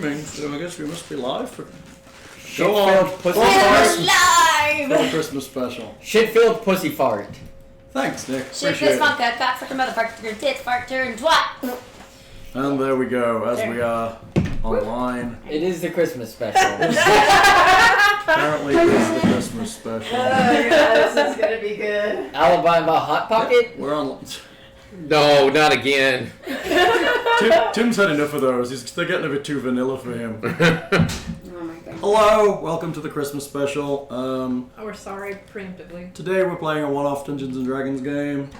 streaming, so I guess we must be live for... Shit-filled pussy We're fart. live! For the Christmas special. Shit-filled pussy fart. Thanks, Nick. Shit, Appreciate this it. funk, cock, fucker, motherfucker, tit, fart, turn, twat! And there we go, as we are online. It is the Christmas special. Apparently it is the Christmas special. Oh god, this is gonna be good. Alabama Hot Pocket? We're on... No, not again. Tim's had enough of those. They're getting a bit too vanilla for him. Oh my god. Hello, welcome to the Christmas special. Oh, we're sorry, preemptively. Today we're playing a one-off Dungeons and Dragons game.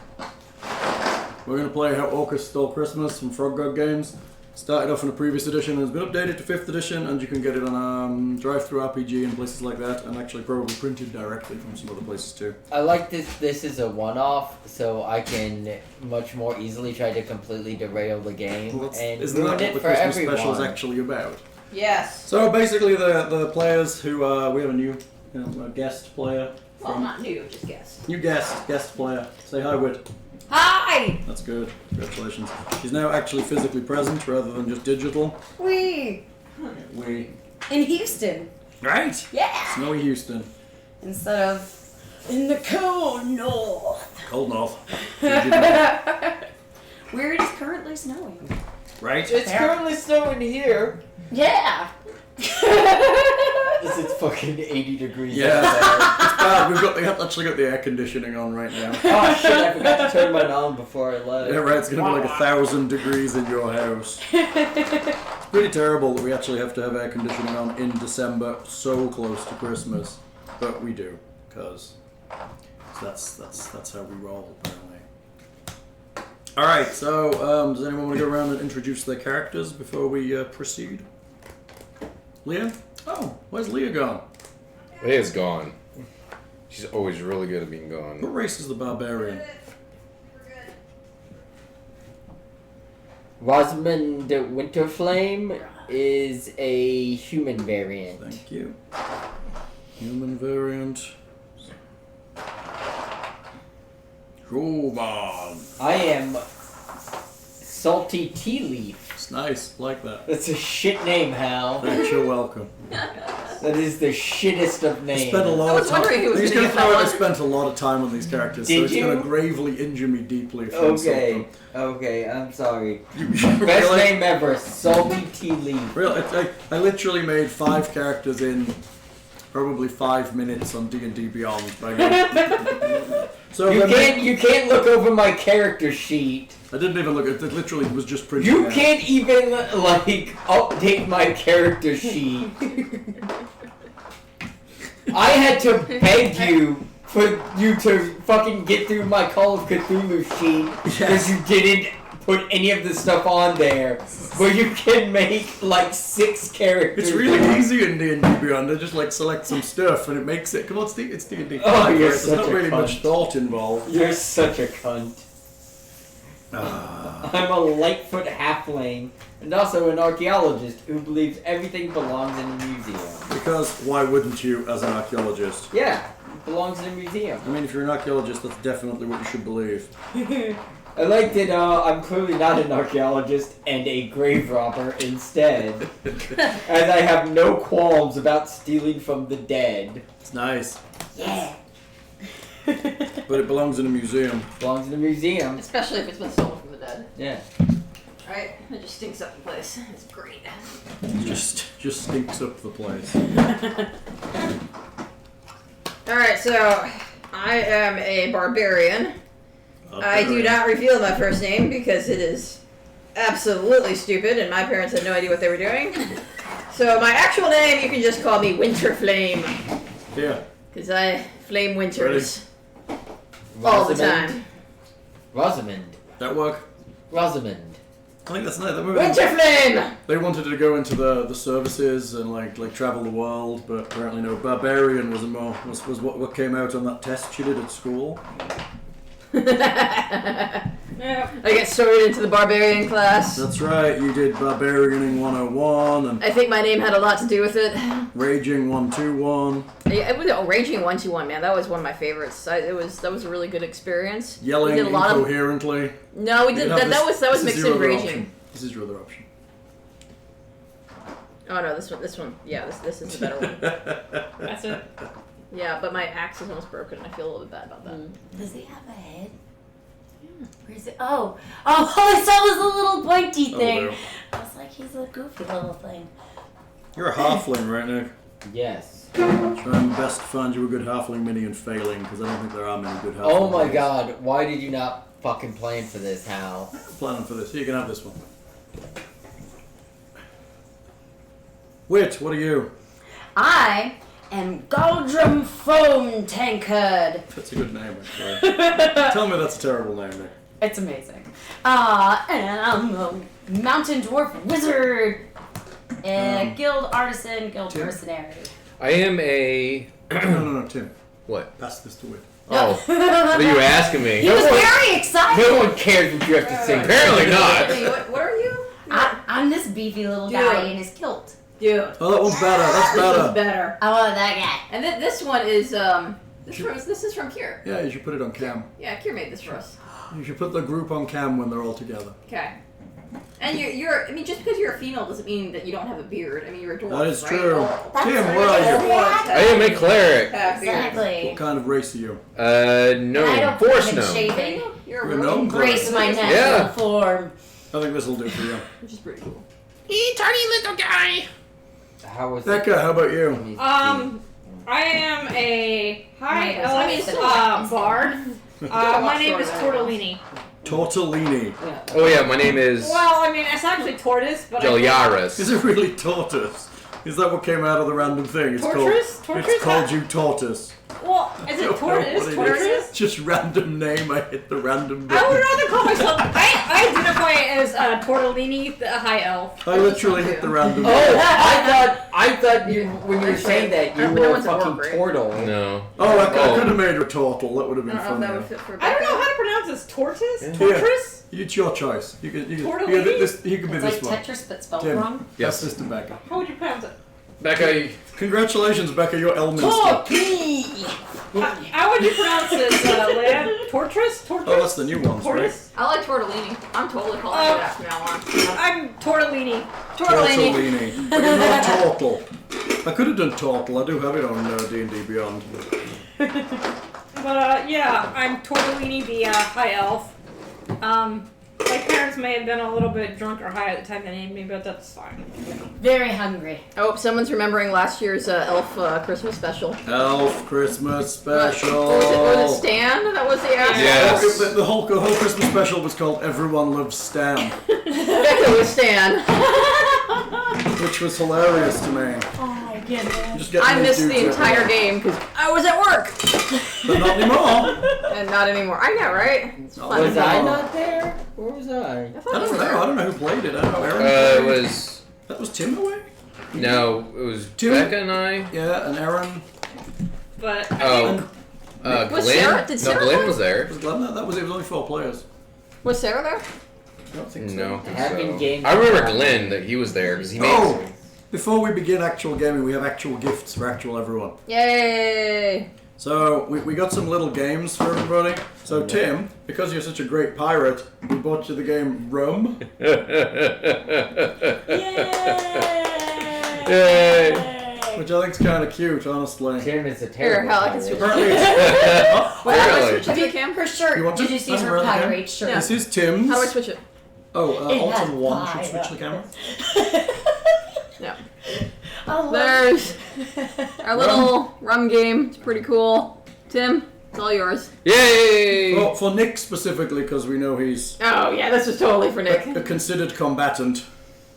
We're going to play how Orcus Stole Christmas from Frog God Games. Started off in a previous edition and has been updated to 5th edition, and you can get it on Drive-Thru RPG and places like that, and actually probably printed directly from some other places too. I like this is a one-off, so I can much more easily try to completely derail the game and Isn't ruin that it what the for Christmas everyone. special is actually about? Yes. So basically the players who, we have a new a guest player. Well, not new, just guess. New guest player. Say hi, Whit. Hi! That's good. Congratulations. She's now actually physically present rather than just digital. We We. in Houston. Right! Yeah! Snowy Houston. Instead of in the cold north. Cold North. Where it is currently snowing. Right? It's currently snowing here. Yeah! It's fucking 80 degrees Yeah. outside. It's bad. We have actually got the air conditioning on right now. Oh shit, I forgot to turn mine on before I left. Yeah, right. It's going to be like 1,000 degrees in your house. It's pretty terrible that we actually have to have air conditioning on in December, so close to Christmas. But we do, because that's how we roll, apparently. Alright, so does anyone want to go around and introduce their characters before we proceed? Leah? Oh, where's Leah gone? Leah's gone. She's always really good at being gone. What race is the barbarian? Rosamund Winterflame is a human variant. Thank you. Human variant. Roman. I am Salty Tea Leaf. It's nice, like that. That's a shit name, Hal. Thanks, you're welcome. That is the shittest of I names. spent a lot I of was time. wondering who was He's gonna gonna get throw that it. I one. spent a lot of time on these characters, so Did it's you? gonna gravely injure me deeply if I insult Okay, them. okay, I'm sorry. You Best really? name ever, Salty Tea Leaf. Really, I literally made 5 characters in probably 5 minutes on D&D Beyond. So You can't look over my character sheet. I didn't even look. It literally was just printed. You out. can't even like update my character sheet. I had to beg you for you to fucking get through my Call of Cthulhu sheet because you didn't put any of the stuff on there. But you can make like 6 characters. It's really easy in D&D Beyond. I just like select some stuff and it makes it. Come on, it's D&D. Oh, you're There's such not a really cunt. much thought involved. You're such a cunt. I'm a Lightfoot halfling and also an archaeologist who believes everything belongs in a museum. Because why wouldn't you, as an archaeologist? Yeah, it belongs in a museum. I mean, if you're an archaeologist, that's definitely what you should believe. I like that I'm clearly not an archaeologist and a grave robber instead, as I have no qualms about stealing from the dead. It's nice, Yeah! but it belongs in a museum. Belongs in a museum. Especially if it's been stolen from the dead. Yeah. Right? It just stinks up the place. It's great. It just stinks up the place. Alright, so I am a barbarian. I do not reveal my first name because it is absolutely stupid and my parents had no idea what they were doing. So my actual name, you can just call me Winterflame. Yeah. Because I flame winters all the Rosamund. time. Rosamund. That work? Rosamund. I think that's nice. Winterflame! They wanted to go into the services and like travel the world, but apparently no. Barbarian was what came out on that test you did at school. I get sorted into the barbarian class. That's right. You did Barbarianing 101 and I think my name had a lot to do with it. Raging 121. Yeah, it was Raging 121, man. That was one of my favorites. That was a really good experience. Yelling we did a lot incoherently. No, we You did can have that. this- That was this is mixed your in other Raging. option. This is your other option. Oh no, this one. Yeah, this is the better one. That's it. Yeah, but my axe is almost broken, and I feel a little bit bad about that. Does he have a head? Yeah. Where is it? Oh, all I saw was a little pointy thing. Oh, I was like, he's a goofy little thing. You're a halfling, right, Nick? Yes. Trying best to find you a good halfling minion failing, because I don't think there are many good halfling Oh my minions. god, why did you not fucking plan for this, Hal? I'm planning for this. Here, you can have this one. Wit, what are you? I am Galdrum Foam Tankard. That's a good name, actually. Tell me that's a terrible name, Nick. It's amazing. And I'm a mountain dwarf wizard. Guild artisan, guild Tim? mercenary. I am a. No, Tim. What? Pass this to Wit. Oh. What are you asking me? He was very excited. No one cares what you have to say. Apparently not. Hey, what are you? I'm this beefy little Dude. guy in his kilt. Dude. Oh, that one's better. That's This is better. better. I want that guy. And this one is this is from Kier. Yeah, you should put it on cam. Yeah, Kier made this for us. You should put the group on cam when they're all together. Okay. And you're I mean, just because you're a female doesn't mean that you don't have a beard. I mean, you're a dwarf, That is right? true. That's Tim, right. where are you? I am a cleric. Have beard. Exactly. What kind of race are you? No. I don't Force believe in gnome. shaving. You're a You're a really gnome? Embrace my natural Yeah. form. I think this will do for you. which is pretty cool. How was Becca, how about you? I am a high Nice. I mean, elf it's bard. My name is Tortellini. Tortellini. Oh yeah, my name is Well, I mean, it's actually Tortoise, but Delyaris. Is it really tortoise? Is that what came out of the random thing? It's Tortoise? called. Tortoise? It's called you tortoise. Well, is it Tortoise? What it Tortoise? is. Just random name. I hit the random I would button. rather call myself. I identify as Tortellini, the high elf. I literally hit the random Oh, button. I thought you when you were saying that you No were a one's at fucking work, right? turtle. No. Oh, I Oh. could have made her turtle. That would have I been don't know if that fun. would fit for I don't know Becca. how to pronounce this. Tortoise? Yeah. Tortoise? It's your choice. You could Tortellini? this. You could be It's this like one. Tetris but spelled Tim. wrong. Yes, Yes. Mr. Becca. How would you pronounce it? Becca, Congratulations, Becca. You're Elminster. How would you pronounce this, Leah? Tortoise? Tortoise? Oh, that's the new ones, right? Tortoise? I like tortellini. I'm totally calling you that from now on. I'm Tortellini. Tortellini. But you're not turtle. I could have done turtle. I do have it on D&D Beyond. But, yeah, I'm Tortellini, the high elf. My parents may have been a little bit drunk or high at the time they named me, but that's fine. Very hungry. Oh, someone's remembering last year's elf Christmas special. Elf Christmas Special. Was it Stan? That was the ass. Yes. The whole Christmas special was called Everyone Loves Stan, Becca was Stan. which was hilarious to me. Oh my goodness. Just getting I these missed dudes the entire everywhere. game because I was at work. But not anymore. And not anymore. I know, right? It's Oh, fun. Was I no. not there? Where was I? I thought I you don't were know. there. I don't know who played it. I don't know. Aaron it played it. was That was Tim away? no, it was Tim? Becca and I. Yeah, and Aaron. But I Oh, And Was Glenn. Sarah- did no, Sarah Glenn play? was there. was Glenn there? That was, it was only 4 players. Was Sarah there? I don't think so. No, I have been so. gaming. I remember Glenn that he was there because he made. Oh! Before we begin actual gaming, we have actual gifts for actual everyone. Yay! So, we got some little games for everybody. So, Tim, because you're such a great pirate, we bought you the game Rum. Yay. Which I think's kind of cute, honestly. Tim is a Here, terrible. hell, I can switch. Apparently it's... Wait, how do I Really? switch it to the cam? Her shirt. You want to? Did you see I'm her wearing the cam. pirate shirt? Yeah. This is Tim's. How do I switch it? Oh, It Alt has and 1 should fire. switch the camera. Yeah. I love There's our little rum game. It's pretty cool. Tim, it's all yours. Yay! Well, for Nick specifically, because we know he's Oh, yeah, this is totally for Nick. a considered combatant,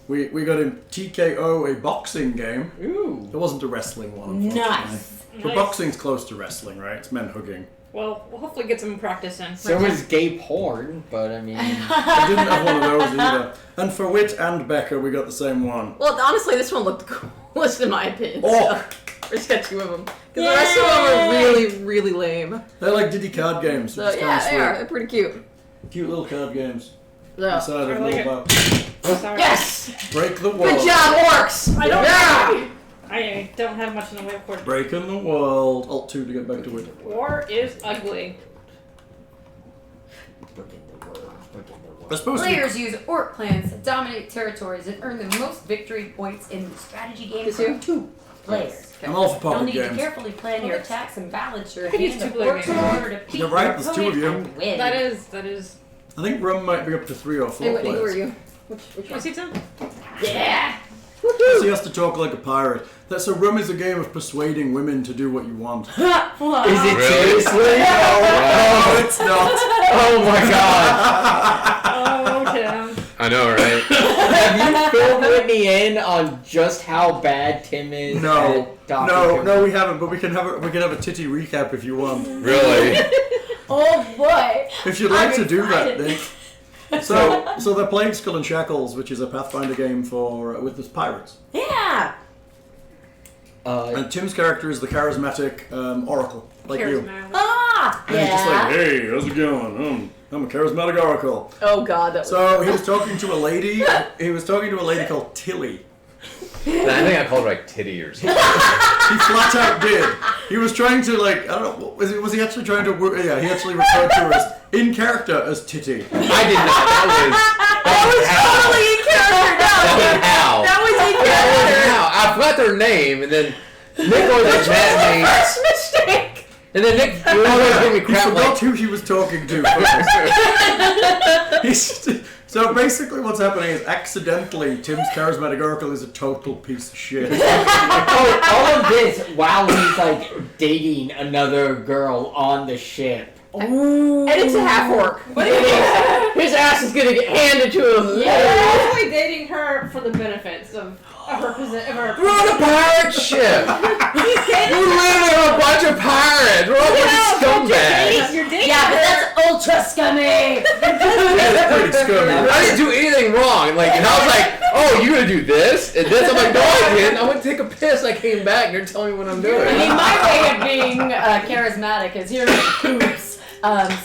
we got him TKO, a boxing game. Ooh. It wasn't a wrestling one, unfortunately. Nice. But Nice. boxing's close to wrestling, right? It's men hugging. Well, we'll hopefully get some practice in. So is gay porn, but I mean. I didn't have one of those either. And for Wit and Becca, we got the same one. Well, honestly, this one looked the coolest in my opinion. Oh. So, we just got 2 of them. Because the rest of them are really, really lame. They're like Diddy card games, So, which is kind yeah, of they sweet. are. They're pretty cute. Cute little card games. So, Inside of I like little it. box. Sorry. yes! Break the world. Good job, orcs! I don't Yeah! I don't have much in the way of court. Breaking the world. Alt 2 to get back to Wit. War is ugly. Look in the world. Look in the They're supposed to be... Players use orc plans to dominate territories and earn the most victory points in the strategy game This for you? 2 players. I'm all for You'll pocket need to games. carefully plan your attacks and balance your Could use hand of two-player orcs games. in order to beat You're right, your there's 2 of opponent you. and win. That is. I think rum might be up to 3 or 4 Hey, Whitney, who are players. you? Which You one? see Tim? Yeah! So he has to talk like a pirate. So rum is a game of persuading women to do what you want. Is it Really? seriously? No, it's not. Oh my god. Oh, Tim. I know, right? Have you filled Whitney in on just how bad Tim is? No, at Dr. no, we haven't. But we can have a titty recap if you want. Really? Oh boy! If you'd like I'm to do that, excited. Nick. So they're playing Skull and Shackles, which is a Pathfinder game for with the pirates. Yeah! And Tim's character is the charismatic Oracle, like you. Charismatic. Ah! And he's just like, Yeah! hey, how's it going? I'm a charismatic Oracle. Oh God, that was. So he was talking to a lady. He was talking to a lady called Tilly. I think I called her like titty or something. He flat out did. He was trying to I don't know. Was he actually trying to? Yeah, he actually referred to her as in character as Titty. I did not. That was how. Totally in character now. That was how. That was in That character. was how. I forgot their name, and then Nick always gets mad at me. First mistake. And then Nick always gave me He crap forgot like. who he was talking to. So basically, what's happening is accidentally Tim's charismatic Oracle is a total piece of shit. Oh, all of this while he's like dating another girl on the ship. And it's a half orc. But he's His ass is gonna get handed to him. actually dating her for the benefits of her position. We're on a pirate ship. We're living with a bunch of pirates. We're all a bunch of scumbags. You're dating Yeah, but her. that's ultra scummy! That's pretty scummy. I didn't do anything wrong. And I was like, oh, you're gonna do this and this. I'm like, no, I didn't. I went to take a piss. I came back and you're telling me what I'm doing. I mean, my way of being charismatic is here's poops.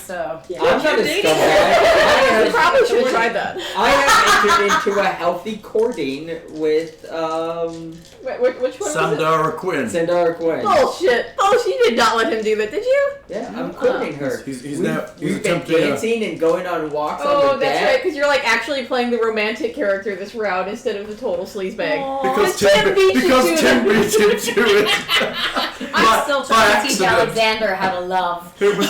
So. I'm not a dating scumbag. You probably should have tried that. I have entered into a healthy courting with Wait, which one was Sandara Quinn. Sandara Quinn. it? Bullshit. Oh, she did not let him do that, did you? Yeah, I'm courting her. He's now he's We've been attempting to. dancing and going on walks on Oh, the that's deck. right, because you're like actually playing the romantic character this round instead of the total sleazebag. Because But Tim beat you because to Tim it. beat him to it. I'm still By trying to teach accident. Alexander how to love. It was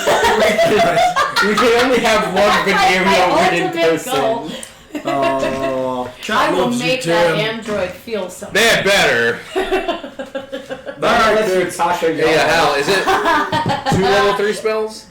We can only have one venereal My written ultimate goal. person. Oh, I chat will loves you, make that Tim. android feel something. They had better. Unless you're Tasha Yar. Yeah, hell, is it 2 level 3 spells?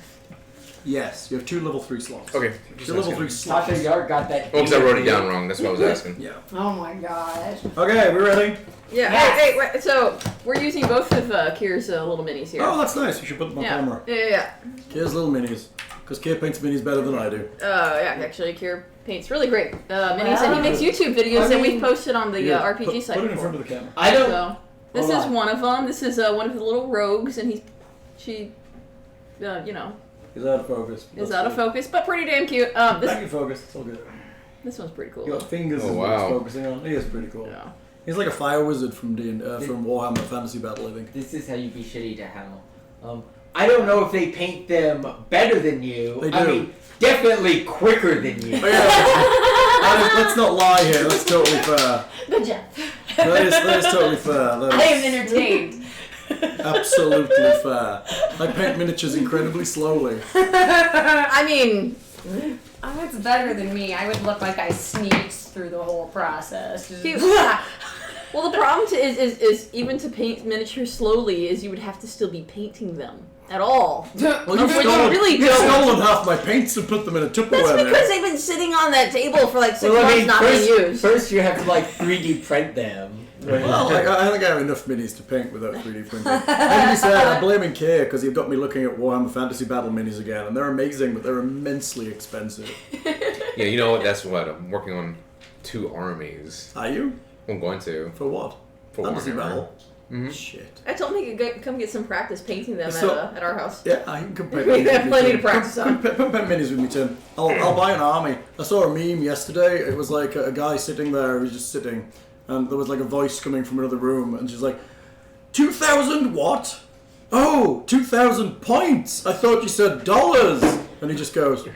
Yes, you have 2 level 3 slots. Okay. 2 level 3 slots. Tasha Yar got that. Oh, because I wrote it down wrong. That's what I was asking. Yeah. Oh my gosh. Okay, we ready? Yeah, Yes. hey, wait, so we're using both of Kier's little minis here. Oh, that's nice. You should put them on yeah. camera. Yeah. Here's little minis. Because Kier paints minis better than I do. Yeah, actually, Kier paints really great minis, and he makes YouTube videos that we've posted on the Yeah, RPG site Put it in before. front of the camera. I don't. So, this Hold is on. one of them. This is one of the little rogues, and she, He's out of focus. is out of focus, but pretty damn cute. Back This in focus. It's all good. one's pretty cool. You got fingers Oh, is what wow. he's focusing on. He is pretty cool. Yeah. He's like a fire wizard from from Warhammer Fantasy Battle Living. This is how you be shitty to Hal. I don't know if they paint them better than you. They I do. mean, definitely quicker than you. Oh, yeah. Let's not lie here. That's totally fair. Good job. That is totally fair. That I am is entertained. absolutely fair. I paint miniatures incredibly slowly. I mean, Oh, it's better than me. I would look like I sneaked through the whole process. Just- Cute. well, the problem is even to paint miniatures slowly is you would have to still be painting them at all. Well, When you really you've don't. stolen half my paints and put them in a Tupperware. That's there. because they've been sitting on that table for like 6 Well, I months mean, not being used. first you have to like 3D print them. Well, I think I have enough minis to paint without 3D printing. And to be said, I'm blaming Kay because you've got me looking at Warhammer Fantasy Battle minis again, and they're amazing, but they're immensely expensive. Yeah, you know what? That's what I'm working on 2 armies. Are you? I'm going to. For what? For Fantasy Warhammer. Battle? Mhm. Shit. I told him he could come get some practice painting them So- at our house. Yeah, I can compare. We have plenty to practice on. Put minis with me, Tim. I'll buy an army. I saw a meme yesterday. It was like a guy sitting there. He was just sitting, and there was like a voice coming from another room, and she's like, 2,000 what? Oh, 2,000 points. I thought you said dollars. And he just goes, "You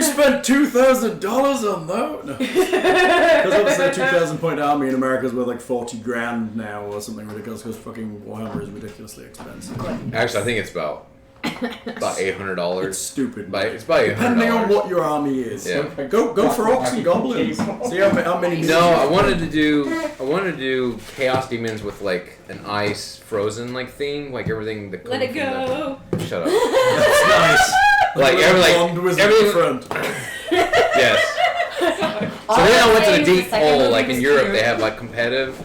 spent $2,000 on that?" No. Because obviously a 2,000-point army in America is worth like 40 grand now or something ridiculous because fucking Warhammer is ridiculously expensive. Actually, I think it's about $800. It's stupid. It's about $800. Depending on what your army is. Yeah. Go for orcs and goblins. See how many. No, I wanted to do Chaos Demons with like an ice frozen like theme, like everything. Let it go. Shut up. That's nice. Like everything. Front. Yes. So then I went to the deep hole, like in Europe, they have like competitive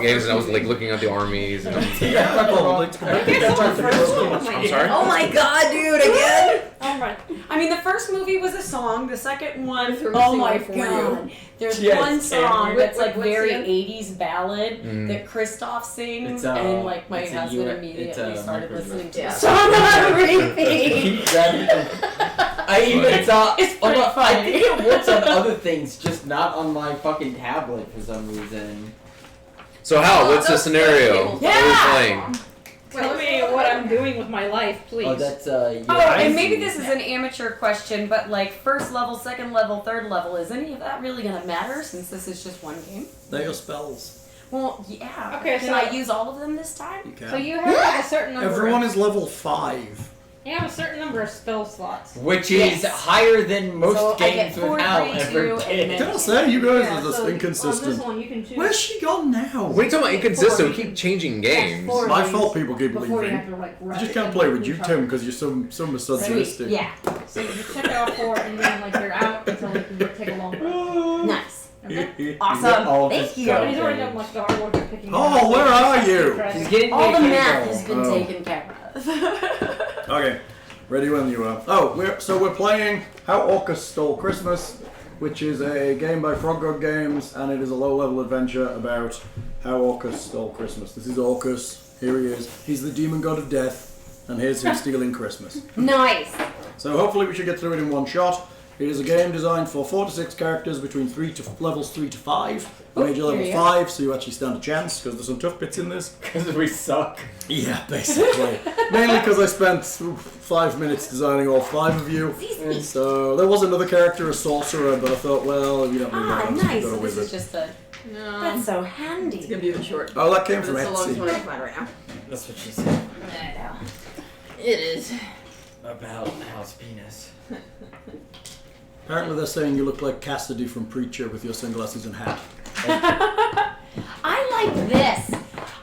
games, and I was like looking at the armies. And I'm sorry. Oh my god, dude, again? All right. I mean, the first movie was a song. The second one, Through oh the my for god. you. There's Yes, one song and that's like what's very the end? 80s ballad that Christoph sings, It's, and like my it's a husband U- immediately it's, started micro- listening to Yeah. the song on repeat. It's pretty I funny. think it works on other things, just not on my fucking tablet for some reason. So Hal, what's the scenario? What are we playing? Tell me what I'm doing with my life, please. Oh, that's Oh, and maybe this is an amateur question, but like first level, second level, third level, is any of that really gonna matter since this is just one game? They're your spells. Well, yeah. Okay, Can so- I use all of them this time? You can. So you have like a certain number. Everyone is level 5. You have a certain number of spell slots. Which is Yes. higher than most So I get games 4, with Hal 3, ever 2, and did. then- Can I say, you guys Yeah, are just so inconsistent. On this one, you can choose. Where's she gone now? What are you talking about inconsistent? We keep changing games. Four My days fault people keep before you leaving. have to, like, I wrap just it can't in play the with you, control. Tim, because you're so misogynistic. Yeah. So you check out 4, and then like you're out until you can take a long break. Nice. Okay? Awesome. all Thank just you. go. He's already done like the hard work of picking. Oh, where are you? She's getting All the me a math candle. has been Oh. taken care of. Okay, ready when you are. Oh, we're playing How Orcus Stole Christmas, which is a game by Frog God Games, and it is a low-level adventure about how Orcus stole Christmas. This is Orcus. Here he is. He's the demon god of death, and here's him stealing Christmas. Nice. So hopefully we should get through it in one shot. It is a game designed for 4 to 6 characters between levels 3 to 5. I made you level here you 5, so you actually stand a chance because there's some tough bits in this. Because we suck. Yeah, basically. Mainly because I spent 5 minutes designing all 5 of you. So there was another character, a sorcerer, but I thought, well, you don't need that. Ah, I'll nice. go So this with is it. just a. No. That's so It's handy. gonna be even short. Oh, that came That's from the longest one I Etsy. can find right now. That's what she said I know. It is. about Hal's penis. Apparently they're saying you look like Cassidy from Preacher with your sunglasses and hat. I like this.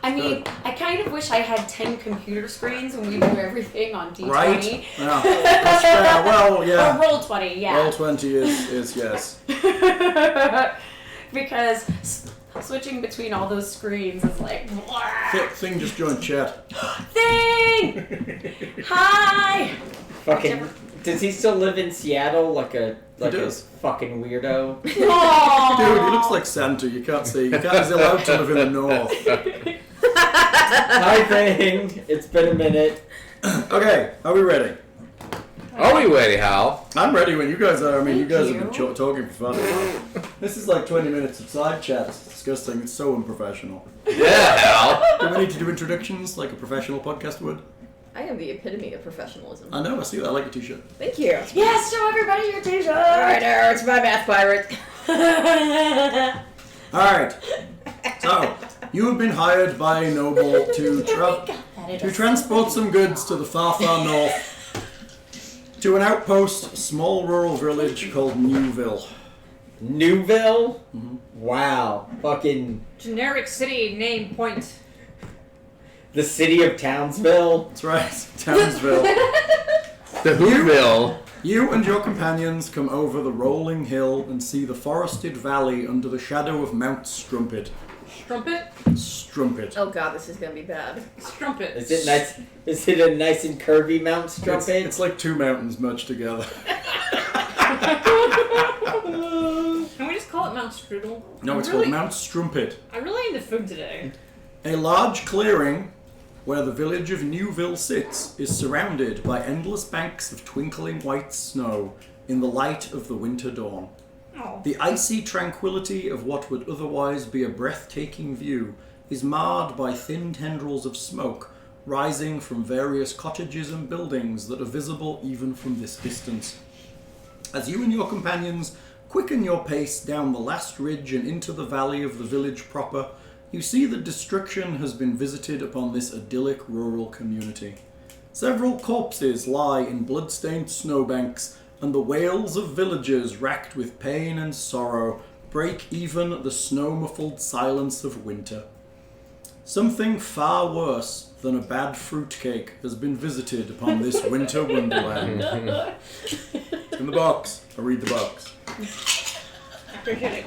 I mean, I kind of wish I had 10 computer screens and we do everything on D20. Right? Yeah. That's fair. Well, Or yeah. Roll20, yeah. Roll 20 is yes. Because switching between all those screens is like, Thing just joined chat. Thing! Hi! Fucking. Does he still live in Seattle like a does. fucking weirdo? Dude, he looks like Santa. You can't see. He's allowed to live in the north. Hi, Thing. It's been a minute. Okay, are we ready? Are we ready, Hal? I'm ready when you guys are. I mean, you Thank guys have been you. talking for fun. This is like 20 minutes of side chat. It's disgusting. It's so unprofessional. Yeah, Hal. Do we need to do introductions like a professional podcast would? I am the epitome of professionalism. I know, I see that. I like your t-shirt. Thank you. Yes, show everybody your t-shirt! Alright, it's my math pirate. Alright. So, you have been hired by a noble to transport some goods to the far, far north to an outpost, small rural village called Newville. Newville? Mm-hmm. Wow. Fucking. Generic city name point. The city of Townsville? That's right, Townsville. The Whoville. You and your companions come over the rolling hill and see the forested valley under the shadow of Mount Strumpet. Strumpet? Strumpet. Oh god, this is gonna be bad. Strumpet. Is it nice? Is it a nice and curvy Mount Strumpet? It's like 2 mountains merged together. Can we just call it Mount Strudel? No, it's really, called Mount Strumpet. I really need the food today. A large clearing where the village of Newville sits is surrounded by endless banks of twinkling white snow in the light of the winter dawn. Oh. The icy tranquility of what would otherwise be a breathtaking view is marred by thin tendrils of smoke rising from various cottages and buildings that are visible even from this distance. As you and your companions quicken your pace down the last ridge and into the valley of the village proper, you see that destruction has been visited upon this idyllic rural community. Several corpses lie in blood-stained snowbanks, and the wails of villagers racked with pain and sorrow break even the snow-muffled silence of winter. Something far worse than a bad fruitcake has been visited upon this winter wonderland. In the box. I read the box. Appreciate it.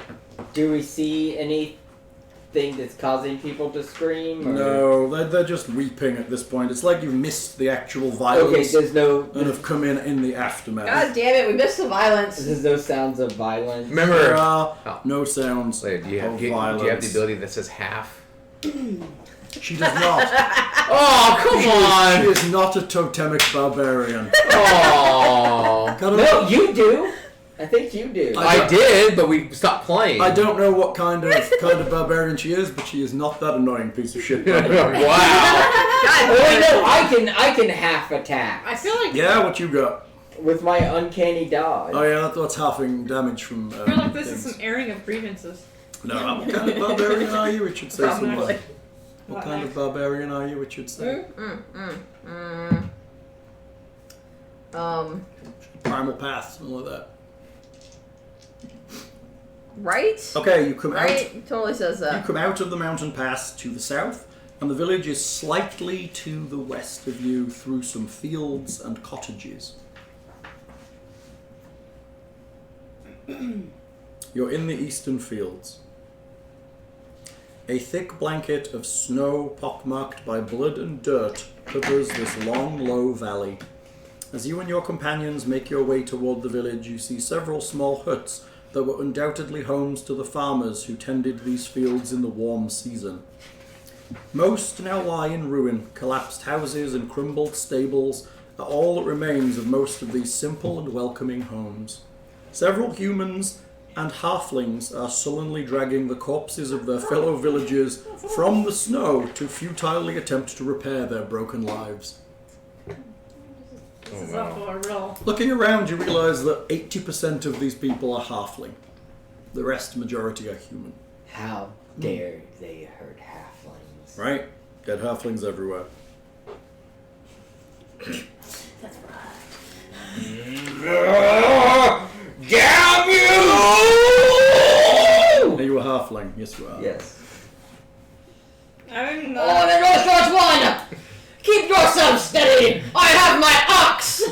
Do we see anything that's causing people to scream? Or? No, they're just weeping at this point. It's like you've missed the actual violence. Okay, there's no... And have come in the aftermath. God damn it, we missed the violence. There's no sounds of violence. Remember, There are no sounds Leah, do you have of the violence. ability that says half? She does not. Oh, come She on! is not a totemic barbarian. Oh, No, you do. I think you do. I did, but we stopped playing. I don't know what kind of barbarian she is, but she is not that annoying piece of shit. Wow. God, Oh wait, no, I can half attack I feel like Yeah, what you got? with my uncanny dodge. Oh yeah, that's halving damage from. I feel like this is things. some airing of grievances. No, what kind of barbarian are you? It should say something. Probably. What kind of barbarian are you? It should say. Primal path, something like that. Right? Okay, you come out. Right? It totally says You that. come out of the mountain pass to the south, and the village is slightly to the west of you through some fields and cottages. You're in the eastern fields. A thick blanket of snow pockmarked by blood and dirt covers this long, low valley. As you and your companions make your way toward the village, you see several small huts that were undoubtedly homes to the farmers who tended these fields in the warm season. Most now lie in ruin. Collapsed houses and crumbled stables are all that remains of most of these simple and welcoming homes. Several humans and halflings are sullenly dragging the corpses of their fellow villagers from the snow to futilely attempt to repair their broken lives. This is up for a real. Looking around, you realise that 80% of these people are halfling. The rest, majority, are human. How dare they hurt halflings? Right? Dead halflings everywhere. That's right. Damn you! Are you a halfling? Yes, you are. Yes. I'm Oh, not. there goes George one! Keep yourself steady! I have my ox!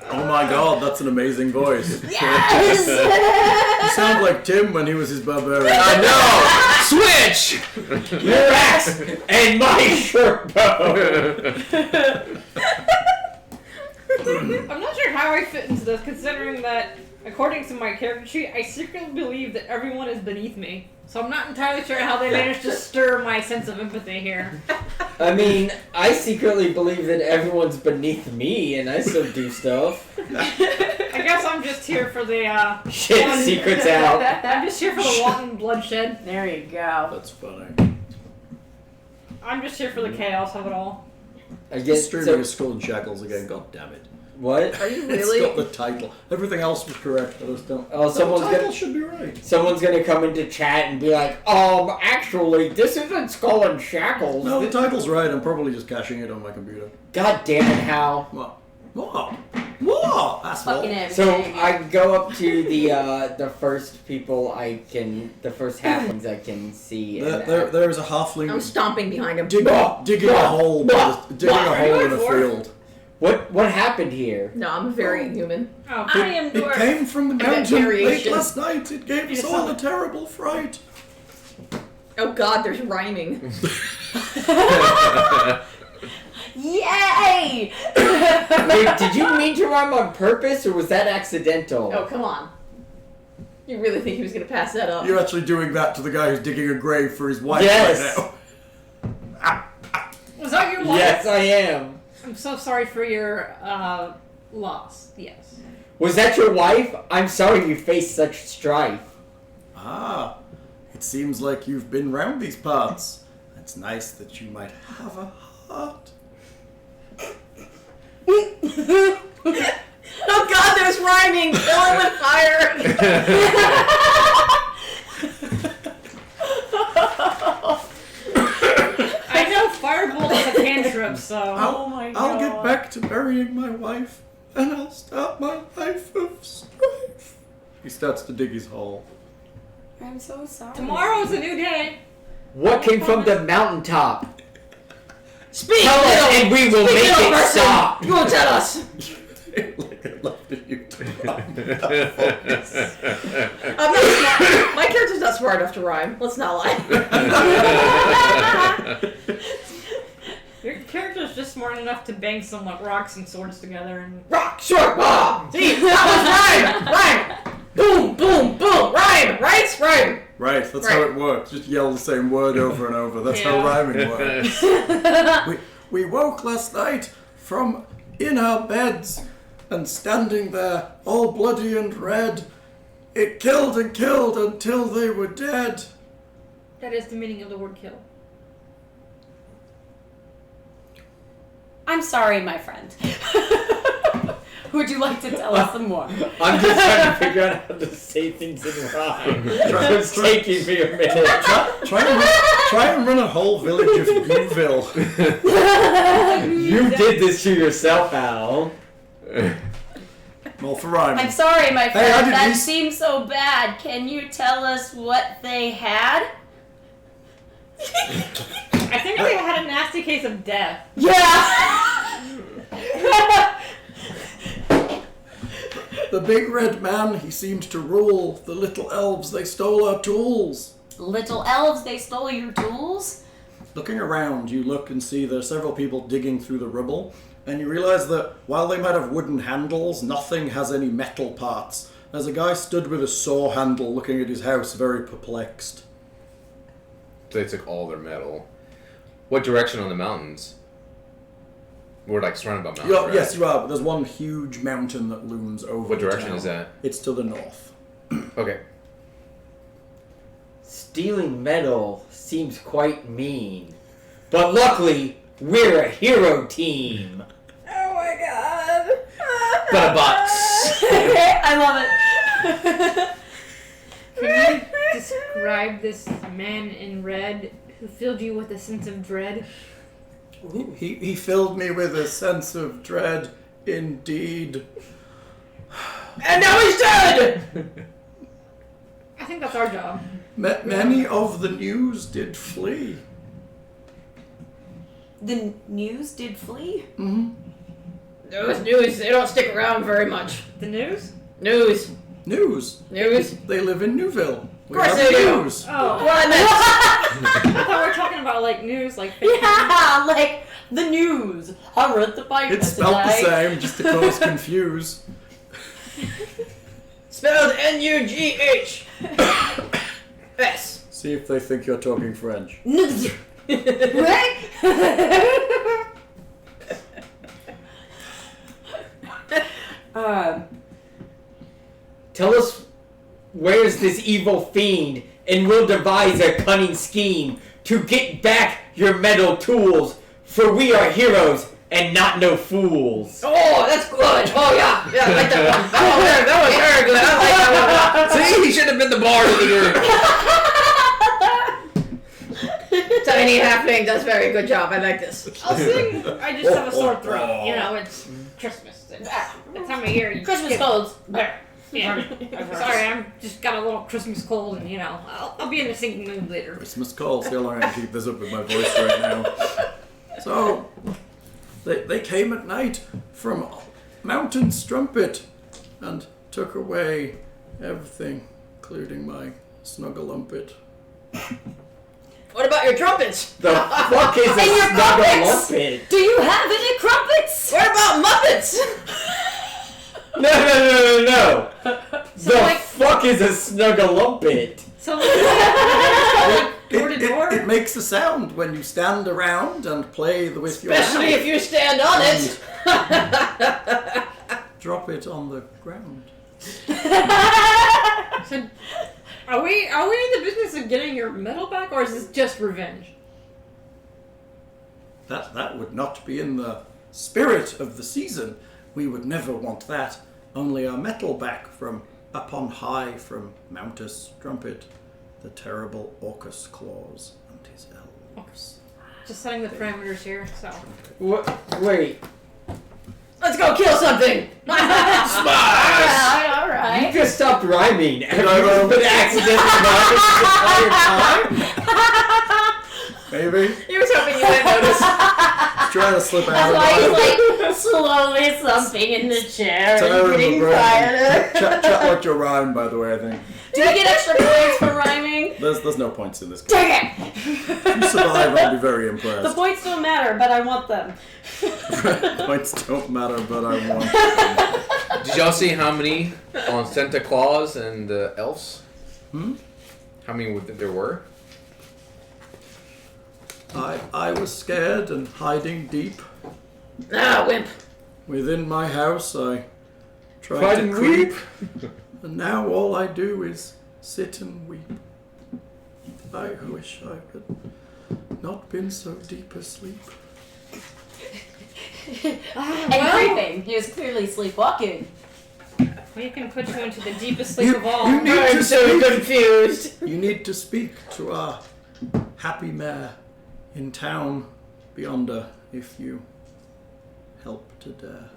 Oh my god, that's an amazing voice. Yes! You sound like Tim when he was his barbarian. I know! Switch! Your axe and my short bow. I'm not sure how I fit into this, considering that, according to my character sheet, I secretly believe that everyone is beneath me. So I'm not entirely sure how they managed to stir my sense of empathy here. I mean, I secretly believe that everyone's beneath me and I still do stuff. I guess I'm just here for the, Shit, secrets out. I'm just here for the wanton bloodshed. There you go. That's funny. I'm just here for the chaos of it all. I guess Streaming so. is Skull and Shackles again, god damn it. What? Are you It's really? got the title. Everything else was correct, I just don't. Oh, the someone's title gonna should be right. someone's gonna come into chat and be like, actually, this isn't Skull and Shackles. No, the title's right. I'm probably just caching it on my computer. God damn it, Hal. What? What? What? That's Fucking all. everything. So I go up to the first people the first halflings I can see. And There is a halfling I'm stomping behind him. digging a hole, digging a Are you hole in a a dwarf? field. what happened here? No, I'm a variant human. Oh, I am It dwarf. came from the got mountain late variation. last night. It gave us all a terrible fright. Oh god, there's rhyming. Yay! Wait, did you mean to rhyme on purpose or was that accidental? Oh, come on. You really think he was gonna pass that up? You're actually doing that to the guy who's digging a grave for his wife Yes. right now. was that your wife? Yes, I am. I'm so sorry for your, loss. Yes. Was that your wife? I'm sorry you faced such strife. Ah, it seems like you've been round these parts. It's nice that you might have a heart. Oh God, there's rhyming. Kill it with fire. I know Firebolt is a cantrip, so. I'll get back to burying my wife, and I'll start my life of strife. He starts to dig his hole. I'm so sorry. Tomorrow's a new day. What came from the mountaintop? Speak, Tell us, little- and we will speak, make little it person. stop. You will tell us. Like I love that you do. I'm not smart. My character's not smart enough to rhyme. Let's not lie. Your character's just smart enough to bang some like rocks and swords together and. Rock, short, bomb. See, that was rhyme. Boom, boom, boom. Rhyme, right? Rhyme. Right, that's how it works. Just yell the same word over and over. That's how rhyming works. we woke last night from in our beds, and standing there, all bloody and red, it killed and killed until they were dead. That is the meaning of the word kill. I'm sorry, my friend. Would you like to tell us some more? I'm just trying to figure out how to say things in rhyme. It's taking me a minute. Try and run a whole village of Booville. You did this to yourself, Al. All for rhyming. I'm sorry, my Hey, friend. That seems so bad. Can you tell us what they had? I think they had a nasty case of death. Yeah! The big red man, he seemed to rule. The little elves, they stole our tools. Little elves, they stole your tools? Looking around, you look and see there are several people digging through the rubble, and you realize that while they might have wooden handles, nothing has any metal parts. There's a guy stood with a saw handle looking at his house, very perplexed. So they took all their metal. What direction on the mountains? We're like surrounded by mountains. Right? Yes, you are, but there's one huge mountain that looms over What the direction town. is that? It's to the north. Okay. Stealing metal seems quite mean. But luckily, we're a hero team. Oh my God. Bucks. I love it. Can you describe this man in red who filled you with a sense of dread? He filled me with a sense of dread, indeed. And now he's dead. I think that's our job. Many of the news did flee. The news did flee? Mm-hmm. Those news, they don't stick around very much. The news? News. News. They live in Newville. Of course they do. News. Oh. Well, I meant. I thought we were talking about like news, like fake Yeah, like the news. I read the paper It's spelled the today. same, just to cause confuse. Spelled N-U-G-H. S. See if they think you're talking French. Right? Tell us where's this evil fiend, and we'll devise a cunning scheme to get back your metal tools, for we are heroes and not no fools. Oh, that's good. Oh, yeah. Yeah, I like that one. That was very good. I like that one. See, he should have been the bard of the group. Tiny halfling does very good job. I like this. I'll sing. I just have a sore throat. You know, it's Christmas. It's that time of year. You Christmas get colds. there. Yeah. Sorry, I'm just got a little Christmas cold, and you know, I'll be in a singing mood later. Christmas calls. Still learning to keep this up with my voice right now. So, they came at night from Mountain Strumpet and took away everything, including my snugglumpet. What about your trumpets? The fuck is a And your crumpets? snugglumpet? Do you have any crumpets? What about Muppets? No. The like- fuck is a snugglumpet? So, door to door. It makes a sound when you stand around and play with your Especially mouth. if you stand on it. Drop it on the ground. So, are we in the business of getting your metal back, or is this just revenge? That would not be in the spirit of the season. We would never want that. Only our metal back from up on high from Mountus Trumpet, the terrible Orcus Claus and his elves. Just setting the parameters here, so. What? Wait. Let's go kill something! Alright. You just stopped rhyming. Have you just been accidentally rhyming this entire time? Maybe. He was hoping you wouldn't notice. Trying to slip out That's of why it. he's like slowly thumping in the chair Tired and of getting the brain. quieter. Chat like your rhyme, by the way, I think. Do we get extra points for rhyming? There's no points in this game. Dang it! If you survive, I'll be very The impressed. points don't matter, but I want them. Points don't matter, but I want. Did y'all see how many on Santa Claus and the elves? How many there were? I was scared and hiding deep. Ah, wimp. Within my house, I tried Cried to and creep. weep. And now all I do is sit and weep. I wish I had not been so deep asleep. And creeping. He was clearly sleepwalking. We can put you into the deepest sleep of all. you need I'm to so speak. confused. You need to speak to our happy mayor in town beyonder if you help to dare.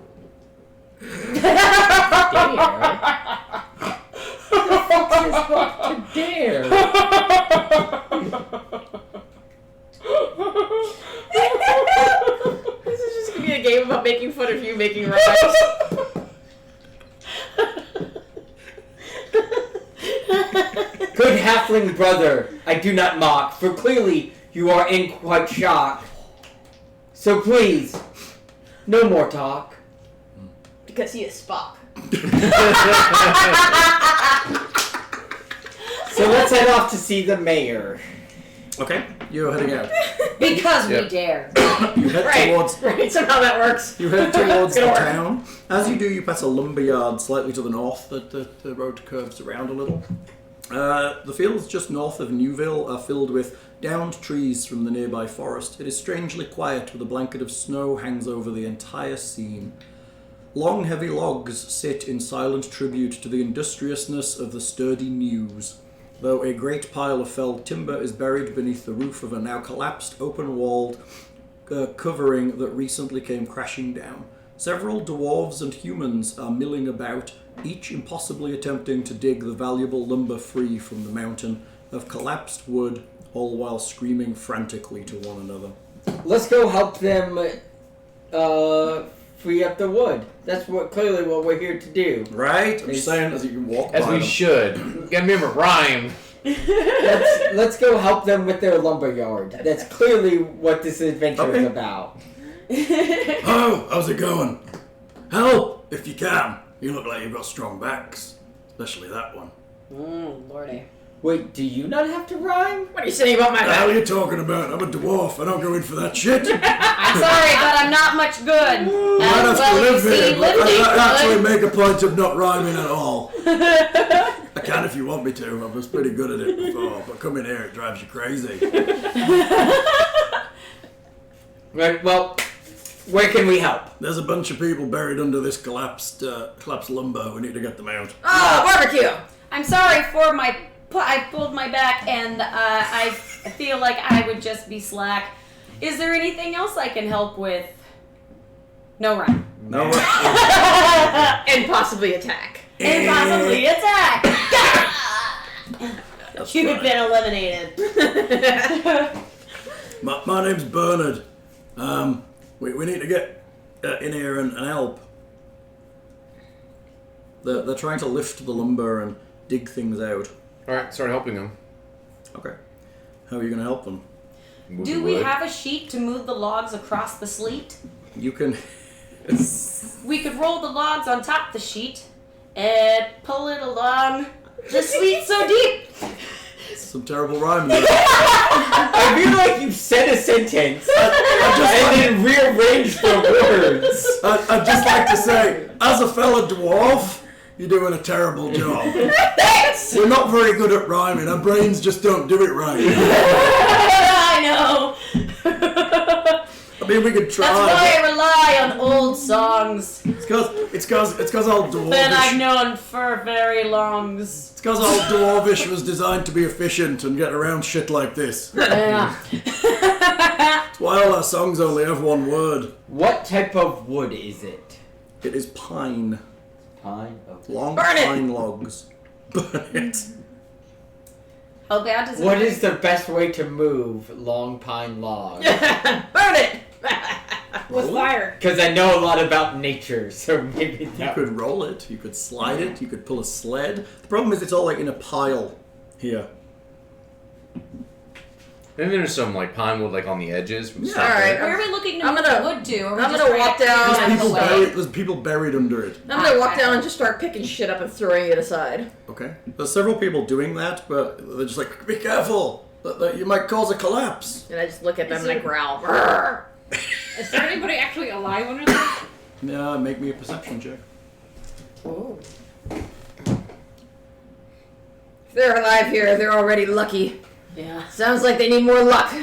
Dare. This is just gonna be a game about making fun of you making rhymes. Good halfling brother, I do not mock, for clearly you are in quite shock. So please, no more talk. Because he is Spock. So let's head off to see the mayor. Okay, you're heading out. Because Yep. we dare. You head Right. towards Right, somehow that works. You head towards the It's gonna work. town. As you do, you pass a lumber yard slightly to the north that the road curves around a little. The fields just north of Newville are filled with downed trees from the nearby forest. It is strangely quiet, with a blanket of snow hangs over the entire scene. Long, heavy logs sit in silent tribute to the industriousness of the sturdy News, though a great pile of felled timber is buried beneath the roof of a now collapsed, open-walled covering that recently came crashing down. Several dwarves and humans are milling about, each impossibly attempting to dig the valuable lumber free from the mountain of collapsed wood, all while screaming frantically to one another. Let's go help them free up the wood. That's clearly what we're here to do. Right? I'm just saying as you can walk As by we them. should. Gotta remember, rhyme. Let's go help them with their lumber yard. That's clearly what this adventure Okay. is about. Oh, how's it going? Help, if you can. You look like you've got strong backs. Especially that one. Lordy. Wait, do you not have to rhyme? What are you saying about my What the hell are back? you talking about? I'm a dwarf. I don't go in for that shit. I'm sorry, but I'm not much good. I'd have to live here. live I actually make a point of not rhyming at all. I can if you want me to. I was pretty good at it before, but coming here, it drives you crazy. Right, well, where can we help? There's a bunch of people buried under this collapsed lumber. We need to get them out. Oh, barbecue! I'm sorry for I pulled my back and I feel like I would just be slack. Is there anything else I can help with? No rhyme. No, And possibly attack. And possibly attack! You've been eliminated. my name's Bernard. We need to get in here and help. They're trying to lift the lumber and dig things out. Alright, start helping them. Okay. How are you going to help them? Move Do the we wood. have a sheet to move the logs across the sleet? You can... We could roll the logs on top of the sheet and pull it along. The sleet's so deep. Some terrible rhyming there. I feel like you said a sentence and then rearranged the words. I'd just like to say, as a fellow dwarf, you're doing a terrible job. Thanks. We're not very good at rhyming. Our brains just don't do it right. I know. mean, we could try. That's why I rely on old songs It's cause all dwarvish. that I've known for very longs. It's cause all dwarvish was designed to be efficient and get around shit like this. Yeah. That's why all our songs only have one word. What type of wood is it? It is pine. Pine? Okay. Long Burn it! pine logs. Burn it. How bad does it What hurt? is the best way to move long pine logs? Burn it! With fire. Because I know a lot about nature, so maybe You that could roll it, you could slide it, you could pull a sled. The problem is it's all like in a pile here. Maybe there's some like pine wood like on the edges. All right. Where are we looking to I'm move gonna- the wood to? Or are we I'm just gonna trying walk to down get it out of the way? There's people buried under it. I'm gonna walk down and just start picking shit up and throwing it aside. Okay. There's several people doing that, but they're just like, be careful! You might cause a collapse. And I just look at them Is and I it- growl. "Brrr." Is there anybody actually alive under there? Yeah, make me a perception check. Ooh. If they're alive here, they're already lucky. Yeah. Sounds like they need more luck.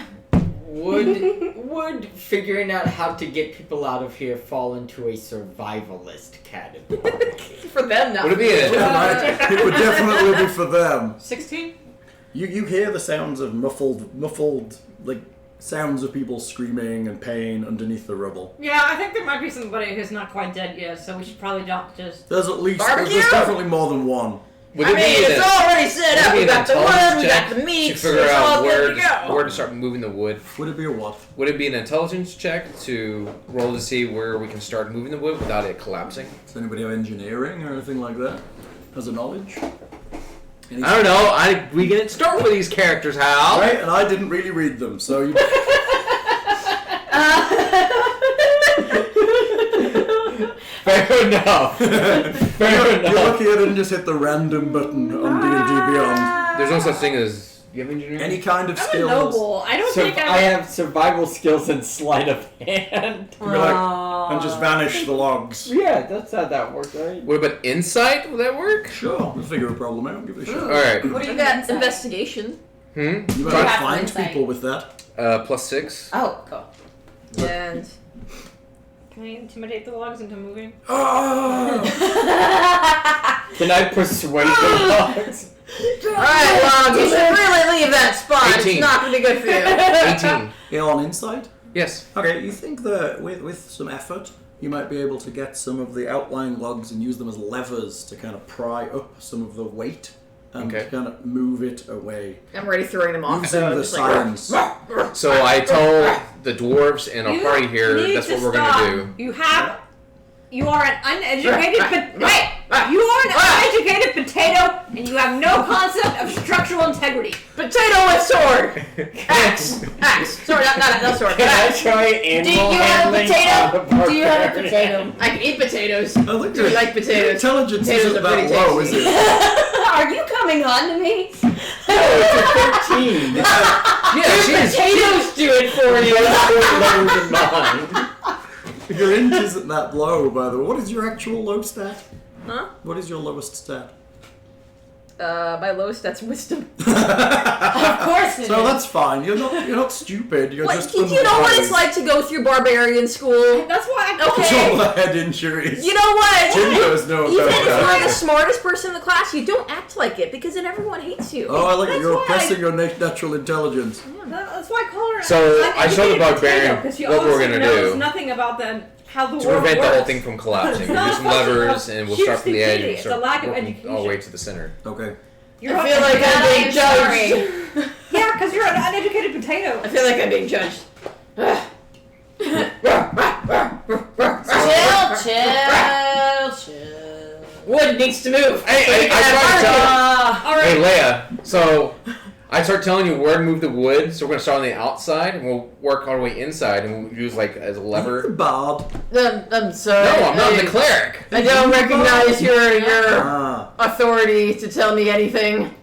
would figuring out how to get people out of here fall into a survivalist category? For them, not Would it be a Yeah, right. It would definitely be for them. 16? You hear the sounds of muffled, like, sounds of people screaming and pain underneath the rubble. Yeah, I think there might be somebody who's not quite dead yet, so we should probably not just... There's at least, Barbecue? there's definitely more than one. Would I it mean, be it's already set up. would it We be an got the intelligence wood, we check got the meat, to so figure it's all out good to go. where to start moving the wood? Would it be a what? Would it be an intelligence check to roll to see where we can start moving the wood without it collapsing? Does anybody have engineering or anything like that? Has a knowledge? Any- I don't know. We didn't start with these characters, Hal. Right, and I didn't really read them, so you... Fair enough. Fair You're enough. lucky I didn't just hit the random button on D&D Beyond. There's no such thing as. You have engineering? Any kind of I'm a skills. noble. I don't So think I have survival skills and sleight of hand. You're like, and just vanish the logs. Yeah, that's how that works, right? What about insight? Would that work? Sure, we'll figure a problem out. Give it a shot. Alright. What do You you got got? investigation. You might you have for find insight? people with that. +6. Oh, cool. And Can I intimidate the logs into moving? Oh! Can I persuade the dogs? alright, Log, you should really leave that spot. 18. It's not gonna be good for you. 18. Yeah, on insight? Yes. Okay, you think that with some effort, you might be able to get some of the outlying logs and use them as levers to kind of pry up some of the weight and Okay. to kind of move it away. I'm already throwing them off. Using So the just like, science. So I told the dwarves and our You party here need that's to what we're stop. gonna do. You are an uneducated you are an uneducated potato, and you have no concept of structural integrity. Potato with sword. Axe. Axe. Sorry, not sword. Can I Axe. try Do animal you have a handling potato? on the Do you have a barbarian? potato? I can eat potatoes. I think Do you like potatoes? Intelligence Potatoes isn't are pretty that low, is tasty. it? Are you coming on to me? No, it's a 13. Yeah, she's. Potatoes do it for you. Lower than mine. Your int isn't that low, by the way. What is your actual low stat? Huh? What is your lowest stat? My lowest, that's wisdom. Of course it So is. that's fine. You're not stupid. You're Like, just you know what it's unwise. like to go through barbarian school? That's why I Okay. All the head injuries. You know what? Jim does know Even about if you're that. the smartest person in the class, you don't act like it because then everyone hates you. Oh, I like it. That's You're why oppressing your natural intelligence. That's why I call her. So, an I showed the uneducated barbarian potato, 'cause she what we're obviously gonna knows do nothing about how the to world prevent works. the whole thing from collapsing. We'll do some levers and we'll start from the edge and It's a start lack of working education. all the way to the center. Okay. You're I feel like I'm being sorry. judged. Yeah, because you're an uneducated potato. I feel like I'm being judged. Chill. Wood needs to move. Hey, I tried to tell. All right. Hey, Leah. So I start telling you where to move the wood. So we're gonna start on the outside and we'll work our way inside and we'll use like as a The lever. bard. I'm sorry. No, I'm not the cleric. I don't recognize your Ah. authority to tell me anything.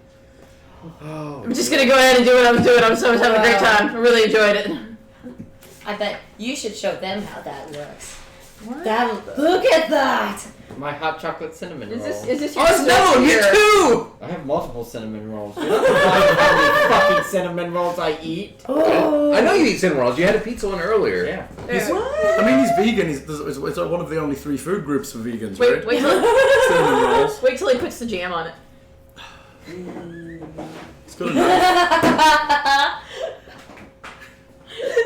Oh. I'm just gonna go ahead and do what I'm doing. I'm so having a great time. I really enjoyed it. I bet you should show them how that works. Look at that. My hot chocolate cinnamon roll. Is this your Oh no, you too! I have multiple cinnamon rolls. You don't know how many fucking cinnamon rolls I eat. Oh. I know you eat cinnamon rolls. You had a pizza one earlier. Yeah. I mean, he's vegan. It's one of the only 3 food groups for vegans, right? Wait till Cinnamon rolls. wait till he puts the jam on it. It's good enough.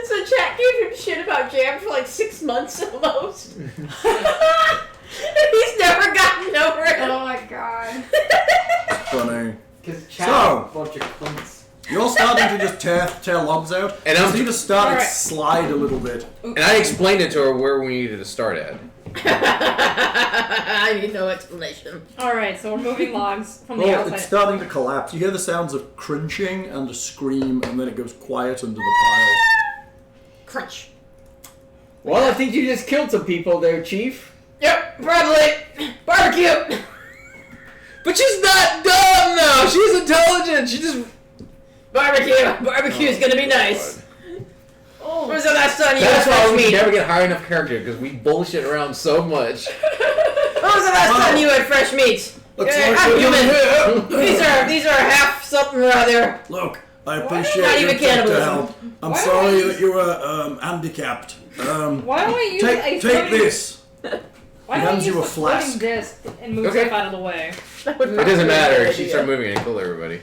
So chat gave him shit about jam for like 6 months almost. He's never gotten over it. Oh my god. Funny. Because chat So- a bunch of cunts. You're starting to just tear logs out, And you I'm- need to start and Alright. slide a little bit. And I explained it to her where we needed to start at. I need no explanation. Alright, so we're moving logs from the Well, outside. it's starting to collapse. You hear the sounds of crunching and a scream, and then it goes quiet under the pile. Crunch. Well, I think you just killed some people there, Chief. Yep, probably. Barbecue. But she's not dumb though. She's intelligent. She just. Barbecue. Barbecue's gonna be nice. Oh. When was the last time you That's had why fresh we meat? never get high enough character because we bullshit around so much. When was the last time you had fresh meat? Looks Yeah, like I'm you're- human. These are half something or other. Look, I Not appreciate your even attempt to cannibalism. help. I'm Why sorry don't I that you were handicapped. Why don't we use a Take floating, this. Why He don't hands we you use a the floating flask. disc and move Okay. stuff out of the way? That would It probably doesn't be a matter. good She idea. started moving and killed everybody.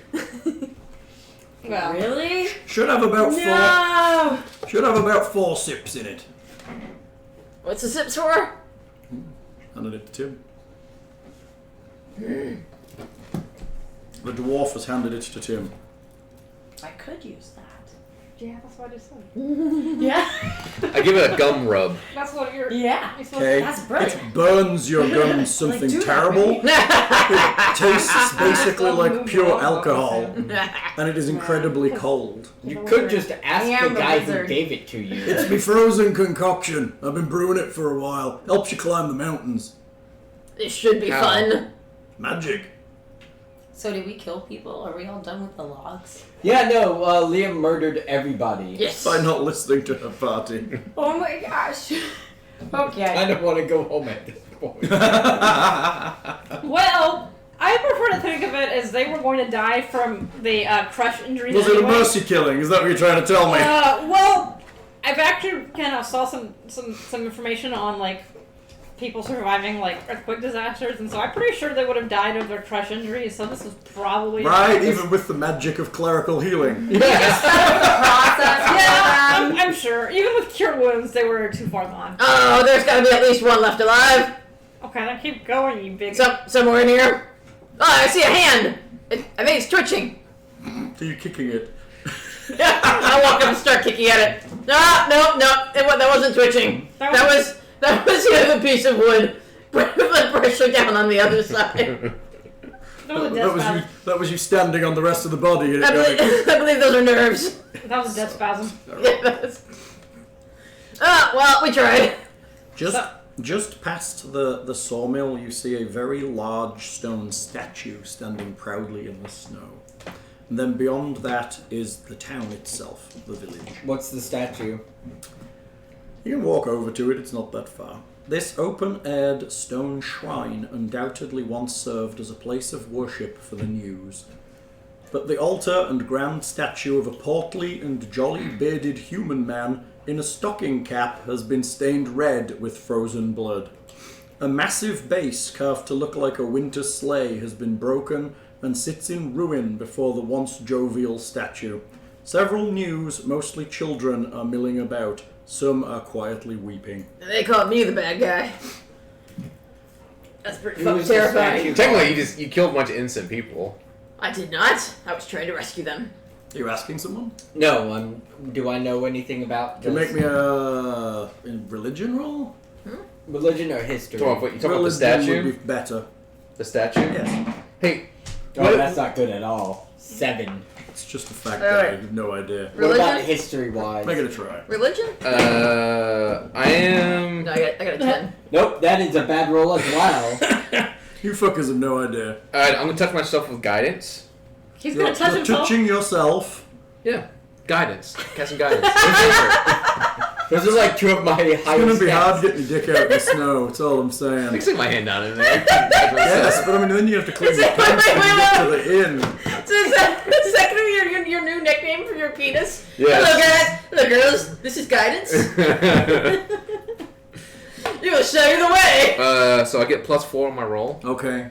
Well, Really? Should have about No. Should have about 4 sips in it. What's the sips for? Handed it to Tim. The dwarf has handed it to Tim. I could use that. yeah, that's what I just said. Yeah. I give it a gum rub. That's what you're. Yeah. You're supposed Okay. That's brilliant. It burns your gums something do that, terrible. It tastes basically Don't like move pure your arm, alcohol, okay. and it is incredibly cold. You could just ask I am the the guy who wizard. gave it to you. It's me frozen concoction. I've been brewing it for a while. Helps you climb the mountains. This should be How? fun. Magic. So did we kill people? Are we all done with the logs? Yeah, no, Leah murdered everybody. Yes. By not listening to her party. Oh my gosh. I Okay. don't want to go home at this point. Well, I prefer to think of it as they were going to die from the crush injuries. Was it a anyway. mercy killing? Is that what you're trying to tell me? Well, I've actually kind of saw some information on like people surviving like earthquake disasters, and so I'm pretty sure they would have died of their crush injuries. So this was probably Right, even with the magic of clerical healing. Process. Yeah, I'm sure. Even with cure wounds, they were too far gone. Oh, there's gotta be at least one left alive. Okay, then keep going, you big. Somewhere in here. Oh, I see a hand. I think it's twitching. Are you kicking it? I walk up and start kicking at it. No. That wasn't twitching. That That was- was the other piece of wood. With the pressure down on the other side. That was a death spasm. That was you standing on the rest of the body. And I believe those are nerves. That was a death spasm. Yeah, well, we tried. Just past the sawmill, you see a very large stone statue standing proudly in the snow. And then beyond that is the town itself, the village. What's the statue? You can walk over to it, it's not that far. This open-aired stone shrine undoubtedly once served as a place of worship for the News. But the altar and grand statue of a portly and jolly bearded human man in a stocking cap has been stained red with frozen blood. A massive base carved to look like a winter sleigh has been broken and sits in ruin before the once jovial statue. Several News, mostly children, are milling about. Some are quietly weeping. They called me the bad guy. That's pretty Who fucking is the terrifying. statue? Technically, you killed a bunch of innocent people. I did not. I was trying to rescue them. Are you asking someone? No, do I know anything about Can you this? make me a religion roll? Religion or history? Come on, what, you talking about the Religion statue? would be better. The statue? Yes. Hey, Oh, that's not good at all. 7. It's just a fact All that I right. have no idea. What about Religion? history-wise? Make it a try. Religion? I am. No, I got a 10. Nope, that is a bad roll as well. You fuckers have no idea. Alright, I'm gonna touch myself with guidance. He's You're, gonna touch you're himself. touching yourself. Yeah. Guidance. Cast some guidance. With Those are like two of my highest. It's gonna be stats. hard getting your dick out in the snow. That's all I'm saying. I can stick my hand down in there. Yes, but I mean, then you have to clean your pants when you get to the inn. So is that gonna be your new nickname for your penis? Yes. Hello guys, hello girls, this is guidance. You will show you the way. So I get +4 on my roll. Okay,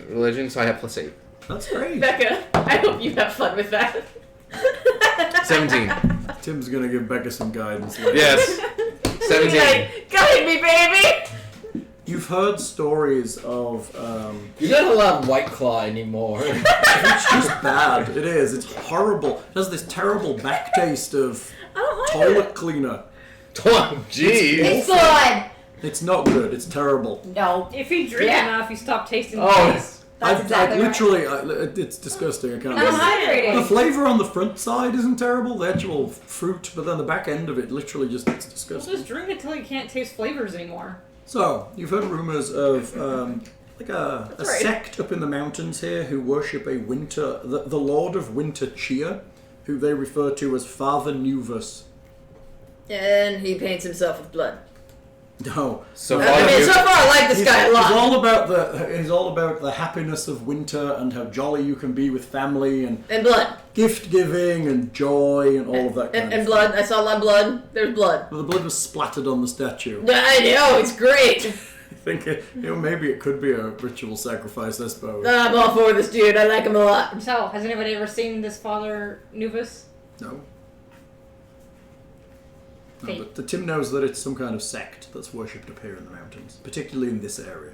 Religion, so I have +8. that's great. Becca, I hope you have fun with that. 17. Tim's gonna give Becca some guidance later. Yes. 17. Guide me, baby. You've heard stories of, You're not allowed White Claw anymore. it's just bad. It is. It's horrible. It has this terrible back taste of I don't like toilet cleaner. Oh, jeez. It's good. It's not good. It's terrible. No. If you drink enough, you stop tasting the Oh. taste. That's exactly right. literally, it's disgusting. I can't. I'm believe it. The hydrating. flavor on the front side isn't terrible, the actual fruit, but then the back end of it literally it's Well, disgusting. just drink it till you can't taste flavors anymore. So, you've heard rumors of like a That's right. sect up in the mountains here who worship a winter, the lord of winter cheer, who they refer to as Father Nuvus. And he paints himself with blood. No. So I far, mean, you- so far I like this guy a lot. He's all about the happiness of winter and how jolly you can be with family and And blood. gift giving and joy and all of that kind And of blood. I saw a lot of blood. There's blood. Well, the blood was splattered on the statue. I know, it's great. I think maybe it could be a ritual sacrifice, I suppose. I'm all for this dude. I like him a lot. So, has anybody ever seen this Father Nuvus? No. Fate. No, but Tim knows that it's some kind of sect that's worshipped up here in the mountains, particularly in this area.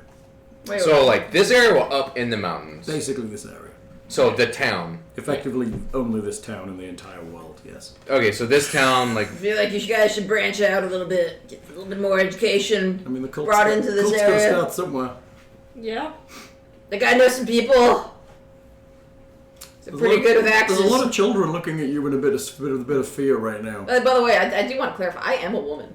Wait, So, like, this area or up in the mountains? Basically, this area. So, the town. Effectively, only this town in the entire world. Yes. Okay, so this town, like... I feel like you guys should branch out a little bit, get a little bit more education. I mean, the cult's Brought into this cult's area. gotta start somewhere. Yeah. The guy knows some people. He's pretty good with axes. There's a lot of children looking at you with a bit of fear right now. By the way, I do want to clarify. I am a woman.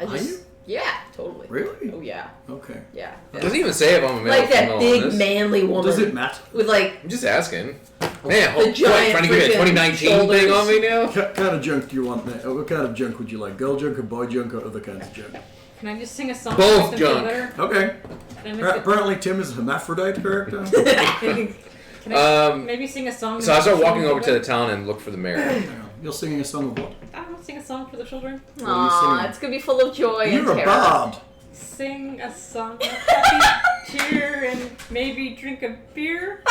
Are you? Yeah, totally. Really? Oh yeah, Okay. yeah. It doesn't even say if I'm a male Like or that female on big this. manly woman. Does it matter? With like I'm just asking. Man, The giant trying to give me a freaking 2019 thing on me now? What kind of junk do you want now? What kind of junk would you like? Girl junk or boy junk or other kinds of junk? Can I just sing a song? Both to make them feel junk. better? Okay. Can I make it- Apparently Tim is a hermaphrodite character. Can I maybe sing a song? So I start walking over over to the town and look for the mayor. You're singing a song of what? I don't know, sing a song for the children. What are you singing? it's gonna be full of joy and You're a terror. bard. Sing a song of happy cheer and maybe drink a beer.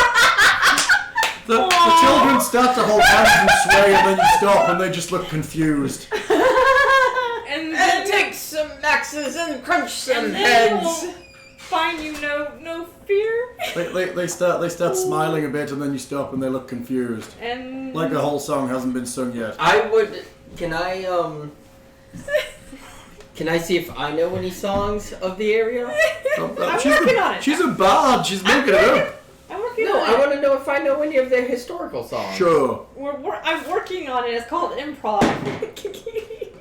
The children start to hold hands and sway, and then you stop, and they just look confused. And And then, take some axes and crunch some and then heads. we'll find you no fear. They start smiling a bit, and then you stop, and they look confused, And like the whole song hasn't been sung yet. I would. Can I see if I know any songs of the area? Oh, I'm she's working on it. She's a bard. She's making it up. I'm working No, on I it. want to know if I know any of their historical songs. Sure. I'm working on it. It's called improv.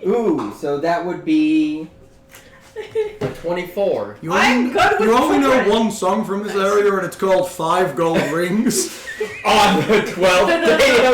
Ooh, so that would be 24. You I'm good with You only know children. one song from this area, and it's called 5 Gold Rings. On the 12th day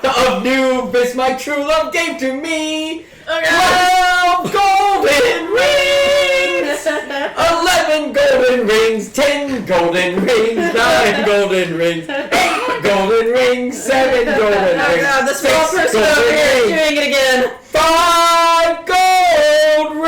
of New, this my true love gave to me. 12 golden rings, 11 golden rings, 10 golden rings, 9 golden rings, 8 golden rings, 7 golden Oh rings, god, the small 6 person over golden here is rings, doing it again. 5 gold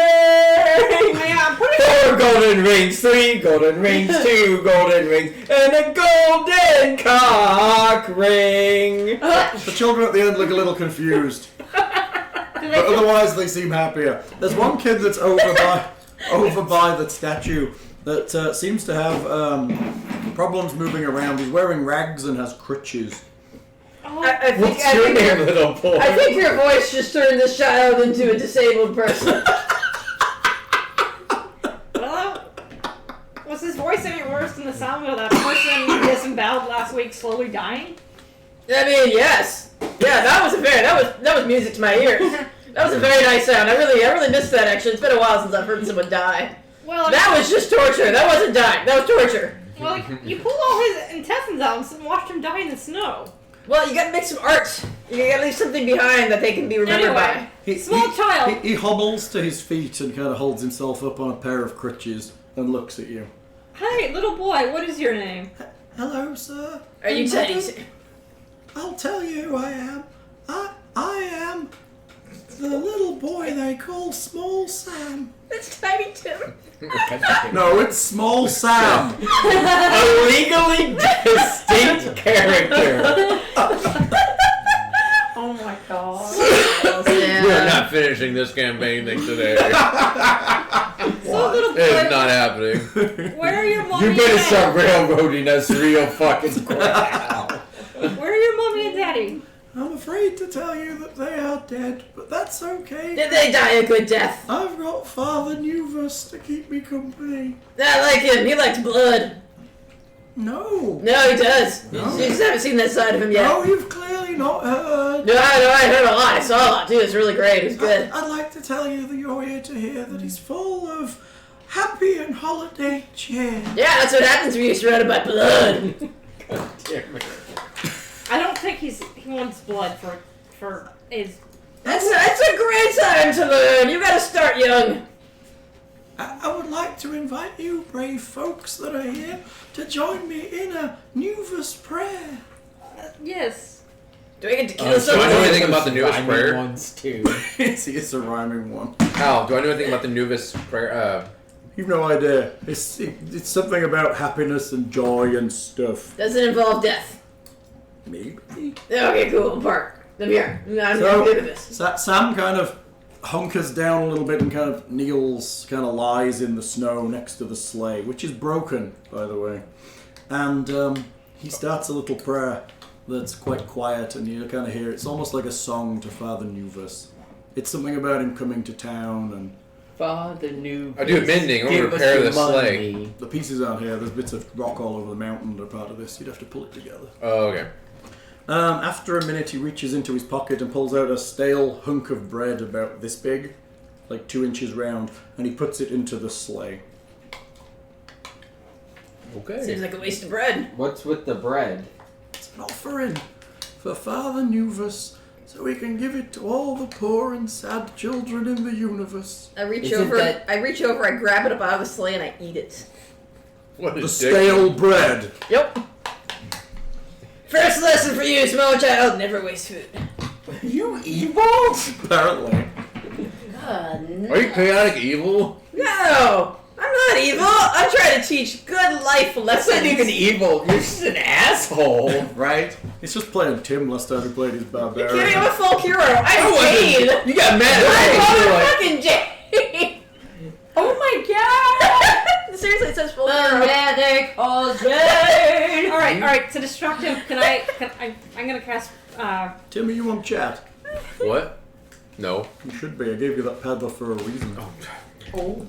Yeah, I'm putting 4 golden rings, 3 golden rings, 2 golden rings, and a golden cock ring. The children at the end look a little confused, but otherwise they seem happier. There's one kid that's over by the statue that seems to have problems moving around. He's wearing rags and has crutches. I What's your name, little boy? I think your voice just turned this child into a disabled person. Well, was his voice any worse than the sound of that person disemboweled last week slowly dying? I mean, yes. Yeah, that was music to my ears. That was a very nice sound. I really missed that, actually. It's been a while since I've heard someone die. Well, That was just torture. That wasn't dying. That was torture. Well, you pulled all his intestines out and watched him die in the snow. Well, you gotta make some art. You gotta leave something behind that they can be remembered by. Small child. He hobbles to his feet and kind of holds himself up on a pair of crutches and looks at you. Hey, little boy, what is your name? Hello, sir. Are you Teddy? I'll tell you who I am. I am the little boy they call Small Sam. It's Tiny Tim. No, it's Small Sam. A legally distinct character. Oh my god. We're not finishing this campaign thing today. So, little boy, It's not happening. where are your mommy You and better daddy? start railroading us real fucking quick now. Where are your mommy and daddy? I'm afraid to tell you that they are dead, but that's okay. Did they die a good death? I've got Father Nuvus to keep me company. I like him. He likes blood. No. No, he does. No. You just haven't seen that side of him yet. No, you've clearly not heard. No, I heard a lot. I saw a lot too. It's really great. It's good. I'd like to tell you that you're here to hear that he's full of happy and holiday cheer. Yeah, that's what happens when you're surrounded by blood. God damn it. I don't think he wants blood for his. That's a great time to learn. You gotta start young. I would like to invite you, brave folks that are here, to join me in a Nuvus prayer. Yes. Do I get to kill Do I someone? know anything about the newest Rhyming prayer? ones too. It's a rhyming one. How? Do I know anything about the Nuvis prayer? You've no idea. It's something about happiness and joy and stuff. Does it involve death? Maybe. Okay, cool. Park. Come here. I'm So- good at this. Sam kind of hunkers down a little bit and kind of kneels, kind of lies in the snow next to the sleigh, which is broken, by the way. And he starts a little prayer that's quite quiet, and you kind of hear it's almost like a song to Father Nuvus. It's something about him coming to town, and Father New. I do a mending. I want to Give us repair the the sleigh. money. the pieces aren't here. There's bits of rock all over the mountain that are part of this. You'd have to pull it together. Oh, okay. After a minute, he reaches into his pocket and pulls out a stale hunk of bread about this big, like 2 inches round, and he puts it into the sleigh. Okay. Seems like a waste of bread. What's with the bread? It's an offering for Father Nuvus, so we can give it to all the poor and sad children in the universe. I reach Isn't over, that- I grab it up out of the sleigh, and I eat it. What The is stale bread. Yep. First lesson for you, small child: never waste food. You evil? Apparently. Are you chaotic evil? No, I'm not evil. I'm trying to teach good life That's lessons. not even evil. You're just an asshole. Right? He's just playing Tim last time he played his You're barbarian. kidding? I'm a folk hero. I'm Jade. You got mad I'm at motherfucking Jade. Oh my god! Seriously, it says folk The hero. man they call Jade! All right. To distract him, I'm gonna cast. Tim, are you on chat? What? No. You should be. I gave you that paddler for a reason.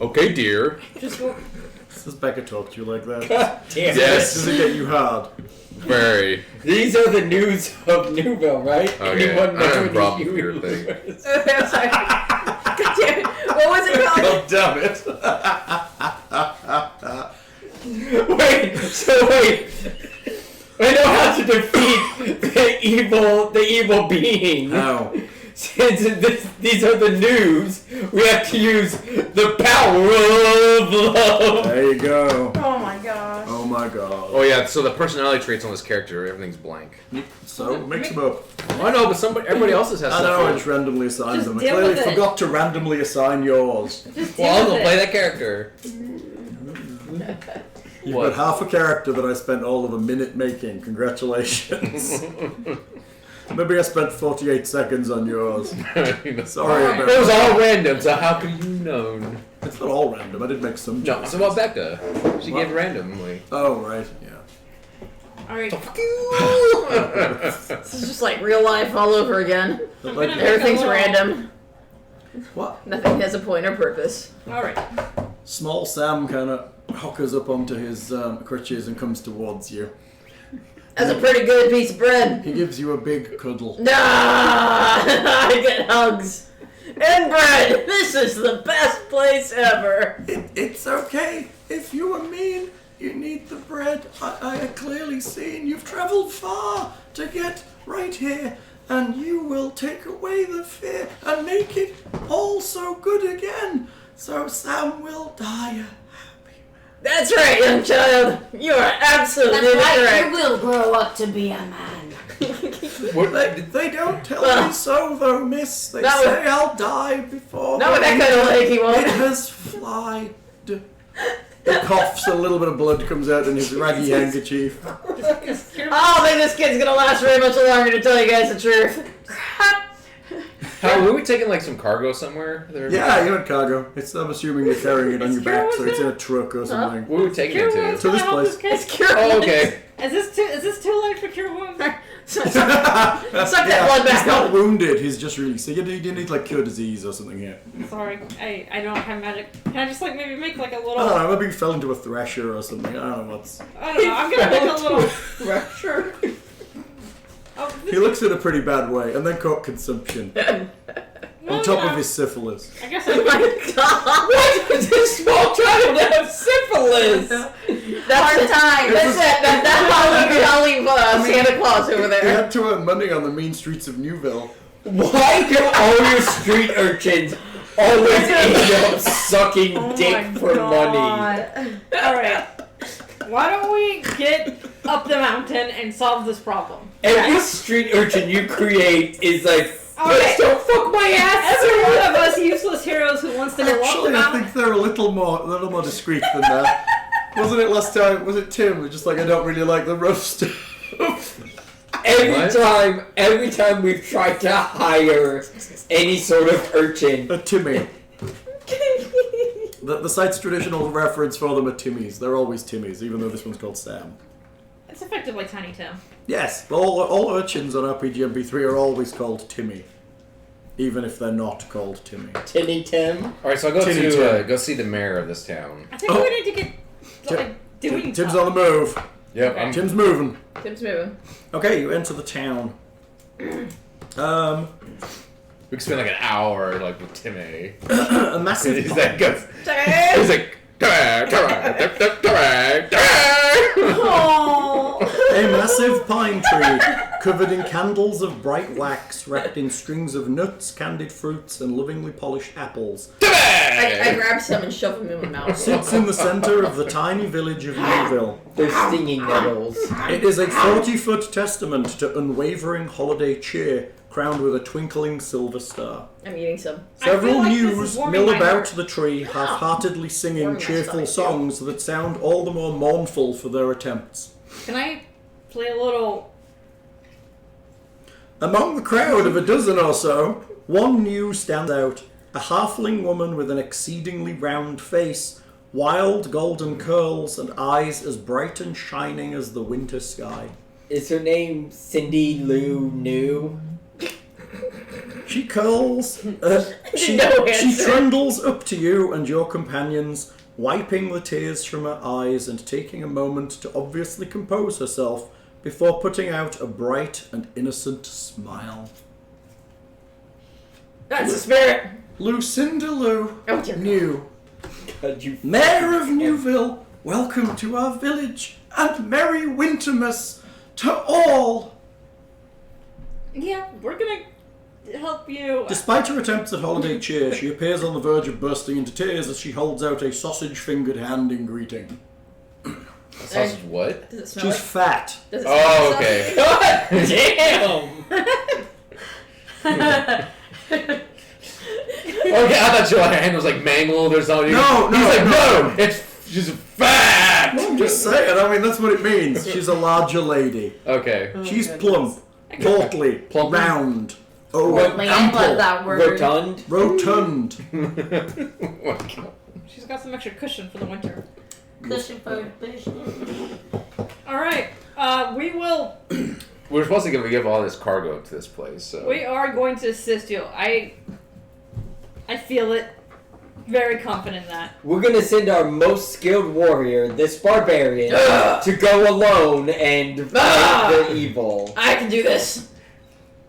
Okay, dear. Just go. Does Becca talk to you like that? Damn Yes. Does it get you hard? Very. These are the news of Newville, right? Okay, Anyone know I have a what problem these with your news thing. is? I'm sorry. God damn it. What was it called? God damn it. Wait. I know how to defeat the evil being. How? Since these are the news, we have to use the power of love. There you go. Oh my gosh. Oh my god. Oh yeah. So the personality traits on this character, everything's blank. So, mix them up. Oh, I know, but everybody else's has I stuff. know, I on. just randomly assigned Just them. I deal clearly with it. forgot to randomly assign yours. Just deal Well, I'm with gonna play it. that character. You've What? got half a character that I spent all of a minute making. Congratulations. Maybe I spent 48 seconds on yours. Sorry about It was that. all random, so how could you known? It's not all random. I did make some No, choices. so about Becca. She What? gave randomly. Oh, right. Yeah. All right. This is just like real life all over again. But like, Everything's random. what? Nothing has a point or purpose. All right. Small Sam kind of hockers up onto his crutches and comes towards you. That's a pretty good piece of bread. He gives you a big cuddle. Nah, I get hugs. And and bread. This is the best place ever. It's okay. If you are mean, you need the bread. I have clearly seen you've traveled far to get right here, and you will take away the fear and make it all so good again. So Sam will die a happy man. That's right, young child. You are absolutely correct. You will grow up to be a man. They don't tell me so, though, miss. They say I'll die before. Not with that kind of leg, he won't. It has flied. He coughs, a little bit of blood comes out in his raggy handkerchief. I don't think this kid's gonna last very much longer to tell you guys the truth. How were we taking like some cargo somewhere? Yeah, you had cargo. I'm assuming you're carrying it on your back, so it's in a truck or something. Where were we taking it to? To this place. It's cure. Oh, okay. Is this too late for cure wounds? Suck that blood back He's not up. wounded, he's just really sick. You need like cure disease or something here. Sorry, I don't have magic. Can I just like maybe make like a little? I don't know, maybe he fell into a thresher or something. I don't know what's... I don't know. I'm gonna make a little. Thresher. He looks in a pretty bad way, and then caught consumption. On top of his syphilis. I guess. Oh my god! What does this small child have syphilis? That's time. That's it. That's Howling Santa Claus over He there. had to earn money on the mean streets of Newville. Why do all your street urchins always end up sucking dick for money? Alright. Why don't we get up the mountain and solve this problem? Every street urchin you create is like, Okay. don't fuck my ass. Every one of us useless heroes who wants to go up the Actually, I mountain. think they're a little more discreet than that. Wasn't it last time? Was it Tim? Who was just like, I don't really like the rough stuff. Every time we've tried to hire any sort of urchin, A Timmy. The site's traditional reference for them are Timmies. They're always Timmies, even though this one's called Sam. It's effectively Tiny Tim. Yes, all urchins on RPG MP3 are always called Timmy. Even if they're not called Timmy. Tinny Tim. Alright, so I'll go Tinny to Tim. go see the mayor of this town. I think we need to get doing Tim's stuff. on the move. Yep, Okay. Tim's moving. Tim's moving. Okay, you enter the town. we could spend like an hour like with Timmy. A massive... He's like, he's like, A massive pine tree, covered in candles of bright wax, wrapped in strings of nuts, candied fruits, and lovingly polished apples, I grab some and shove them in my mouth. sits in the center of the tiny village of Newville. They're stinging nettles. It is a 40-foot testament to unwavering holiday cheer, crowned with a twinkling silver star. I'm eating some. Several like this ewes is warming mill my about heart. the tree, half-heartedly singing Warming my cheerful stomach, songs that sound all the more mournful for their attempts. Can I play a little? Among the crowd of a dozen or so, one ewe stands out. A halfling woman with an exceedingly round face, wild golden curls, and eyes as bright and shining as the winter sky. Is her name Cindy Lou New? She curls, she No answer. trundles up to you and your companions, wiping the tears from her eyes and taking a moment to obviously compose herself before putting out a bright and innocent smile. That's the spirit. Lucinda Lou, Oh, dear. New, God, you Mayor of Newville, welcome to our village, and Merry Wintermas to all! Yeah, we're gonna help you. Despite her attempts at holiday cheer, she appears on the verge of bursting into tears as she holds out a sausage-fingered hand in greeting. Sausage what? Does it smell She's like? fat. Does it smell Oh, like okay. God damn! Okay, I thought your hand was like mangled or something. No, He's like, no. no, it's she's fat. I'm just saying, I mean, that's what it means. She's a larger lady. Okay. She's plump, portly, Plump. round, oh, Like, I love ample, that word. Rotund. rotund. Oh my God. She's got some extra cushion for the winter. Cushion for fish. All right. We will. We're supposed to give all this cargo to this place, so. We are going to assist you. I feel it. Very confident in that. We're gonna send our most skilled warrior, this barbarian, to go alone and fight the evil. I can do this.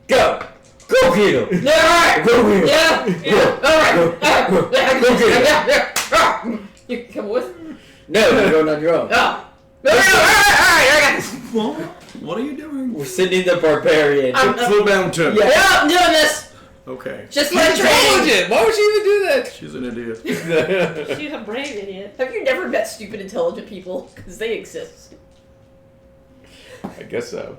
Go! Go get him! Yeah, alright. Go get him! Yeah. Yeah. No, all right, I got this. What are you doing? We're sending the barbarian. Full mountain. Yeah. Yeah, I'm doing this. Okay. Just like training. Why would she even do that? She's an idiot. She's a brave idiot. Have you never met stupid, intelligent people? Because they exist. I guess so.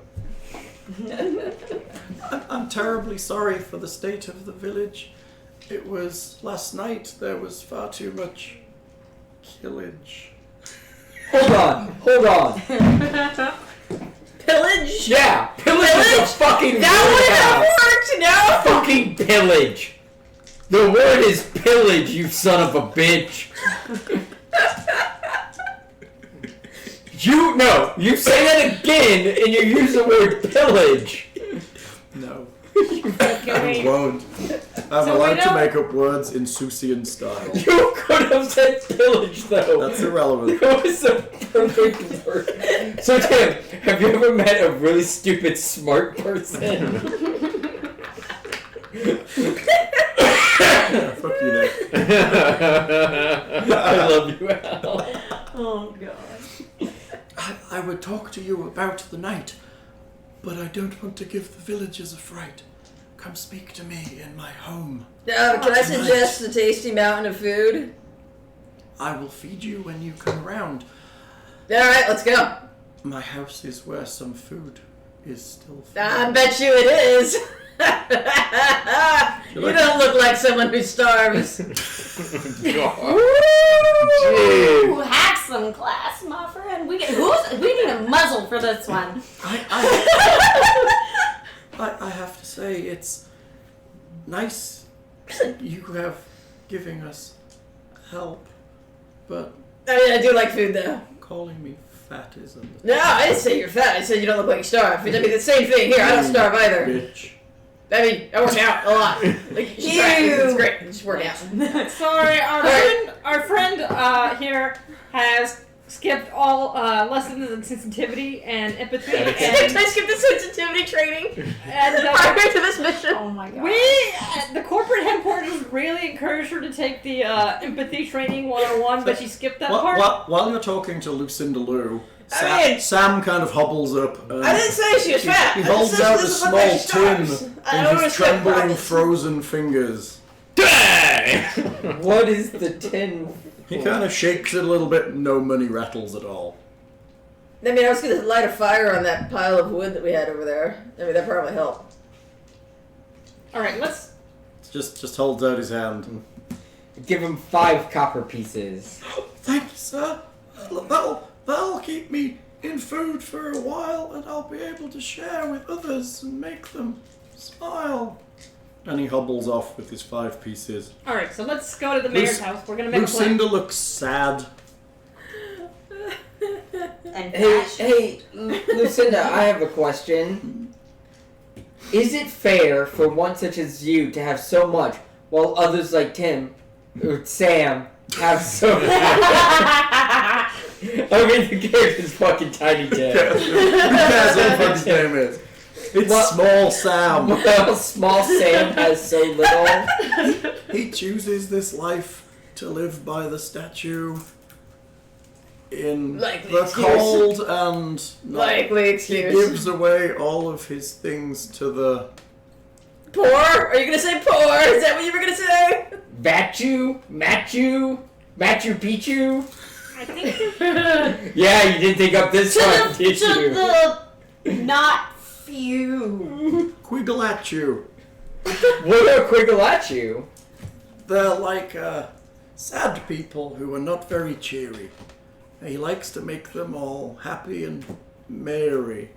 I'm terribly sorry for the state of the village. It was last night. There was far too much killage. Hold on. Pillage? Yeah, pillage is a fucking That would have worked, no? fucking pillage. The word is pillage, you son of a bitch. You say that again and you use the word pillage. No. Okay. I won't. I'm So allowed we to don't- make up words in Susian style. You could have said pillage though. That's irrelevant. That was a perfect word. So Tim, have you ever met a really stupid smart person? Fuck you, Nick. I love you, Al. Oh god. I would talk to you about the night, but I don't want to give the villagers a fright. Come speak to me in my home. Can I suggest a tasty mountain of food? I will feed you when you come around. Alright, let's go. My house is where some food is still food. I bet you it is. You don't look like someone who starves. Ooh, have some class, my friend. We need a muzzle for this one. I have to say, it's nice you have giving us help, but I mean, I do like food though. calling me fat isn't it? No, I didn't say you're fat. I said you don't look like you starve. I mean, the same thing here. I don't starve either. Bitch. I mean, I work out a lot. Like, you should try it. It's great. You should work out. Sorry, our friend here has skipped all lessons in sensitivity and empathy. I skipped the sensitivity training And prior to this mission. Oh my god. the corporate headquarters really encouraged her to take the empathy training 101, but she skipped that part. While you're talking to Lucinda Lou, I mean- Sam kind of hobbles up. I didn't say she was fat. He I just holds said out a this is what small she starves. tin I in don't his understand trembling, profits. frozen fingers. What is the tin? He kind of shakes it a little bit, no money rattles at all. I mean, I was going to light a fire on that pile of wood that we had over there. I mean, that probably helped. Alright, let's... Just holds out his hand. Give him 5 copper pieces. Thank you, sir. That'll keep me in food for a while, and I'll be able to share with others and make them smile. And he hobbles off with his 5 pieces. Alright, so let's go to the mayor's house. We're gonna make a plan. Lucinda looks sad. And Hey, Lucinda, I have a question. Is it fair for one such as you to have so much, while others like Tim, or Sam, have so much? I mean, the character's fucking Tiny Tim. That's what his name is. It's Well- Small Sam. Well, small Sam has so little. He chooses this life to live by the statue in Likely the excuse. cold and not. Likely He excuse. gives away all of his things to the. Poor? Are you going to say poor? Is that what you were going to say? Machu Picchu? I think... Yeah, you didn't think up this one, did you? to the not few. Quiggle at you. What are Quiggleachu? They're like sad people who are not very cheery. He likes to make them all happy and merry.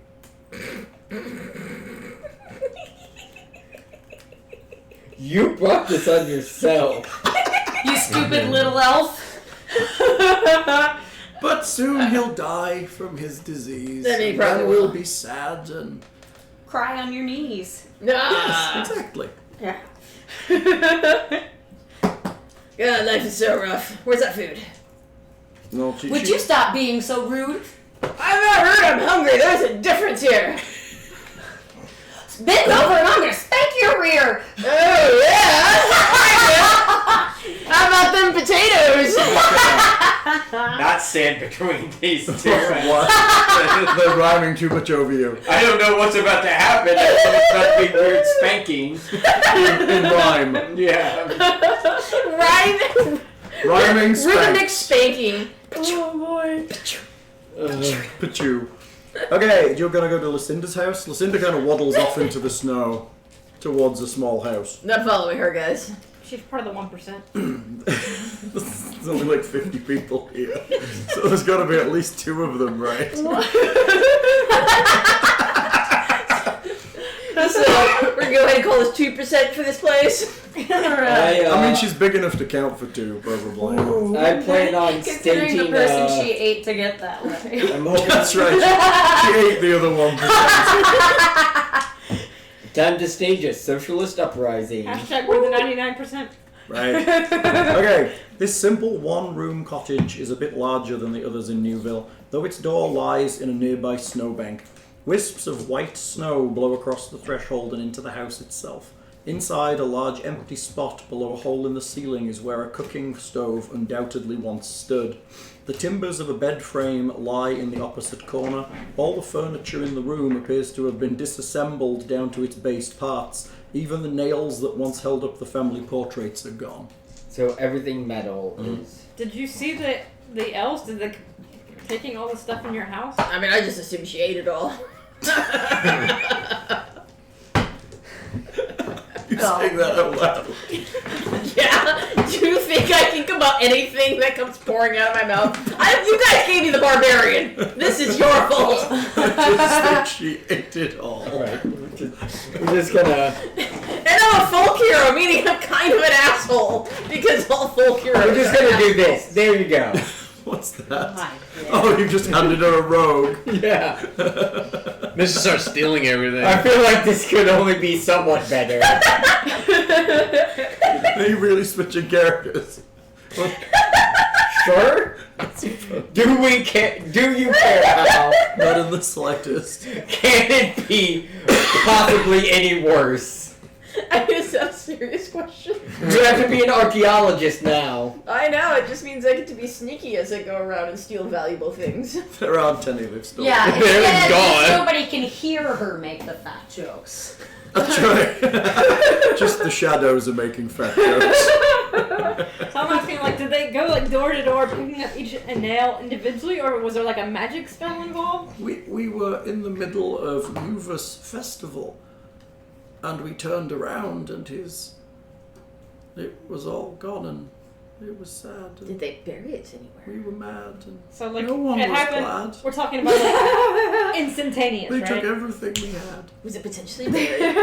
You brought this on yourself. You stupid little elf. But soon he'll die from his disease. Then he and probably then we'll will. be sad and. Cry on your knees. Nah. Exactly. Yeah. God, life is so rough. Where's that food? No, Would you stop being so rude? I'm not rude, I'm hungry. There's a difference here. Bend over and I'm gonna spank your rear. Oh, yeah. How about them potatoes? Not not stand between these two. What? They're rhyming too much over you. I don't know what's about to happen. I think it's about to be weird spanking. In rhyme. Yeah. Rhyming spank. Rhythmic spanking. Oh boy. Pachoo. Okay, you're gonna go to Lucinda's house. Lucinda kind of waddles off into the snow towards a small house. Not following her, guys. She's part of the 1%. There's only like 50 people here. So there's gotta be at least 2 of them, right? So we're gonna go ahead and call this 2% for this place. I mean, she's big enough to count for 2, probably. I plan on Considering staging. the person she ate to get that way. I'm hoping That's right. She ate the other 1%. time to stage a socialist uprising. Hashtag we're the 99%. Right. Okay, this simple one-room cottage is a bit larger than the others in Newville, though its door lies in a nearby snowbank. Wisps of white snow blow across the threshold and into the house itself. Inside, a large empty spot below a hole in the ceiling is where a cooking stove undoubtedly once stood. The timbers of a bed frame lie in the opposite corner. All the furniture in the room appears to have been disassembled down to its base parts. Even the nails that once held up the family portraits are gone. So everything metal is. Did you see the elves? Did they taking all the stuff in your house? I mean, I just assumed she ate it all. You saying that out loud? Yeah. Do you think I think about anything that comes pouring out of my mouth? You guys gave me the barbarian. This is your fault. I just think she ate it all. Alright, we're just gonna. And I'm a folk hero, meaning I'm kind of an asshole because all folk heroes. We're just gonna do this. There you go. What's that? My Oh, you just handed her a rogue. Yeah. Let's just start stealing everything. I feel like this could only be somewhat better. Are you really switching characters? Sure? Do we care? Do you care, Al? Not in the slightest. Can it be possibly any worse? I mean, it's a serious question. You have to be an archaeologist now. I know, it just means I get to be sneaky as I go around and steal valuable things. There aren't any, they've stolen. Yeah, They're instead, gone. nobody can hear her make the fat jokes. That's right. Just the shadows are making fat jokes. So I'm asking, like, did they go like door to door picking up each a nail individually, or was there like a magic spell involved? We were in the middle of Uva's festival, and we turned around and it was all gone, and it was sad. And Did they bury it anywhere? we were mad, and So like no one it was happened. glad. We're talking about like instantaneous, They right? took everything we had. Was it potentially buried?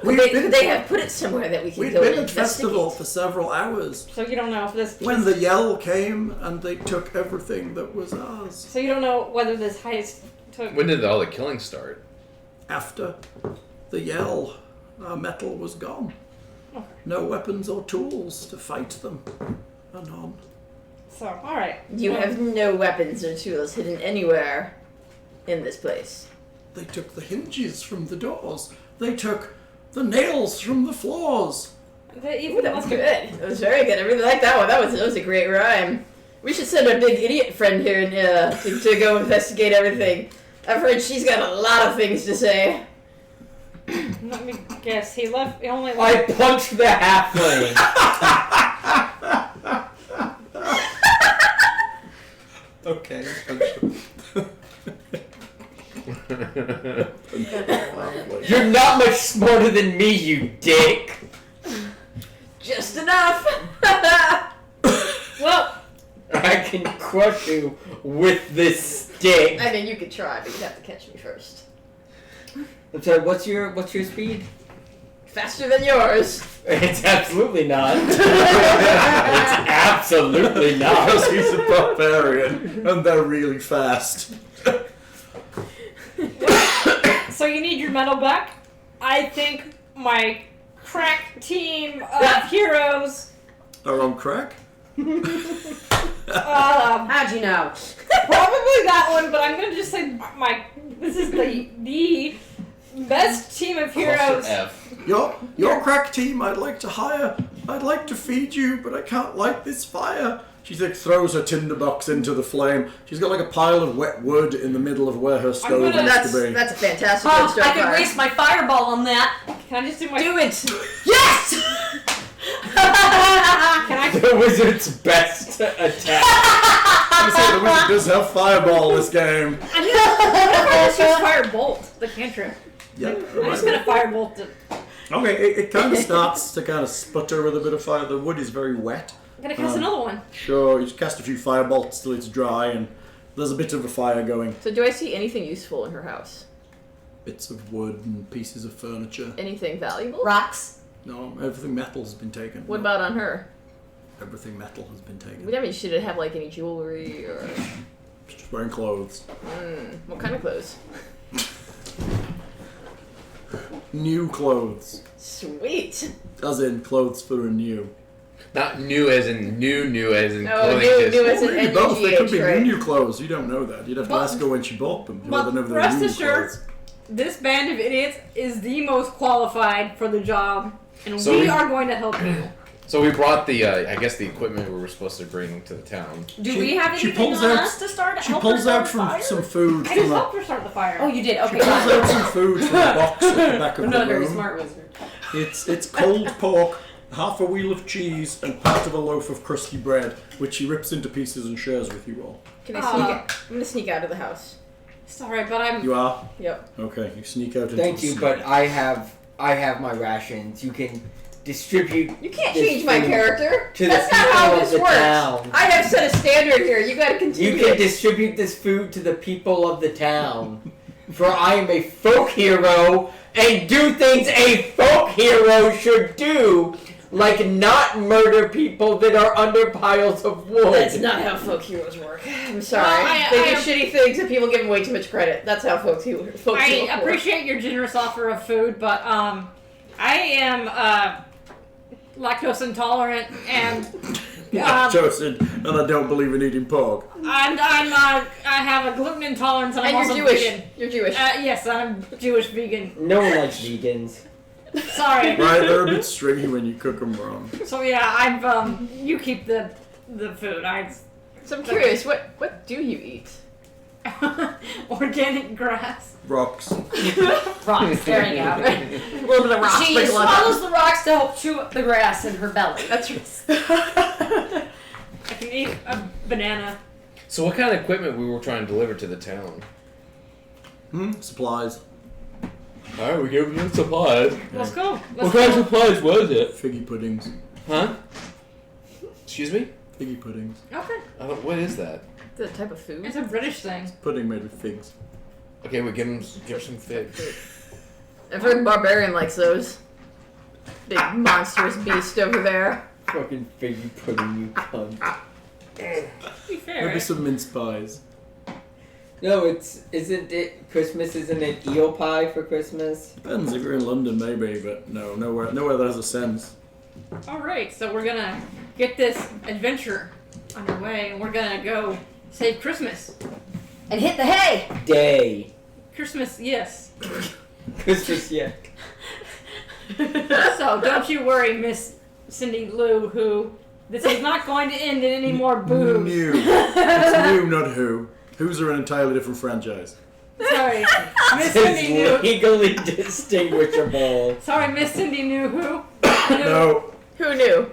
We'd They have put it somewhere that we can We'd go been and at festival investigate. for several hours. So you don't know if this. When the yell came and they took everything that was ours. So you don't know whether this heist took. When did all the killing start? After the yell, our metal was gone. Okay. No weapons or tools to fight them. Anon. So all right. You Well, have no weapons or tools hidden anywhere in this place. They took the hinges from the doors. They took the nails from the floors. Even Ooh, that was good. That was very good. I really like that one. That was a great rhyme. We should send our big idiot friend here to go investigate everything. I've heard she's got a lot of things to say. Let me guess. He left. He only I left. punched the halfling. Okay. You're not much smarter than me, you dick. Just enough. Well, I can crush you with this stick. I mean, you could try, but you'd have to catch me first. I'm sorry, what's your speed? Faster than yours. It's absolutely not. It's absolutely not. Because he's a barbarian and they're really fast. so you need your medal back. I think my crack team of heroes. Are on crack? How'd you know? Probably that one, but I'm gonna just say this is the Best team of heroes. F. Your crack team I'd like to hire. I'd like to feed you, but I can't light this fire. She throws her tinderbox into the flame. She's got like a pile of wet wood in the middle of where her stove used to be. That's a fantastic good stove I could fire. waste my fireball on that. Can I just do my... Do it! Yes! Can I... The wizard's best attack. I say the wizard does have fireball this game. What if I just use Firebolt, the cantrip? Yep. I'm just gonna Firebolt it. Okay, it kind of starts to kind of sputter with a bit of fire. The wood is very wet. I'm gonna cast another one. Sure, you just cast a few firebolts till it's dry, and there's a bit of a fire going. So do I see anything useful in her house? Bits of wood and pieces of furniture. Anything valuable? Rocks. No, everything metal has been taken. What about on her? Everything metal has been taken. I mean, should it have like any jewelry or... She's just wearing clothes. What kind of clothes? New clothes. Sweet. As in clothes for a new. Not new as in new as in No, clothing. new just- as in Maybe both. They could be right? new clothes. You don't know that. You'd have to But- ask her when she bought them. You but wouldn't know they're rest new assured- clothes. This band of idiots is the most qualified for the job, and So we we- are going to help you. So we brought the, I guess the equipment we were supposed to bring to the town. Do we have she anything pulls on out- us to start? She help her pulls start out a from fire? some food I just from a... helped her start the fire. Oh, you did. Okay. Pulls out some food from a box at the back of I'm the not a very room. smart wizard. It's cold pork, half a wheel of cheese, and part of a loaf of crusty bread, which she rips into pieces and shares with you all. Can I sneak out? I'm gonna sneak out of the house. Sorry, but I'm... You are? Yep. Okay, you sneak out into Thank the you, sun. but I have my rations. You can distribute. You can't this change my food character. to the That's not people how of this the works. town. I have set a standard here. You gotta continue. You can it. distribute this food to the people of the town. For I am a folk hero and do things a folk hero should do, like not murder people that are under piles of wood. That's not how folk heroes work. I'm sorry. Well, they do shitty things and people give them way too much credit. That's how folk heroes work. I appreciate your generous offer of food, but I am lactose intolerant and Chosen, and I don't believe in eating pork. I have a gluten intolerance and I'm And also you're Jewish. vegan. You're Jewish. Yes, I'm Jewish vegan. No one likes vegans. Sorry. Right, they're a bit stringy when you cook them wrong. So yeah, I've you keep the food. So I'm curious, what do you eat? Organic grass. Rocks. Rocks. There you go. A little bit of rock She sprinkle on swallows the rocks to help chew up the grass in her belly. That's I can eat a banana. So what kind of equipment we were trying to deliver to the town? Supplies. Alright, we're giving you supplies. Let's go. What kind of supplies was it? Figgy puddings. Huh? Excuse me? Figgy puddings. Okay. What is that? the type of food. It's a British thing. Pudding made with figs. Okay, we give her some figs. I've heard Barbarian likes those. Big monstrous beast over there. Fucking figgy pudding, you cunt. To be fair. Maybe some mince pies. No, isn't it Christmas? Isn't it eel pie for Christmas? Depends if you're in London, maybe, but no, nowhere that has a sense. Alright, so we're gonna get this adventure underway and we're gonna go save Christmas. And hit the hay! Day. Christmas, yes. Christmas, yeah. So don't you worry, Miss Cindy Lou, who this is not going to end in any more boobs. New. It's new, not who. Who's are an entirely different franchise. Sorry. Miss Cindy New. It's legally distinguishable. Sorry, Miss Cindy New who? No. Who knew?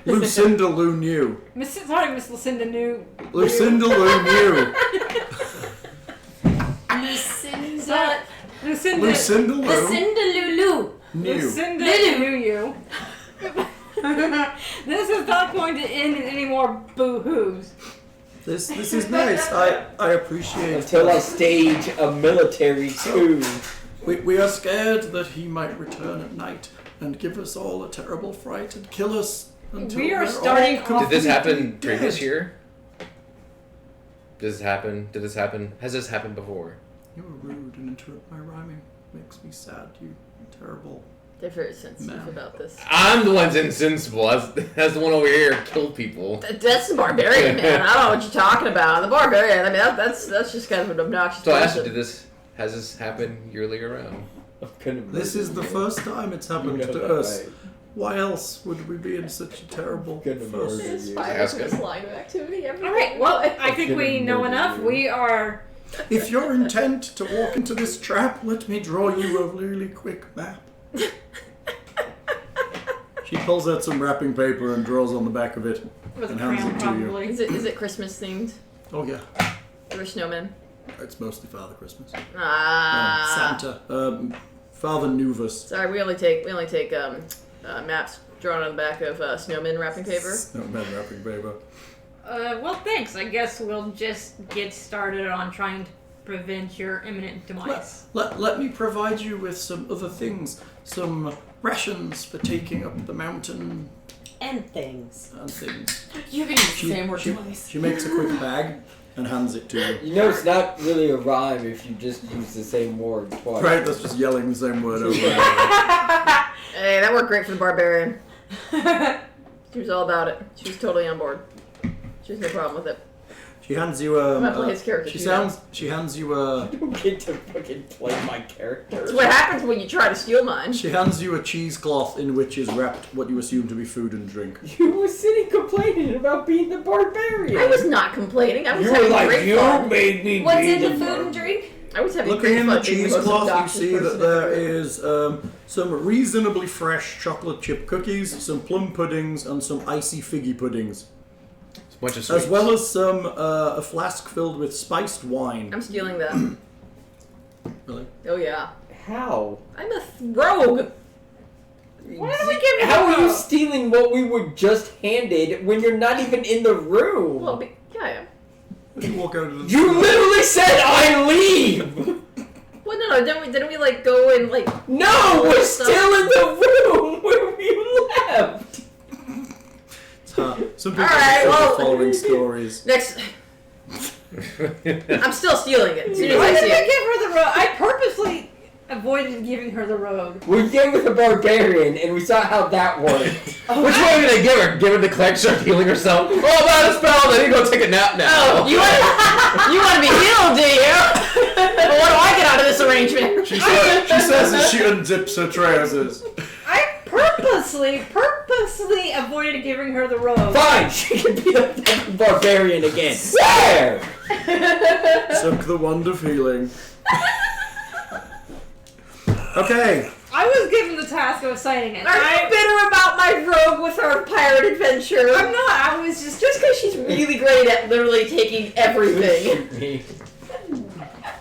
Lucinda Lou New. Sorry, Miss Lucinda New. Lucinda Lou New. Sorry, Lucinda. Lucinda Lou Lucinda Lulu. New. Lucinda Lulu. knew you. This is not going to end in any more boo-hoos. This is nice. I appreciate Until I that. stage a military coup. We are scared that he might return at night and give us all a terrible fright and kill us until We are we're starting all off- Did this happen completely previous dead. year? Does this happen? Did this happen? Has this happened before? You were rude and interrupt my rhyming. Makes me sad, you terrible. They're very sensitive No. about this. I'm the one's insensible. That's the one over here killed people. That's the Barbarian, man. I don't know what you're talking about. The Barbarian, I mean, that's just kind of an obnoxious So I asked you, person. did this has this happen yearly around. This is the first time it's happened to us. Right. Why else would we be in such a terrible Gonna first? murder you. Ask This him. line of activity every All right. day. Well, I think we know murder enough. you. We are. If you're intent to walk into this trap, let me draw you a really quick map. She pulls out some wrapping paper and draws on the back of it With a and hands crayon, it to you. probably. Is it Christmas themed? Oh yeah, There are snowmen. it's mostly Father Christmas. Ah. Santa. Father Nuvus. Sorry, we only take maps drawn on the back of snowman wrapping paper. No, man, wrapping paper. Well, thanks. I guess we'll just get started on trying to prevent your imminent demise. Let me provide you with some other things. Some rations for taking up the mountain And things. and things. You can use the same word twice. She makes a quick bag and hands it to you. You know it's not really a rhyme if you just use the same word twice. Right, that's just yelling the same word over and over. Hey, that worked great for the barbarian. She was all about it. She was totally on board. She has no problem with it. She hands you a. I'm gonna play his character She too sounds. She hands you a. I don't get to fucking play my character. That's what happens when you try to steal mine. She hands you a cheesecloth in which is wrapped what you assume to be food and drink. You were sitting complaining about being the barbarian. I was not complaining. I was You were having like, great you fun. made me What's be in the the food and drink? I was having Looking great in fun. the being the most cheesecloth, you obnoxious see that person there in the room. is some reasonably fresh chocolate chip cookies, some plum puddings, and some icy figgy puddings, It's a bunch of sweets. as well as some a flask filled with spiced wine. I'm stealing that. Really? Oh yeah. How? I'm a rogue. What are we giving How you? are you stealing what we were just handed when you're not even in the room? Well, yeah, yeah. You walk out of the. You literally said I leave! Well, no, didn't we like go and like? No, we're Stuff. still in the room where you left! Some people Alright, are well- following stories. Next. I'm still stealing it. As soon as Why I did see we it. give her the road? I purposely avoided giving her the road. We came with a barbarian and we saw how that worked. Which one are you gonna give her? Give her the collect, start healing herself? Oh, about a spell, then you go take a nap now. Oh, you want to be healed, do you? Well, what do I get out of this arrangement? She says as she unzips her trousers. I purposely avoided giving her the road. Fine, she can be the fucking barbarian again. Where? Soak the wand of healing. Okay. I was given the task of signing it. Are you bitter about my rogue with our pirate adventure? I'm not. I was just Because she's really great at literally taking everything.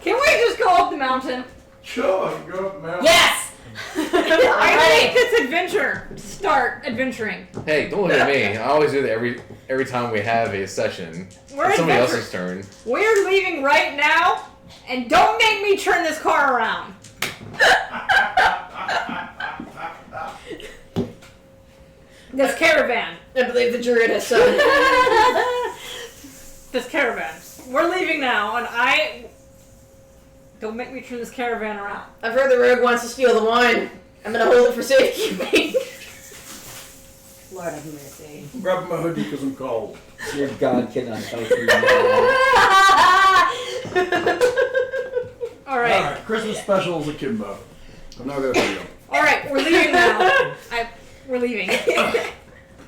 Can we just go up the mountain? Sure, go up mountain. Yes! I think this adventure. Start adventuring. Hey, don't look at me. I always do that every time we have a session. We're It's somebody adventuring. else's turn. We're leaving right now, and don't make me turn this car around. This caravan. I believe the druid has said. This caravan. We're leaving now, and I. Don't make me turn this caravan around. I've heard the rogue wants to steal the wine. I'm gonna hold it for safekeeping. Lord have mercy. Grab my hoodie because I'm cold. Your God cannot help you. All right. Alright, Christmas specials akimbo. I'm not gonna tell you. All right. We're leaving now. We're leaving.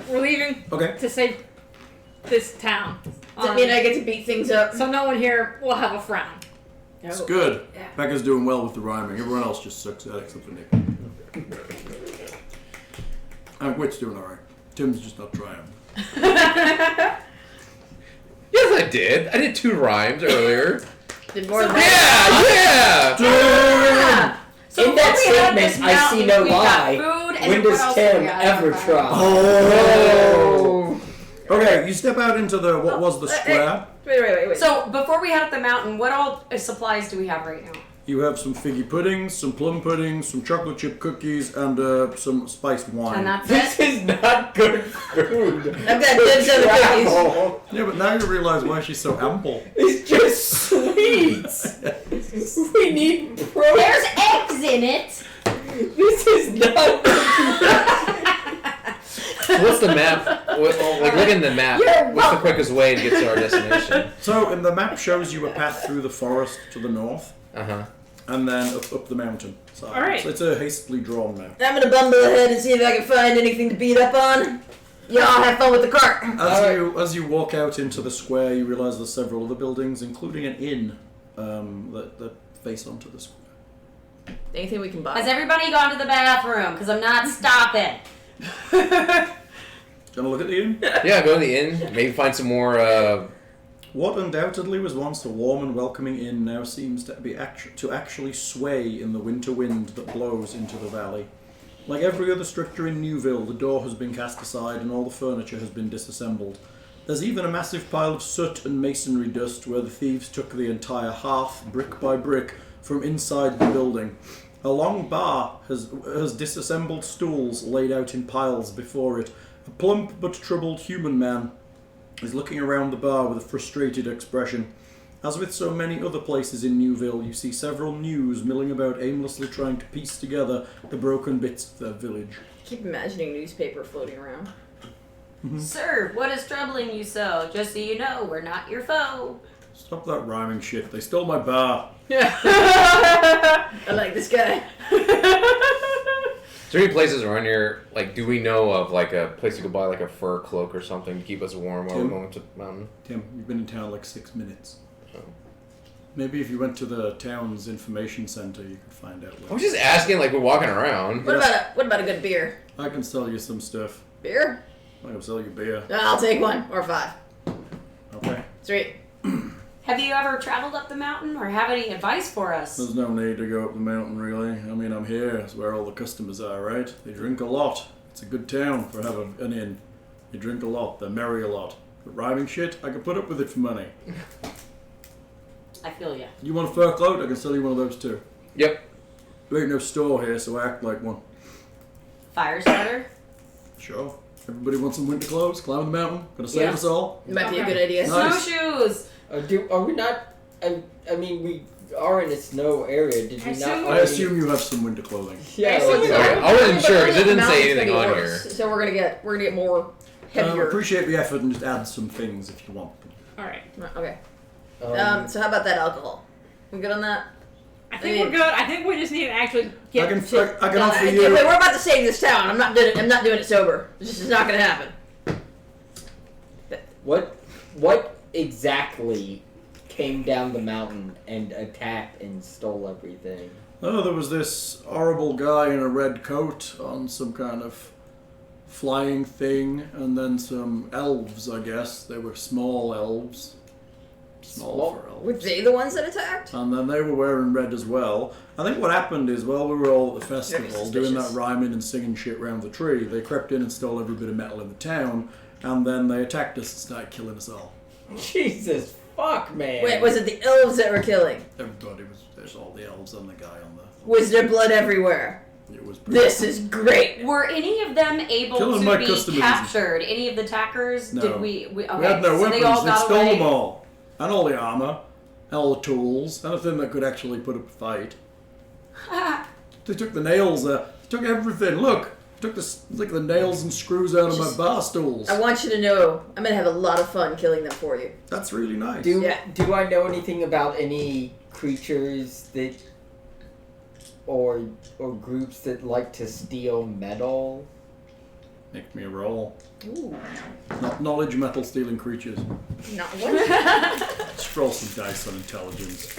We're leaving Okay. to save this town. Does that mean I get to beat things up? So no one here will have a frown. It's good. Yeah. Becca's doing well with the rhyming. Everyone else just sucks at it except for Nick. Whit's doing alright. Tim's just not trying. Yes, I did. I did 2 rhymes earlier. Did more than Yeah! So In that before we had this statement, I see mountain, no we've got lie. food, and When what does else Tim do we got? ever try? Oh! Okay, you step out into the, what was the square? Wait. So before we head up the mountain, what all supplies do we have right now? You have some figgy puddings, some plum puddings, some chocolate chip cookies, and some spiced wine. And that's This it. is not good food. I've got dibs on the cookies. Travel. Yeah, but now you realize why she's so ample. It's just sweets. We need protein. There's eggs in it. This is not. So what's the map? Look in the map. What's the quickest way to get to our destination? So, and the map shows you a path through the forest to the north. Uh-huh. and then up the mountain. So All right. it's a hastily drawn map. I'm gonna bumble ahead and see if I can find anything to beat up on. Y'all have fun with the cart. As you walk out into the square, you realise there's several other buildings, including an inn that face onto the square. Anything we can buy. Has everybody gone to the bathroom? Because I'm not stopping. Gonna look at the inn? Yeah, go to the inn. Maybe find some more. What undoubtedly was once a warm and welcoming inn now seems to be actually sway in the winter wind that blows into the valley. Like every other structure in Newville, the door has been cast aside and all the furniture has been disassembled. There's even a massive pile of soot and masonry dust where the thieves took the entire hearth, brick by brick, from inside the building. A long bar has disassembled stools laid out in piles before it. A plump but troubled human man is looking around the bar with a frustrated expression. As with so many other places in Newville, you see several news milling about aimlessly trying to piece together the broken bits of their village. I keep imagining newspaper floating around. Sir, what is troubling you so? Just so you know, we're not your foe. Stop that rhyming shit. They stole my bar. I like this guy. Is there any places around here, like, do we know of, like, a place you could buy, like, a fur cloak or something to keep us warm while we're going to the mountain? Tim, you've been in town like 6 minutes. Oh. Maybe if you went to the town's information center, you could find out. I was just asking, like, we're walking around. What about a good beer? I can sell you some stuff. Beer? I can sell you beer. I'll take one or 5. Okay. Sweet. Have you ever traveled up the mountain or have any advice for us? There's no need to go up the mountain, really. I mean, I'm here. It's where all the customers are, right? They drink a lot. It's a good town for having an inn. They drink a lot. They marry a lot. But rhyming shit, I can put up with it for money. I feel ya. You want a fur cloak? I can sell you one of those too. Yep. There ain't no store here, so act like one. Fire starter? Sure. Everybody wants some winter clothes? Climb the mountain? Gonna save us all? It might be a good idea. Nice. Snowshoes! Are we not? I mean, we are in a snow area. Did we not? I assume you have some winter clothing. Yeah. I wasn't sure because it didn't say anything on here. So we're gonna get more heavier. Appreciate the effort and just add some things if you want. All right. Okay. So how about that alcohol? We good on that? I think we're good. I think we just need to actually get. I can No, offer you. We're about to save this town. I'm not doing it sober. This is not gonna happen. What exactly came down the mountain and attacked and stole everything? Oh, there was this horrible guy in a red coat on some kind of flying thing, and then some elves, I guess. They were small elves. Small for elves. Were they the ones that attacked? And then they were wearing red as well. I think what happened is, while we were all at the festival Very doing that suspicious. rhyming and singing shit around the tree, they crept in and stole every bit of metal in the town, and then they attacked us and started killing us all. Jesus fuck, man. Wait, was it the elves that were killing? Everybody was, there's all the elves and the guy on the... Was there blood everywhere? It was pretty... This is great. Were any of them able Killing my to be customers. captured? Any of the attackers? No. Did we okay, We had no so weapons, they all got stole away? them all. And all the armor, and all the tools, anything that could actually put up a fight. They took the nails, they took everything. Look, took the nails and screws out of my bar stools. I want you to know I'm gonna have a lot of fun killing them for you. That's really nice. Do I know anything about any creatures that or groups that like to steal metal? Make me a roll. Ooh. Knowledge metal stealing creatures. Not one. Just roll some dice on intelligence.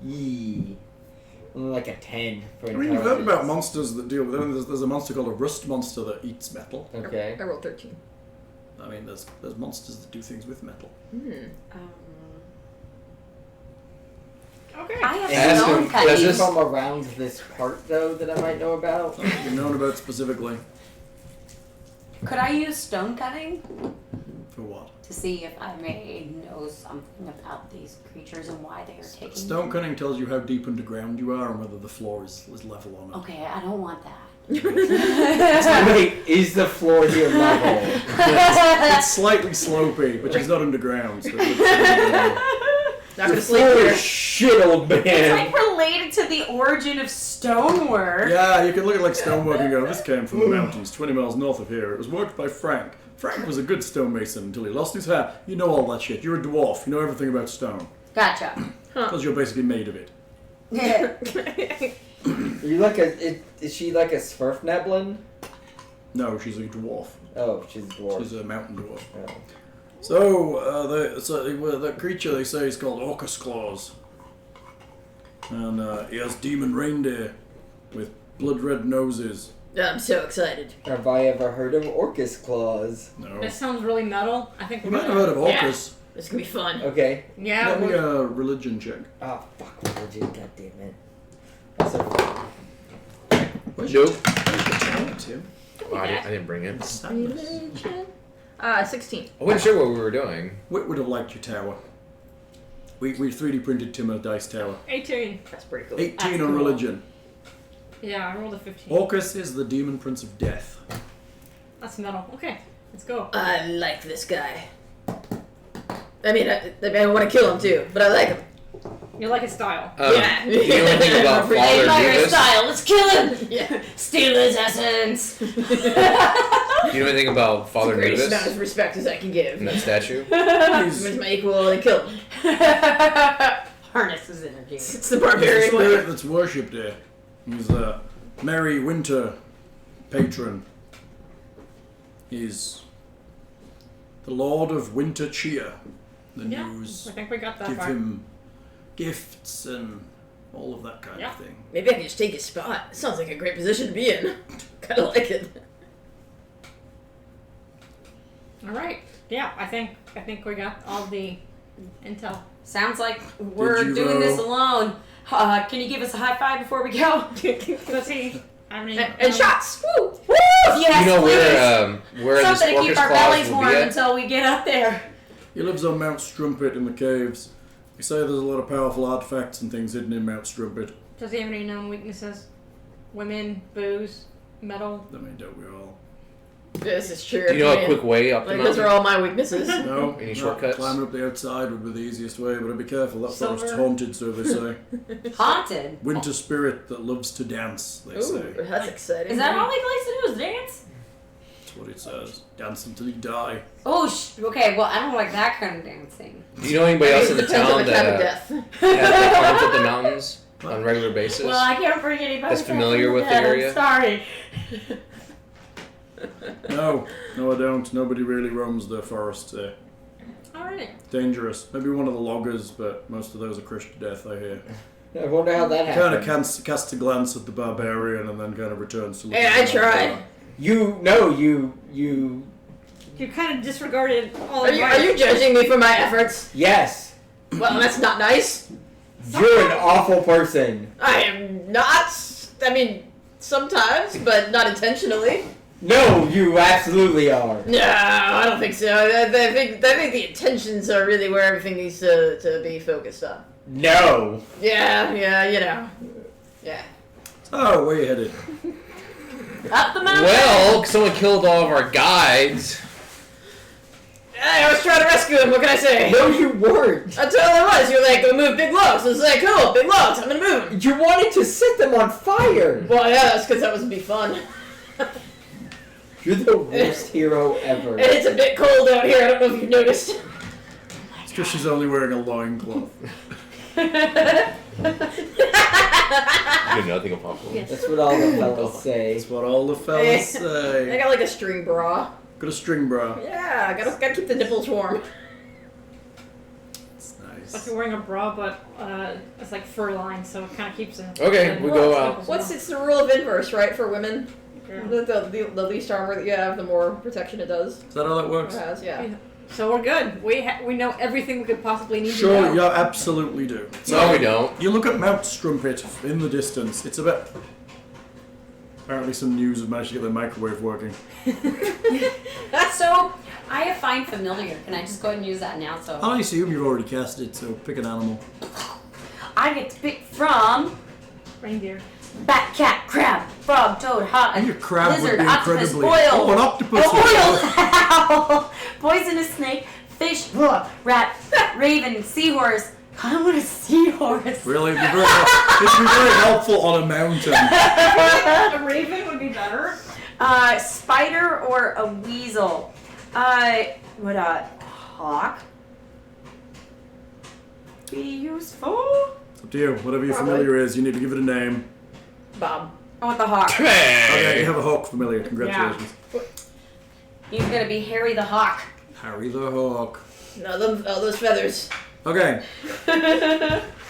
Yee. Like a 10 for I mean, you've heard intelligence. about monsters that deal with it. There's a monster called a rust monster that eats metal. Okay. I rolled 13. I mean, there's monsters that do things with metal. Okay. I have Ask stone him, cutting. does this- From around this part, though, that I might know about? You're known about specifically. Could I use stone cutting For what? to see if I may know something about these creatures and why they are taking Stone them? cutting tells you how deep underground you are and whether the floor is level or not. Okay, I don't want that. Wait, is the floor here level? It's slightly slopey, but she's not underground. So Not gonna The sleep floor here. is shit, old It's man. like related to the origin of stonework. yeah, you can look at like stonework and go, this came from the mountains 20 miles north of here. It was worked by Frank, Frank was a good stonemason until he lost his hair. You know all that shit. You're a dwarf. You know everything about stone. Gotcha. Because you're basically made of it. Are you like is she like a Svirfneblin? No, she's a dwarf. Oh, she's a dwarf. She's a mountain dwarf. Oh. So, the creature they say is called Orcus Claws. And he has demon reindeer with blood red noses. I'm so excited. Have I ever heard of Orcus Claws? No. That sounds really metal. I think You we're might have gonna. heard of Orcus. This is gonna be fun. Okay. Yeah. Let me we're- a religion check. Oh, fuck religion, god damn it. That's so fun. Where's Nope. your Tim? Oh, I didn't bring it. 16. I wasn't sure what we were doing. Whit would have liked your tower. We 3D printed Tim a dice tower. 18. That's pretty cool. 18 That's on cool. religion. Yeah, I rolled a 15. Orcus is the demon prince of death. That's metal. Okay, let's go. I like this guy. I mean, I want to kill him too, but I like him. You like his style. Yeah. Do you know anything about I Father Admire his Davis? style. Let's kill him. Yeah. Steal his essence. Do you know anything about Father Greatest amount Davis? of respect as I can give. And that statue? He's my equal and kill him. Harness his energy. It's the He's the barbarian spirit way. that's worshipped here. He's a merry winter patron. He's the Lord of Winter Cheer. The Yeah, news I think we got that give far. him gifts and all of that kind Yeah. of thing. Maybe I can just take his spot. It sounds like a great position to be in. Kind of like it. All right. Yeah, I think we got all the intel. Sounds like we're Did you, doing this alone. Can you give us a high five before we go? Let's see. I mean, And shots. Woo! Woo! Yes, Do you know please. where this Something to Orcus keep our Claws bellies will warm be at? until we get up there. He lives on Mount Strumpet in the caves. They say there's a lot of powerful artifacts and things hidden in Mount Strumpet. does he have any known weaknesses? Women, booze, metal. I mean, don't we all? This is true. Do you know man. a quick way up the Like, those mountain? are all my weaknesses. No. Any no, shortcuts? Climbing up the outside would be the easiest way, but be careful. That forest's Silver. haunted, so they say. Haunted. Winter spirit that loves to dance, they say. Ooh, that's exciting. Is that all he likes to do is dance? That's what it says. Dance until you die. Oh, okay. Well, I don't like that kind of dancing. Do you know anybody else in the Depends on town the kind of that death. has climbs up the mountains on a regular basis? Well, I can't bring anybody That's familiar with the that. area? I'm sorry. No, I don't. Nobody really roams the forest there. All right. Dangerous. Maybe one of the loggers, but most of those are crushed to death, I hear. I wonder how that Kind happened. of casts a glance at the barbarian and then kind of returns to looking Hey, I at tried. You You kind of disregarded all Are advice. you judging me for my efforts? yes. Well, that's not nice. You're an awful person. I am not. I mean, sometimes, but not intentionally. No, you absolutely are. No, I don't think so. I think the intentions are really where everything needs to be focused on. No. Yeah, you know. Yeah. Oh, where you headed? Up the mountain. Well, someone killed all of our guides. Hey, I was trying to rescue him. What can I say? No, you weren't. That's all I was. You're like, go move big logs. I was like, cool, big logs. I'm gonna move them. You wanted to set them on fire. Well, yeah, that's because that would be fun. You're the worst hero ever. And it's a bit cold out here. I don't know if you've noticed. It's because she's only wearing a loincloth. You did nothing of possible. That's what all the fellas say. That's what all the fellas I say. got like a string bra. Got a string bra. Yeah, gotta keep the nipples warm. It's It's like nice. you're wearing a bra, but it's like fur lined, so it kind of keeps it. Okay, we go out. It's the rule of inverse, right, for women? Yeah. The least armor that you have, the more protection it does. Is that how that It works? has, yeah. So we're good. We know everything we could possibly need to Sure, know. you absolutely do. No, we don't. You look at Mount Strumpet in the distance. It's about... Apparently some news have managed to get their microwave working. So, I have find familiar. Can I just go ahead and use that now? So I assume you've already cast it, so pick an animal. I get to pick from Reindeer. bat, cat, crab, frog, toad, hot, Your crab lizard, would be octopus, incredibly... oil. Oh, an octopus! Oil, poisonous snake, fish, rat, raven, seahorse. I want a seahorse. Really? It'd be very helpful on a mountain. A raven would be better. Spider or a weasel. Would a hawk be useful? It's up to you. Whatever your familiar is, you need to give it a name. Bob. I want the hawk. Okay, you have a hawk familiar. Congratulations. He's gonna be Harry the Hawk. Harry the Hawk. No, those feathers. Okay.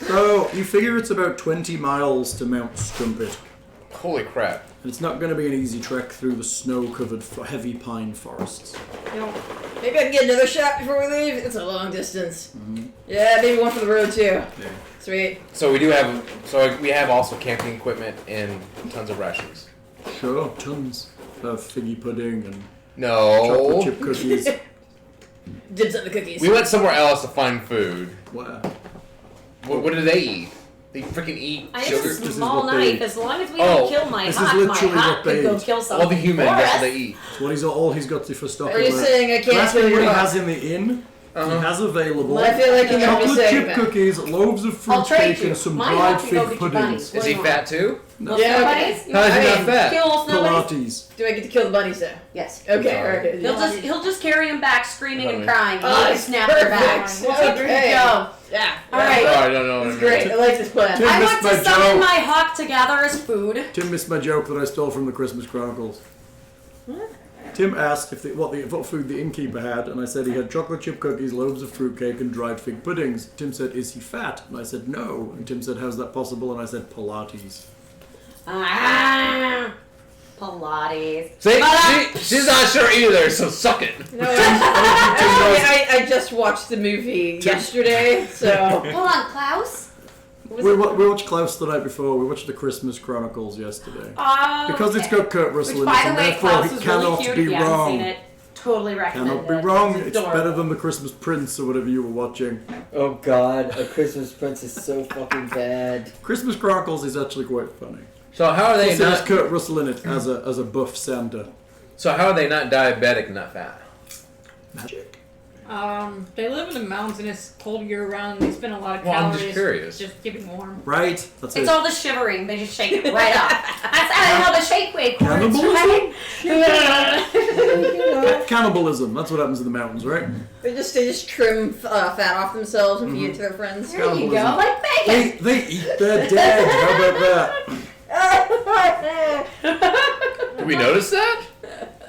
So, you figure it's about 20 miles to Mount Strumpet. Holy crap. And it's not going to be an easy trek through the snow-covered heavy pine forests. Maybe I can get another shot before we leave. It's a long distance. Mm-hmm. Yeah, maybe one for the road too. Yeah. Sweet. So we have also camping equipment and tons of rations. Sure, tons of figgy pudding and No. chocolate chip cookies. Dibs on the cookies. We went somewhere else to find food. Wow. What do they eat? They freaking eat I have sugar. a This is small what they knife. eat. As long as we Oh, don't kill my this is hawk, my literally hawk what they could go eat. kill something. All the humans, for that's what us. they eat. It's all he's got for stock. Are you saying I can't Last kill thing your what he hawk? has in the inn, Uh-huh. he has available I feel like you might be chocolate saying chip that. cookies, loaves of fruit I'll trade cake, you. and some My dried hawk can go fig get you puddings. bunnies. Is he fat too? No. Yeah, Snow okay. bunnies? You How is he want not fat? Kill snow bunnies? Pilates. Do I get to kill the bunnies though? Yes. Okay, sorry. alright. He'll just carry him back, screaming and Bunnies. crying. Oh, And you it's snap their backs. perfect. There you Okay. go. Yeah. All right. Oh, I don't know. This is great. I like this plan. Tim I missed want my to summon joke. my hawk to gather as food. Tim missed my joke that I stole from the Christmas Chronicles. What? Tim asked what food the innkeeper had, and I said he had chocolate chip cookies, loaves of fruitcake, and dried fig puddings. Tim said, "Is he fat?" And I said, "No." And Tim said, "How's that possible?" And I said, "Pilates." Pilates. See, she's not sure either, so suck it. No, I just watched the movie yesterday, so. Hold on, Klaus? We watched Klaus the night before. We watched the Christmas Chronicles yesterday. Because it's got Kurt Russell in Which, it, by and the way, therefore Klaus he is cannot really cute. be If you haven't wrong. seen it, totally recommend Cannot be it. wrong. It's It's adorable. better than the Christmas Prince or whatever you were watching. Oh god, A Christmas Prince is so fucking bad. Christmas Chronicles is actually quite funny. So how are they Plus, there's not? Kurt Russell in it as a buff Santa. So how are they not diabetic and not fat? Magic. They live in the mountains and it's cold year round. They spend a lot of Well, I'm calories just curious. just keeping warm. Right. That's It's it. all the shivering. They just shake it right off. That's how the shake weight works, Cannibalism? right? Cannibalism. That's what happens in the mountains, right? They just trim fat off themselves and feed it to their friends. There you go, like bacon. They eat their dead. How about that? Do we notice that?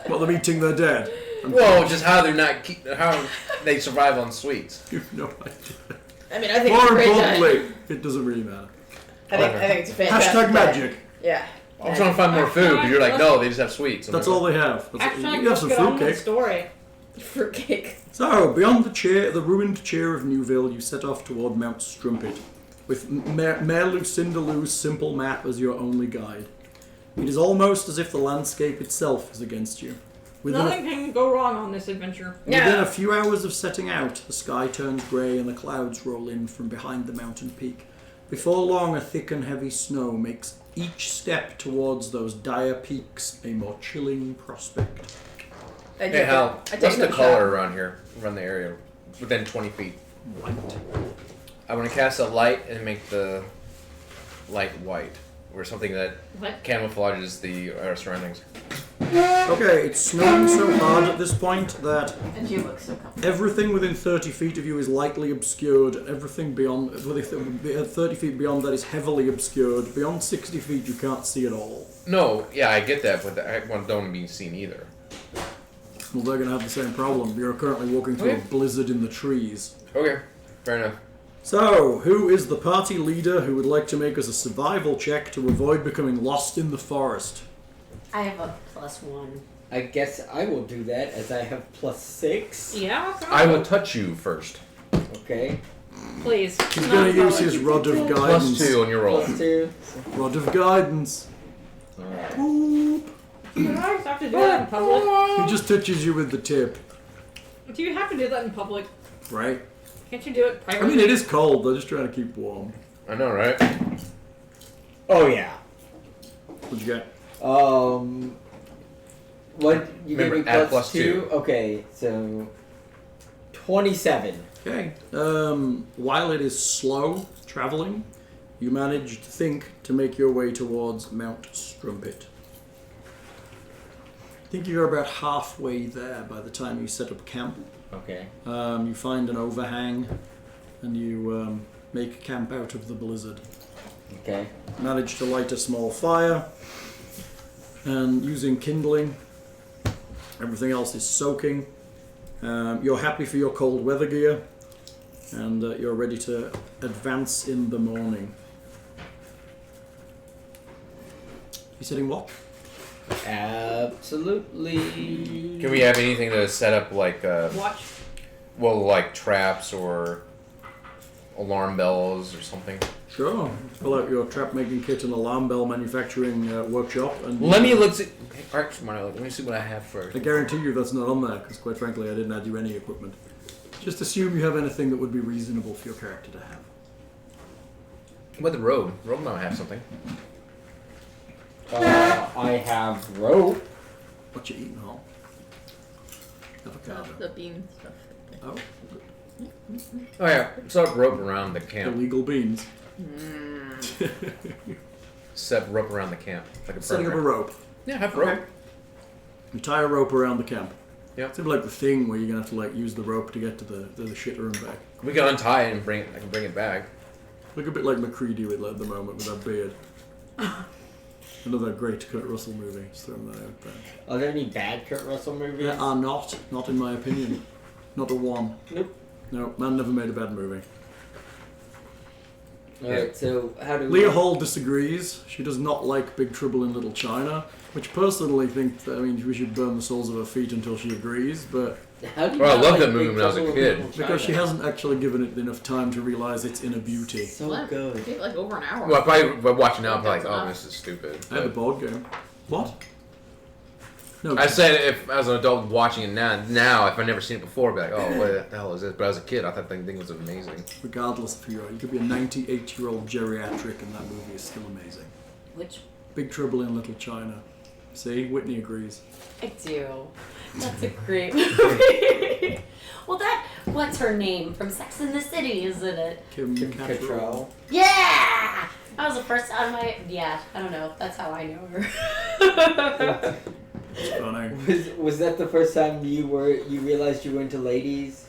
Well, them eating their dead. Well, just how they're not how they survive on sweets. You've no idea. I mean, I think it's a More great importantly, time. it doesn't really matter. I think it's a fantastic Hashtag time. magic. Yeah. I'm trying to find more food, but you're like, no, they just have sweets. I'm That's like, all they have. Actually, You have some let's get on with the fruitcake. story. Fruitcake. So, beyond the ruined chair of Newville, you set off toward Mount Strumpet, with Mayor Lucinda Lou's simple map as your only guide. It is almost as if the landscape itself is against you. Nothing can go wrong on this adventure. Within a few hours of setting out, the sky turns grey and the clouds roll in from behind the mountain peak. Before long, a thick and heavy snow makes each step towards those dire peaks a more chilling prospect. Hey Hal, what's the color around here, around the area, within 20 feet? White. I want to cast a light and make the light white, or something that What? camouflages the surroundings. Okay, it's snowing so hard at this point that And you look so comfortable. everything within 30 feet of you is lightly obscured, and everything beyond 30 feet beyond that is heavily obscured. Beyond 60 feet, you can't see at all. No, yeah, I get that, but I don't want to be seen either. Well, they're going to have the same problem. You're currently walking through a blizzard in the trees. Okay, fair enough. So, who is the party leader who would like to make us a survival check to avoid becoming lost in the forest? I have a +1. I guess I will do that as I have +6. Yeah? I will touch you first. Okay. Please. He's going to use his rod of guidance. +2 on your roll. +2. Rod of guidance. Boop. Do you always have to do that in public? He just touches you with the tip, Do you have to do that in public? right? Can't you do it I privately? mean, it is cold. They're just trying to keep warm. I know, right? Oh yeah. What'd you get? What you give me Remember, add +2? Okay, so 27. Okay. While it is slow traveling, you manage to think to make your way towards Mount Strumpet. I think you're about halfway there by the time you set up camp. Okay. You find an overhang, and you make camp out of the blizzard. Okay. Manage to light a small fire, and using kindling, everything else is soaking. You're happy for your cold weather gear, and you're ready to advance in the morning. You sitting what? Absolutely. Can we have anything to set up like Watch. well, like traps or alarm bells or something? Sure. Pull out your trap making kit and alarm bell manufacturing workshop. And Let me look. Okay, all right, let me see what I have first. I guarantee you that's not on there, because quite frankly I didn't add you any equipment. Just assume you have anything that would be reasonable for your character to have. What about the robe? Robe might have something. I have rope. What you eating, Hall? Avocado. The bean stuff. Oh, Oh yeah, set up rope around the camp. illegal beans. Set rope around the camp, like a Setting up a perimeter. rope. Yeah, have Okay. rope. You tie a rope around the camp. Yeah. It's like the thing where you're gonna have to like use the rope to get to the shitter and back. We can untie it and bring it. I can bring it back. Look a bit like McCready at the moment with that beard. Another great Kurt Russell movie. Just throwing that out there. Are there any bad Kurt Russell movies? There are not in my opinion. Not a one. Nope. No, man never made a bad movie. Alright, so how do Leah Hall disagrees. She does not like Big Trouble in Little China, which personally think that, I mean, we should burn the soles of her feet until she agrees, but How do you Well, I not loved like that movie Big when I was a Trouble in kid. Little because she China? hasn't actually given it enough time to realize its inner beauty. So What? good. Take like over an hour. Well, by watching now, I'm That's like, oh, enough. this is stupid. I had the But board game. What? No, I said if as an adult watching it now, if I'd never seen it before, I'd be like, oh, what the hell is this? But as a kid, I thought that thing was amazing. regardless of who you are, you could be a 98-year-old geriatric and that movie is still amazing. Which Big Trouble in Little China. See, Whitney agrees. I do. That's a great movie. Well, what's her name from Sex and the City, isn't it? Kim Cattrall. Yeah! That was the first time I don't know. That's how I know her. It's funny. Was that the first time you realized you were into ladies?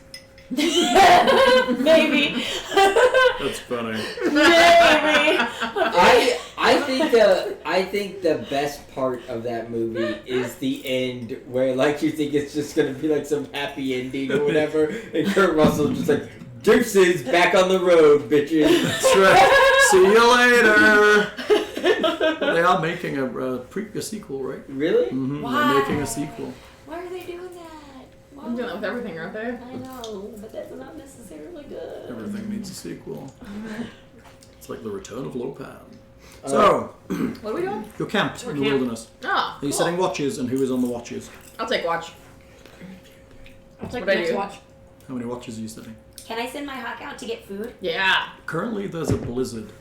Maybe. That's funny. Maybe. I think the best part of that movie is the end where like you think it's just gonna be like some happy ending or whatever, and Kurt Russell just like deuces back on the road, bitches. That's right. See you later. They are making a sequel, right? Really? Mm-hmm. Why? They're making a sequel. Why are they doing that? Why? I'm doing that with everything, aren't they? I know, but that's not necessarily good. Everything needs a sequel. It's like the return of Lopan. Uh, So, What are we doing? you're camped in the camped. wilderness. Ah, Are you cool. setting watches, and who is on the watches? I'll take watch. I'll take What the I next do? watch. How many watches are you setting? Can I send my hawk out to get food? Yeah. Currently, there's a blizzard.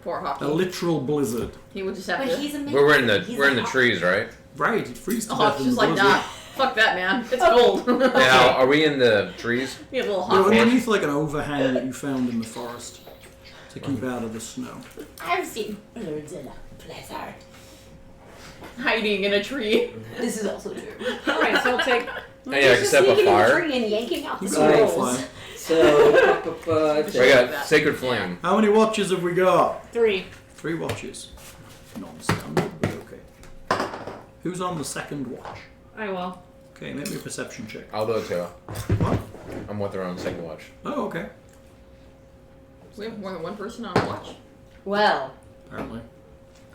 Poor Hockey. A literal blizzard. He would just have But to. he's a We're in the He's we're a in the hawk. trees, right? Right, it freezes to Oh, death it's in just the like, blizzard. nah. Fuck that, man. It's cold. Now, are we in the trees? Be a little You're hot. underneath like an overhang that you found in the forest to keep out of the snow. I've seen birds in a blizzard. Hiding in a tree. This is also true. Alright, so I'll take. Hey, I can set up a sneaking in the fire. tree and yanking out the You got a scrolls. fire. So, We Sure. got sacred flame. How many watches have we got? 3. 3 watches. Non-standard, but okay. Who's on the second watch? I will. Okay, make me a perception check. I'll do it too. What? I'm with her on second watch. Oh, okay. We have more than one person on watch. Well, Apparently.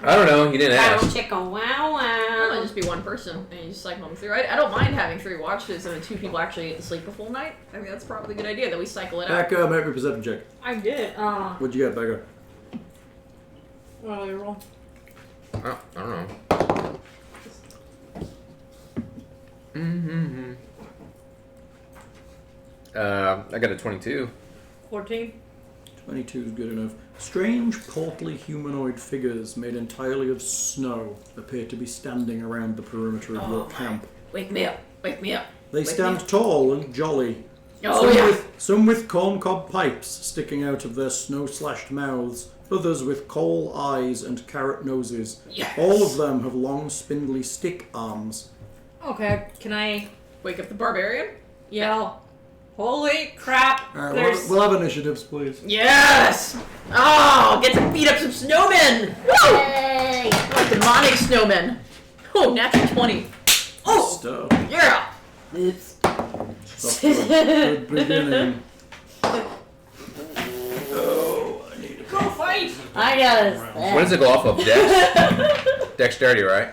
I don't know. You didn't wow, ask. chicka, wow, It might wow. just be one person, and you just cycle them through. I don't mind having 3 watches, and 2 people actually get to sleep a full night. I think that's probably a good idea that we cycle it out. Becca, make me a perception check. I did. What'd you get, Becca? What do I roll? Oh, I don't know. Mm-hmm. I got a 22. 14. 22 is good enough. Strange, portly humanoid figures made entirely of snow appear to be standing around the perimeter of your camp. Wake me up. Wake me up. They Wake stand me up. tall and jolly. Oh, yeah. Some with corncob pipes sticking out of their snow-slashed mouths, others with coal eyes and carrot noses. Yes. All of them have long, spindly stick arms Okay, can I Wake up the barbarian? yell, holy crap, Alright, there's... we'll have initiatives, please. Yes! Oh, get to beat up some snowmen! Woo! Yay! Like demonic snowmen. Oh, natural 20. Oh, Stuff. yeah! Oops. Stuff for a good beginning. Oh, I need to Go fight! I got it. What does it go off of? Dex? Dexterity, right?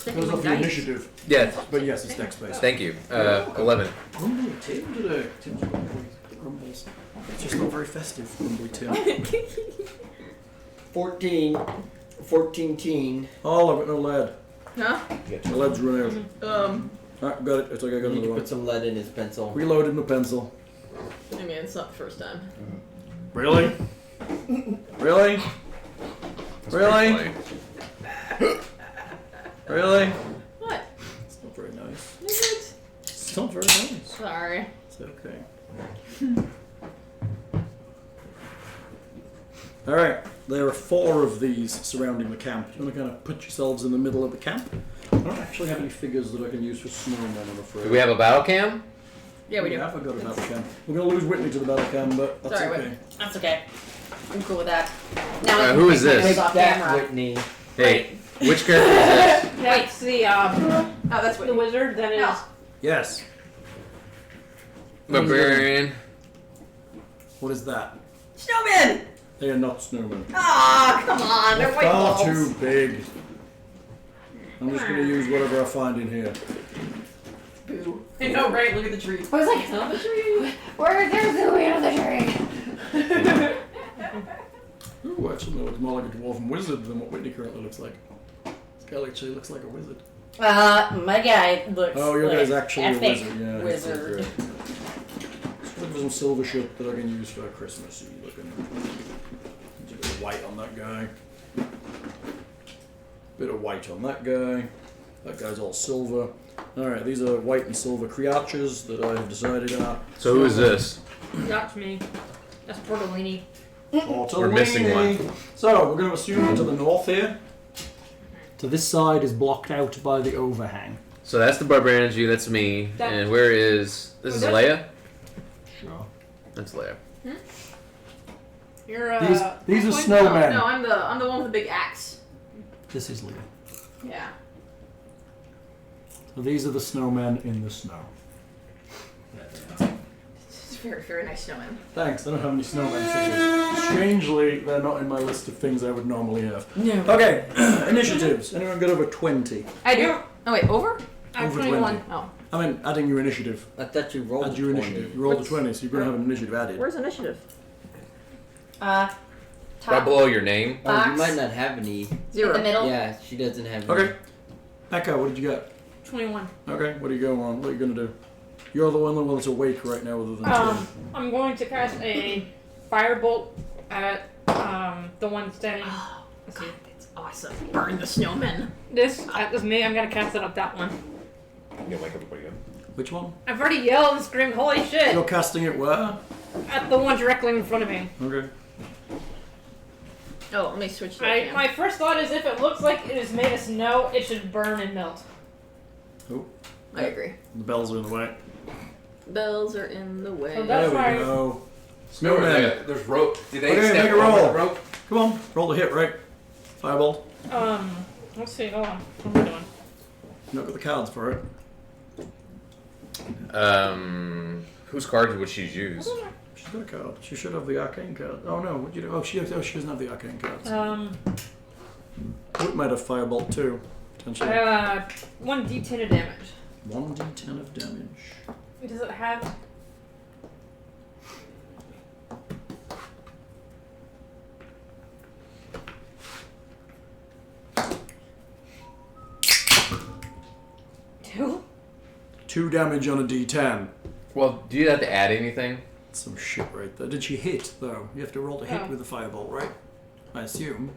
It goes off your initiative. Yeah. But yes, it's dex based. Thank you. 11. Grumbly Tim today. Tim's grumbles. It's just not very festive, Grumbly Tim. 14 teen. Oh, I've got no lead. Huh? The lead's run out. Alright, got it. It's like I got You need another to one. put some lead in his pencil. Reloaded my pencil. I mean, it's not the first time. Really? Really? Really? Funny. Really? What? It's not very nice. Is It's not very nice. it? Sorry. It's okay. Alright, there are 4 of these surrounding the camp. You want to kind of put yourselves in the middle of the camp? I don't actually have any figures that I can use for snowmen, I'm afraid. Do we have a battle cam? Yeah, we do. I forgot about the cam. We're going to lose Whitney to the battle cam, but that's Sorry, okay. Whitney. That's okay. I'm cool with that. Now I can who take is my this? nose Take off that, camera. Whitney. Hey, which character is this? That's the, Oh, that's the what. wizard that is... No. Yes. Barbarian. What is that? Snowmen! They are not snowmen. Ah, come on, they're white Far balls. too big. I'm just going to use whatever I find in here. Boo. I know, right? Look at the tree. I was like, Another tree. where's the way of the tree? Ooh, actually, no, it's more like a dwarven wizard than what Whitney currently looks like. This guy actually looks like a wizard. My guy looks Oh, your like guy's actually a epic wizard. Yeah, he's wizard. like a- Just looking for some silver shit that I can use for Christmassy looking. There's a bit of white on that guy. Bit of white on that guy. That guy's all silver. Alright, these are white and silver creatures that I have decided are. So who is this? That's me. That's Portolini. We're missing one. So, we're going to assume that to the north here. So this side is blocked out by the overhang. So that's the barbarian G, that's me. That- And where is... This is That's- Leah? Sure. That's Leah. You're, These are No, snowmen. no, I'm the one with the big axe. This is Leah. Yeah. So these are the snowmen in the snow. It's very, very nice snowman. Thanks, I don't have any snowman figures. Strangely, they're not in my list of things I would normally have. No. Okay, initiatives. Anyone got over 20? I do. Oh wait, over? I'm over 21. 20. Oh. I mean, adding your initiative. I thought you rolled Add your 20. initiative. You rolled a What's- 20, so you're going to have an initiative added. Where's initiative? Right Top below your name. Oh, you box. might not have any. in Zero. the middle. Yeah, she doesn't have any. Okay. Becca, what did you get? 21. Okay, what are you going on? What are you going to do? You're the only one that's awake right now other than I'm going to cast a firebolt at the one standing. Oh, Let's see. God, that's awesome. Burn the snowmen. This is me. I'm gonna cast it up that one. You wake everybody up. Which one? I've already yelled and screamed, "Holy shit!" You're casting it where? at the one directly in front of me. Okay. Oh, let me switch to My first thought is if it looks like it is made of snow, it should burn and melt. Oh, I agree. the bells are in the way. Bells are in the way. So that's there why- we go. Snowman. There's rope. Did Okay, step make a over roll. the rope? Come on, roll the hit, right? Firebolt. Let's see. Hold on. What am I doing? You don't got the cards for it. Whose cards would she use? She's got a card. She should have the arcane card. Oh no, what'd you do? Oh, she doesn't have the arcane cards. It might have firebolt too, potentially. 1d10 of damage. 1d10 of damage. Does it have? Two? 2 damage on a d10. Well, do you have to add anything? Some shit right there. Did she hit though? You have to roll to hit Oh. with the firebolt, right? I assume.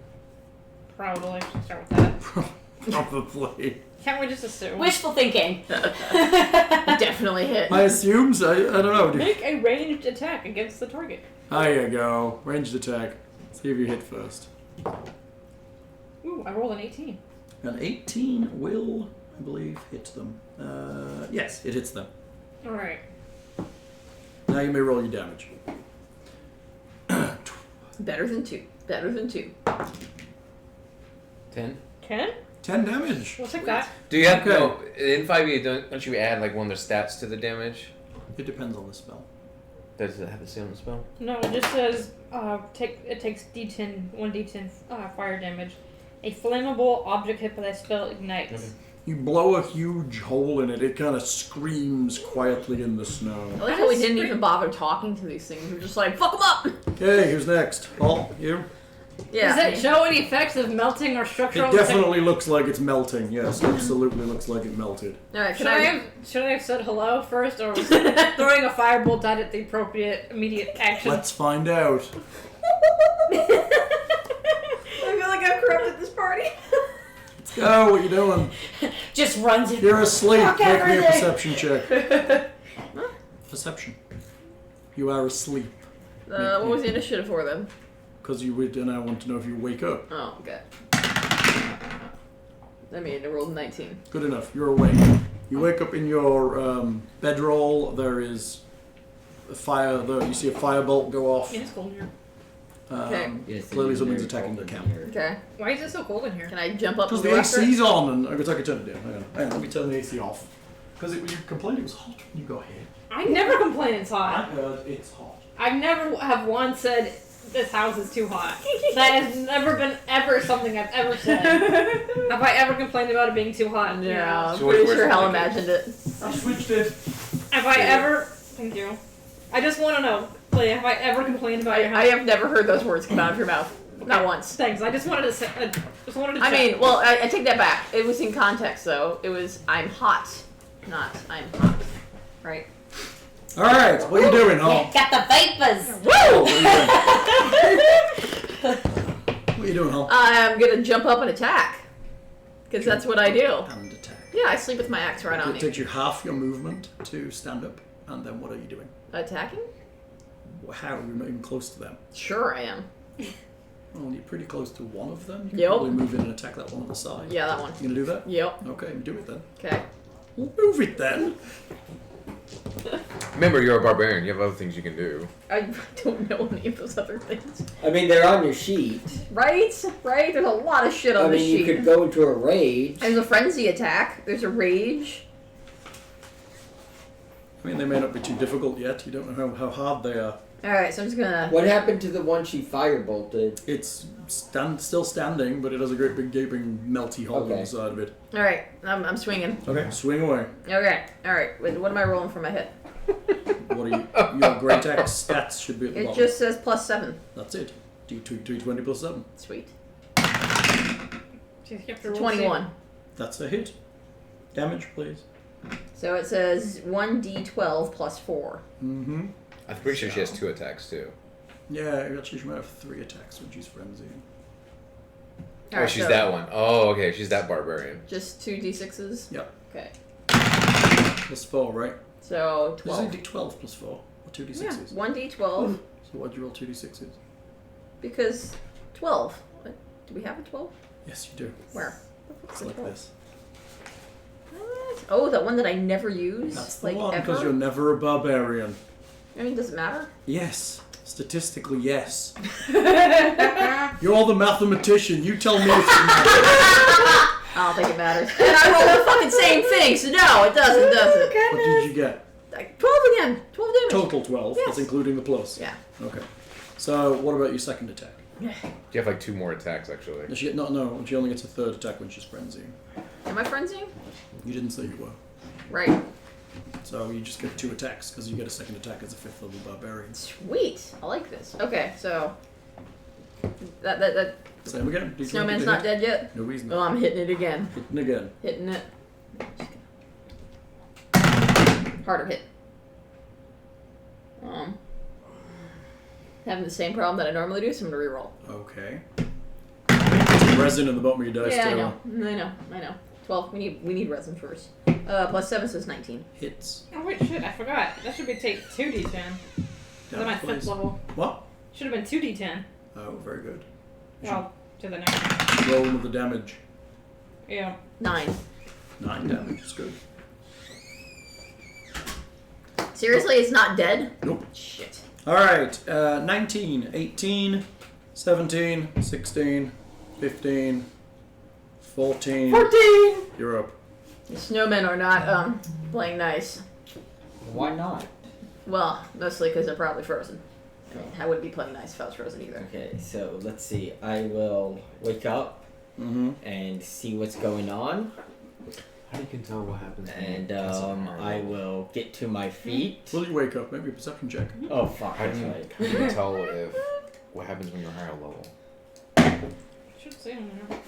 Probably. Should start with that. Probably. Can't we just assume? Wishful thinking. Definitely hit. I assume so. I don't know. Make a ranged attack against the target. There you go. Ranged attack. See if you hit first. Ooh, I rolled an 18. An 18 will I believe, hits them. Yes, it hits them. Alright. Now you may roll your damage. Better than 2. Better than 2. 10. 10? 10 damage. We'll take that. Do you have Okay. no in 5e? Don't you add like one of their stats to the damage? It depends on the spell. Does it have to say on the spell? No, it just says it takes D10, 1d10 fire damage. A flammable object hit by that spell ignites. Okay. You blow a huge hole in it. It kind of screams quietly in the snow. I like how we didn't even bother talking to these things. We're just like, fuck them up! Okay, who's next? Paul, you? Yeah. Does it show any effects of melting or structural? It definitely looks like it's melting. Yes, absolutely looks like it melted. Alright, Should I have said hello first, or was throwing a firebolt at it the appropriate immediate action? Let's find out. I feel like I've corrupted this party. Go, what you doing? Just runs in. You're asleep. Fuck Make me a everything. perception check. Perception. You are asleep. What was the initiative for then? Because you would, and I want to know if you wake up. Oh, okay. I mean, I rolled 19. Good enough. You're awake. You wake up in your bedroll. There is a fire. You see a firebolt go off. Yeah, it's cold in here. Okay. Clearly something's attacking the camp. Okay. Why is it so cold in here? Can I jump up Because and the go after it? AC's on, and I could turn it down. Hang on, let me turn the AC off. Because you complained it was hot. You go ahead. I never complain it's I hot. heard it's hot. I've never have once said this house is too hot. That has never been ever something I've ever said. Have I ever complained about it being too hot? Yeah, I'm So where's pretty sure the Hal blanket? imagined it. I switched it. Have I ever? Thank you. I just want to know, Leah, have I ever complained about your house? I have never heard those words come out of your mouth. Not once. Thanks. I just wanted to say. Just wanted to. I check. mean, well, I take that back. It was in context, though. It was, I'm hot, not I'm hot. Right? All right, what are you doing, Hall? Got the vapors. Woo! What are you doing, Hall? I'm gonna jump up and attack. Because that's what I do. And attack. Yeah, I sleep with my axe right on It you. takes you half your movement to stand up, and then what are you doing? Attacking? How? You're not even close to them. Sure I am. Well, you're pretty close to one of them. You can Yep. probably move in and attack that one on the side. Yeah, that one. You gonna do that? Yep. Okay, do it then. Okay. Move it then. Remember, you're a barbarian. You have other things you can do. I don't know any of those other things. I mean, they're on your sheet. Right? Right? There's a lot of shit on I this mean, sheet. you could go into a rage. There's a frenzy attack. There's a rage. I mean, they may not be too difficult yet. You don't know how hard they are. Alright, so I'm just gonna... What happened to the one she firebolted? It's still standing, but it has a great big gaping melty hole on Okay. the side of it. Alright, I'm swinging. Okay, swing away. Okay, alright. What am I rolling for my hit? What are you? Your great axe stats should be at the It bottom. just says +7. That's it. D20 plus 7. Sweet. Jeez, you have to roll 21. That's a hit. Damage, please. So it says 1d12 plus 4. Mm-hmm. I'm pretty sure she has 2 attacks too. Yeah, actually she might have 3 attacks when she's frenzied. Oh, Alright, she's so that one. Oh, okay. She's that barbarian. Just 2 d6s? Yep. Okay. Plus 4, right? So Did you 12. say D12 plus 4? Or 2d6s? Yeah, 1d12 So why'd you roll 2d6s? because 12. What? Do we have a 12? Yes, you do. Where? It's like this. What? Oh, that one that I never use? That's the like one, ever? because you're never a barbarian. I mean, does it matter? Yes. Statistically, yes. You're the mathematician. You tell me if it matters. I don't think it matters. And I rolled the fucking same thing, so no, it doesn't, does it? What did you get? Like, 12 again. 12 damage. Total 12. Yes. That's including the plus. Yeah. Okay. So, what about your second attack? You have like 2 more attacks actually. Does she get, no, she only gets a third attack when she's frenzying. Am I frenzying? You didn't say you were. Right. So you just get 2 attacks because you get a second attack as a 5th level barbarian. Sweet. I like this. Okay, so that Same again. D20 snowman's to not hit. dead yet. No reason. Oh, I'm hitting it again. Hitting again. Hitting it. Harder hit. Having the same problem that I normally do, so I'm gonna reroll. Okay. Some resin in the bottom of your dice Yeah, too. I know. 12. We need resin first. Plus 7 says 19. Hits. Oh wait, shit! I forgot. That should be take 2d10. That's my 5th please. level. What? Should have been 2d10. Oh, very good. Well, to the next. Roll with the damage. Yeah. 9. 9 damage. It's good. Seriously, it's not dead? Nope. Shit. Alright, 19, 18, 17, 16, 15, 14. 14! You're up. The snowmen are not playing nice. Why not? Well, mostly because they're probably frozen. I mean, I wouldn't be playing nice if I was frozen either. Okay, so let's see. I will wake up and see what's going on. How you can tell what happens? And I will get to my feet. Will you wake up? Maybe a perception check. Oh fuck, How that's do you, right. how do you tell if what happens when you're higher level? Should say on there.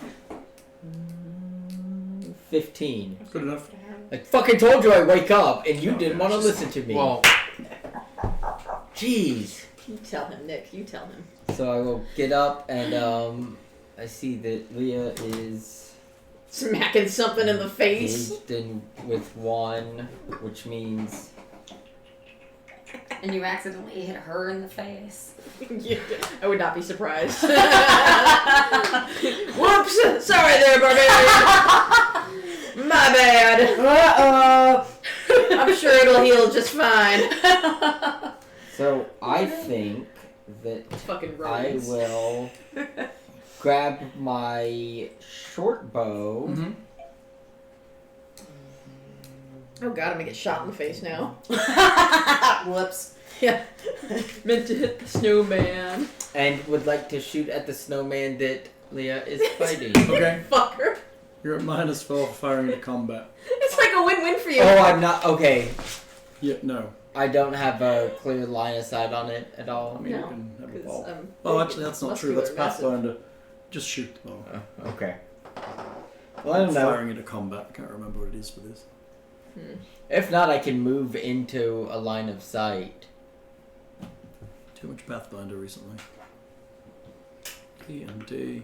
15. Good enough. I fucking told you I wake up and you didn't want to listen to me. Well, Jeez. You tell him, Nick. You tell him. So I will get up and I see that Leah is Smacking something in the face. engaged in with one, which means And you accidentally hit her in the face. Yeah, I would not be surprised. Whoops! Sorry there, barbarian. My bad. I'm sure it'll heal just fine. so I think that Fucking I rodents. will grab my short bow. Oh god, I'm gonna get shot in the face now. Whoops. Yeah. Meant to hit the snowman. And would like to shoot at the snowman that Leah is fighting. Okay. Fucker. You're at -4 for firing into combat. It's like a win-win for you. Oh, I'm not okay. Yeah, no. I don't have a clear line of sight on it at all. I mean, No, you can have a 'cause, ball. big, Oh, actually, that's not true. That's muscular, massive. Pathfinder. Just shoot the bow. Okay. Well, I don't know. Firing into combat. I can't remember what it is for this. If not, I can move into a line of sight. Too much Pathfinder recently. E and D.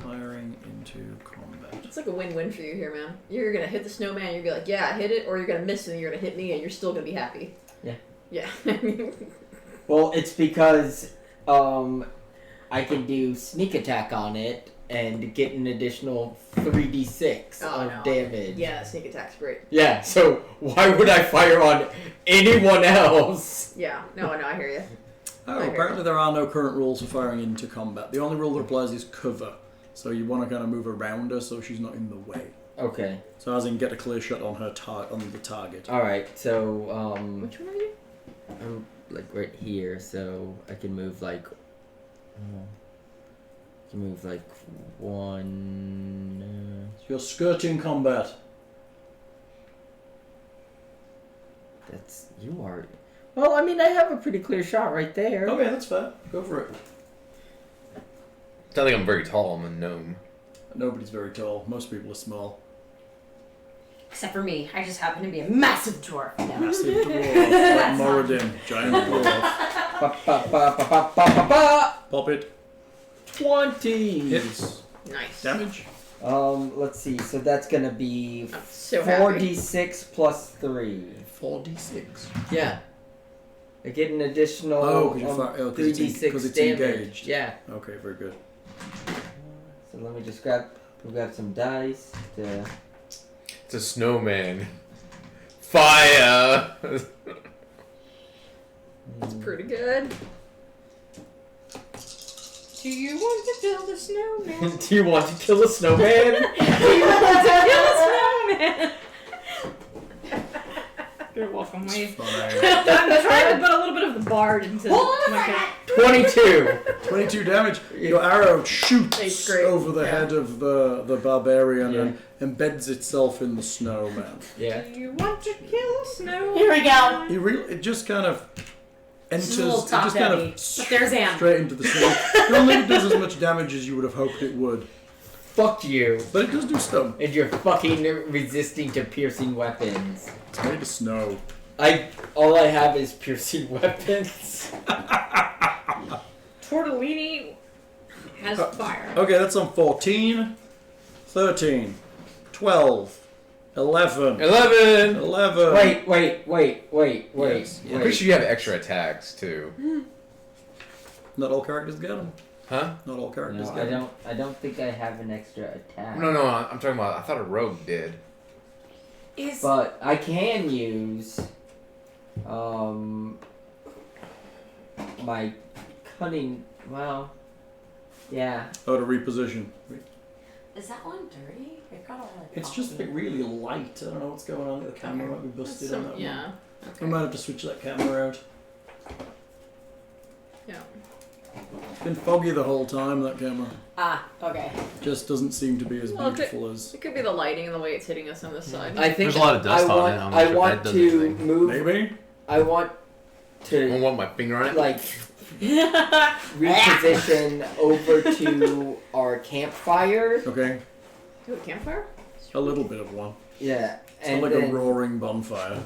Firing into combat. It's like a win-win for you here, man. You're gonna hit the snowman, you're gonna be like, yeah, I hit it, or you're gonna miss it and you're gonna hit me and you're still gonna be happy. Yeah. Yeah. Well, it's because I can do sneak attack on it and get an additional 3d6 of damage. Yeah, sneak attack's great. Yeah, so why would I fire on anyone else? Yeah, no, I hear you. Oh, apparently there are no current rules for firing into combat. The only rule that applies is cover. So you want to kind of move around her so she's not in the way. Okay. So as in get a clear shot on her on the target. Alright, so Which one are you? I'm like right here, so I can move like one. You're skirting combat. That's you are. Well, I mean, I have a pretty clear shot right there. Okay, that's fair. Go for it. It's not like I'm very tall. I'm a gnome. Nobody's very tall. Most people are small. Except for me. I just happen to be a massive dwarf. No. Massive dwarf. Like Moradin. Giant dwarf. Ba, ba, ba, ba, ba, ba, ba, ba. Pop it. 20 Hits. Nice. Damage. Let's see. So that's gonna be I'm so happy. 4d6 plus 3. 4d6. Yeah. I get an additional 3d6 'cause it's damage. engaged. Yeah. Okay, very good. So let me just grab some dice. It's a snowman. Fire. It's pretty good. Do you want to kill the snowman? Do you want to kill a snowman? Do you want to kill a snowman? You're welcome. I'm trying to put a little bit of the bard into my character. 22. 22 damage. Your arrow That's shoots great. over the head of the barbarian Yeah. and embeds itself in the snow, man. Yeah. Do you want to kill a snowman? Here we go. It just kind of enters. It's a little It top just kind heavy. of But there's Anne. straight into the snow. I don't think it does as much damage as you would have hoped it would, Fuck you. but it does do stun. And you're fucking resisting to piercing weapons. It's made of snow. All I have is piercing weapons. Tortellini has fire. Okay, that's on 14, 13, 12, 11. 11. 11. Wait. Yes. I'm pretty sure you have extra attacks too. Not all characters get them. Huh? Not all characters No, get them. I don't think I have an extra attack. No. I'm talking about. I thought a rogue did. But I can use my cunning. Well, yeah. Oh, to reposition. Is that one dirty? It got all like It's just really light. I don't know what's going on. The camera might be busted on that one. Yeah. I might have to switch that camera out. Yeah. It's been foggy the whole time, that camera. Ah, okay. Just doesn't seem to be as Well, beautiful as... It could be the lighting and the way it's hitting us on this side. I think There's a lot of dust on it. I'm not I sure if want that does to anything. move. Maybe? I want I to want my finger on it. like reposition over to our campfire. Okay. Do a campfire? A little bit of one. Yeah, It's and not like then a roaring bonfire.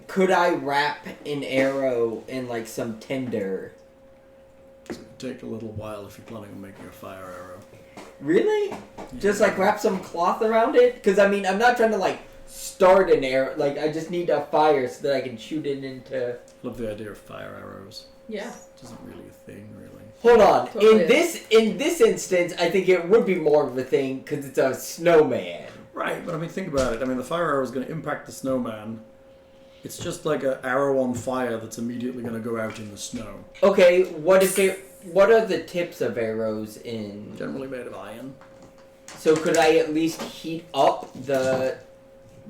could I wrap an arrow in like some tinder? It's going to take a little while if you're planning on making a fire arrow. Really? Just like wrap some cloth around it? Because I mean, I'm not trying to like start an arrow. Like I just need a fire so that I can shoot it into. Love the idea of fire arrows. Yeah. It isn't really a thing, really. Hold on. Totally In this instance, I think it would be more of a thing because it's a snowman. Right, but I mean, think about it. I mean, the fire arrow is going to impact the snowman. It's just like an arrow on fire that's immediately going to go out in the snow. Okay, what are the tips of arrows in? Generally made of iron. So could I at least heat up the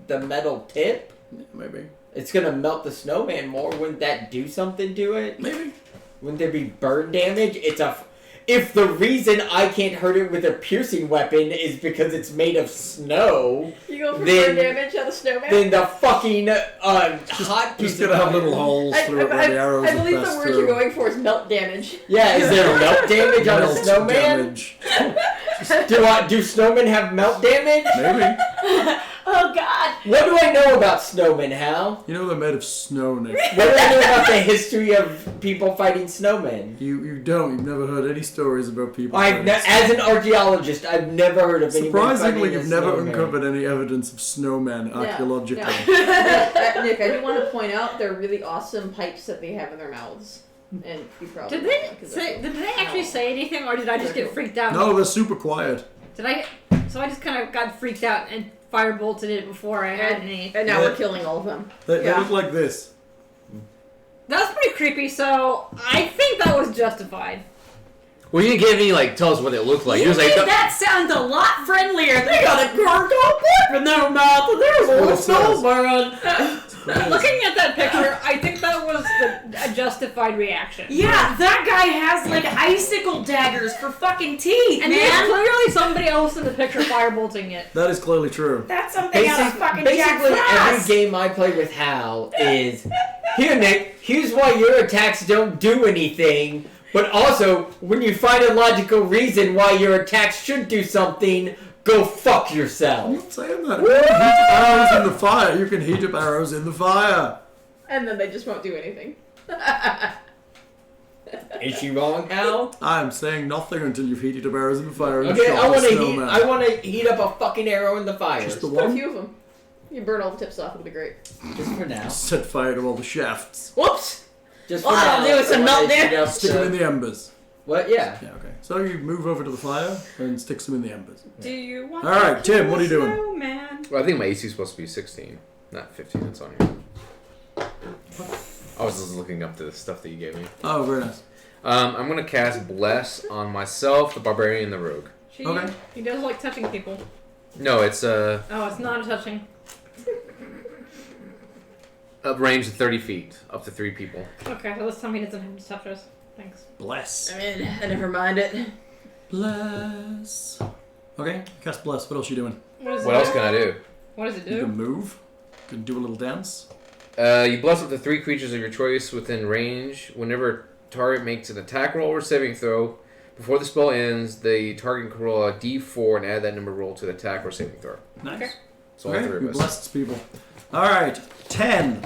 metal tip? Yeah, maybe. It's gonna melt the snowman more. Wouldn't that do something to it? Maybe. Wouldn't there be burn damage? If the reason I can't hurt it with a piercing weapon is because it's made of snow, You go for Then- burn damage on the snowman? then the fucking hot piece Just of going to have little iron- holes through it where the arrows I have believe the passed word through. you're going for is melt damage. Yeah, is there melt damage on a Melt snowman? damage. Do snowmen have melt damage? Maybe. Oh God. What do I know about snowmen, Hal? You know they're made of snow, Nick. What do I know about the history of people fighting snowmen? You don't. You've never heard any stories about people. As an archaeologist, I've never heard of anyone Surprisingly, fighting a you've never snowman. uncovered any evidence of snowmen archaeologically. Nick, I do want to point out they're really awesome pipes that they have in their mouths. And you probably Did they don't, 'cause they're say? Did they actually say anything, or did I just get freaked out? No, they're super quiet. Did I? So I just kind of got freaked out and firebolted it before I had any. And now we're killing all of them. They Yeah. look like this. That was pretty creepy. So I think that was justified. Well, you didn't give me like tell us what it looked like. You was like, That sounds a lot friendlier. They got a gargoyle pipe in their mouth, and there's a little snowman. Looking at that picture, I think that was a justified reaction. Yeah, that guy has like icicle daggers for fucking teeth, And there's man. clearly somebody else in the picture firebolting it. That is clearly true. That's something out of fucking Jack Basically, every Frost. game I play with Hal is, here, Nick, here's why your attacks don't do anything, but also, when you find a logical reason why your attacks should do something, go fuck I'm yourself. not saying that. You can heat up arrows in the fire. You can heat up arrows in the fire. And then they just won't do anything. Is she wrong, Hal? I'm saying nothing until you've heated up arrows in the fire and Okay, shot I the want to snowman. heat up a fucking arrow in the fire. Just the Put a one. few of them. You burn all the tips off, it'll be great. Just for now. Set fire to all the shafts. Whoops! Just All I'll do is some melt damage. Stick them in the embers. What? Yeah. Yeah, okay. So you move over to the fire and stick them in the embers. Do you want? All right, Tim, what are you doing? Snowman? well, I think my AC is supposed to be 16, not 15. That's on here. I was just looking up the stuff that you gave me. Oh, very nice. I'm gonna cast Bless on myself, the Barbarian, and the Rogue. Okay. He does like touching people. No, it's Oh, it's not a touching. a range of 30 feet, up to 3 people. Okay, so this time he doesn't have to touch us. Thanks. Bless. I mean, I never mind it. Bless. Okay, cast bless. What else you doing? What else can I do? What does it You do? can move. You can do a little dance. You bless up to 3 creatures of your choice within range. Whenever target makes an attack roll or saving throw, before the spell ends, the target can roll a d4 and add that number roll to the attack or saving throw. Nice. Okay. So all Okay, 3 you of us. blessed people. All right, 10.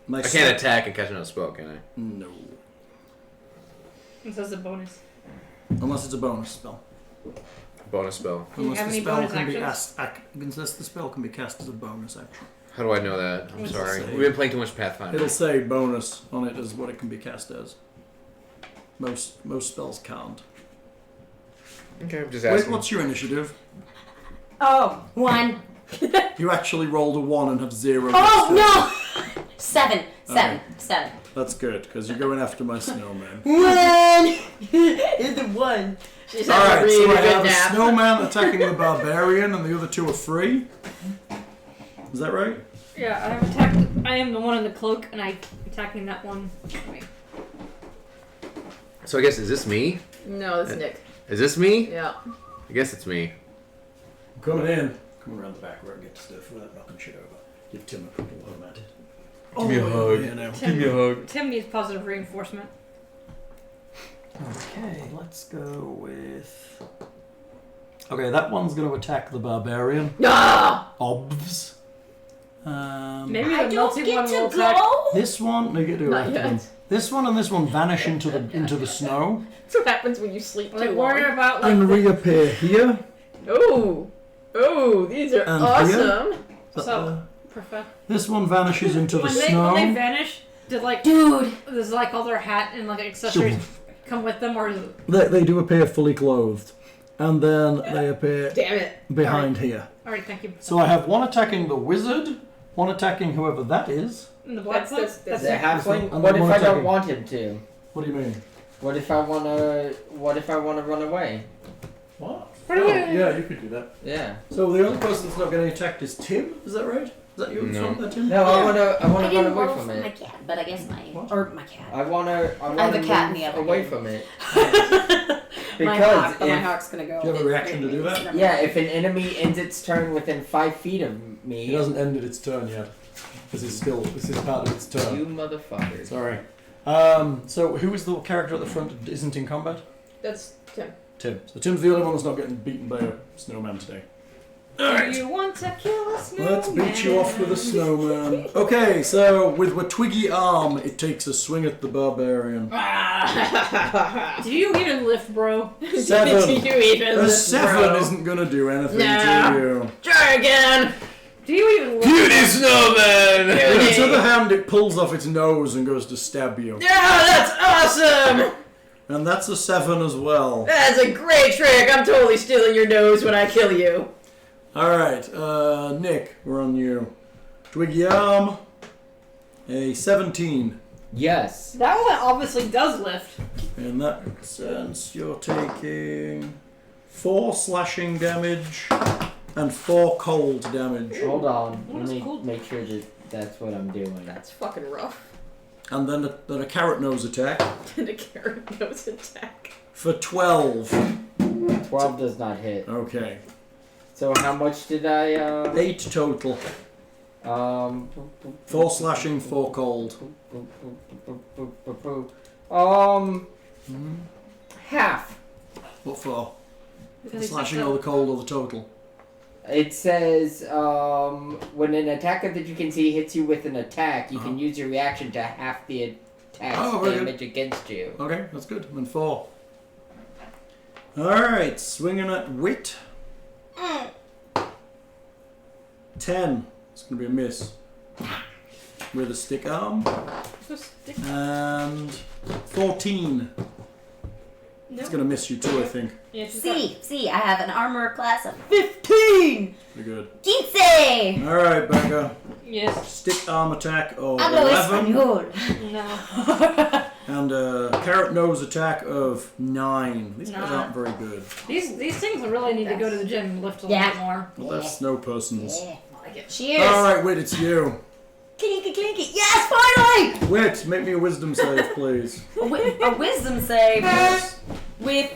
My I can't attack and catch another spell, can I? No, It says a bonus. unless it's a bonus spell. Bonus spell. Do you Unless have the any spell bonus can be actions? unless the spell can be cast as a bonus action. How do I know that? I'm What's it sorry. say? We've been playing too much Pathfinder. It'll say bonus on it as what it can be cast as. Most spells can't. Okay, I'm just Wait, asking. what's your initiative? Oh, 1. You actually rolled a 1 and have 0. Oh, no! 7. Okay. 7. That's good, because you're going after my snowman. 1! It's a 1. She's having a Alright, really so I good have a nap. snowman attacking the barbarian, and the other 2 are free. Is that right? Yeah, I am the one in the cloak, and I'm attacking that one. So I guess, is this me? No, that's Nick. Is this me? Yeah. I guess it's me. I'm coming in. Come around the back where I get stuff without knocking shit over. Give Tim a couple of them at it. Give me a hug. Yeah, now. Give me a hug. Tim needs positive reinforcement. Okay, let's go with... Okay, that one's going to attack the barbarian. Ah! Obvs. Maybe I the don't melty get one will to attack. go? This one, they get to Not after yet. them. This one and this one vanish into the snow That's what happens when you sleep Like, too worry long. about like and reappear here. Oh, these are And awesome. So, perfect. This one vanishes into the When snow. they vanish, did like Dude! does like all their hat and like accessories come with them, or is it... They do appear fully clothed. And then they appear Damn it. behind here. All right, thank you. So I have one attacking the wizard, one attacking whoever that is. And the black one? That's The halfling. And What then if one I don't attacking. want him to? What do you mean? What if I wanna run away? What? What do you- yeah, you could do that. Yeah. So the only person that's not getting attacked is Tim, is that right? Is that you in No. front there, Tim? No, I wanna I run didn't away roll from for my it. cat, but I guess my... What? Or my cat. I wanna have a cat in move the other away hand. from it. my Because hawk, but my if hawk's gonna go. Do you have a reaction to do that? yeah, if an enemy ends its turn within 5 feet of It me, hasn't ended its turn yet. This is part of its turn. you motherfuckers. Sorry. So who is the character at the front that isn't in combat? That's Tim. Tim. So Tim's the only one that's not getting beaten by a snowman today. Do you want to kill a snowman? Let's beat you off with a snowman. Okay, so with a twiggy arm, it takes a swing at the barbarian. Do you even lift, bro? 7. Do you even A listen, 7 bro? isn't gonna do anything Nah. to you. Try again. Do you even lift? Beauty snowman! On its other hand, it pulls off its nose and goes to stab you. Yeah, that's awesome. And that's a 7 as well. That's a great trick. I'm totally stealing your nose when I kill you. Alright, Nick, we're on you. Twiggy arm. A 17. Yes. That one obviously does lift. In that sense, you're taking 4 slashing damage and 4 cold damage. Hold on. What Let is me cold? make sure that that's what I'm doing. That's fucking rough. And then a carrot nose attack And a carrot nose attack. for 12. 12 does not hit. Okay. So how much did I 8 total. 4 slashing, 4 cold. Half. What for? Because The he slashing took or the cold or the total? It says when an attacker that you can see hits you with an attack, you can use your reaction to half the attack's Oh, very good. damage against you. Okay, that's good. I'm in 4. Alright, swinging at wit. 10. It's going to be a miss. With a stick arm. Just stick. And 14. It's going to miss you too, I think. Yeah, she's See, I have an armor class of 15! Pretty good. 15! Alright, Becca. got, yes. Stick arm attack of Hablo 11. español. No. And a carrot nose attack of 9. These guys 9. aren't very good. These things really need to go to the gym and lift a Yeah. little bit more. Well, they're snow persons. Yeah. Like it. Cheers! Alright, Wit, it's you. Clinky, clinky. Yes, finally! Wit, make me a wisdom save, please. A wisdom save Yes. with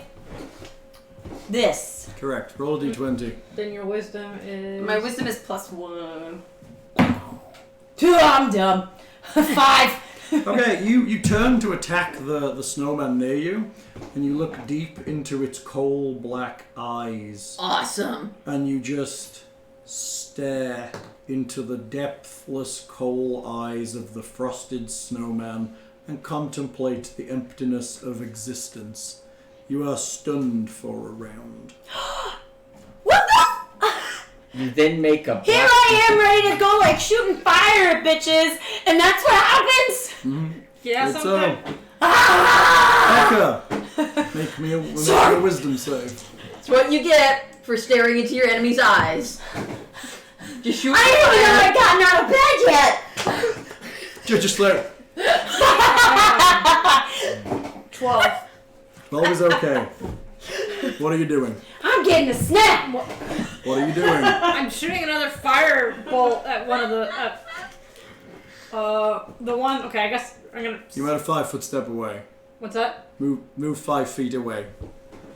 this. Correct. Roll a d20. Then your wisdom is. My wisdom is +1. 2, I'm dumb. 5. Okay, you turn to attack the snowman near you, and you look deep into its coal black eyes, Awesome. and you just stare into the depthless coal eyes of the frosted snowman and contemplate the emptiness of existence. You are stunned for a round. What the? You then make a Here I am ready to go like shooting fire at bitches, and that's what happens? Yeah, Good something. so. Ah! Becca, make me a wisdom save. It's what you get for staring into your enemy's eyes. Just shoot. I didn't even know I'd gotten out of bed yet. Just like 12. 12 is okay. What are you doing? I'm getting a snack. What are you doing? I'm shooting another firebolt at one of the one. Okay, I guess I'm gonna. You're at a 5-foot step away. What's that? Move 5 feet away.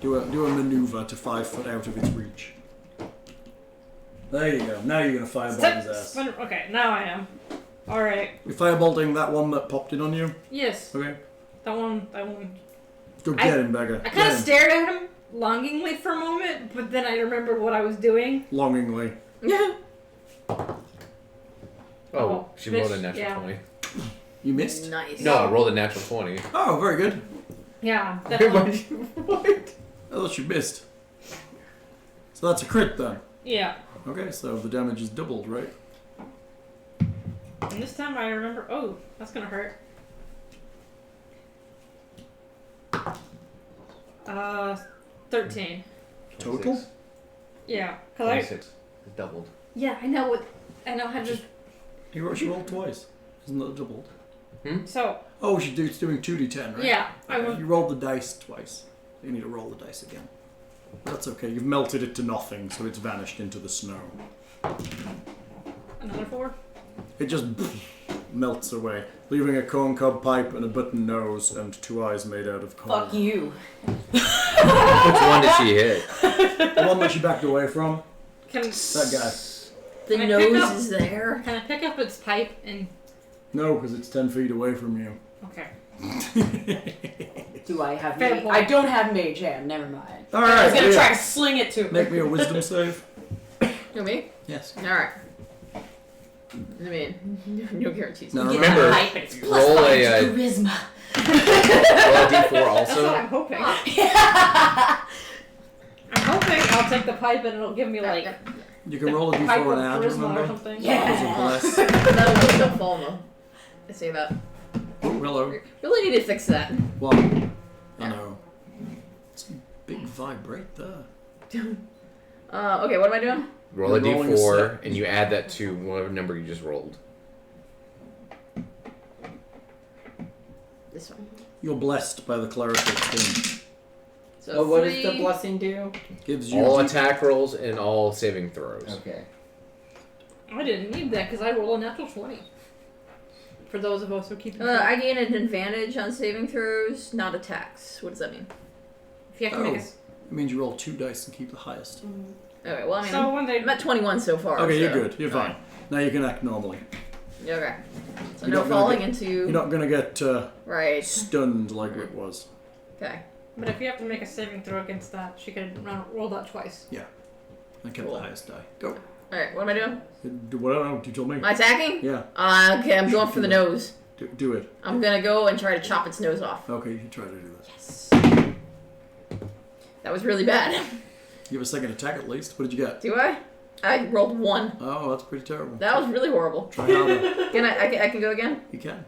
Do a maneuver to 5 foot out of its reach. There you go. Now you're gonna firebolt his ass. Okay, now I am. All right. You're firebolting that one that popped in on you. Yes. Okay. That one. Go get him, Becca. I kind of stared at him longingly for a moment, but then I remembered what I was doing. Longingly. Oh, she rolled a bitch, natural yeah. 20. You missed? Nice. No, I rolled a natural 20. Oh, very good. Yeah, definitely. What? I thought you missed. So that's a crit then. Yeah. Okay, so the damage is doubled, right? And this time I remember. Oh, that's gonna hurt. 13. Total? 26. Yeah, cause 26. It doubled. Yeah, I know what. I know how to. She rolled twice. Isn't that doubled? So Oh, it's doing 2d10, right? yeah, I Okay, was. you rolled the dice twice. You need to roll the dice again. That's okay. You've melted it to nothing, so it's vanished into the snow. Another 4. It just melts away, leaving a corncob pipe and a button nose and 2 eyes made out of coal. Fuck you. Which one did she hit? The one that she backed away from? Can That guy. The Can I pick nose up- is there. Can I pick up its pipe and? No, because it's 10 feet away from you. Okay. Do I have Fair mage? point. I don't have mage hand. Never mind. All I was right, gonna try to Leah, sling it to him. make me a wisdom save. You me? Yes. Alright. I mean, no guarantees. No, Get remember, that pipe and it's plus roll 5 a, to charisma. Roll a d4 That's what also. I'm hoping. I'm hoping I'll take the pipe and it'll give me like You can roll a pipe d4 of and add, charisma or remember? something. Yeah. Because of bless. That'll really don't fall though. I say that. Oh, hello. Really need to fix that. What? I know. It's a big vibrate there. Okay, what am I doing? Roll a You're rolling a d4 set. and you add that to whatever number you just rolled. This one. You're blessed by the clerical thing. So Oh, what does 3. the blessing do? Gives you All a attack rolls and all saving throws. Okay. I didn't need that because I rolled a natural 20. For those of us who keep. I gain an advantage on saving throws, not attacks. What does that mean? If you have to make a. It means you roll 2 dice and keep the highest. Okay, well, I mean, So when they. I'm at 21 so far. Okay, you're so- good. You're fine. Now you can act normally. Yeah, okay. So You're no not gonna falling get- into. You're not gonna get Right. stunned like it was. Okay. But if you have to make a saving throw against that, she could roll that twice. I kept Cool. the highest die. Go. Alright, what am I doing? What I don't know. You told me. Am I attacking? Yeah. Okay, I'm going for the nose. Do it. I'm gonna go and try to chop its nose off. Okay, you can try to do that. Yes. That was really bad. You have a second attack at least. What did you get? Do I? I rolled 1. Oh, that's pretty terrible. That was really horrible. Try harder. Can I can go again? You can.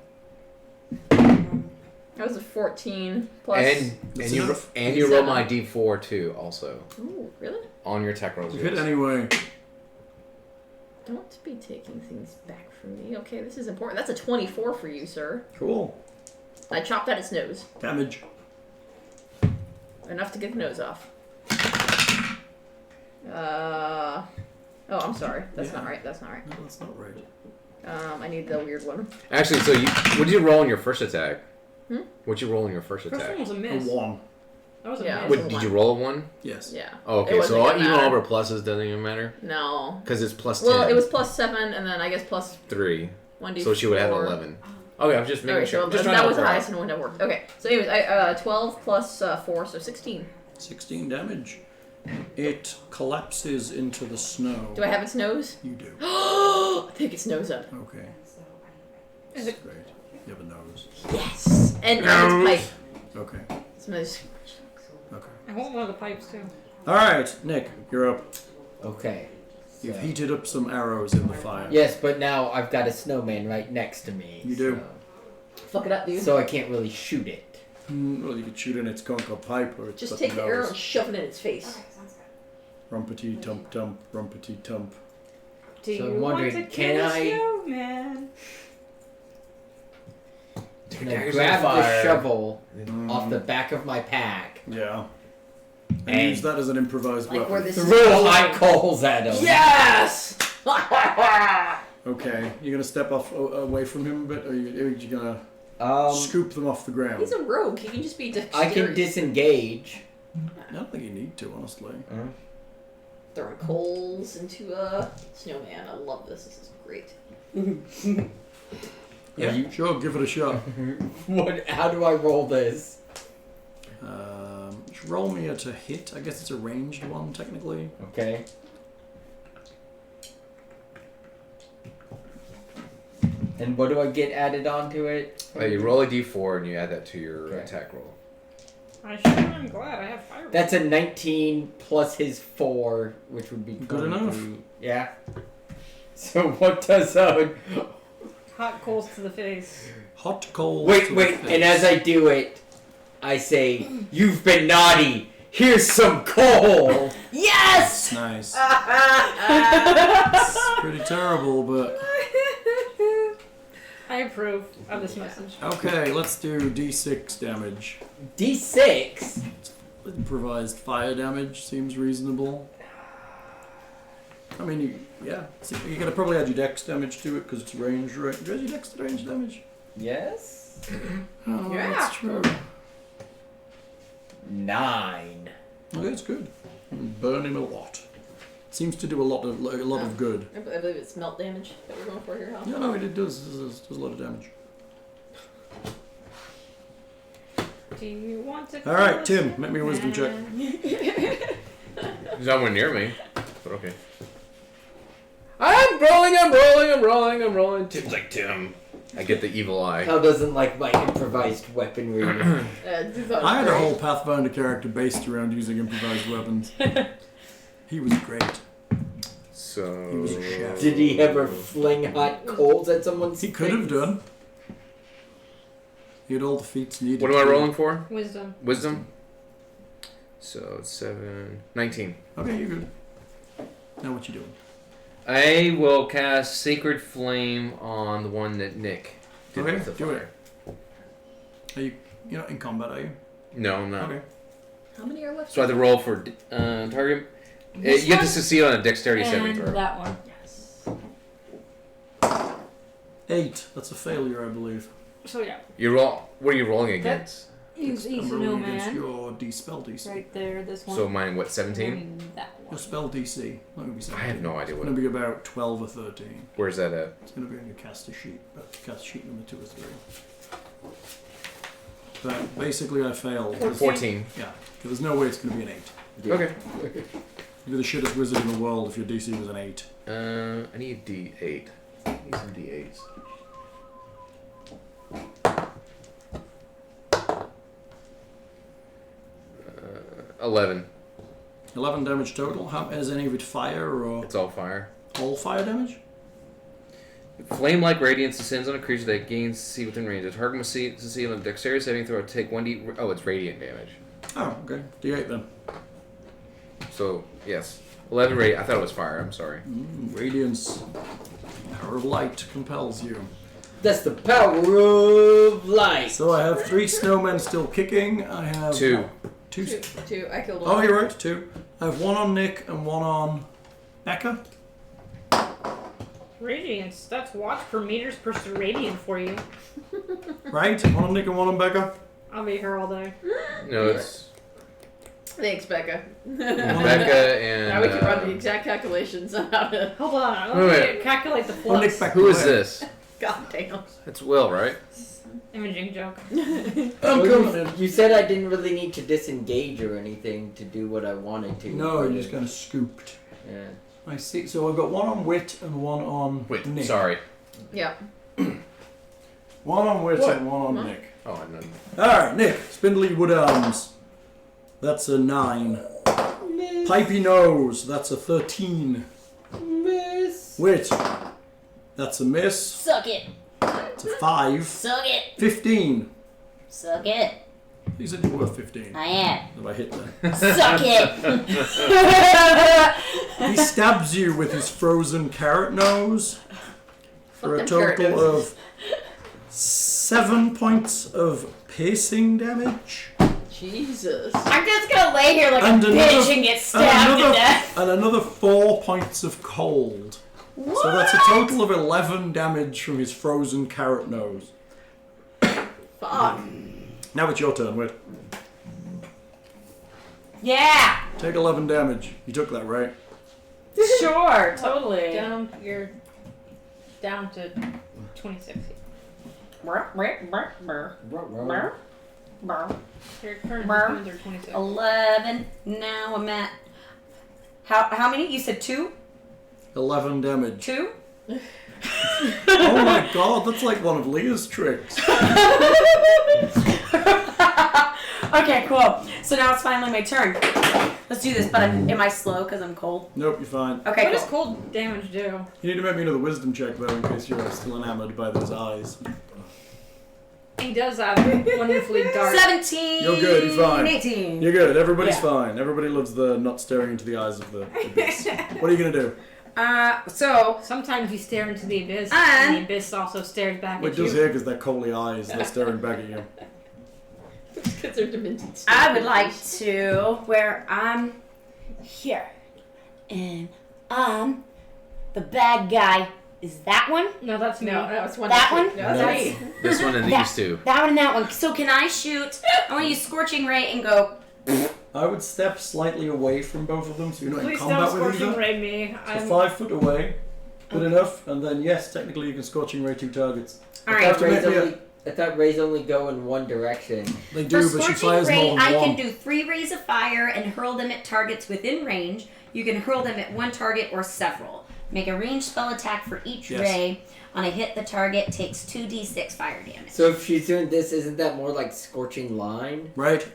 That was a 14 plus. And That's you enough. and you roll my d4 too also Ooh, really? on your attack rolls. You hit yes. anyway. Don't be taking things back from me. Okay, this is important. That's a 24 for you, sir. Cool. I chopped at its nose. Damage. Enough to get the nose off. Oh, I'm sorry. That's Yeah. not right. That's not right. No, that's not right. I need the weird one. Actually, so what did you roll on your first attack? Hmm? What'd you roll on your first First one attack? was a A miss. 1. That was a Yeah. miss. What, did you roll a 1? Yes. Yeah. Oh, It okay, wasn't so gonna even matter. all of our pluses doesn't even matter No. because it's plus 10. Well, it was plus 7, and then I guess plus 3, 1d4. so she would have 11. Okay, I'm just making Okay, sure. so Just trying that to was the help her highest and wouldn't have worked. Okay, so anyways, 12 plus 4, so 16. 16 damage. It collapses into the snow. Do I have its nose? You do. I take its nose up. Okay. Is it- Great. You have a nose. Yes! And its pipe. Okay. It's nice. Okay. I want one of the pipes too. All right, Nick, you're up. Okay. You've So- heated up some arrows in the fire. Yes, but now I've got a snowman right next to me. You do. Fuck it up, dude. So I can't really shoot it. Well, you could shoot in its corncob pipe or its Just button take the nose. arrow and shove it in its face. Rumpity tump tump, rumpity tump. Do So you I'm wondering, want to can kill I- a snowman? Can I Daggers grab on the fire. shovel off the back of my pack Yeah. And And- use that as an improvised Like where weapon. this throw hot coals at him? Yes! Okay, you're gonna step off away from him a bit, or are you gonna scoop them off the ground? He's a rogue. He can just be I can dexterous. disengage. I don't think you need to, honestly. Throwing coals into a snowman. I love this. This is great. Yeah, sure, give it a shot. What? How do I roll this? Roll me a to hit. I guess it's a ranged one, technically. Okay. And what do I get added onto it? You roll a d4 and you add that to your Okay. attack roll. I sure am glad I have fire. That's a 19 plus his 4, which would be Good enough. 23. Yeah. So what does Hot coals to the face. Hot coals. Wait, to wait, the and as I do it, I say, "You've been naughty. Here's some coal." Yes! Nice. It's pretty terrible, but I approve of this message. okay. Let's do D6 damage. D6. Improvised fire damage seems reasonable. I mean, you're gonna probably add your dex damage to it because it's range, right? Do you add your dex to range damage? Yes. Oh, Yeah. that's true. 9. Okay, it's good. Burn him a lot. Seems to do a lot of good. I believe it's melt damage that we're going for here, huh? No, it does a lot of damage. Do you want to? All right, Tim, make me a wisdom check. He's nowhere near me, but okay. I'm rolling. Tim's like, Tim. I get the evil eye. Hal doesn't like my improvised weaponry. I had a whole Pathfinder character based around using improvised weapons. He was great. So. He was a chef. Did he ever fling hot coals at someone's He could have face? done. He had all the feats needed. What am I rolling for? Wisdom. Wisdom? So it's 7. 19. Okay, you're good. Now what you doing? I will cast Sacred Flame on the one that Nick did Okay, with the do fire. You're not in combat, are you? No, I'm not. Okay. How many are left? So I have to roll for target. This You get to one? succeed on a dexterity saving And throw. that one. Yes. 8. That's a failure, I believe. So yeah, You roll. What are you rolling against? he's I'm rolling against snowman. your spell DC. Right there, this one. So mine, what, 17? And that Your one. spell DC. Not gonna be I 17. have no idea It's what. going to be about 12 or 13. Where's that at? It's going to be on your caster sheet. Cast sheet number 2 or 3. But basically, I failed. 14. Yeah. There's no way it's going to be an 8. Yeah. Okay. You're the shittest wizard in the world if your DC was an 8. I need D8. I need some D8s. 11. 11 damage total. How, is any of it fire or It's all fire. all fire damage? Flame-like radiance descends on a creature that gains CC within range. The target must succeed on a dexterity saving throw. Take 1d. Oh, it's radiant damage. Oh, okay. D8 then. So yes, 11 radiant. I thought it was fire. I'm sorry. Radiance. Power of light compels you. That's the power of light. So I have 3 snowmen still kicking. I have 2. 2. Two. I killed one. Oh, you're right. 2. I have 1 on Nick and 1 on Becca. Radiance. That's watch per meters per radiant for you. Right? 1 on Nick and 1 on Becca. I'll be here all day. No, it's Thanks, Becca. Becca and. Now we can run the exact calculations on how to. Hold on. Wait, Let wait. me calculate the Oh, Nick flux. back Who is away. this? God damn. It's Will, right? Imaging joke. You said I didn't really need to disengage or anything to do what I wanted to. No, you're just kind of scooped. Yeah. I see. So I've got 1 on Wit and 1 on Wait, Nick. sorry. Yeah. 1 on Wit What? and 1 on Huh? Nick. Oh, I know. Alright, Nick. Spindly wood arms. That's a 9. Miss. Pipey nose. That's a 13. Miss. Wit. That's a miss. Suck it. It's a 5. Suck it. 15. Suck it. You said you were 15. I am. If I hit that. Suck it. He stabs you with his frozen carrot nose for a Fuck them carrot total noses. of 7 points of piercing damage. Jesus. I'm just gonna lay here like And a another- bitch and get stabbed to death. And another 4 points of cold. What? So that's a total of 11 damage from his frozen carrot nose. Fuck. Now it's your turn, Whit. Yeah. Take 11 damage. You took that, right? Sure. Totally. You're down to 26. Brr, brr, brr, brr, brr, brr. Your current Brr. wounds are 26. 11. Now I'm at. How many? You said 2? 11 damage. 2? Oh my god, that's like one of Leah's tricks. Okay, cool. So now it's finally my turn. Let's do this, but am I slow because I'm cold? Nope, you're fine. Okay, What does cool. cold damage do? You need to make me another wisdom check, though, in case you're still enamored by those eyes. He does have wonderfully dark. 17. You're good, you're fine. 18. You're good, everybody's Yeah. fine. Everybody loves the not staring into the eyes of the abyss. What are you gonna do? So Sometimes you stare into the abyss, And- and the abyss also stares back Well, at it does you. here because they're coaly eyes, they're staring back at you. Because they're demented. I would like to where I'm here, and the bad guy is that one, No, that's me. No, it's one. That one? No, that's me. This one and That- these two. that one, and that one. So can I shoot? I want to use Scorching Ray and go. I would step slightly away from both of them so you're not in Please don't combat with scorching either. ray me. So I'm 5 foot away. Good enough, and then yes, technically you can scorching ray 2 targets. All I right. thought rays Make me a- only- I thought rays only go in one direction. They For do, but she Scorching fires Ray, more than I one. can do 3 rays of fire and hurl them at targets within range. You can hurl them at one target or several. Make a ranged spell attack for each Yes. ray. On a hit, the target takes 2d6 fire damage. So if she's doing this, isn't that more like scorching line? Right?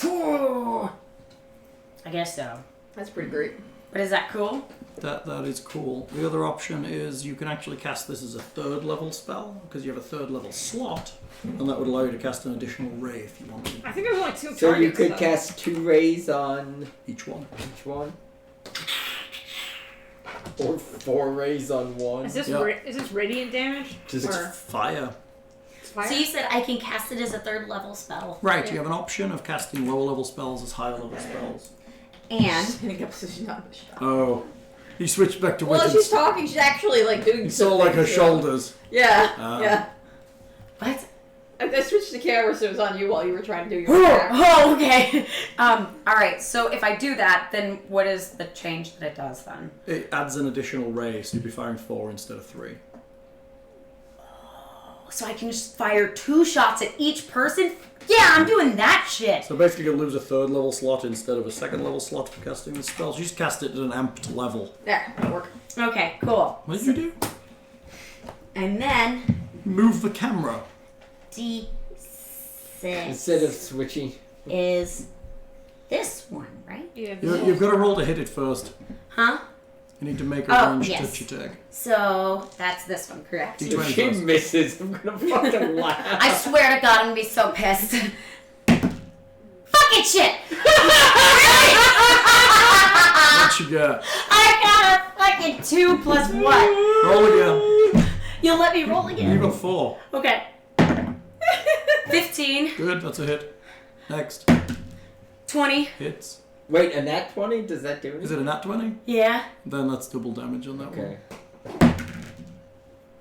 I guess so. That's pretty great. But is that cool? That is cool. The other option is you can actually cast this as a 3rd level spell, because you have a 3rd level slot, and that would allow you to cast an additional ray if you wanted. I think there's only 2 So you targets, could though. cast 2 rays on Each one. each one? Or 4 rays on one? Is this Yeah. is this radiant damage? It's Or fire. fire? So you said I can cast it as a 3rd level spell. Right, you have an option of casting lower level spells as higher level spells. And Standing up so she's not in the shot. Oh. He switched back to Well, Wicked's. she's talking. She's actually like doing. You saw like her something, so- shoulders. Yeah, Ah. yeah. what? I switched the camera so it was on you while you were trying to do your. Oh, okay. All right. So if I do that, then what is the change that it does then? It adds an additional ray, so you'd be firing 4 instead of 3. So I can just fire 2 shots at each person? Yeah, I'm doing that shit. So basically you'll lose a 3rd level slot instead of a 2nd level slot for casting the spells. You just cast it at an amped level. There, that'll work. Okay, cool. What did you do? And then Move the camera. D6 Instead of switching. is this one, right? Yeah, You've got to roll to hit it first. Huh? You need to make a Oh, ranged yes. touch attack. So that's this one, correct? D20 If she first. misses, I'm gonna fucking laugh. I swear to God, I'm gonna be so pissed. Fucking shit! What you got? I got a fucking 2 plus what? Roll again. You'll let me roll You again? got 4. Okay. 15, Good, that's a hit. Next. 20. Hits. Wait, a nat 20? Does that do Is it? it a nat 20? Yeah. Then that's double damage on that Okay. one.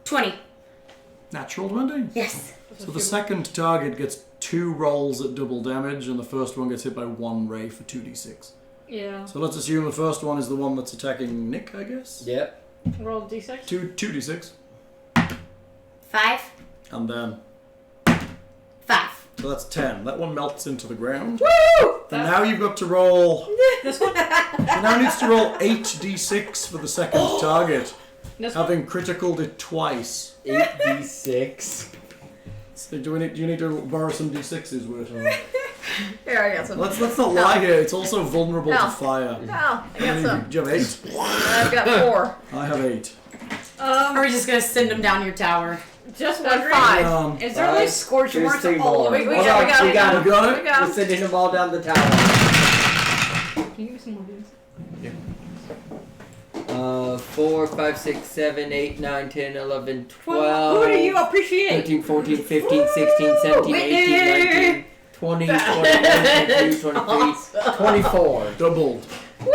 20. Natural 20. Yes. So the second target gets 2 rolls at double damage, and the first one gets hit by 1 ray for 2d6. Yeah. So let's assume the first one is the one that's attacking Nick, I guess? Yep. Roll d6. 2d6. 5. And then... 5. So that's 10. That one melts into the ground. Woo! And now you've got to roll... This one. She now needs to roll 8d6 for the second target, This one. having criticaled it twice. 8d6. So do you need to borrow some d6s with Here, I got some. Let's not lie here, it's also vulnerable to No. fire. No, I got some. Do you have 8? I've got 4. I have 8. Are we just gonna send them down your tower? Just That's wondering. 5. Is there like scorch There's marks 3 all more. over? We Hold got on, it. we got it. You got it? We got We're it. sending them all down the tower. Can you give me some more beans? 4, 5, 6, 7, 8, 9, 10, 11, Well, who do you 12, appreciate? 13, 14, 15, 16, 17, 18, 19, 20, 21, 22, 23, 24. Doubled. Woo!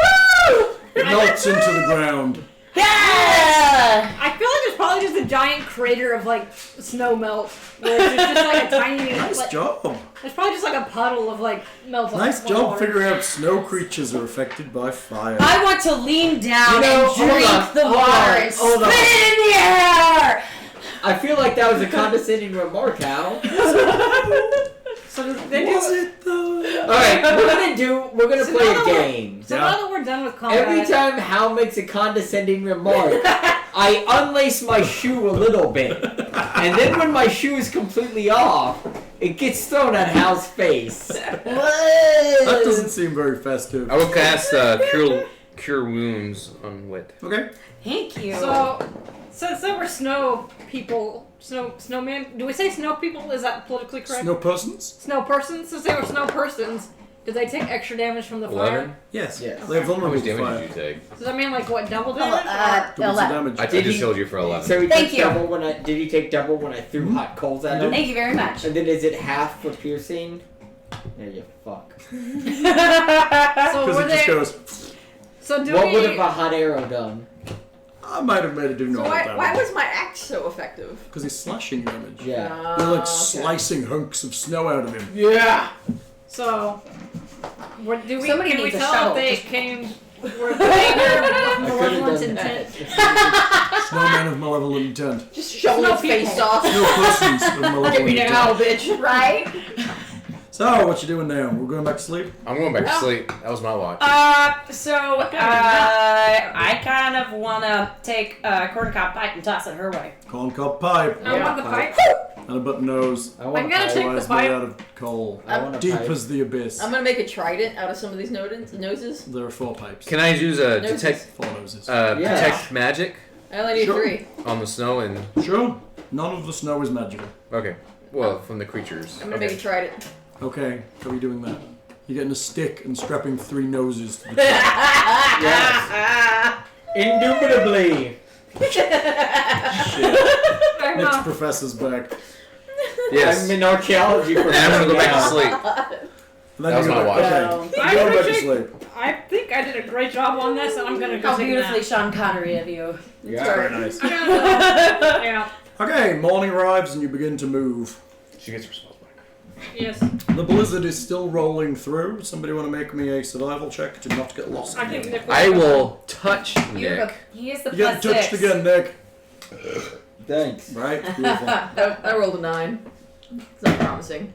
It melts into the ground. Yeah! I feel like there's probably just a giant crater of like snow melt where there's just like a tiny. Nice like, job. There's probably just like a puddle of like melt. Nice water. job figuring out snow creatures are affected by fire. I want to lean down You know, and drink hold on, the hold water on, and hold on. spit it in the air! I feel like that was a condescending remark, Hal. So they do. Was it though? Alright, we're gonna So play now a that game. So now that we're done with combat, Every time Hal makes a condescending remark, I unlace my shoe a little bit. And then when my shoe is completely off, it gets thrown at Hal's face. That doesn't seem very festive. I will cast Cure Wounds on Wit. Okay. Thank you. So since there were snow people, snowmen. Do we say snow people? Is that politically correct? Snow persons? Snow persons. Since they were snow persons, did they take extra damage from the 11? fire? Yes. Yes. They're How vulnerable much to damage fire. did you take? Does that mean like what, double damage? or- Double the 11. damage. I Did just he- healed you for 11. So he Thank took you. double when did he take double when I threw hot coals at him? Thank you very much. And then is it half for piercing? Yeah, you fuck. So Because were it just they? goes, So do What we? would have a hot arrow done? I might have made it do So normal why damage. was my axe so effective? Because he's slashing damage. Yeah. You're like Okay. slicing hunks of snow out of him. Yeah. So, do we? Somebody Can we needs a tell shovel. if they Just- came? Were they here with I could have malevolent done intent? that. Snowman of malevolent intent. Just shoving Snow his face people. off. Snow persons of malevolent Get me intent. now, bitch. Right? So, what you doing now? We're going back to sleep? I'm going back to sleep. That was my watch. I kind of want to take a corn cob pipe and toss it her way. Corn cob pipe. I want the pipe. And a button nose. I want I'm a gonna pipe. take Otherwise the made pipe. out of coal. I want a Deep pipe. as the abyss. I'm gonna make a trident out of some of these noses. There are 4 pipes. Can I use a Noses. detect 4 noses. Yeah. detect magic I only need Sure. 3. on the snow and Sure. None of the snow is magical. okay. Well, from the creatures. I'm gonna make a trident. Okay, how are you doing that? You're getting a stick and strapping 3 noses to the top. Yes. Indubitably. Shit. I'm Next not- professor's back. Yes. I'm in archaeology for And I'm gonna go back to now. sleep. And then That was you go my back- watch. Okay. I You're going back to appreciate- sleep. I think I did a great job on this, and I'm gonna go How take a beautifully nap. Sean Connery of you. Yeah. Very nice. I'm gonna- yeah. Okay, morning arrives and you begin to move. She gets her spells back. Yes. The blizzard is still rolling through. Somebody want to make me a survival check to not get lost? I think again? Nick I will touch Nick. He is the You get plus touched 6. again, Nick. Thanks. Right? Beautiful. I rolled a 9. It's not promising.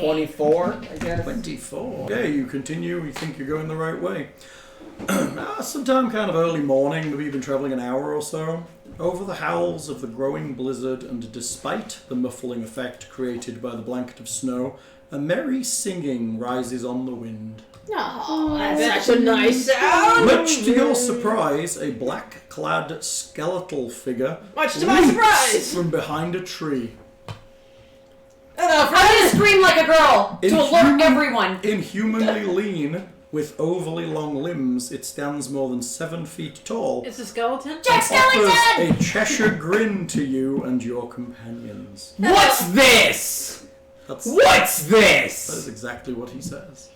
24, I guess. 24. Okay, you continue. You think you're going the right way. Sometime kind of early morning, maybe you've been traveling an hour or so. Over the howls of the growing blizzard, and despite the muffling effect created by the blanket of snow, a merry singing rises on the wind. Oh, that's such a nice sound. Much to your surprise, a black-clad skeletal figure Much to my leaps surprise. from behind a tree. I'm gonna scream like a girl to alert Inhuman- everyone. Inhumanly lean, with overly long limbs, it stands more than 7 feet tall. It's a skeleton. Jack Offers Skellington! a Cheshire grin to you and your companions. What's this? That What's this? is exactly what he says.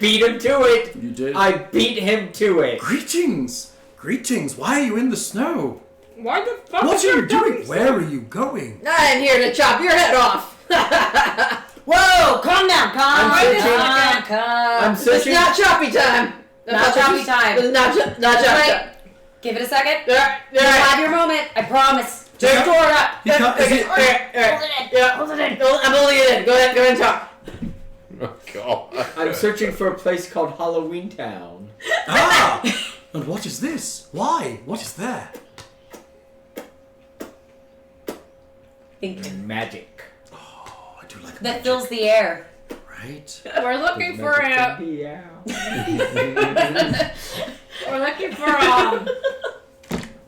Beat him to it. You did. I beat him to it. Greetings! Greetings! Why are you in the snow? Why the fuck? What is are you your doing? doggy Where are you going? I'm here to chop your head off. Whoa, calm down, calm I'm searching- down, calm. I'm It's searching. not choppy time. Not choppy time. It's not choppy time. Give it a second. Yeah, You'll yeah. have your moment. I promise. Take your sword up. He can't- is it- Hold it in. Yeah. Hold it in. I'm holding it in. Go ahead and talk. Oh god. I'm searching for a place called Halloween Town. Ah! And what is this? Why? What is there? Think Magic. Oh, I do like that magic. fills the air. Right. We're looking for a. We're looking for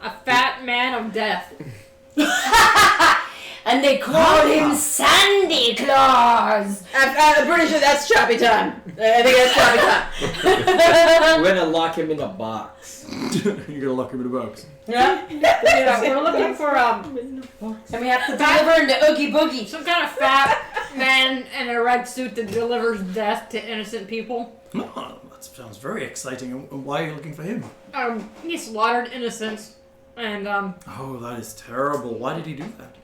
a fat man of death. And they called him Sandy Claus. I'm pretty sure that's Choppy time. I think that's Choppy time. We're gonna lock him in a box. You're gonna lock him in a box. Yeah. Yeah, we're looking for And we have to deliver him to Oogie Boogie. some kind of fat man in a red suit that delivers death to innocent people. Oh, that sounds very exciting. And why are you looking for him? He slaughtered innocents, and Oh, that is terrible. Why did he do that?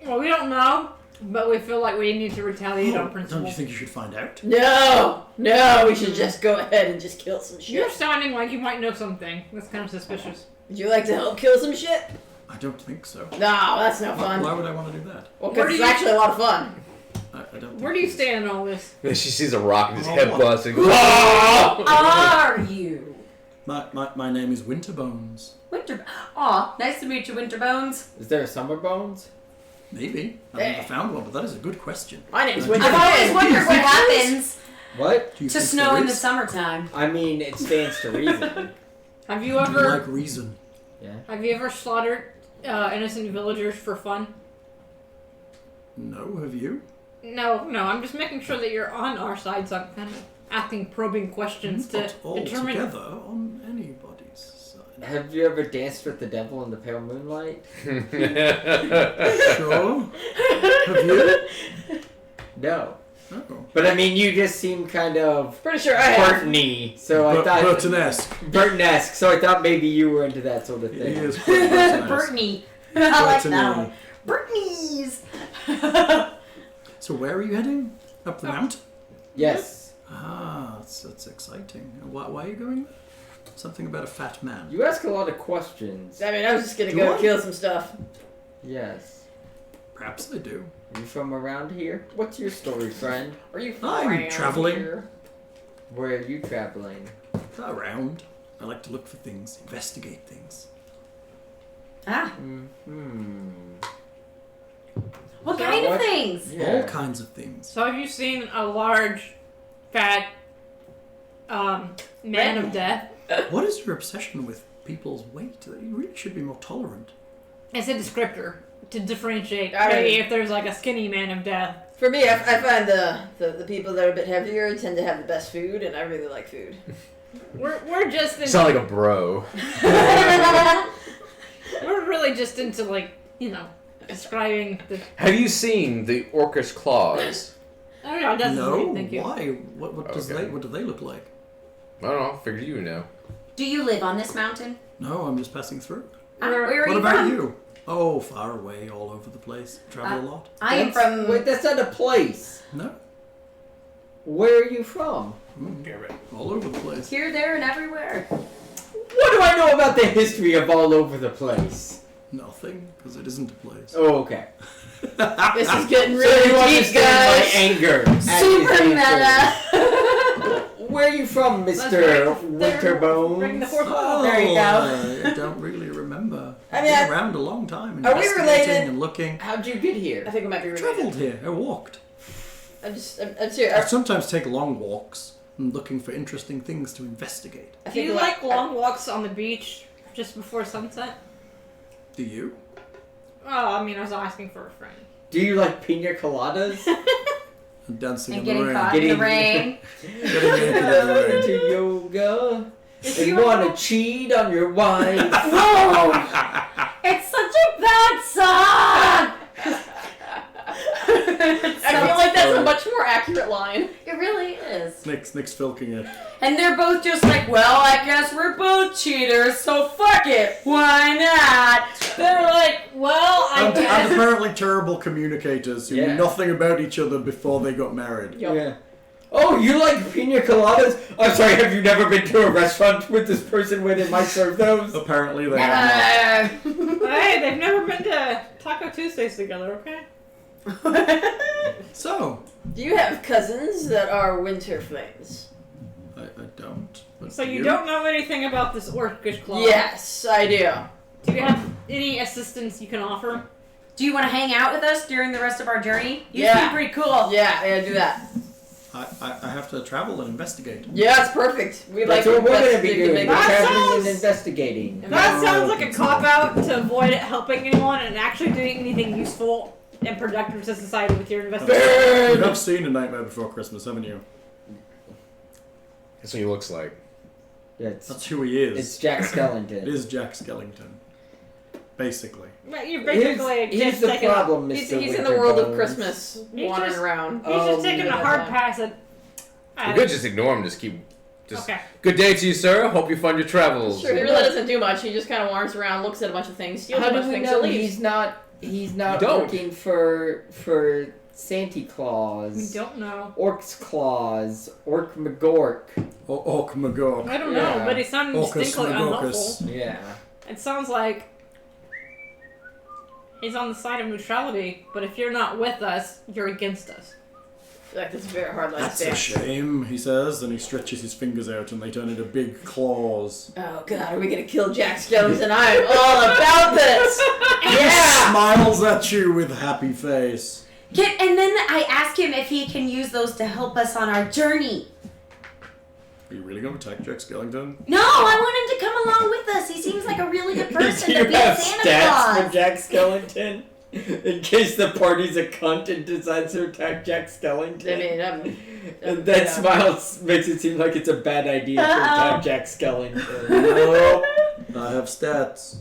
well, we don't know, but we feel like we need to retaliate on Don't principle. you think you should find out? No, we should just go ahead and just kill some You're shit. sounding like you might know something. That's kind of suspicious. Would you like to help kill some shit? I don't think so. No, that's no fun. Why would I want to do that? Well, Where because do it's you- actually a lot of fun. I don't. Where do you stand in all this? Then she sees a rock and his Oh, head what? busts and goes, "Ah!" Are you? My name is Winterbones. Aw, nice to meet you, Winterbones. Is there a Summer Bones? Maybe. I've never found one, but that is a good question. My name's I've Winter. I've always wondered what happens What? Do you to think snow there in the is? summertime. I mean, it stands to reason. Have you Do you ever like reason? Yeah. have you ever slaughtered innocent villagers for fun? No, have you? No. I'm just making sure that you're on our side, so I'm kind of asking probing questions to Not all determine. together on anybody's side. Have you ever danced with the devil in the pale moonlight? Sure. Have you? No. Oh. But I mean, you just seem kind of Pretty sure I have. Burton-y, so I thought Burton-esque. Burton-esque. So I thought maybe you were into that sort of He thing. is quite Burton-esque. Brittany. I like that one. Burton-y. Brittany's. So where are you heading? Up the mountain? Yes. Ah, that's exciting. Why are you going there? Something about a fat man. You ask a lot of questions. I mean, I was just gonna Do go I? kill some stuff. Yes. Perhaps I do. Are you from around here? What's your story, friend? Are you I'm around traveling. here? Where are you traveling? Around. I like to look for things, investigate things. Ah, Hmm. what So kind of what- things? Yeah. All kinds of things. So have you seen a large, fat, man of death? What is your obsession with people's weight? You really should be more tolerant. It's a descriptor to differentiate. I Maybe mean- if there's like a skinny man of death. For me, I find the people that are a bit heavier tend to have the best food, and I really like food. We're just You into, sound like a bro. we're really just into like describing the. Have you seen the Orcus claws? Oh no, that's No, thank you. why? What Okay. what do they look like? I don't know. Figured you know. Do you live on this mountain? No, I'm just passing through. Where are What you about from? you? Oh, far away, all over the place. Travel a lot. I am That's- from. Wait, that's not a place. No, Where are you from? all over the place. Here, there, and everywhere. What do I know about the history of all over the place? Nothing, because it isn't a place. Oh, okay. This is getting So really you deep, understand my guys. anger. at Super his meta. answers. Where are you from, Let's Mr. Ring the Winterbones? fourth wall. Oh, There you go. I don't really remember. I I've mean, been around a long time, are we investigating related? and looking. How'd you get I here? think we might be related. Traveled here. I walked. I'm serious. I sometimes take long walks and looking for interesting things to investigate. I Do think you we- like long walks on the beach just before sunset? Do you? Oh, I mean, I was asking for a friend. Do you like pina coladas? And dancing And in the getting rain. caught in the Getting- rain. Getting naked in the rain. to yoga? If And you wanna cheat on your wife? Whoa! It's such a bad song! I feel like that's a much more accurate line. It really is. Nick's filking it. And they're both just like, well, I guess we're both cheaters, so fuck it. Why not? They're like, well, I And guess. apparently terrible communicators who Yeah. knew nothing about each other before they got married. Yeah. Oh, you like pina coladas? I'm sorry, have you never been to a restaurant with this person where they might serve those? Apparently they have Hey, they've never been to Taco Tuesdays together, okay? not. So, Do you have cousins that are winter flames? I don't. But So do you don't know anything about this Orcus Claw? Yes, I do. Do you have any assistance you can offer? Do you want to hang out with us during the rest of our journey? You Yeah. seem pretty cool. Yeah, do that. I have to travel and investigate. Yeah, it's perfect. We That's like what we're going to be investigate doing. make We're it- traveling and investigating. That sounds like a cop-out to avoid helping anyone and actually doing anything useful and productive to society with your investigation. You have seen A Nightmare Before Christmas, haven't you? That's what he looks like. That's who he is. It's Jack It Skellington. is Jack Skellington. Basically. Right, you're basically He's just the taking problem, Mr. He's in the world of Winterbones. Christmas, He's wandering just- around. He's just taking a hard yeah. pass at. You could just ignore him. Just Okay. Good day to you, sir. Hope you fund your travels. Sure, he really doesn't do much. He just kind of wanders around, looks at a bunch of things, steals How a bunch do of we things, know and leaves. he's not You don't. working for Santa Claus? We don't know. Orc's Claus, Orc McGork. Orc McGork. I don't know, Yeah. but it sounded Orcus distinctly McGorkus. unhelpful. Yeah. It sounds like he's on the side of neutrality, but if you're not with us, you're against us. Like, that's a very hard line to That's a stand. shame, he says, and he stretches his fingers out and they turn into big claws. Oh god, are we gonna kill Jack Skellington? I'm all about this! He smiles at you with a happy face. And then I ask him if he can use those to help us on our journey. Are you really going to attack Jack Skellington? No, I want him to come along with us. He seems like a really good person Do you to be have a Santa stats Claus. for Jack Skellington? In case the party's a cunt and decides to attack Jack Skellington. I mean, And that yeah. smile makes it seem like it's a bad idea to attack Jack Skellington. Nope. I have stats.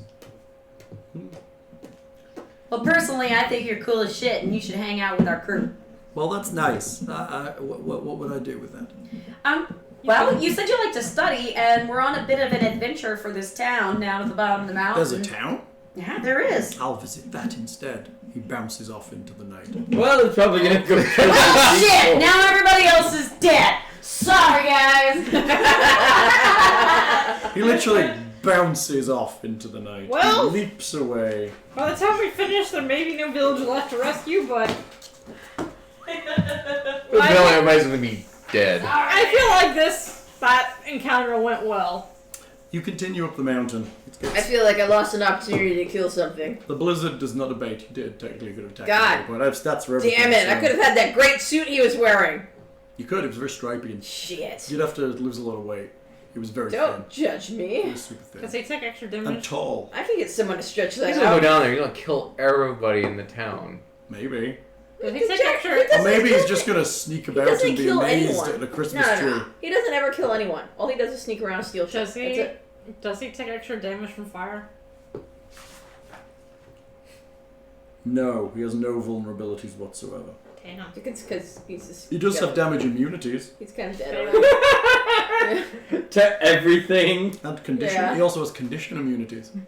Well, personally, I think you're cool as shit, and you should hang out with our crew. Well, that's nice. What would I do with that? Well, you said you like to study, and we're on a bit of an adventure for this town down at the bottom of the mountain. There's a town? Yeah, there is. I'll visit that instead. He bounces off into the night. Well, it's probably gonna go. Oh shit! Now everybody else is dead. Sorry, guys. He literally bounces off into the night. Well- He leaps away. By the time we finish, there may be no village left to rescue, but Apparently everybody's gonna be dead. I feel like that encounter went well. You continue up the mountain. I feel like I lost an opportunity to kill something. The blizzard does not abate. You did technically could have attacked God. at any point. I have stats for everything. Damn it, I so- could have had that great suit he was wearing. You could. It was very stripy. And Shit. you'd have to lose a lot of weight. It was very Don't judge thin. It me. was super Because thin. they take extra And damage. tall. I can get someone to stretch He's that gonna go out. down there. You're gonna kill everybody in the town. Maybe. They take Jack- extra. he doesn't Or maybe he's kill- just gonna sneak he about doesn't and be kill amazed anyone. at a Christmas No. tree. He doesn't ever kill anyone. All he does is sneak around and steal shit. Does That's he? it. Does he take extra damage from fire? No, he has no vulnerabilities whatsoever. Damn. It's because he's just... He does have damage immunities He's kind of dead already. To everything. and condition. Yeah. He also has condition immunities and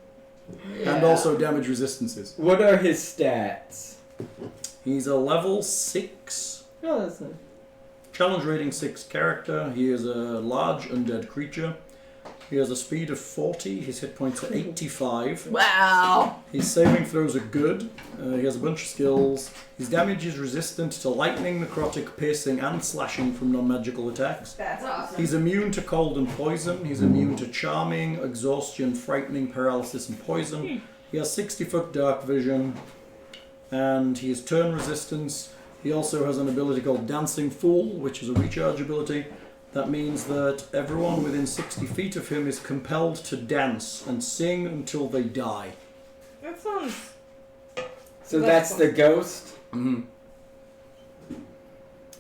Yeah. also damage resistances. What are his stats? He's a level 6, Oh, that's nice. challenge rating 6 character. He is a large undead creature. He has a speed of 40. His hit points are 85. Wow. His saving throws are good. He has a bunch of skills. His damage is resistant to lightning, necrotic, piercing, and slashing from non-magical attacks. That's awesome. He's immune to cold and poison. He's immune to charming, exhaustion, frightening, paralysis, and poison. He has 60-foot dark vision. And he has turn resistance. He also has an ability called Dancing Fool, which is a recharge ability. That means that everyone within 60 feet of him is compelled to dance and sing until they die. That sounds. So That's that's the ghost? Mm-hmm.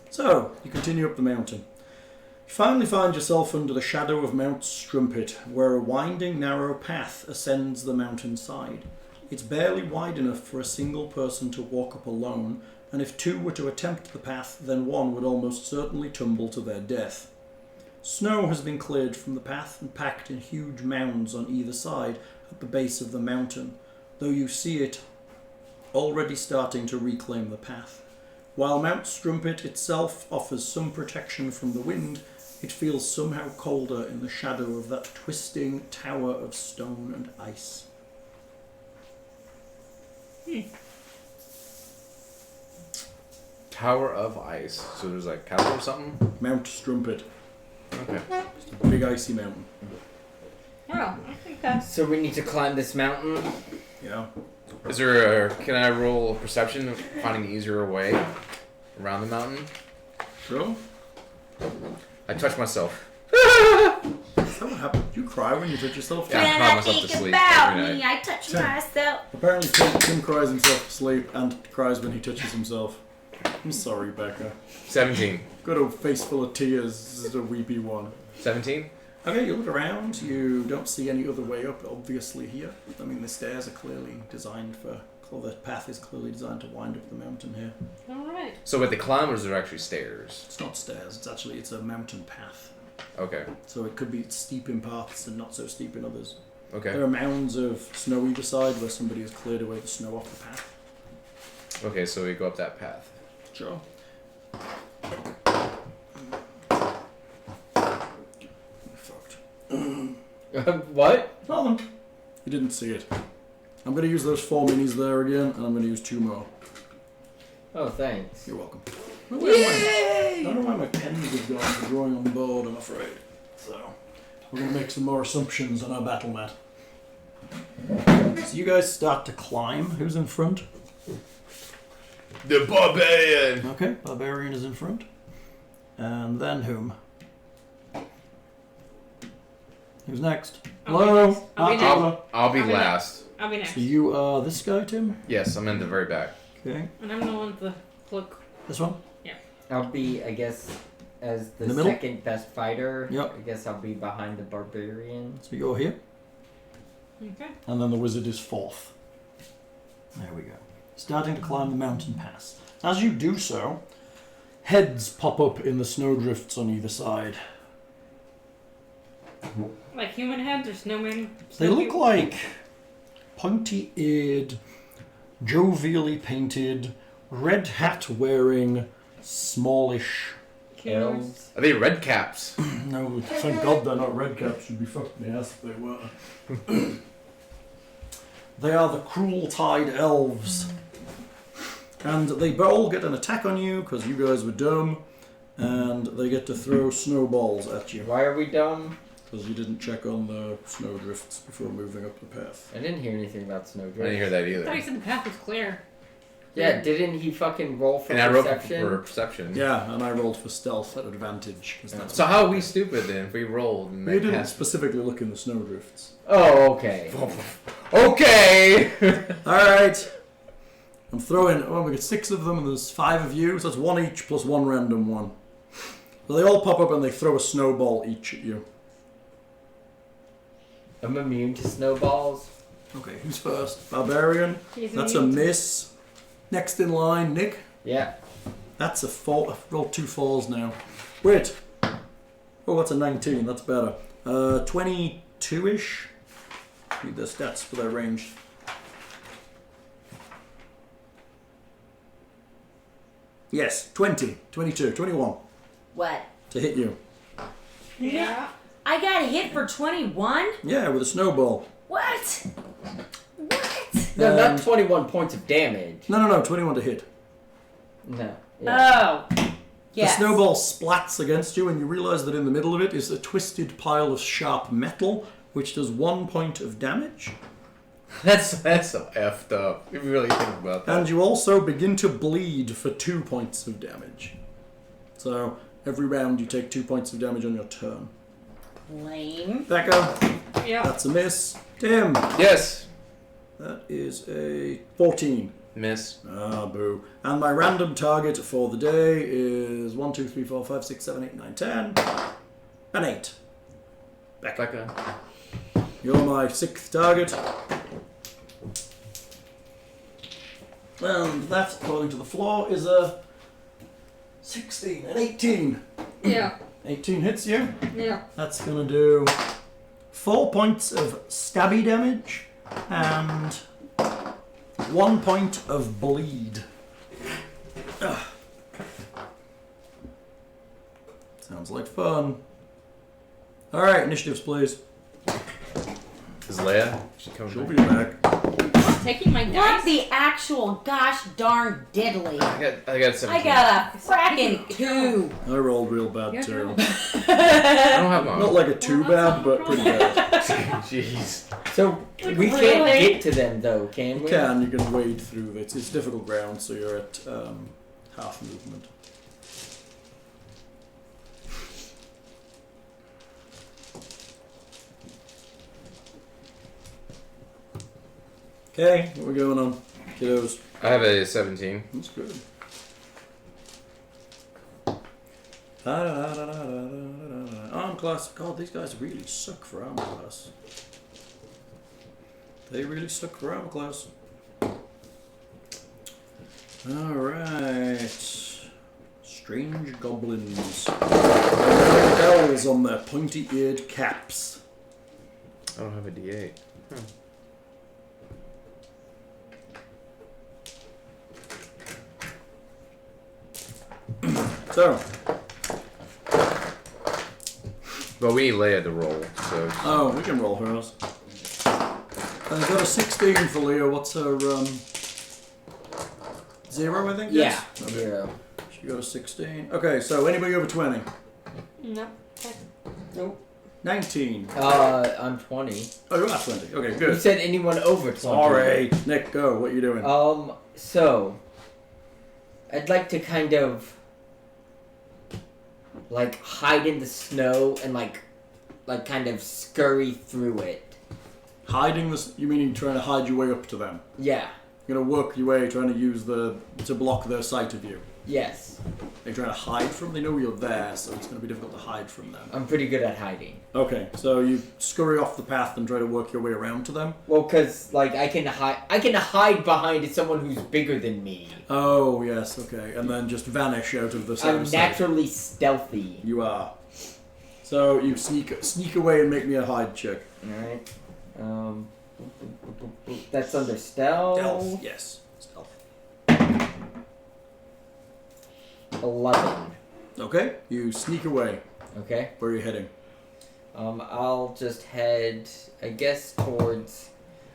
So, you continue up the mountain. You finally find yourself under the shadow of Mount Strumpet, where a winding, narrow path ascends the mountainside. It's barely wide enough for a single person to walk up alone, and if two were to attempt the path, then one would almost certainly tumble to their death. Snow has been cleared from the path and packed in huge mounds on either side at the base of the mountain, though you see it already starting to reclaim the path. While Mount Strumpet itself offers some protection from the wind, it feels somehow colder in the shadow of that twisting tower of stone and ice. Tower of Ice. So there's like castle or something? Mount Strumpet. Okay. Just a big icy mountain. Well, I think that's. So we need to climb this mountain? Yeah. Is there a, can I roll perception of finding an easier way around the mountain? Sure. I touch myself. Is that what happened? Do you cry when you touch yourself? Yeah. I When cry I myself think to sleep about every me, night. I touch myself. Apparently, Tim cries himself to sleep and cries when he touches himself. I'm sorry, Becca. 17. Got a face full of tears, a weepy one. 17? Okay, you look around. You don't see any other way up, obviously, here. I mean, the stairs are clearly designed for... The path is clearly designed to wind up the mountain here. Alright. So with the kilometers are actually stairs. It's not stairs. It's a mountain path. Okay. So it could be steep in parts and not so steep in others. Okay. There are mounds of snow either side where somebody has cleared away the snow off the path. Okay, so we go up that path. Sure. Fucked. What? Nothing. You didn't see it. I'm going to use those 4 minis there again, and I'm going to use 2 more. Oh, thanks. You're welcome. Yay! I don't know why my pens have gone for drawing on the board, I'm afraid. So, we're going to make some more assumptions on our battle mat. So you guys start to climb. Who's in front? The barbarian! Okay, Barbarian is in front. And then whom? Who's next? I'll be Hello? next. I'll be next. I'll be I'll be last. I'll be next. So you are this guy, Tim? Yes, I'm in the very back. Okay. And I'm the one with the cloak. This one? I'll be, I guess, as the In the middle? second best fighter. Yep. I guess I'll be behind the barbarian. So you're here. Okay. And then the wizard is fourth. There we go. Starting to climb the mountain pass. As you do so, heads pop up in the snowdrifts on either side. Like human heads or snowmen? They look like pointy-eared, jovially painted, red hat wearing, smallish. Elves. Are they red caps? No, thank God they're not red caps. Should be fucked in the ass if they were. They are the cruel tide elves. And they all get an attack on you because you guys were dumb. And they get to throw snowballs at you. Why are we dumb? Because you didn't check on the snowdrifts before moving up the path. I didn't hear anything about I snowdrift. didn't hear that I thought either. you said the path was clear. Yeah, didn't he fucking roll for And I wrote perception? for perception. Yeah, and I rolled for stealth at advantage. 'Cause that's So how are we stupid then if we rolled and We they didn't passed? specifically look in the snowdrifts. Oh, okay. Okay! Alright. I'm throwing, we got 6 of them and there's 5 of you, so that's 1 each plus 1 random one. So they all pop up and they throw a snowball each at you. I'm immune to snowballs. Okay, who's first? Barbarian. He's That's a immune. miss. Next in line, Nick. Yeah. That's a 4. I've rolled 2 4s now. Wait. Oh, that's a 19. That's better. 22-ish. Need the stats for their range. Yes, 20, 22, 21 What? to hit you. Yeah. I got hit for 21? Yeah, with a snowball. What? What? No, And- not 21 points of damage. No, 21 to hit. No. Yeah. Oh. Yes. The snowball splats against you, and you realise that in the middle of it is a twisted pile of sharp metal, which does 1 point of damage. That's so effed up. If you really think about that. And you also begin to bleed for 2 points of damage. So every round you take 2 points of damage on your turn. Lame. Becca, Yeah. that's a miss. Tim, Yes! that is a 14. Miss. Ah, boo. And my random target for the day is 1, 2, 3, 4, 5, 6, 7, 8, 9, 10. An 8. Becca. You're my 6th target. And that, according to the floor, is a 16. An 18. Yeah. 18 hits you. Yeah. That's going to do 4 points of stabby damage and 1 point of bleed. Ugh. Sounds like fun. Alright, initiatives, please. Is Leah? She coming She'll back? be back. Taking my What dice. the actual gosh darn diddly? I got 17. I got a frackin' 2. I rolled real bad Yeah, too. no. I don't have Not mine. like a too bad, but pretty bad. Jeez. So, we can't get to them, though, can You we? can wade through it. It's difficult ground, so you're at half movement. Okay, what are we going on? Kiddos. I have a 17. That's good. Arm class. God, these guys really suck for armor class. They really suck for armor class. Alright. Strange goblins. Bells on their pointy-eared caps. I don't have a D8. So. Well, we need Leah to roll, so. Oh, we can roll hers. I got a 16 for Leah. What's her, 0, I think? Yeah, Yes? Okay. 0. She got a 16. Okay, so anybody over 20? No. Nope. 19. I'm 20. Oh, you are 20. Okay, You good. said anyone over 20. Sorry. Nick, go. What are you doing? So, I'd like to kind of, like, hide in the snow and, like kind of scurry through it. Hiding this? You mean you're trying to hide your way up to them? Yeah. You're going to work your way trying to use to block their sight of you. Yes. They're trying to hide from? They know you're there, so it's going to be difficult to hide from them. I'm pretty good at hiding. Okay, so you scurry off the path and try to work your way around to them? Well, because, like, I can hide behind someone who's bigger than me. Oh, yes, okay. And then just vanish out of the I'm sight. naturally stealthy. You are. So you sneak away and make me a hide check. Alright. That's under stealth. Stealth, yes. Stealth. 11. Okay, you sneak away. Okay. Where are you heading? I'll just head, I guess, towards.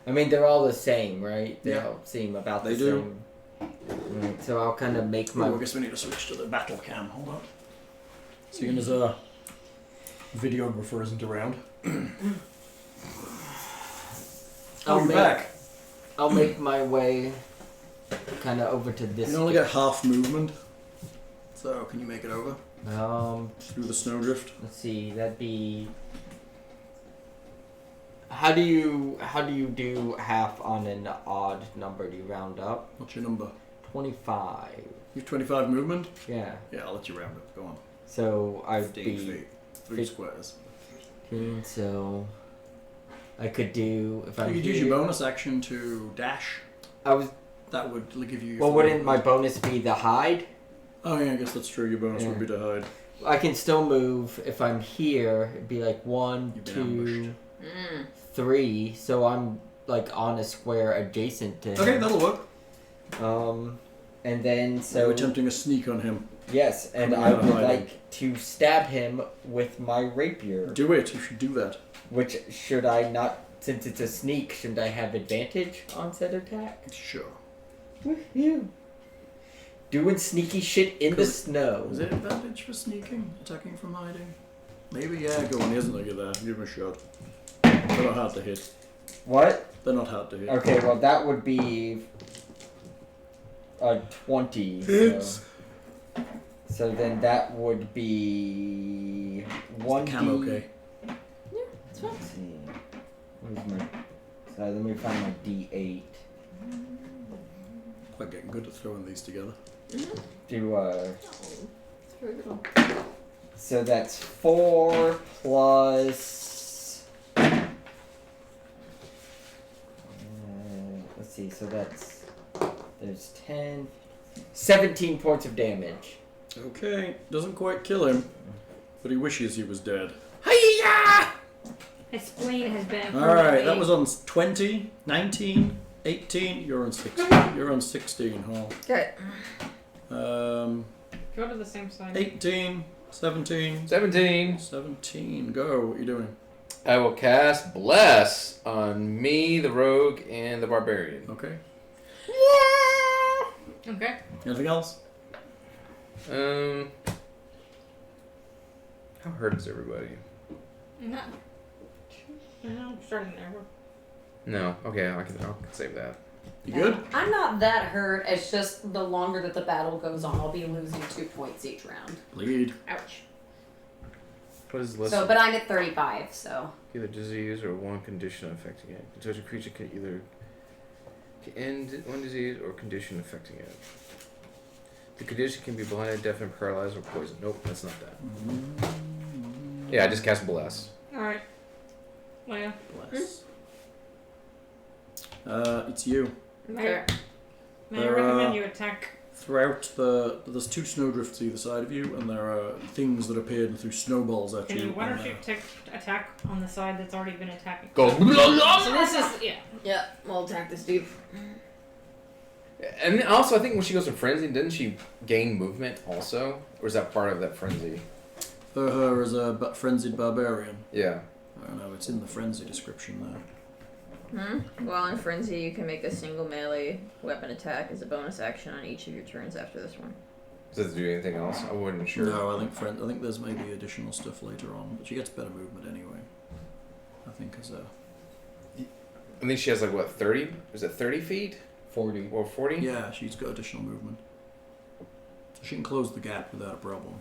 I mean, they're all the same, right? They Yeah. all seem about They the do. same. Right, so I'll kind of make my. Oh, I guess we need to switch to the battle cam. Hold on. Seeing as videographer isn't around. I'll you're make- back. I'll make my way, kind of over to You this. can only get half movement. So can you make it over through the snowdrift? Let's see. That'd be. How do you do half on an odd number? Do you round up? What's your number? 25. You have 25 movement? Yeah. Yeah, I'll let you round it. Go on. So I'd 15 be feet. 3 fif- squares. 15. So I could do if You I'm could use your bonus action to dash. I was. That would give you. Well, wouldn't my bonus be the hide? Oh yeah, I guess that's true. Your bonus would be to hide. I can still move if I'm here. It'd be like 1, You've been 2, ambushed. 3. So I'm like on a square adjacent to him. Okay, that'll work. And then So you're attempting a sneak on him. yes, and Coming I out of would hiding. like to stab him with my rapier. Do it. You should do that. Which should I not? Since it's a sneak, shouldn't I have advantage on said attack? Sure. Woohoo! Doing sneaky shit in the snow. Is it advantage for sneaking? Attacking from hiding? Maybe, yeah, go on, he doesn't know you're there. Give him a shot. They're not hard to hit. What? They're not hard to hit. Okay, well that would be a 20. Hits. So then that would be Is 1 the cam okay? It's fine. Let's see. Where's my? So let me find my D8. Quite getting good at throwing these together. Do It's very good. so that's 4 plus. Let's see. So there's 10, 17 points of damage. Okay, doesn't quite kill him, but he wishes he was dead. Hiya! My spleen has been. Alright, that was on 20, 19, 18. You're on 16. You're on 16, Hall. Okay. Go to the same side. 18, 17. 17. 17. Go. What are you doing? I will cast Bless on me, the rogue, and the barbarian. Okay. Okay. Anything else? How hurt is everybody? Not. No, starting there. No. Okay, I can save that. You good? I'm not that hurt. It's just the longer that the battle goes on, I'll be losing 2 points each round. Bleed. Ouch. What is less? So, but I'm at 35, so. Either disease or one condition affecting it. Such a creature can either End one disease or condition affecting it. The condition can be blinded, deafened, paralyzed, or poisoned. Nope, that's not that. Yeah, I just cast Bless. Alright. Leah. Bless. It's you. Okay. May I recommend you attack? Throughout there's 2 snowdrifts either side of you, and there are things that appear and threw snowballs at you. Why don't you attack on the side that's already been attacking? Go. So this is Yeah, we'll attack this dude. And also, I think when she goes in frenzy, doesn't she gain movement also, or is that part of that frenzy? For her as a frenzied barbarian. Yeah. I don't know. It's in the frenzy description there. While in frenzy, you can make a single melee weapon attack as a bonus action on each of your turns after this one. Does it do anything else? I wasn't sure. No, I think there's maybe additional stuff later on, but she gets better movement anyway. I think as a. I think she has like what 30? Is it 30 feet? 40. Or 40? Yeah, she's got additional movement. She can close the gap without a problem.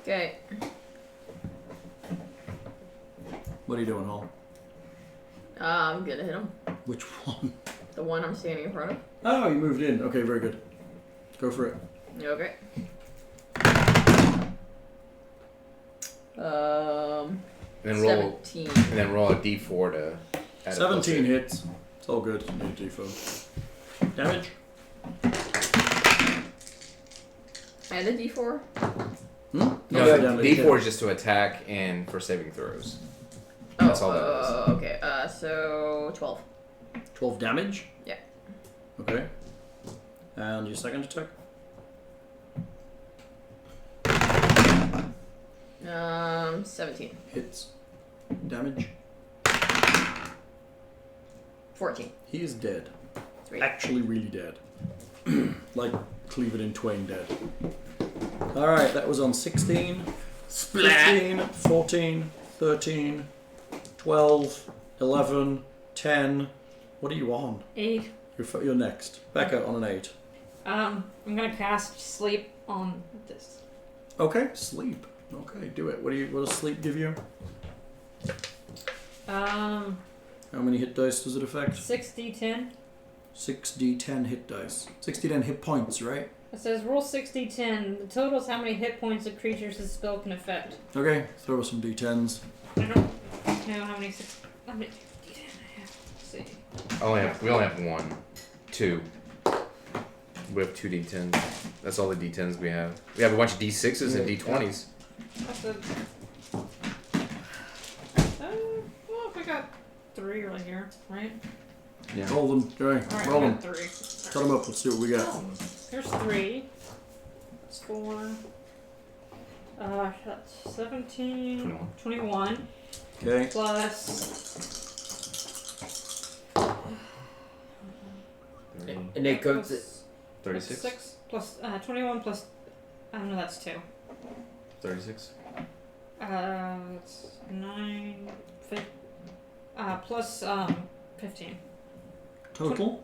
Okay. What are you doing, Hall? I'm gonna hit him. Which one? The one I'm standing in front of. Oh, you moved in. Okay, very good. Go for it. Okay. And then roll. 17. And then roll a d4 to. Add 17 hits. It's all good. You need a d4. Damage. And a d4. No, Yeah, the d4 is just to attack and for saving throws. That's all that is. Okay, so 12. 12 damage? Yeah. Okay. And your second attack? 17. Hits. Damage. 14. He is dead. Sweet. Actually really dead. Like cleave it in twain dead. Alright, that was on 16. 15, 14, 13, 12, 11, 10. What are you on? 8. You're next. Becca on an 8. I'm gonna cast sleep on this. Okay, sleep. Okay, do it. What does sleep give you? How many hit dice does it affect? 6d10. 6d10 hit dice. 6d10 hit points, right? It says roll 6d10. The total is how many hit points a creature's spell can affect. Okay, throw us some d10s. I don't know how many d10 I have. Let's see. We only have 1. 2. We have 2 d10s. That's all the d10s we have. We have a bunch of d6s and d20s. That's a... well, we got 3 right here, right? Yeah. Roll them. Go ahead. Alright, Roll I them. got 3. Cut them up. Let's see what we got. Here's 3. That's 4. That's 17. 21. Okay. Plus... And it goes. 36? 6 plus 21 plus... no, that's 2. 36? It's 9... plus 15. Total?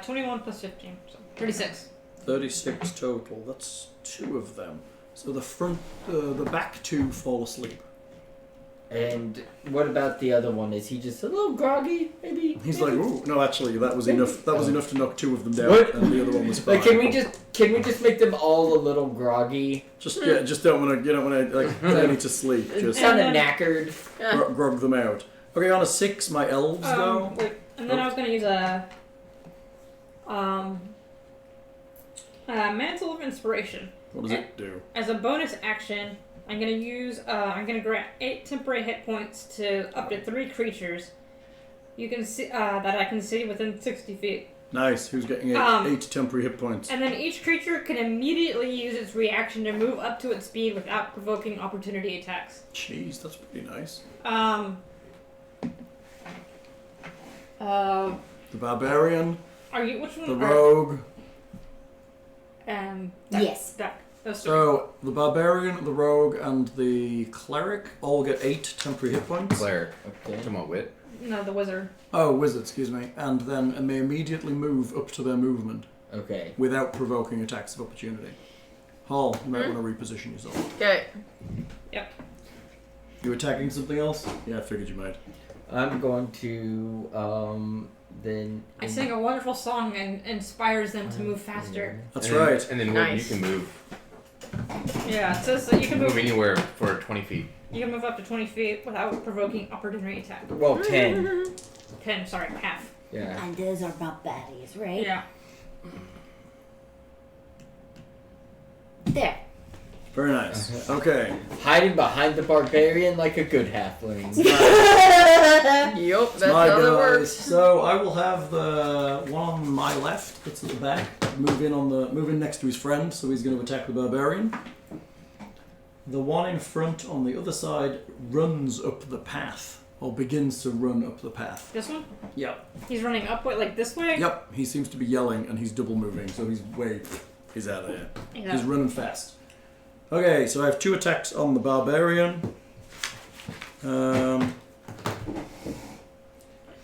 21 plus 15. So 36. 36 total. That's 2 of them. So the back 2 fall asleep. And what about the other one? Is he just a little groggy? Maybe. He's like, ooh, no, actually, that was enough. That was enough to knock 2 of them down, What? and the other one was fine. Like, can we just make them all a little groggy? Just don't want to. You don't want to like they need to sleep. Just Kind of knackered. grog them out. Okay, on a 6, my elves go. Wait, and then I was gonna use a Mantle of Inspiration. What does it do? As a bonus action, I'm gonna grant 8 temporary hit points to up to 3 creatures. You can see that I can see within 60 feet. Nice. Who's getting 8 temporary hit points? And then each creature can immediately use its reaction to move up to its speed without provoking opportunity attacks. Jeez, that's pretty nice. The The barbarian, Are you which one? the rogue. Yes. Those 3. So the barbarian, the rogue, and the cleric all get 8 temporary hit points. Cleric. Okay. Come on, Wit. No, the wizard. Oh, wizard, excuse me. And then may immediately move up to their movement Okay. without provoking attacks of opportunity. Hall, you might want to reposition yourself. Okay. You attacking something else? Yeah, I figured you might. I'm going to then I sing a wonderful song and inspires them to move faster. That's And then- right. And then Nice. you can move. Yeah, it says that you can Move move. anywhere for 20 feet. You can move up to 20 feet without provoking opportunity attack. well 10. 10, sorry, half. Yeah. And those are my baddies, right? Yeah. There. Very nice. Okay. Hiding behind the barbarian like a good halfling. Yup, that's My how that guys. works. So I will have the one on my left, that's at the back, move in next to his friend, so he's going to attack the barbarian. The one in front on the other side runs up the path, or begins to run up the path. This one? Yep. He's running up, like this way? Yep. He seems to be yelling, and he's double moving, so he's out of here. Yeah. He's running fast. Okay, so I have 2 attacks on the barbarian.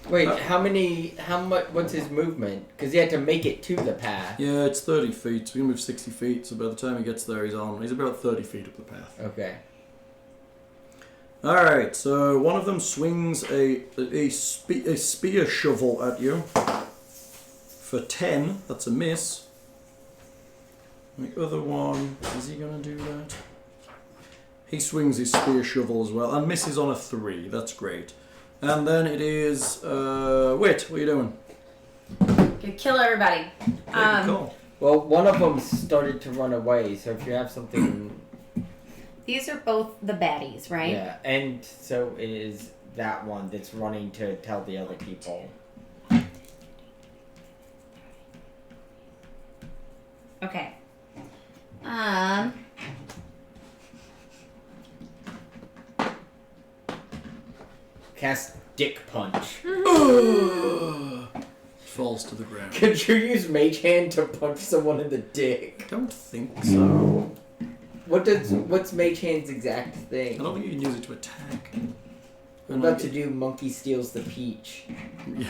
Wait, what's his movement? Because he had to make it to the path. Yeah, it's 30 feet. So he can move 60 feet. So by the time he gets there, he's about 30 feet up the path. Okay. All right. So one of them swings a spear shovel at you for 10. That's a miss. The other one, is he gonna do that? He swings his spear shovel as well and misses on a 3. That's great. And then it is Wit. What are you doing? You kill everybody. Very good call. Well, one of them started to run away, so if you have something... These are both the baddies, right? Yeah, and so it is that one that's running to tell the other people. Okay. Cast Dick Punch. Falls to the ground. Could you use Mage Hand to punch someone in the dick? Don't think so. What's Mage Hand's exact I thing? don't think you can use it to attack. I'm about to do Monkey Steals the Peach. Yeah.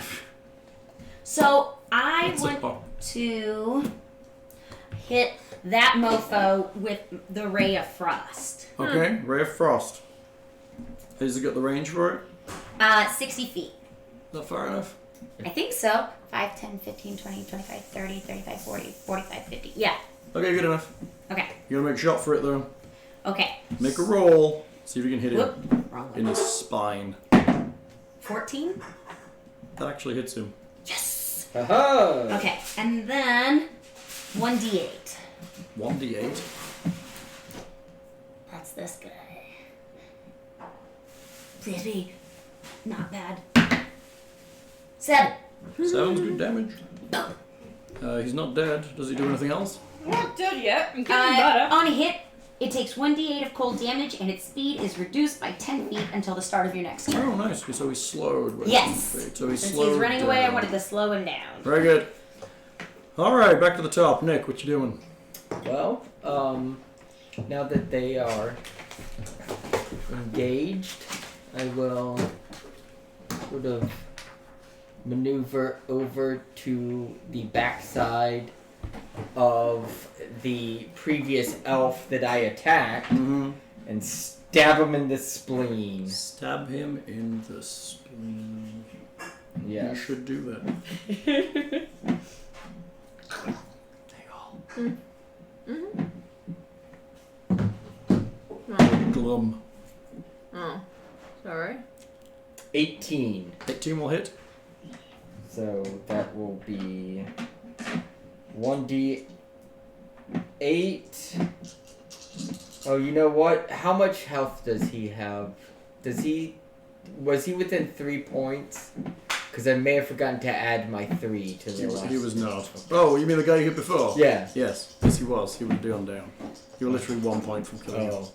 So I It's want a- to hit that mofo with the Ray of Frost. Okay, Ray of Frost. Has it got the range for it? 60 feet. Is that far enough? I think so. 5, 10, 15, 20, 25, 30, 35, 40, 45, 50. Yeah. Okay, good enough. Okay. You gotta make a shot for it though. Okay. Make a roll. See if you can hit Whoop. him Wrong in one. his spine. 14? That actually hits him. Yes! Haha! Okay. And then 1d8. 1d8. That's this guy. Pretty. Not bad. 7. Sounds good damage. He's not dead. Does he do anything else? I'm not dead yet. I'm getting better. On a hit, it takes 1d8 of cold damage, and its speed is reduced by 10 feet until the start of your next turn. Oh, nice. So he's slowed. With Yes. 10 feet. So he's Since slowed he's running away, I down. wanted to slow him down. Very good. All right, back to the top. Nick, what you doing? Well, now that they are engaged, I will sort of maneuver over to the backside of the previous elf that I attacked Mm-hmm. and stab him in the spleen. Stab him in the spleen. Yeah. You should do that. They all. Glum. Oh, sorry. 18. 18 will hit. So that will be 1d8. Oh, you know what? How much health does he have? Was he within 3 points? Because I may have forgotten to add my 3 to the last. He was not. Oh, you mean the guy you hit before? Yeah. Yes. Yes, he was. He would be on down. You were literally 1 point from killing him. Oh.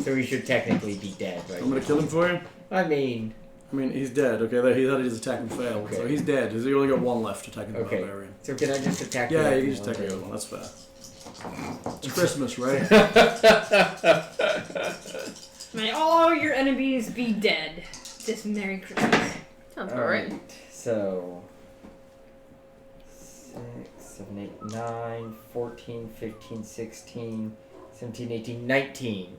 So he should technically be dead, right? I'm gonna kill him for you. I mean, He's dead. Okay, he had his attack and failed, Okay. so he's dead. He's only got 1 left attacking the Okay. barbarian. so can I just attack Yeah, the you can just other attack the one? other one. That's fair. It's Christmas, right? May all your enemies be dead this Merry Christmas. Sounds alright. Alright, so 6, 7, 8, 9, 14, 15, 16, 17, 18, 19.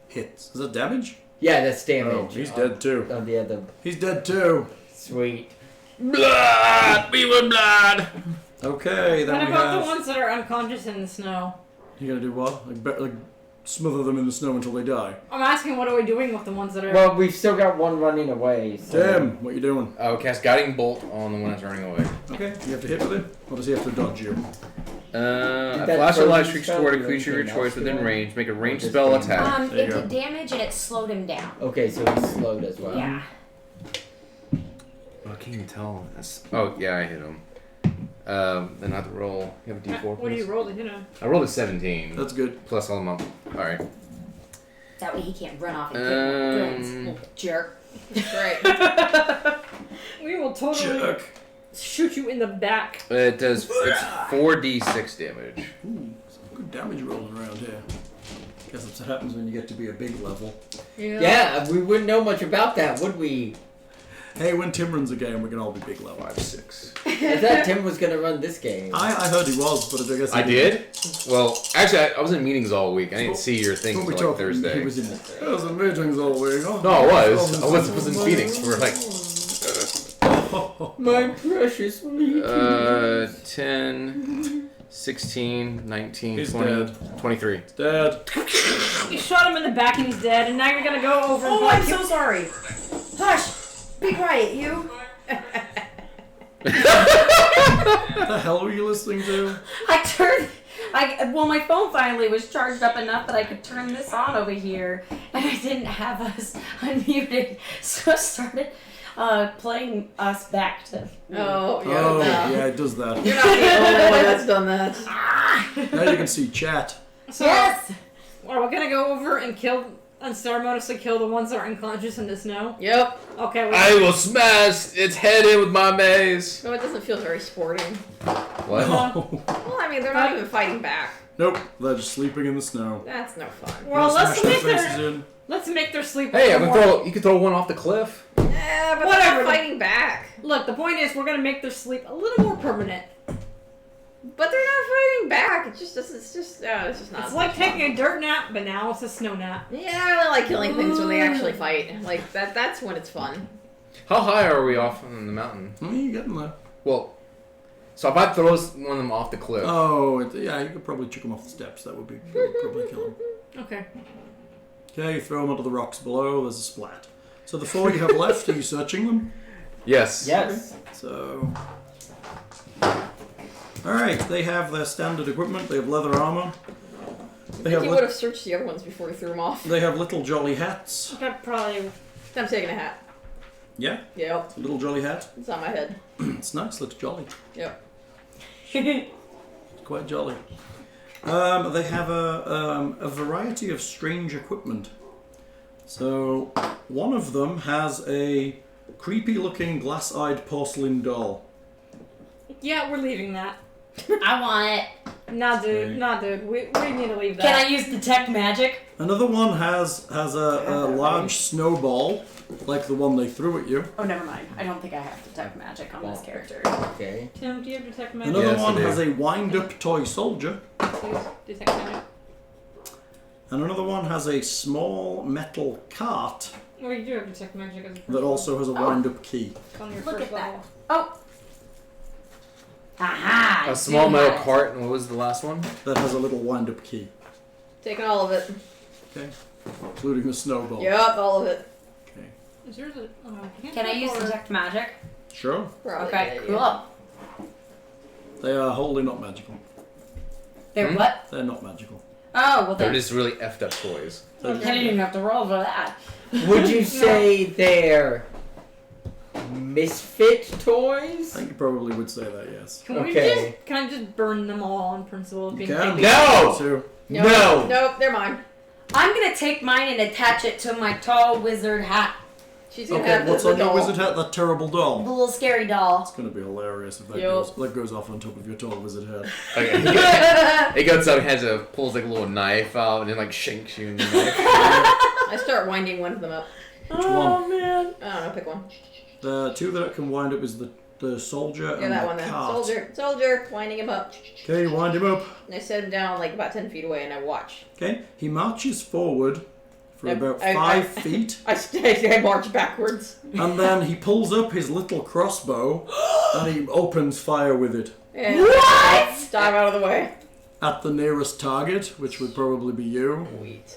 Hits. Is that damage? Yeah, that's Oh, damage. he's dead too. On the other. He's dead too. Sweet. Blood! We want blood! Okay, then What we about have. the ones that are unconscious in the snow? You gonna do what? Like smother them in the snow until they die? I'm asking, what are we doing with the ones that are... Well, we've still got one running away. So. Damn, what you doing? Cast Guiding Bolt on the one that's running away. Okay, you have to hit with it? Or does he have to dodge you? A that flash of light frozen streaks spell toward a do creature of your anything choice else within to it? range. Make a ranged just spell being- attack. There you It go. did damage and it slowed him down. Okay, so he's slowed as well. Yeah. Oh, I can't even tell. Yeah, I hit him. Then I have to roll. You have a d4, What do you please? roll to hit him? I rolled a 17. That's good. Plus all of them up. Alright. That way he can't run off and kick my friends. Little jerk. Right. We will totally Jerk. shoot you in the back. It does. It's 4d6 damage. Ooh, some good damage rolling around here. Guess that's what happens when you get to be a big level. Yeah, we wouldn't know much about that, would we? Hey, when Tim runs a game, we can all be big level. 5, 6. I thought Tim was gonna run this game. I heard he was, but I guess he I did? Well, actually, I was in meetings all week. I didn't see your thing When we until like talked, Thursday. he was in. I was in meetings all week. Oh, No, I was. I was in meetings for like My precious me. 10, 16, 19, He's 20, dead. 23. Dad. You shot him in the back and he's dead, and now you're gonna go over and Oh, I'm fight so sorry. Hush. Be quiet, you. What the hell were you listening to? Well, my phone finally was charged up enough that I could turn this on over here, and I didn't have us unmuted, so I started playing us back to. Oh, yeah. Oh, no. yeah, it does that. You're not the only one that's done that. Now you can see chat. So, Yes. are we gonna go over and unceremoniously kill the ones that are unconscious in the snow? Yep. Okay. I will smash its head in with my mace. No, it doesn't feel very sporting. What? Well, I mean, they're not even fighting back. Nope, they're just sleeping in the snow. That's no fun. Well, Smash their faces let's in. make their sleep. Hey, a I little can more- throw. You can throw one off the cliff. Yeah, but Whatever. they're not fighting back. Look, the point is, we're gonna make their sleep a little more permanent. But they're not fighting back. It just doesn't. It's just not. It's like taking a dirt nap, but now it's a snow nap. Yeah, I really like killing things when they actually fight. Like that's when it's fun. How high are we off on the mountain? You getting there? Well, so if I throw one of them off the cliff. Oh, yeah, you could probably chuck them off the steps. That would probably kill them. Okay. Okay, you throw them onto the rocks below. There's a splat. So the 4 you have left, are you searching them? Yes. Yes. So, all right, they have their standard equipment. They have leather armor. They You have would have searched the other ones before you threw them off. they have little jolly hats. Okay, probably. I'm taking a hat. Yeah, Yep, it's a little jolly hat. it's on my head. It's nice, looks jolly. Yep. It's quite jolly. They have a variety of strange equipment. So one of them has a creepy-looking glass-eyed porcelain doll. Yeah, we're leaving that. I want it. Nah, dude. Okay. Nah, dude. We need to leave that. Can I use detect magic? Another one has a large snowball, like the one they threw at you. Oh, never mind. I don't think I have detect magic on this character. Okay. Tim, do you have detect magic? Another Yes, I one do. has a wind-up toy soldier. Use detect magic. And another one has a small metal cart Well, you do have detect magic as a first that also has a Oh. wind-up key. on your Look first at that. level. Oh. Aha! I A small do metal have it. cart, and what was the last one? That has a little wind-up key. Taking all of it. Okay, including the snowball. Yep, all of it. Okay, Is yours a? Can I use or- detect magic? sure. Probably Okay, good idea. cool. They are wholly not magical. They're Hmm? what? They're not magical. Oh, well They're then. just really effed up toys. I didn't even have to roll for that. Would you say they're misfit I toys? think you probably would say that, yes. Can we Okay. just? Can I just burn them all on principle of You being? can. No! So, Nope. No! Nope, they're mine. I'm gonna take mine and attach it to my tall wizard hat. She's gonna okay, have what's the on your doll. wizard hat? That terrible The doll. little scary doll. It's going to be hilarious if that Yup. goes off on top of your tall wizard hat. Okay. It goes up, pulls like a little knife out, and then like shanks you in the neck. I start winding one of them up. Which one? man. I don't know, pick one. The two that can wind up is the soldier Yeah, and that the one then. cart. Soldier, winding him up. Okay, wind him up. And I set him down like about 10 feet away and I watch. Okay, he marches forward for about 5 feet. I march backwards. And then he pulls up his little crossbow and he opens fire with it. And What? dive out of the way. At the nearest target, which would probably be you. Sweet.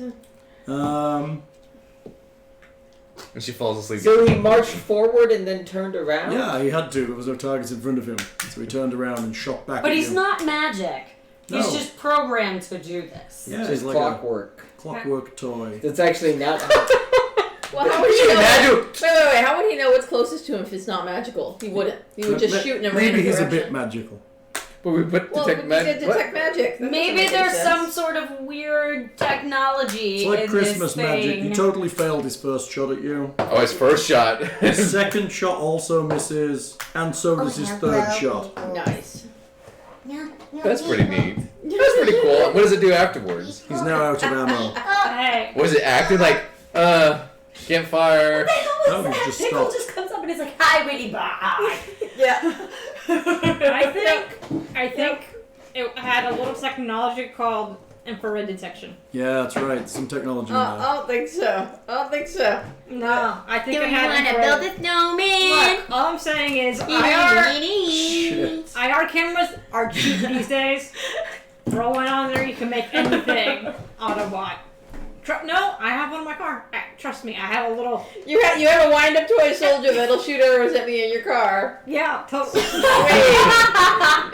And she falls asleep. So he marched forward and then turned around? Yeah, he had to. There was no targets in front of him. So he turned around and shot back But at he's you. not magic. He's No. just programmed to do this. Yeah, It's it's just like clockwork. a clockwork toy. That's actually not... Well, how would he know? Magic. Wait. How would he know what's closest to him if it's not magical? He wouldn't. He would just shoot in a random Maybe he's direction. a bit magical. But we put Well, detect we magic. did detect magic. That Maybe doesn't make there's any some sense. sort of weird technology It's like in Christmas this magic. thing. He totally failed his first shot at you. Oh, his first shot. His second shot also misses, and so does his third shot. Nice. That's pretty neat. That's pretty cool. What does it do afterwards? He's now out of ammo. Hey. Was it acting like, can't fire? No, he's just Pickle stopped. just comes up and is like, "Hi, Whitney, bye." Yeah. I think it had a little technology called infrared detection. Yeah, that's right. Some technology in I there. don't think so. I don't think so. No, I think Do it you had want to infrared. build a snowman? Look, all I'm saying is Shit. IR cameras are cheap these days. Throw one on there, you can make anything Autobot. No, I have one in my car. Trust me, I have a little. You have a wind-up toy soldier that'll shoot arrows at me in your car. Yeah, totally.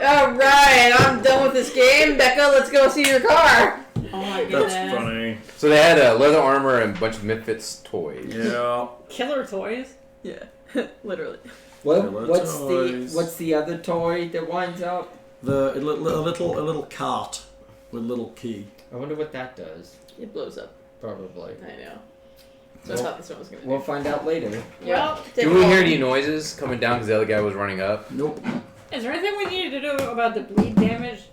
All right, I'm done with this game. Becca, let's go see your car. Oh my goodness. That's funny. So they had leather armor and a bunch of Misfits toys. Yeah. Killer toys. Yeah, literally. What's the other toy that winds up? A little cart with a little key. I wonder what that does. It blows up. Probably. I know. So I thought this one was gonna. We'll find out later. Yeah. Do we hear any noises coming down because the other guy was running up? Nope. Is there anything we need to do about the bleed damage?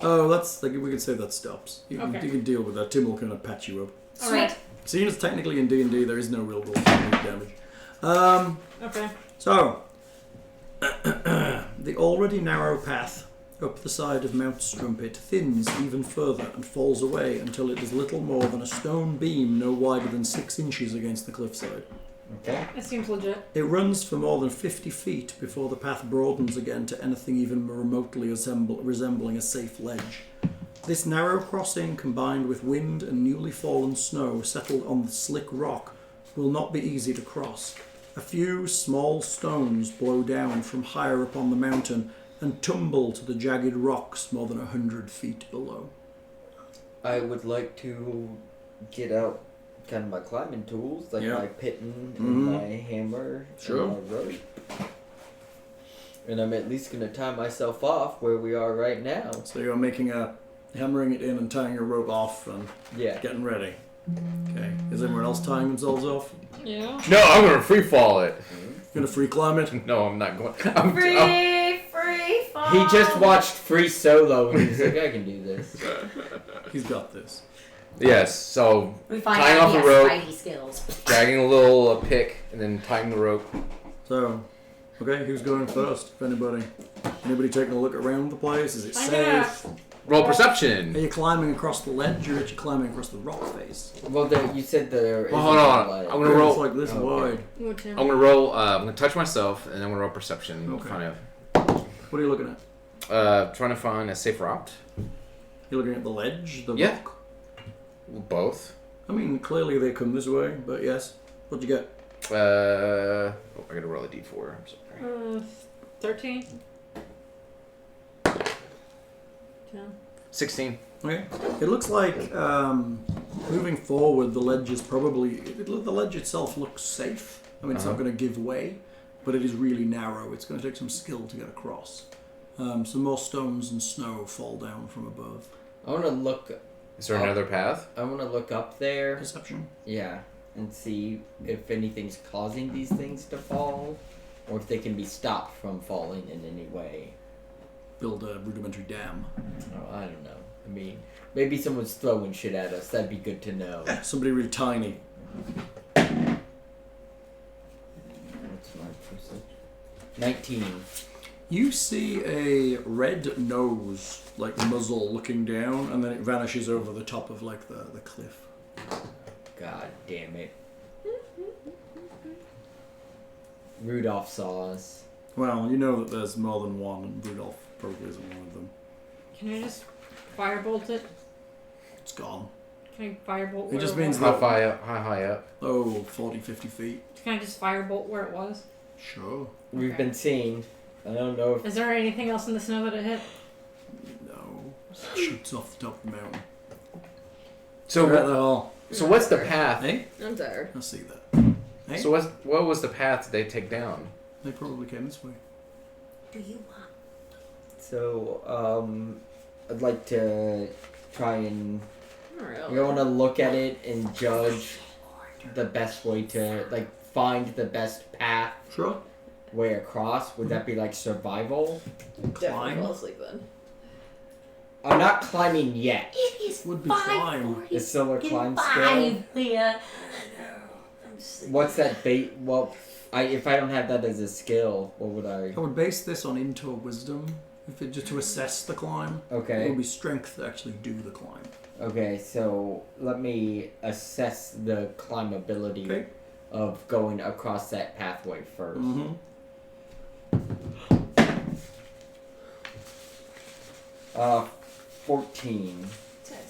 Oh, that's like we can say that stops. You Okay. can deal with that. Tim will kind of patch you up. Alright. Seeing as technically in D&D there is no real rule for damage. Okay. So the already narrow path up the side of Mount Strumpet thins even further and falls away until it is little more than a stone beam no wider than 6 inches against the cliffside. Okay. That seems legit. It runs for more than 50 feet before the path broadens again to anything even remotely resembling a safe ledge. This narrow crossing, combined with wind and newly fallen snow settled on the slick rock, will not be easy to cross. A few small stones blow down from higher up on the mountain and tumble to the jagged rocks more than 100 feet below. I would like to get out kind of my climbing tools, like Yeah. my pitton Mhm. and my hammer Sure. and my rope. And I'm at least going to tie myself off where we are right now. So you're hammering it in and tying your rope off and Yeah. getting ready. Okay. Is anyone else tying themselves off? Yeah. No, I'm gonna free fall it. Gonna free climb it? No, I'm not going. Free fall. He just watched Free Solo and he's like, I can do this. He's got this. Yes. So We find tying out off he the has rope. spidey skills. dragging a little pick and then tying the rope. So, okay, who's going first? If anybody taking a look around the place? Is it I'm safe? Roll Are perception. you climbing across the ledge or are you climbing across the rock face? Well, you said there Well, hold on. isn't a I'm ledge. gonna roll. It's like this Okay. wide. I'm gonna roll. I'm gonna touch myself and then I'm gonna roll perception. Okay. Kind of. What are you looking at? Trying to find a safe route. You're looking at the ledge, the Yeah. rock? Both. I mean, clearly they come this way, but yes. What'd you get? I gotta roll a d4. I'm sorry. 13. 10. 16. Okay. It looks like moving forward, the ledge is probably... the ledge itself looks safe. I mean, it's not going to give way, but it is really narrow. It's going to take some skill to get across. Some more stones and snow fall down from above. I want to look. Is there another path? I want to look up there. Perception? Yeah, and see if anything's causing these things to fall, or if they can be stopped from falling in any way. Build a rudimentary dam. Oh, I don't know. I mean, maybe someone's throwing shit at us. That'd be good to know. Somebody really tiny. What's my perception? 19. You see a red nose, like muzzle, looking down, and then it vanishes over the top of like the cliff. God damn it. Rudolph saw us. Well, you know that there's more than one, and Rudolph probably isn't one of them. Can I just firebolt it? It's gone. Can I firebolt It where just it means was? that- How high up? Oh, 40, 50 feet. Can I just firebolt where it was? Sure. We've Okay. been seeing. I don't know if Is there anything else in the snow that it hit? No. It shoots off the top of the mountain. So Right the hall. So what's the path? Hey? I'm tired. I see that. Hey? So what was the path they take down? They probably came this way. Do you want? so. I'd like to try and. Alright. We want to look at it and judge the best way to find the best path Sure. way across. Would that be like survival? Definitely Climb. fall asleep then. I'm not climbing yet. It is Would be climb. 5:45. It's still a climb skill. Leah. I'm just What's that bait? Well, if I don't have that as a skill, what would I? I would base this on into wisdom. If it just to assess the climb. It Okay. would be strength to actually do the climb. Okay, so let me assess the climbability Okay. of going across that pathway first. Mm-hmm. 14.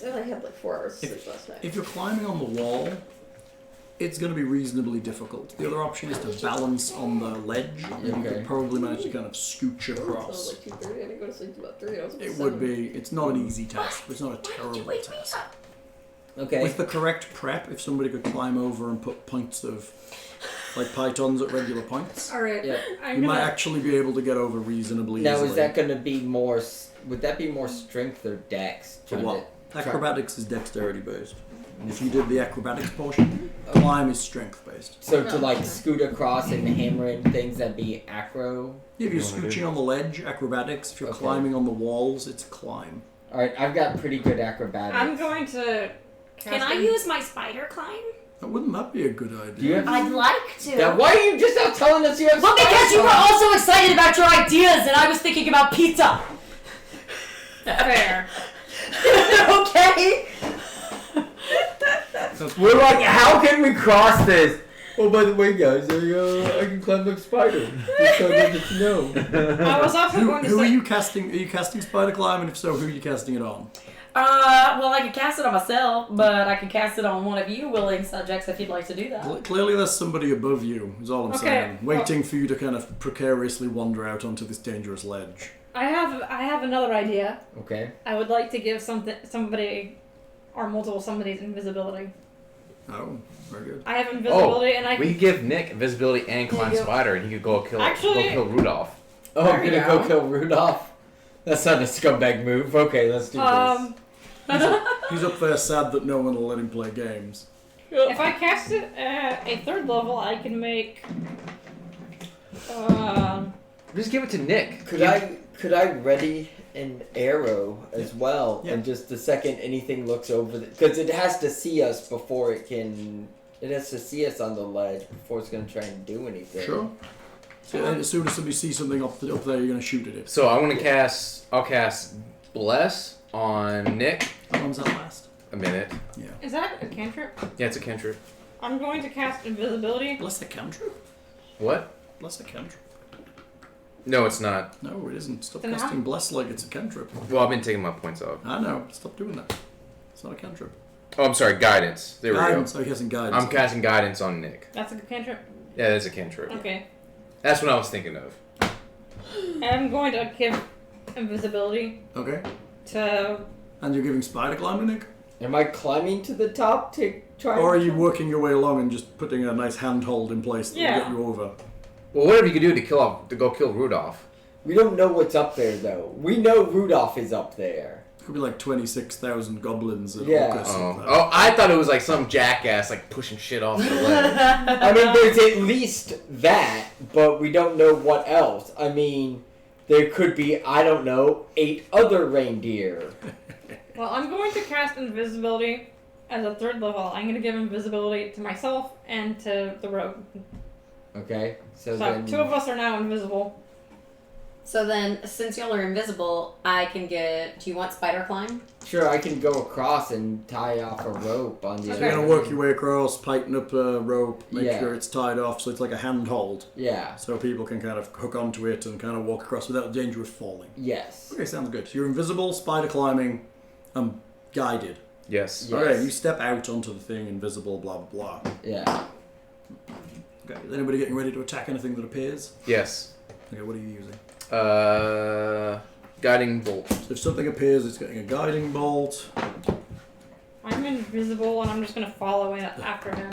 I only had like 4 hours of sleep last night. If you're climbing on the wall, it's going to be reasonably difficult. The other option is to balance on the ledge, and you Okay. could probably manage to kind of scooch It was across. like 2:30. I didn't go to sleep until about 3. I was It would be. It's not an easy task, but it's not a Why did you terrible wake me task. up? Okay. With the correct prep, if somebody could climb over and put points of, like pythons at regular points, Alright. Yeah. I'm you gonna... might actually be able to get over reasonably Now, easily. is that going to be more? Would that be more strength or dex? For Trying what? to- Acrobatics is dexterity based. If you did the acrobatics portion, climb is strength based. So to scoot across and hammer in things, that'd be acro. If you're You wanna do scooching on the ledge, acrobatics. If you're Okay. climbing on the walls, it's climb. All right, I've got pretty good acrobatics. I'm going to... Can I use my spider climb? Wouldn't that be a good Do you idea? have- I'd like to. Now, why are you just not telling us you have? Well, because you were spider also excited about your ideas, and I was thinking about pizza. Fair. Okay. climb? We're like, how can we cross this? Oh, by the way, guys, I can climb like spider. Just so good to know. I was also going to Who say... are you casting? Are you casting spider climb? And if so, who are you casting it on? Well, I can cast it on myself, but I can cast it on one of you willing subjects if you'd like to do that. Clearly, there's somebody above you. Is all I'm Okay, saying. well- Waiting for you to kind of precariously wander out onto this dangerous ledge. I have another idea. Okay. I would like to give somebody or multiple somebody's invisibility. Oh, very good. I have invisibility and I We can... could give Nick invisibility and climb There you go. spider, and he could go kill Actually- Rudolph. Oh, There I'm we gonna go go. kill Rudolph. That's not a scumbag move. Okay, let's do He's up there sad that no one will let him play games. If I cast it at a 3rd level, I can make... Just give it to Nick. Could I ready an arrow as well, Yeah. and just the second anything looks over because it has to see us before it can. It has to see us on the ledge before it's gonna try and do anything. Sure. So as soon as somebody sees something up there, you're going to shoot at it. So I'm gonna cast. I'll cast Bless on Nick. How long's that last? A minute. Yeah. Is that a cantrip? Yeah, it's a cantrip. I'm going to cast invisibility. Bless the cantrip? What? Bless the cantrip. No, it's not. No, it isn't. Stop Then how- casting bless like it's a cantrip. Well, I've been taking my points off. I know. Stop doing that. It's not a cantrip. Oh, I'm sorry. Guidance. There Guidance. we Oh, casting go. guidance. I'm casting guidance on Nick. That's a cantrip? Yeah, that's a cantrip. Okay. That's what I was thinking of. I'm going to give invisibility Okay. to... And you're giving spider climbing, Nick? Am I climbing to the top to try? Or are and you working your way along and just putting a nice handhold in place that will Yeah. get you over? Well, whatever you can do to go kill Rudolph. We don't know what's up there though. We know Rudolph is up there. It could be like 26,000 goblins and Yeah. Orcus up Oh, there. oh, I thought it was like some jackass like pushing shit off the ledge. I mean, there's at least that, but we don't know what else. I mean, there could be, I don't know, 8 other reindeer. Well, I'm going to cast invisibility as a 3rd level. I'm going to give invisibility to myself and to the rogue. Okay, so So then 2 of us are now invisible. So then, since y'all are invisible, I can get... Do you want spider climb? Sure, I can go across and tie off a rope on the So other you're going end. to work your way across, tighten up a rope, make Yeah. sure it's tied off so it's like a handhold. Yeah. So people can kind of hook onto it and kind of walk across without danger of falling. Yes. Okay, sounds good. So you're invisible, spider climbing, guided. Yes. Yes. Okay, you step out onto the thing, invisible, blah, blah, blah. Yeah. Okay, is anybody getting ready to attack anything that appears? Yes. Okay, what are you using? Guiding bolt. So if something appears, it's getting a guiding bolt. I'm invisible and I'm just gonna follow it after him.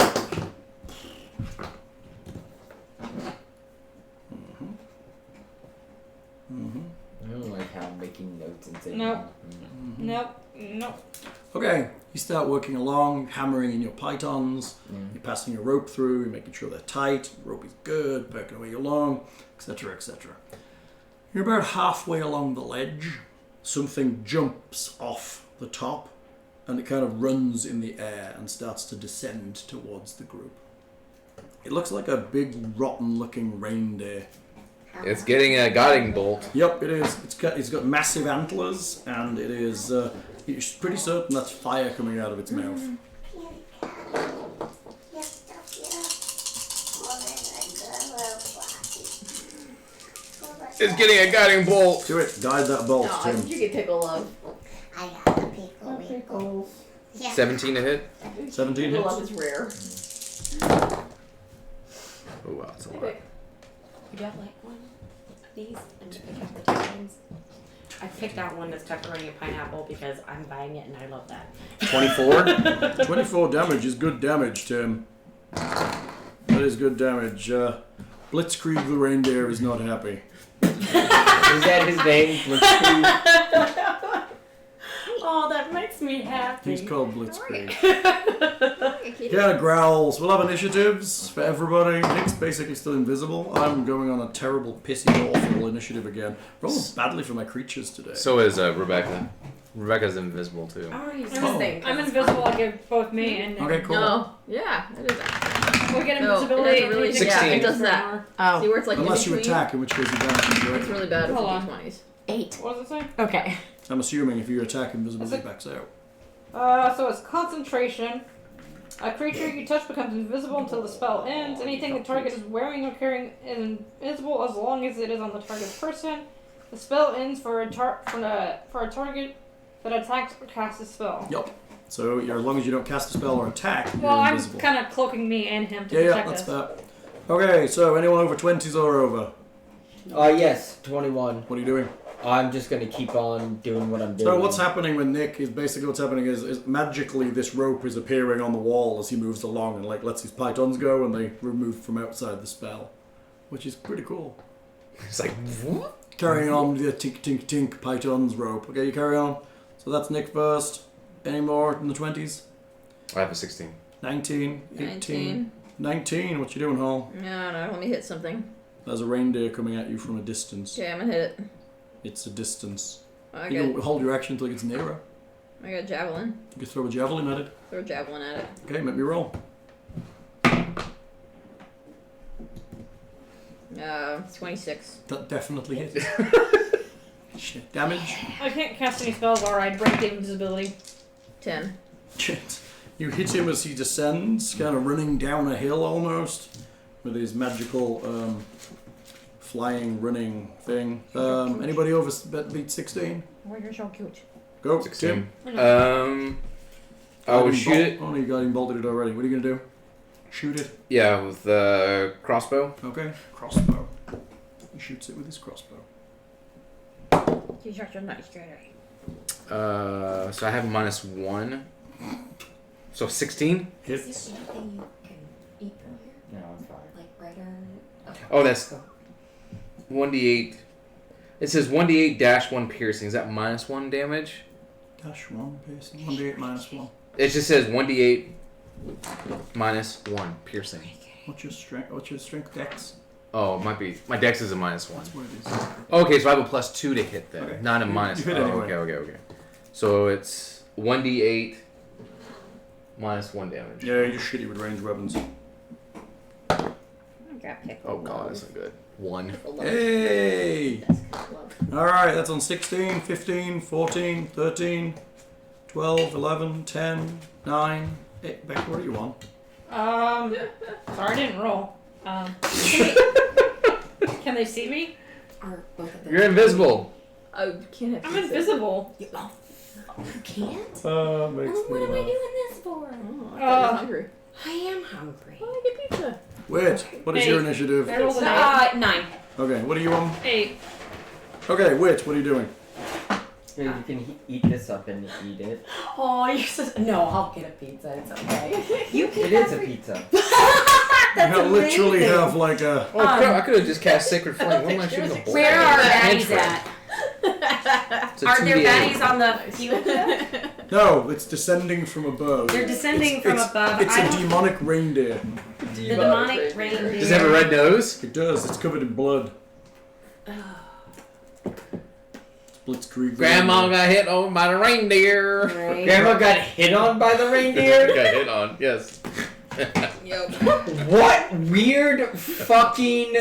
I don't like how I'm making notes and saying. Nope. Nope. Okay, you start working along, hammering in your pythons. You're passing your rope through, you're making sure they're tight, the rope is good, poking away along, etc., etc. You're about halfway along the ledge. Something jumps off the top, and it kind of runs in the air and starts to descend towards the group. It looks like a big, rotten-looking reindeer. It's getting a guiding bolt. Yep, it is. It's got massive antlers, and it is. You're pretty certain that's fire coming out of its mouth. It's getting a guiding bolt. Do it. Guide that bolt, No, Tim. did you get pickle love? I got the pickle. Yeah. 17 to hit. 17 Pickle love hits. is rare. Oh wow, that's a lot. You got like one of these and pick out the toppings. I picked out one that's pepperoni and pineapple because I'm buying it and I love that. 24. 24 damage is good damage, Tim. That is good damage. Blitzkrieg the reindeer is not happy. Is that his name? Blitzkrieg? Oh, that makes me happy. He's called Blitzkrieg. He kind of growls. We'll have initiatives for everybody. Nick's basically still invisible. I'm going on a terrible, pissy, awful initiative again. Rolling badly for my creatures today. So is Rebecca. Rebecca's invisible too. I'm already I'm invisible. I give both me and Nick. Okay, cool. No. Yeah, it is that. We get No, invisibility. it doesn't really. and Yeah, 16. it does that. Oh, See where it's like Unless in you between? attack, in which case you damage. It's really bad with Hold on. D20s. 8. What does it say? Okay. I'm assuming if you attack, invisibility backs out. So it's concentration. A creature you touch becomes invisible until the spell ends. Anything the target is wearing or carrying is invisible as long as it is on the target's person. The spell ends for a target that attacks or casts a spell. Yep. So as long as you don't cast a spell or attack, Well, you're I'm invisible. kind of cloaking me and him to Yeah, protect that's us. fair. Okay, so anyone over 20s or over? Yes, 21. What are you doing? I'm just gonna keep on doing what I'm doing. So what's happening with Nick is basically what's happening is magically this rope is appearing on the wall as he moves along and like lets his pythons go and they remove from outside the spell, which is pretty cool. It's like, what? Carrying on with the tink tink tink pythons rope. Okay, you carry on. So that's Nick first. Any more in the 20s? I have a 16. 19, 18, 19. What you doing, Hall? No, let me hit something. There's a reindeer coming at you from a distance. Okay, I'm gonna hit it. It's a distance. I You got, can hold your action until it gets nearer. I got a javelin. You can throw a javelin at it. Throw a javelin at it. Okay, make me roll. It's 26. That definitely hits. Shit. Damage? I can't cast any spells or I'd break the invisibility. 10. Shit. You hit him as he descends, kind of running down a hill almost, with his magical flying, running thing. Anybody over beat 16? Oh, you're so cute. Go, 16. Tim. I will shoot it. Oh, no, you got him bolted it already. What are you going to do? Shoot it. Yeah, with the crossbow. Okay. Crossbow. He shoots it with his crossbow. He's such a nice guy. So I have -1. So 16? Hit. Is there anything you can eat from here? No, it's fine. Like bread or... Okay. Oh, that's 1d8. It says 1d8-1 piercing. Is that -1 damage? -1 piercing. 1d8 -1. It just says 1d8 -1 piercing. What's your strength? What's your strength dex? Oh, it might be. My dex is a -1. That's what it is. Okay, so I have a +2 to hit then, Okay. not a You minus. hit Oh, anyway. okay. So it's 1d8 -1 damage. Yeah, you're shitty with ranged weapons. Got pickle. Oh god, that's not good. 1. Hey! That's kind of love. Alright, that's on 16, 15, 14, 13, 12, 11, 10, 9, 8. Becca, what are you on? Sorry, I didn't roll. Can they see me? Are both of them? You're invisible. Oh, you can't have I'm pizza. invisible. You can't? Makes Well, me what am I laugh. doing this for? Oh, I thought you were hungry. I am hungry. Oh, I get pizza. Wait, what is your initiative? I rolled an 9. Okay, what are you on? 8. Okay, Witch, what are you doing? Here, you can eat this up and eat it. Oh, you're so... No, I'll get a pizza. It's okay. You can It is a pizza. That's You literally amazing. have like a... Oh crap, I could have just cast Sacred Flame. What am I shooting a bolt? Where are Cantrip. baddies at? It's a Are there 2d8. baddies on the field? No, it's descending from above. They're descending from above. It's I a don't- demonic reindeer. The demonic reindeer. Does it have a red nose? It does, it's covered in blood. Blitzkrieg. Grandma got hit on by the reindeer. Right. Grandma got hit on by the reindeer? Got hit on, yes. Yep. What weird fucking...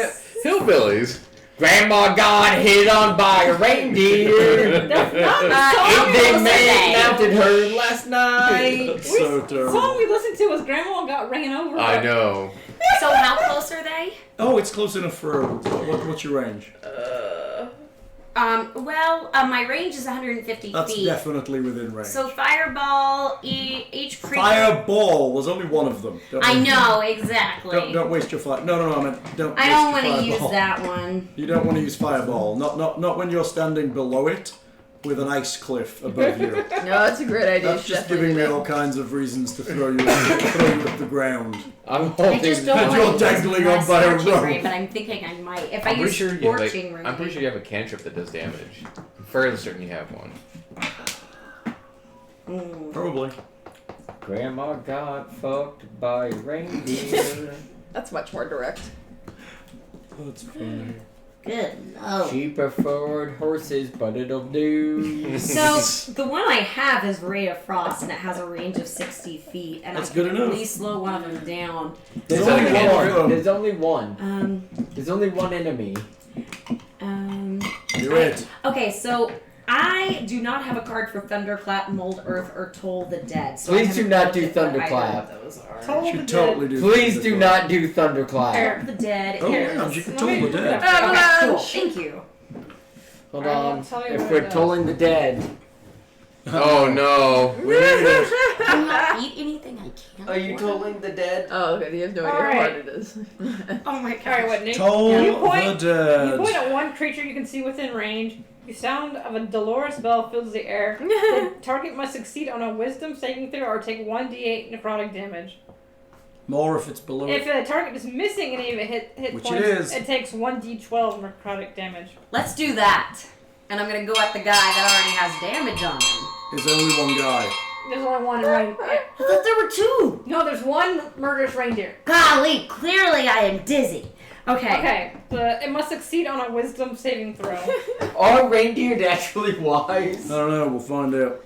Hillbillies. Grandma got hit on by a reindeer. That's not the They song. mounted her last night. That's so The terrible. song we listened to was Grandma got ran over. I know. So how close are they? Oh, it's close enough for... What's your range? My range is 150 That's feet. definitely within range. So fireball, each creature... Fireball was only one of them. Don't I waste- know, exactly. Don't waste your fire. No, I meant don't. I don't want to use that one. You don't want to use fireball. Not when you're standing below it, with an ice cliff above you. No, that's a great idea. That's You should just definitely giving me do all kinds of reasons to throw you at the ground. I'm I holding. just don't And want you're to dangling use on by a scorching rope. ray, but I'm thinking I might. If I I'm pretty use sure you have, scorching ray... I'm pretty sure you have a cantrip that does damage. I'm fairly certain you have one. Probably. Grandma got fucked by a reindeer. that. That's much more direct. That's funny. Good. No. She preferred horses, but it'll do. So, the one I have is Ray of Frost, and it has a range of 60 feet, and That's I good can enough. at least slow one of them down. There's Only only one of them. one. There's only one. There's only one enemy. Do it. Okay, so I do not have a card for Thunderclap, Mold Earth, or Toll the Dead. So Please I do haven't not looked do at what either Thunderclap. of those are. Toll You the should Dead. totally do. Please do this. not do Thunderclap. Toll the Dead. Oh Here. yeah, you can Let toll me the look it dead. up. Okay, cool. Thank you. Hold I on. won't tell you If what we're it does. tolling the dead. Oh no. We need it. Can I eat anything I can? Are you tolling the dead? Oh, okay. You have no idea how Alright. hard it is. Oh my Alright, god. Whitney. Toll You point- the You point dead. at one creature you can see within range. The sound of a dolorous bell fills the air. The target must succeed on a wisdom saving throw or take 1d8 necrotic damage. More if it's below If it. the target is missing any of its hit Which points, it is. it takes 1d12 necrotic damage. Let's do that. And I'm gonna go at the guy that already has damage on him. There's only one guy. There's only one right. I thought there were two. No, there's one murderous reindeer. Golly, clearly I am dizzy. Okay. Okay, it must succeed on a wisdom saving throw. Are reindeer actually wise? I don't know. We'll find out.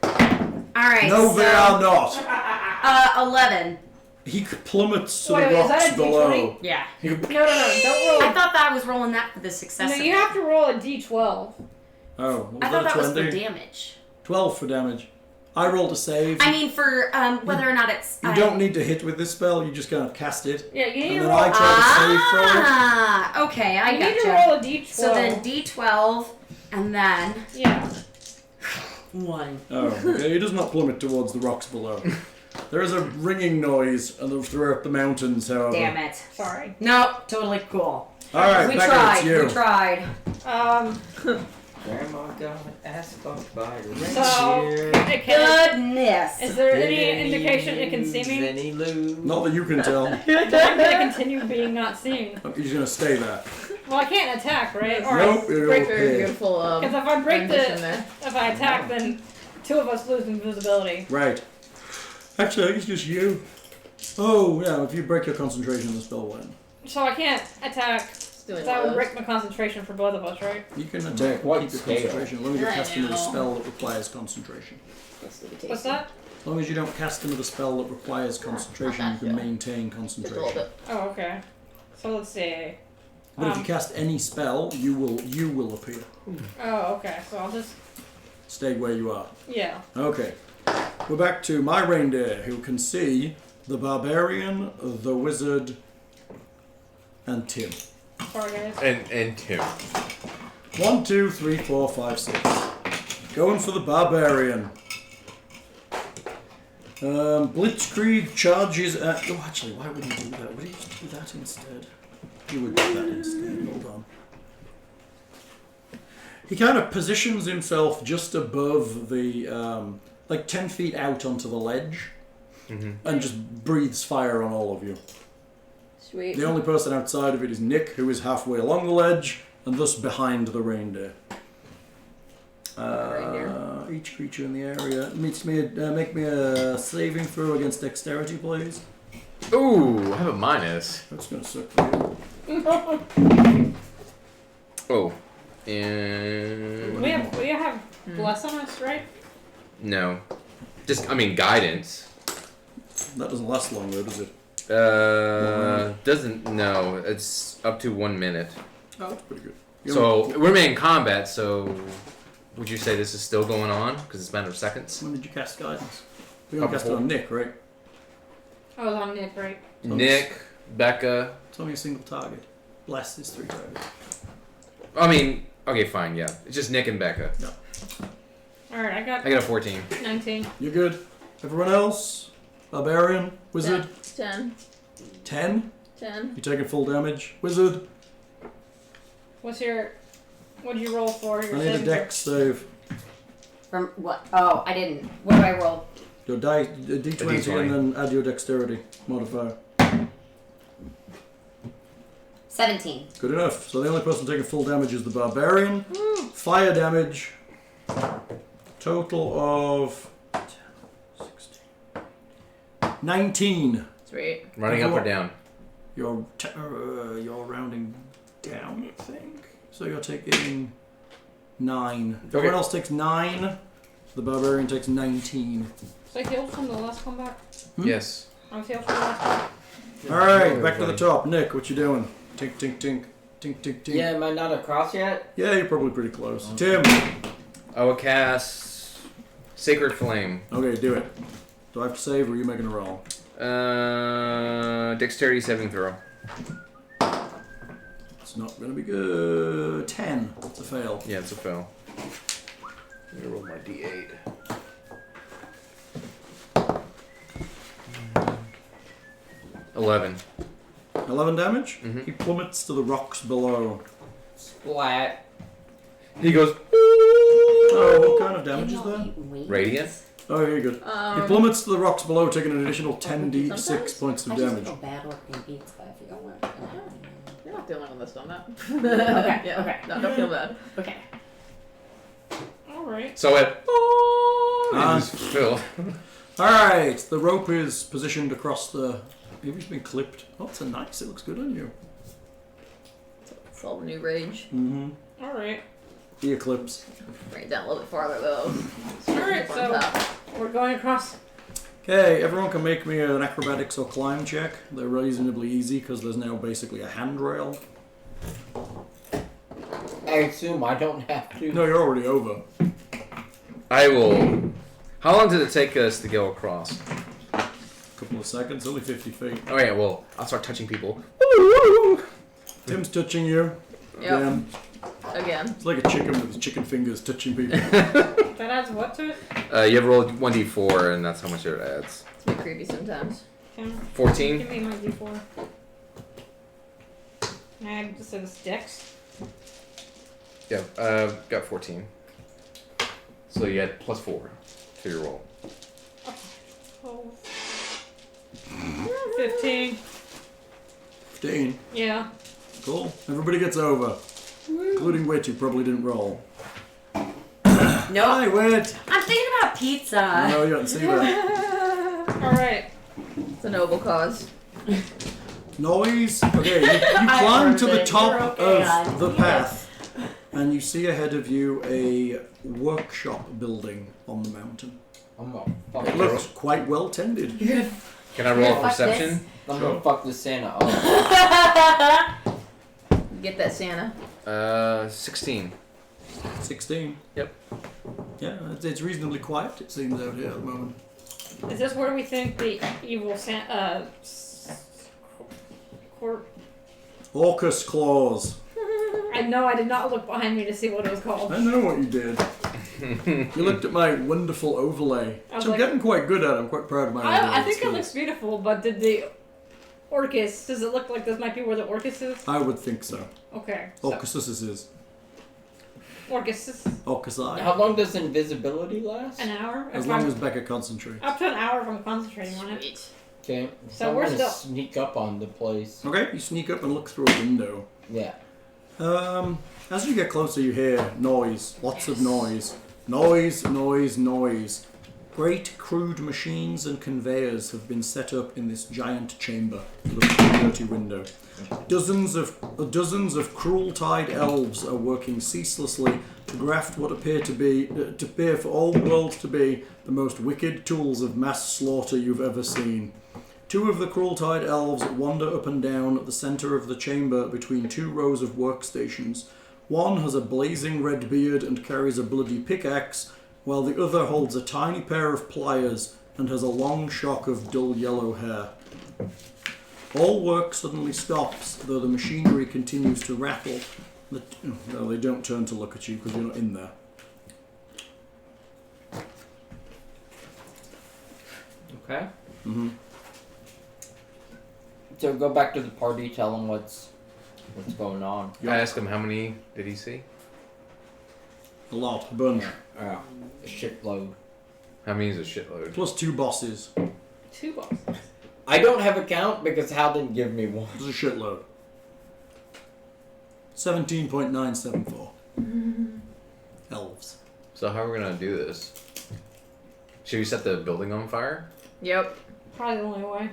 Alright, No, so... they are not. 11. He plummets to Wait, the is that rocks a below. D20? Yeah. No, don't roll. I thought that I was rolling that for the success. No, of you it. have to roll a d12. Oh, was I thought that a was for 20? damage. 12 for damage. I rolled a save. I mean, for whether or not it's. You don't need to hit with this spell. You just kind of cast it. Yeah, you need And to then roll. I try to save for it. Ah, okay, I You need to gotcha. roll a d12. So then D12, and then Yeah. 1. Oh, okay. He does not plummet towards the rocks below. There is a ringing noise throughout the mountains, however. Damn it. Sorry. No, totally cool. Alright, We Becca, tried. it's you. We tried. Grandma got ass fucked by a So, reindeer. Goodness. is there any indication it can see me? Then he lose. Not that you can tell. I'm gonna continue being not seen. He's going to stay there. Well, I can't attack, right? Or Nope, you're Break very okay. beautiful. Because if I break rendition there. if I attack, then two of us lose invisibility. Right. Actually, I think it's just you. Oh, yeah, if you break your concentration, the spell will end. So I can't attack. Doing That would those. break my concentration for both of us, right? You can attack What keep your scale? concentration. As long as you I cast another know. spell that requires concentration. That's the tasty. What's that? As long as you don't cast another spell that requires concentration, you can maintain Just a little concentration. bit. Oh, okay. So let's see. But if you cast any spell, you will appear. Oh, okay. So I'll just. Stay where you are. Yeah. Okay. We're back to my reindeer, who can see the barbarian, the wizard, and Tim. Sorry, guys. And Tim. 1, 2, 3, 4, 5, 6. Going for the barbarian. Blitzkrieg charges at... Oh, actually, why would he do that? Would he just do that instead? He would do that instead. Hold on. He kind of positions himself just above the... like 10 feet out onto the ledge. And just breathes fire on all of you. Sweet. The only person outside of it is Nick, who is halfway along the ledge, and thus behind the reindeer. Each creature in the area make me a saving throw against dexterity, please. Ooh, I have a minus. That's gonna suck for you. Oh. And... We have bless on us, right? No. Just, I mean, guidance. That doesn't last long though, does it? Doesn't, no. It's up to 1 minute. Oh, that's pretty good. So, we're in combat, so... Would you say this is still going on? Because it's a matter of seconds? When did you cast guidance? You're gonna cast it on Nick, right? I was on Nick, right? Nick, Becca... It's only a single target. Bless is 3 targets. I mean, okay, fine, yeah. It's just Nick and Becca. Yeah. Alright, I got a 14. 19. You're good. Everyone else? Barbarian? Wizard? 10. 10? 10. You taking full damage. Wizard? What'd you roll for? Your I need a saving dex save. From what? Oh, I didn't. What do I roll? Your D20 and then add your dexterity modifier. 17. Good enough. So the only person taking full damage is the barbarian. Fire damage. Total of 16. 19. Sweet. Running up or down? You're rounding down, I think. So you're taking 9. Okay. Everyone else takes 9. The barbarian takes 19. So I healed from the last combat? Yes. I was healed from the last combat. Alright, back to the top. Nick, what you doing? Tink, tink, tink. Tink, tink, tink. Yeah, am I not across yet? Yeah, you're probably pretty close. Tim. I will cast Sacred Flame. Okay, do it. Do I have to save or are you making a roll? Dexterity saving throw. It's not going to be good. 10. It's a fail. Yeah, it's a fail. Let me roll my D8. $11. 11 damage? Mhm. He plummets to the rocks below. Splat. He goes, Oh, what kind of damage is that? Radiant. Oh, here you go. He plummets to the rocks below, taking an additional 10d6 points of I just damage. feel bad working beats, but I forgot what. You're not the only one that's done that. Okay, Yeah. okay. No, don't feel bad. Okay. Alright. So it. Ah. Just fill. Alright, the rope is positioned across the... Maybe it's been clipped. Oh, it's a nice. It looks good on you. It's all new rage. Mm-hmm. Alright. The eclipse. Bring it down a little bit farther though. Alright, On so top. we're going across. Okay, everyone can make me an acrobatics or climb check. They're reasonably easy because there's now basically a handrail. I assume I don't have to. No, you're already over. I will. How long did it take us to go across? A couple of seconds, only 50 feet. Oh yeah, well, I'll start touching people. Tim's touching you. Yep. Again. Again. It's like a chicken with his chicken fingers touching people. That adds what to it? You have rolled 1d4, and that's how much it adds. It's a bit creepy sometimes. Can 14? give me my d4. I just said Dex. Yeah, got 14. So you had plus 4 to your roll. Oh. 15. 15. Yeah. Cool. Everybody gets over. Including Wit, who probably didn't roll. No. Hi, Wit! I'm thinking about pizza. No, you didn't see that. Alright. It's a noble cause. Noise. Okay, you climb to the top of the path, and you see ahead of you a workshop building on the mountain. I'm a It fucking looks quite well tended. Can I roll a Fuck perception? I'm Sure. gonna fuck this Santa up. Get that Santa. 16. 16. Yep. Yeah, it's reasonably quiet, it seems, out here at the moment. Is this where we think the evil Orcus Claws. I know I did not look behind me to see what it was called. I know what you did. You looked at my wonderful overlay, I which was I'm like- getting quite good at. I'm quite proud of my overlay I think it skills. looks beautiful, but did the Orcus, does it look like this might be where the Orcus is? I would think so. Okay. So, Orcus is. Orcus is Orcus I. How long does invisibility last? an hour? As If long I'm- as Becca concentrates. Up to an hour if I'm concentrating on it. Sweet. Okay. So I'm we're gonna still- sneak up on the place. Okay, you sneak up and look through a window. Yeah. As you get closer, you hear noise. Lots of noise. Noise. Great crude machines and conveyors have been set up in this giant chamber through a dirty window. Dozens of cruel-tide elves are working ceaselessly to graft what appear for all the world to be the most wicked tools of mass slaughter you've ever seen. Two of the cruel-tide elves wander up and down at the centre of the chamber between two rows of workstations. One has a blazing red beard and carries a bloody pickaxe, while the other holds a tiny pair of pliers and has a long shock of dull yellow hair. All work suddenly stops, though the machinery continues to rattle. No, they don't turn to look at you because you're not in there. Okay. Mm-hmm. So go back to the party. Tell them what's going on. I asked him how many did he see? A lot, a bunch. A shitload. How many is a shitload? Plus 2 bosses. 2 bosses. I don't have a count because Hal didn't give me one. There's a shitload. 17.974. Elves. So how are we gonna do this? Should we set the building on fire? Yep. Probably the only way.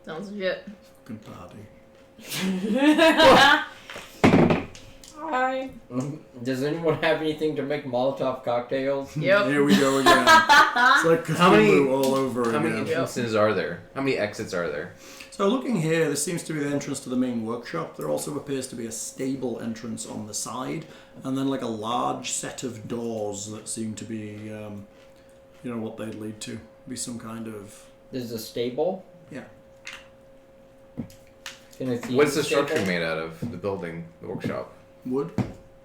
Sounds legit. Fucking party. I Does anyone have anything to make Molotov cocktails? Yep. Here we go again. It's like How many- Cthulhu all over How many again. entrances are there? How many exits are there? So looking here, this seems to be the entrance to the main workshop. There also appears to be a stable entrance on the side, and then like a large set of doors that seem to be, what they'd lead to. Be some kind of... There's a stable. Yeah. Can I see What's the stable? structure made out of? The building, the workshop. Wood.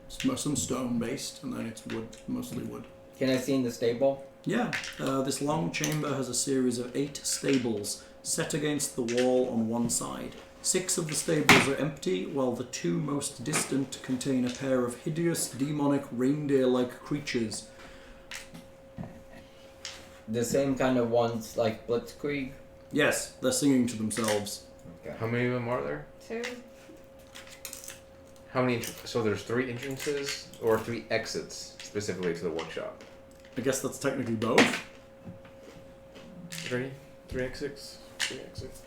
Some stone based, and then it's wood, mostly wood. Can I see in the stable? Yeah, this long chamber has a series of 8 stables set against the wall on one side. 6 of the stables are empty, while the 2 most distant contain a pair of hideous, demonic, reindeer-like creatures. The same kind of ones like Blitzkrieg? Yes, they're singing to themselves. How many of them are there? 2. How many? So there's 3 entrances or 3 exits specifically to the workshop. I guess that's technically both. 3 exits. 3 exits.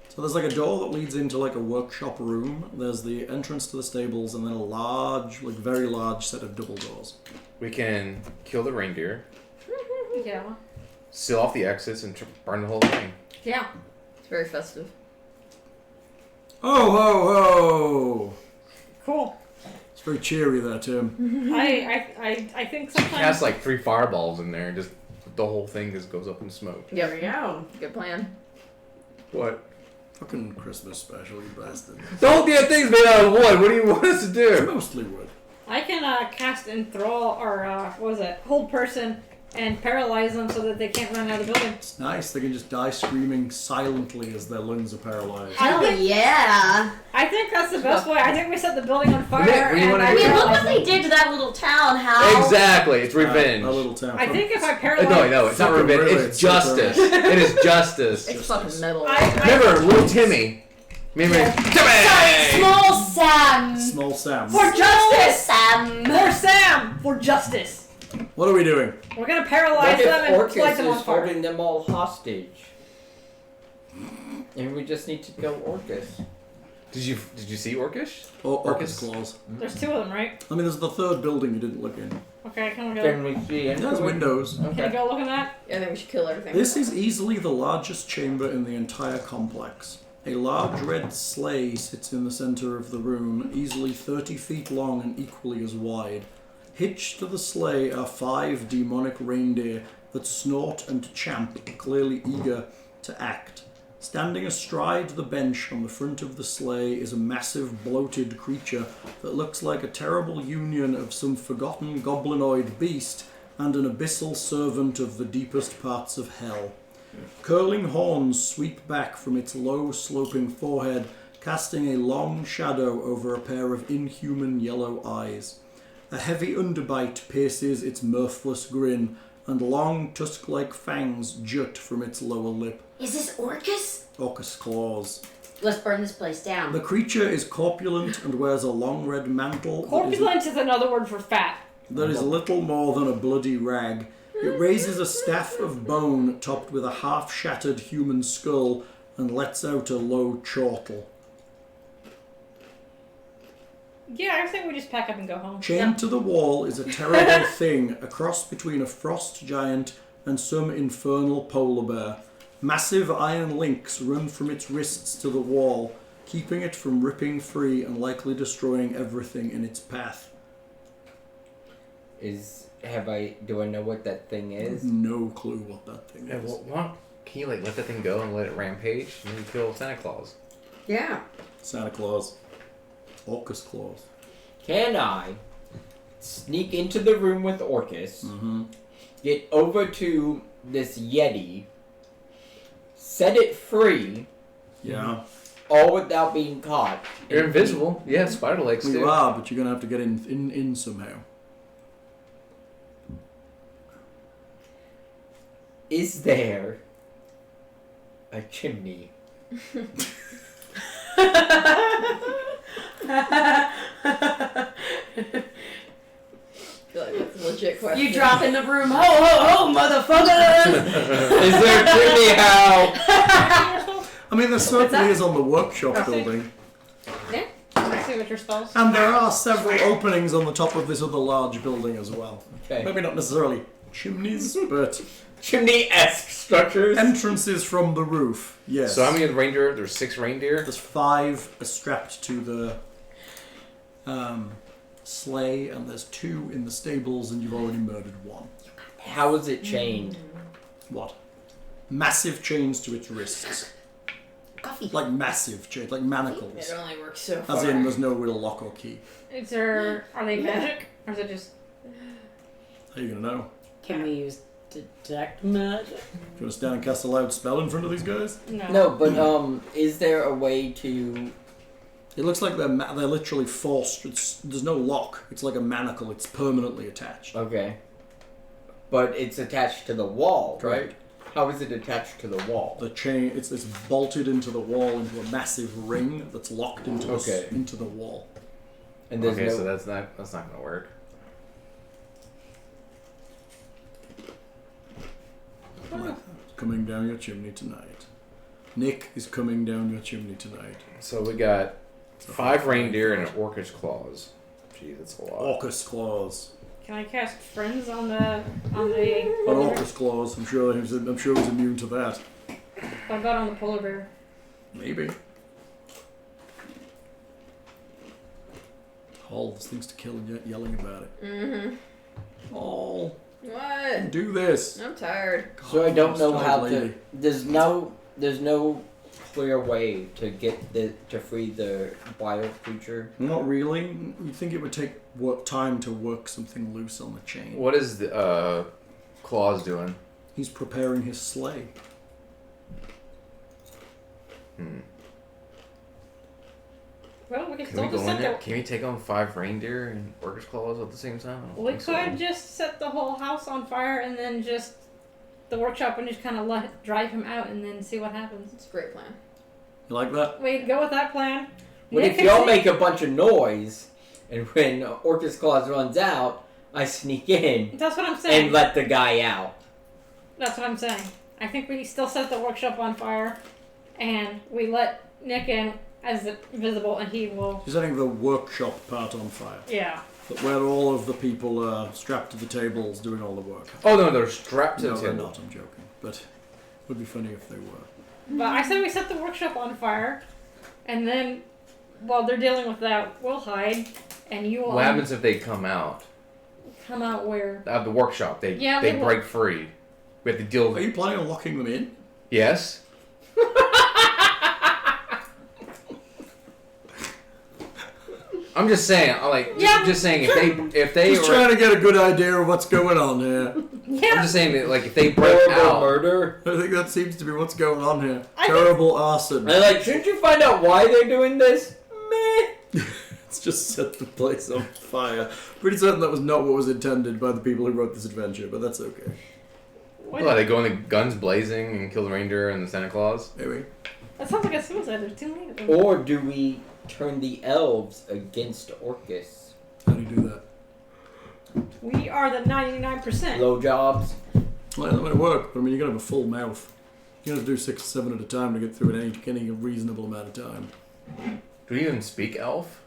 So there's like a door that leads into like a workshop room. There's the entrance to the stables, and then a large, like very large set of double doors. We can kill the reindeer, Yeah. seal off the exits, and burn the whole thing. Yeah. It's very festive. Oh, ho, ho! Cool. It's very cheery there, Tim. I think sometimes. Cast like 3 fireballs in there, and just the whole thing just goes up in smoke. There we go. Good plan. What? Fucking Christmas special, you bastard. The whole damn thing's made out of wood. What do you want us to It's do? mostly wood. I can cast enthrall or what was it? Hold person and paralyze them so that they can't run out of the building. It's nice, they can just die screaming silently as their lungs are paralyzed. Hell yeah. I think that's the best way. I think we set the building on fire. Nick, what do you and wanna I I mean, look paralyze what they them. did to that little town, Hal. Exactly. It's revenge. A little town. I think if I paralyze. No, it's not Fucking revenge. really, It's it's justice. like It is justice. It's fucking metal. Remember, little Timmy. Remember, Timmy. Small Sam. Small Sam. For justice! Sam. For Sam! For justice! What are we doing? We're gonna What paralyze them if and Orcus light them on is fire. holding them all hostage? And we just need to kill Orcus. Did you see Orcus? Orcus Claws. There's two of them, right? I mean, there's the third building you didn't look in. Okay, I can go. Can we see into There's it? windows. Can I go look at that? Yeah, I think we should kill everything. This is easily the largest chamber in the entire complex. A large red sleigh sits in the center of the room, easily 30 feet long and equally as wide. Hitched to the sleigh are 5 demonic reindeer that snort and champ, clearly eager to act. Standing astride the bench on the front of the sleigh is a massive, bloated creature that looks like a terrible union of some forgotten goblinoid beast and an abyssal servant of the deepest parts of hell. Curling horns sweep back from its low, sloping forehead, casting a long shadow over a pair of inhuman yellow eyes. A heavy underbite pierces its mirthless grin, and long, tusk-like fangs jut from its lower lip. Is this Orcus? Orcus claws. Let's burn this place down. The creature is corpulent and wears a long red mantle Corpulent is another word for fat. that is little more than a bloody rag. It raises a staff of bone topped with a half-shattered human skull and lets out a low chortle. Yeah, I think we just pack up and go home. Chained to the wall is a terrible thing, a cross between a frost giant and some infernal polar bear. Massive iron links run from its wrists to the wall, keeping it from ripping free and likely destroying everything in its path. Do I know what that thing I have is? no clue what that thing Yeah, is. can you let that thing go and let it rampage and then kill Santa Claus? Yeah. Santa Claus. Orcus claws. Can I sneak into the room with Orcus, get over to this Yeti, set it free, Yeah. all without being caught? You're invisible. Yeah, spider legs You too. are, but you're going to have to get in somehow. Is there a chimney? I feel like that's a legit question. You drop in the room, ho ho ho, motherfucker! Is there a chimney? How? I mean, there certainly is on the workshop Oh, see. building. Yeah? Can I see what your spells? And there are several openings on the top of this other large building as well. Okay. Maybe not necessarily chimneys, but Chimney-esque structures. entrances from the roof. Yes. So how many reindeer? There's 6 reindeer. There's 5 strapped to the sleigh, and there's 2 in the stables, and you've already murdered 1. How is it chained? What? Massive chains to its wrists. Coffee. Like massive chains, like manacles. It only works so far. As in, there's no real lock or key. Are they magic? Or is it just... How are you going to know? Can we use detect magic? Do you want to stand and cast a loud spell in front of these guys? No, but is there a way to? It looks like they're literally forced. There's no lock. It's like a manacle. It's permanently attached. Okay. But it's attached to the wall, right? Right. How is it attached to the wall? The chain, it's bolted into the wall into a massive ring that's locked into into the wall. And there's Okay, no. so that's not gonna work. Coming down your chimney tonight. Nick is coming down your chimney tonight. So we got 5 reindeer and an Orcus claws. Gee, that's a lot. Orcus claws. Can I cast friends on the... An Orcus claws. I'm sure he's immune to that. What about on the polar bear? Maybe. All there's things to kill and yet yelling about it. Mm-hmm. All What? do this. I'm tired. So I don't know Stone how lady. to. There's no clear way to get to free the wild creature. Not really. You think it would take time to work something loose on the chain? What is the claws doing? He's preparing his sleigh. Well, we can Can still we just go in set there? the... Can we take on 5 reindeer and Orcus claws at the same time? I don't We think so. could just set the whole house on fire and then just... the workshop and just kind of drive him out and then see what happens. It's a great plan. You like that? Wait, go with that plan. What Nick if can y'all see- make a bunch of noise, and when Orcus Claus runs out, I sneak in That's what I'm saying. and let the guy out? That's what I'm saying. I think we still set the workshop on fire, and we let Nick in as visible, and he will. You're setting the workshop part on fire. Yeah. Where all of the people are strapped to the tables doing all the work. Oh no, they're strapped to No, the they're table. not, I'm joking. But it would be funny if they were. But I said we set the workshop on fire, and then while they're dealing with that, we'll hide, and you will What happens if they come out come out where? of the workshop? They Yeah, they they will. break free. We have to deal Are with. you planning on locking them in? Yes. I'm just saying. Yeah, Just saying if they Just were, trying to get a good idea of what's going on here. Yeah. I'm just saying that if they break Horrible out. murder. I think that seems to be what's going on here. I think- Terrible arson. And like, shouldn't you find out why they're doing this? Meh. It's just set the place on fire. Pretty certain that was not what was intended by the people who wrote this adventure, but that's okay. What? Well, they go in the guns blazing and kill the reindeer and the Santa Claus. Maybe. That sounds like a suicide. There's too many of them. Or do we turn the elves against Orcus? How do you do that? We are the 99%. Blowjobs. Well, that might work, but I mean, you're going to have a full mouth. You're going to have to do 6 or 7 at a time to get through it in any reasonable amount of time. Do we even speak elf?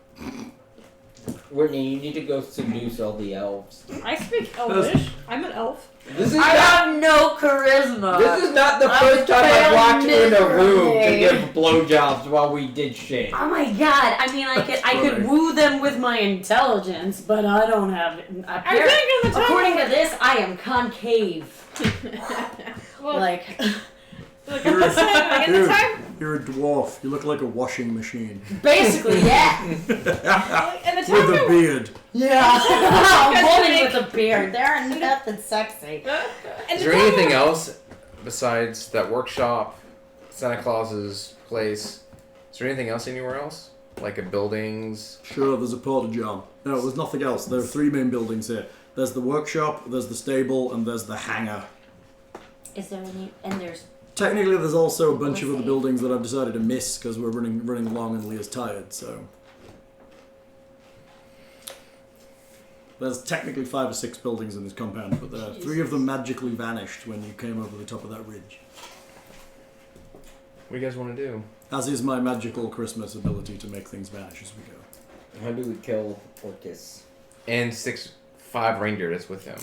Whitney, you need to go seduce all the elves. I speak Elvish. I'm an elf. This is I not. have no charisma. This is not the I first time I failed locked you in a room to miserably. give blowjobs while we did shit. Oh my god! I mean, I could Funny. woo them with my intelligence, but I don't have. I think of the time. According to this, I am concave. Well, Like, like I'm just saying, like, in the Dude, time, you're a dwarf. You look like a washing machine. basically, yeah. like, in the time With a that- beard. Yeah. A woman make- with a beard. They're nothing sexy. in Is the there time anything that- else besides that workshop, Santa Claus's place? Is there anything else anywhere else? Like a buildings? Sure, there's a porta john. No, there's nothing else. There are 3 main buildings here. There's the workshop, there's the stable, and there's the hangar. Is there any? And there's. Technically, there's also a bunch of Let's other see. buildings that I've decided to miss because we're running along and Leah's tired. So there's technically 5 or 6 buildings in this compound, but 3 of them magically vanished when you came over the top of that ridge. What do you guys want to do? As is my magical Christmas ability to make things vanish as we go. How do we kill Orcus? And 5 reindeer that's with him.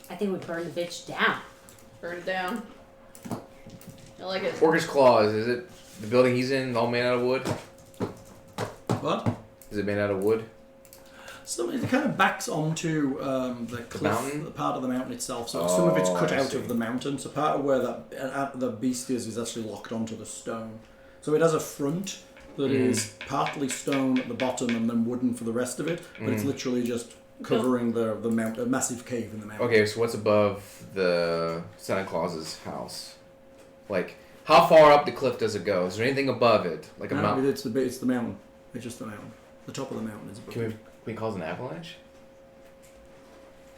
I think we burn the bitch down. Burn it down. I like it. Orcus Claus, is it the building he's in all made out of wood? What? Is it made out of wood? So it kind of backs onto the cliff, mountain? the part of the mountain itself. So some of it's cut I out see. of the mountain. So part of where the beast is actually locked onto the stone. So it has a front that is partly stone at the bottom and then wooden for the rest of it. But it's literally just covering the mount, a massive cave in the mountain. Okay, so what's above the Santa Claus's house? Like, how far up the cliff does it go? Is there anything above it? Like a No, mountain? it's the mountain. It's just the mountain. The top of the mountain is above. Can we cause an avalanche?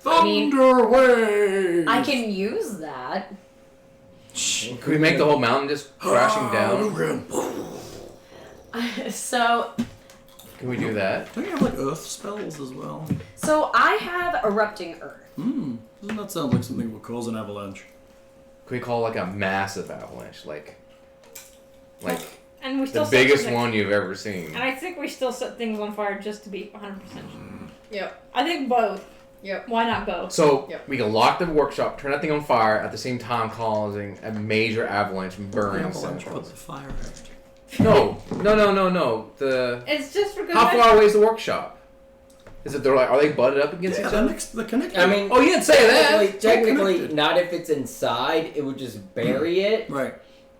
I mean, Thunder wave! I can use that. Can we make the whole mountain just crashing down? So Can we do that? Don't you have like earth spells as well? I have erupting earth. Doesn't that sound like something that would cause an avalanche? Can we call like a massive avalanche? Like And we the still set biggest things- one you've ever seen. And I think we still set things on fire just to be 100%. Yep. I think both. Yep. Why not both? So Yep. we can lock the workshop, turn that thing on fire, at the same time causing a major avalanche and The burn avalanche Santa put Claus. the fire out. No. The It's just for good how measure. far away is the workshop? Is it are they butted up against Yeah, each they're other? next. They're connected. I mean, Oh, you didn't say that. Technically, connected. not if it's inside. It would just bury it, Right.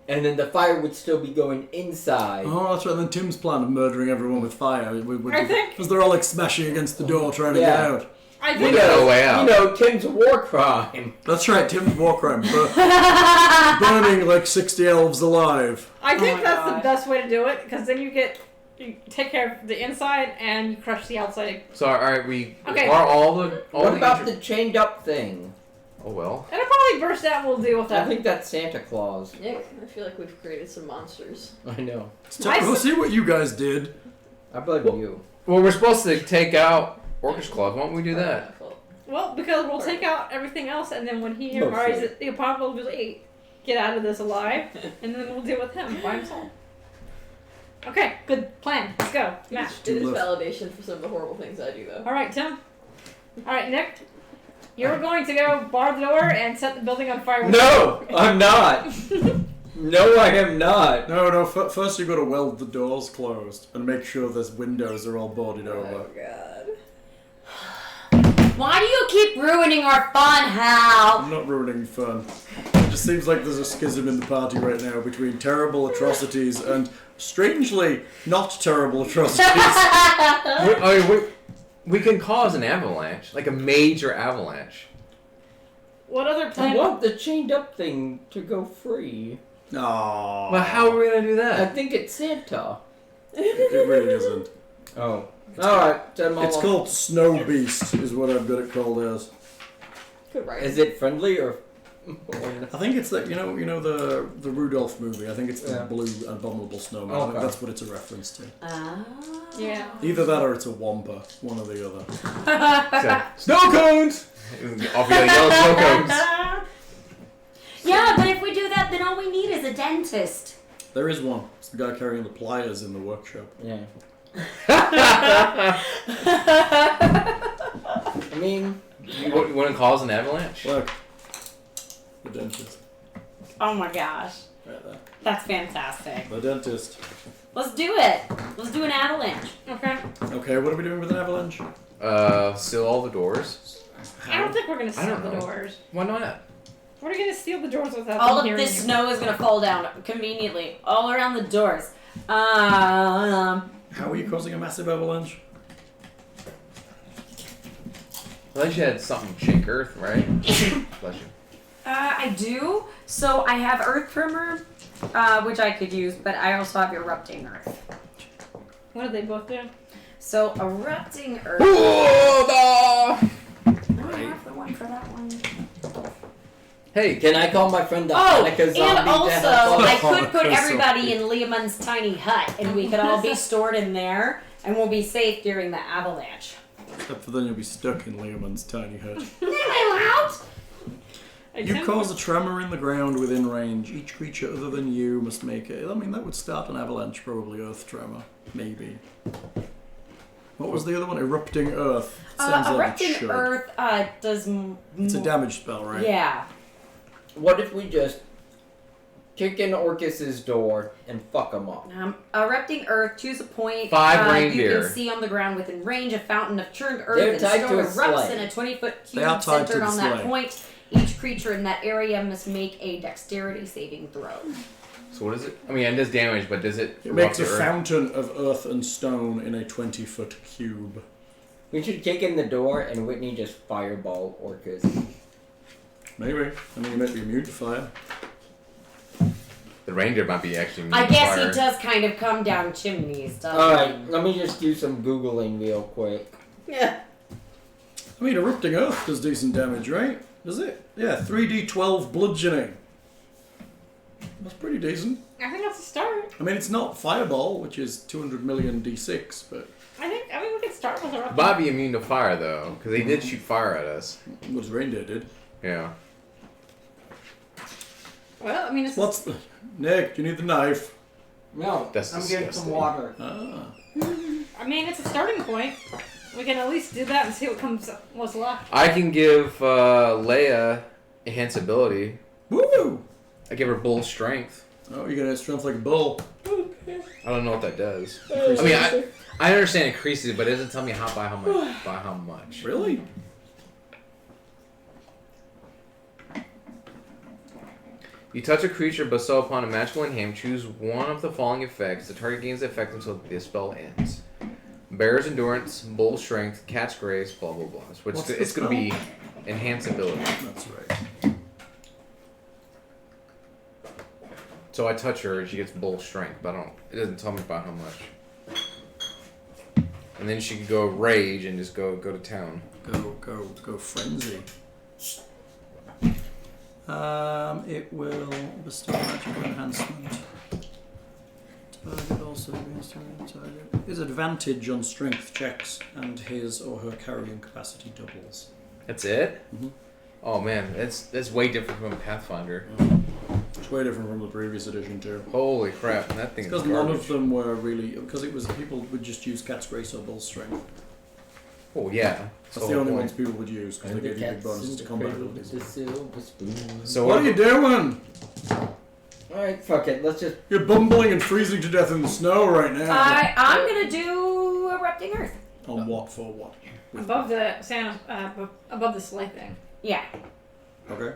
and then the fire would still be going inside. Oh, that's right. Then Tim's plan of murdering everyone with fire would I think- because they're all like smashing against the door trying to Yeah. get out. I We think got a way out. You know, Tim's war crime. That's right. Tim's war crime, burning like 60 elves alive. I think my that's the God. best way to do it because then you take care of the inside and you crush the outside. So all right, we Okay. are all the What about the chained up thing? Oh well. It'll probably burst out. We'll deal with I that. think that's Santa Claus. Nick, I feel like we've created some monsters. I know. Go see what you guys did. I blame you. Well, we're supposed to take out Orcus Claus. Why don't we do that? Well, because we'll take out everything else, and then when he Oh, arrives, shit. he'll probably get out of this alive, and then we'll deal with him by himself. Okay, good plan. Let's go. Matt. It is validation for some of the horrible things I do, though. All right, Tim. All right, Nick. You're going to go bar the door and set the building on fire. No, I'm not. No, I am not. No. First you've got to weld the doors closed and make sure those windows are all boarded over. Oh, God. Why do you keep ruining our fun, Hal? I'm not ruining fun. It just seems like there's a schism in the party right now between terrible atrocities and, strangely, not terrible atrocities. We can cause an avalanche, like a major avalanche. What other I plan? want the chained up thing to go free. Aww. Well, how are we gonna do I that? think it's Santa. It really isn't. Oh. Alright, It's called Snow Beast, is what I've got it called as. Good right. Is it friendly or I think it's the you know the Rudolph movie. I think it's the Yeah. blue abominable snowman. I think Okay. that's what it's a reference to. Yeah. Either that or it's a wampa. One or the other. Snow cones! I'll be like yellow snow cones. Yeah, but if we do that, then all we need is a dentist. There is one. It's the guy carrying the pliers in the workshop. Yeah. I mean, You want to cause an avalanche? Look. The dentist. Oh my gosh. Right there. That's fantastic. The dentist. Let's do it. Let's do an avalanche. Okay. Okay, what are we doing with an avalanche? Seal all the doors. I don't think we're gonna I steal don't the know. doors. Why not? We're gonna steal the doors without All them of hearing this you. snow is gonna fall down conveniently all around the doors. How are you causing a massive avalanche? Unless you had something shake earth, right? Bless you. I do. So I have earth trimmer, which I could use, but I also have erupting earth. What do they both do? So erupting earth. Whoa, I have the one for that one. Hey, can I call my friend the Oh, Hanukkah zombie and also to help I us? could put Hanukkah everybody zombie. in Leahman's tiny hut, and we could all be stored in there, and we'll be safe during the avalanche. Except for then you'll be stuck in Leahman's tiny hut. Am I allowed? You cause a tremor in the ground within range. Each creature other than you must make it. I mean, that would start an avalanche, probably earth tremor. Maybe. What was the other one? Erupting earth. Sounds like it Erupting should. earth does. It's a damage spell, right? Yeah. What if we just kick in Orcus's door and fuck him up? Erupting earth, choose a point. 5 You reindeer. can see on the ground within range a fountain of churned earth They're and tied stone to a erupts sleigh. in a 20-foot They are cube tied to centered the on that sleigh. point. Each creature in that area must make a dexterity saving throw. so what is it? I mean, it does damage, but does it? It makes a erupt the earth? fountain of earth and stone in a 20-foot cube. We should kick in the door and Whitney just fireball Orcus. Maybe. I mean, you might be immune to fire. The reindeer might be actually. I immune to guess fire. he does kind of come down chimneys, doesn't Alright, let me just do some Googling real quick. Yeah. I mean, erupting earth does decent damage, right? Does it? Yeah, 3d12 bludgeoning. That's pretty decent. I think that's a start. I mean, it's not fireball, which is 200 million d6, but I mean we could start with a Might be immune to fire though, because he did shoot fire at us. what his reindeer did. Yeah. Well, I mean it's What's the... Nick, do you need the knife? No, That's I'm getting disgusting. some water. Ah. I mean it's a starting point. We can at least do that and see what's left. I can give Leah enhanced ability. Woo! I give her bull strength. Oh, you're gonna have strength like a bull. I don't know what that does. I mean, I understand it increases, but it doesn't tell me by how much. Really? You touch a creature bestow upon a magical enhance. Choose one of the following effects. The target gains the effect until the spell ends. Bear's endurance, bull strength, cat's grace, blah blah blah. Which What's the it's going to be spell? enhanced ability. That's right. So I touch her and she gets bull strength, but it doesn't tell me about how much. And then she could go rage and just go to town. Go frenzy. It will bestow magical enhancement. Target also against target. His advantage on strength checks and his or her carrying capacity doubles. That's it? Mhm. Oh man, that's way different from Pathfinder. It's way different from the previous edition too. Holy crap! That thing is Because garbage. none of them were really because it was people would just use cat's grace or bull strength. Oh yeah. That's the only ones people would use because they give you big bonuses to combat abilities. The silver spoon. So What are you doing? Alright, fuck it. Let's just. You're bumbling and freezing to death in the snow right now. I'm gonna do Erupting Earth. On what for what? Above the above the sleigh thing. Yeah, Okay.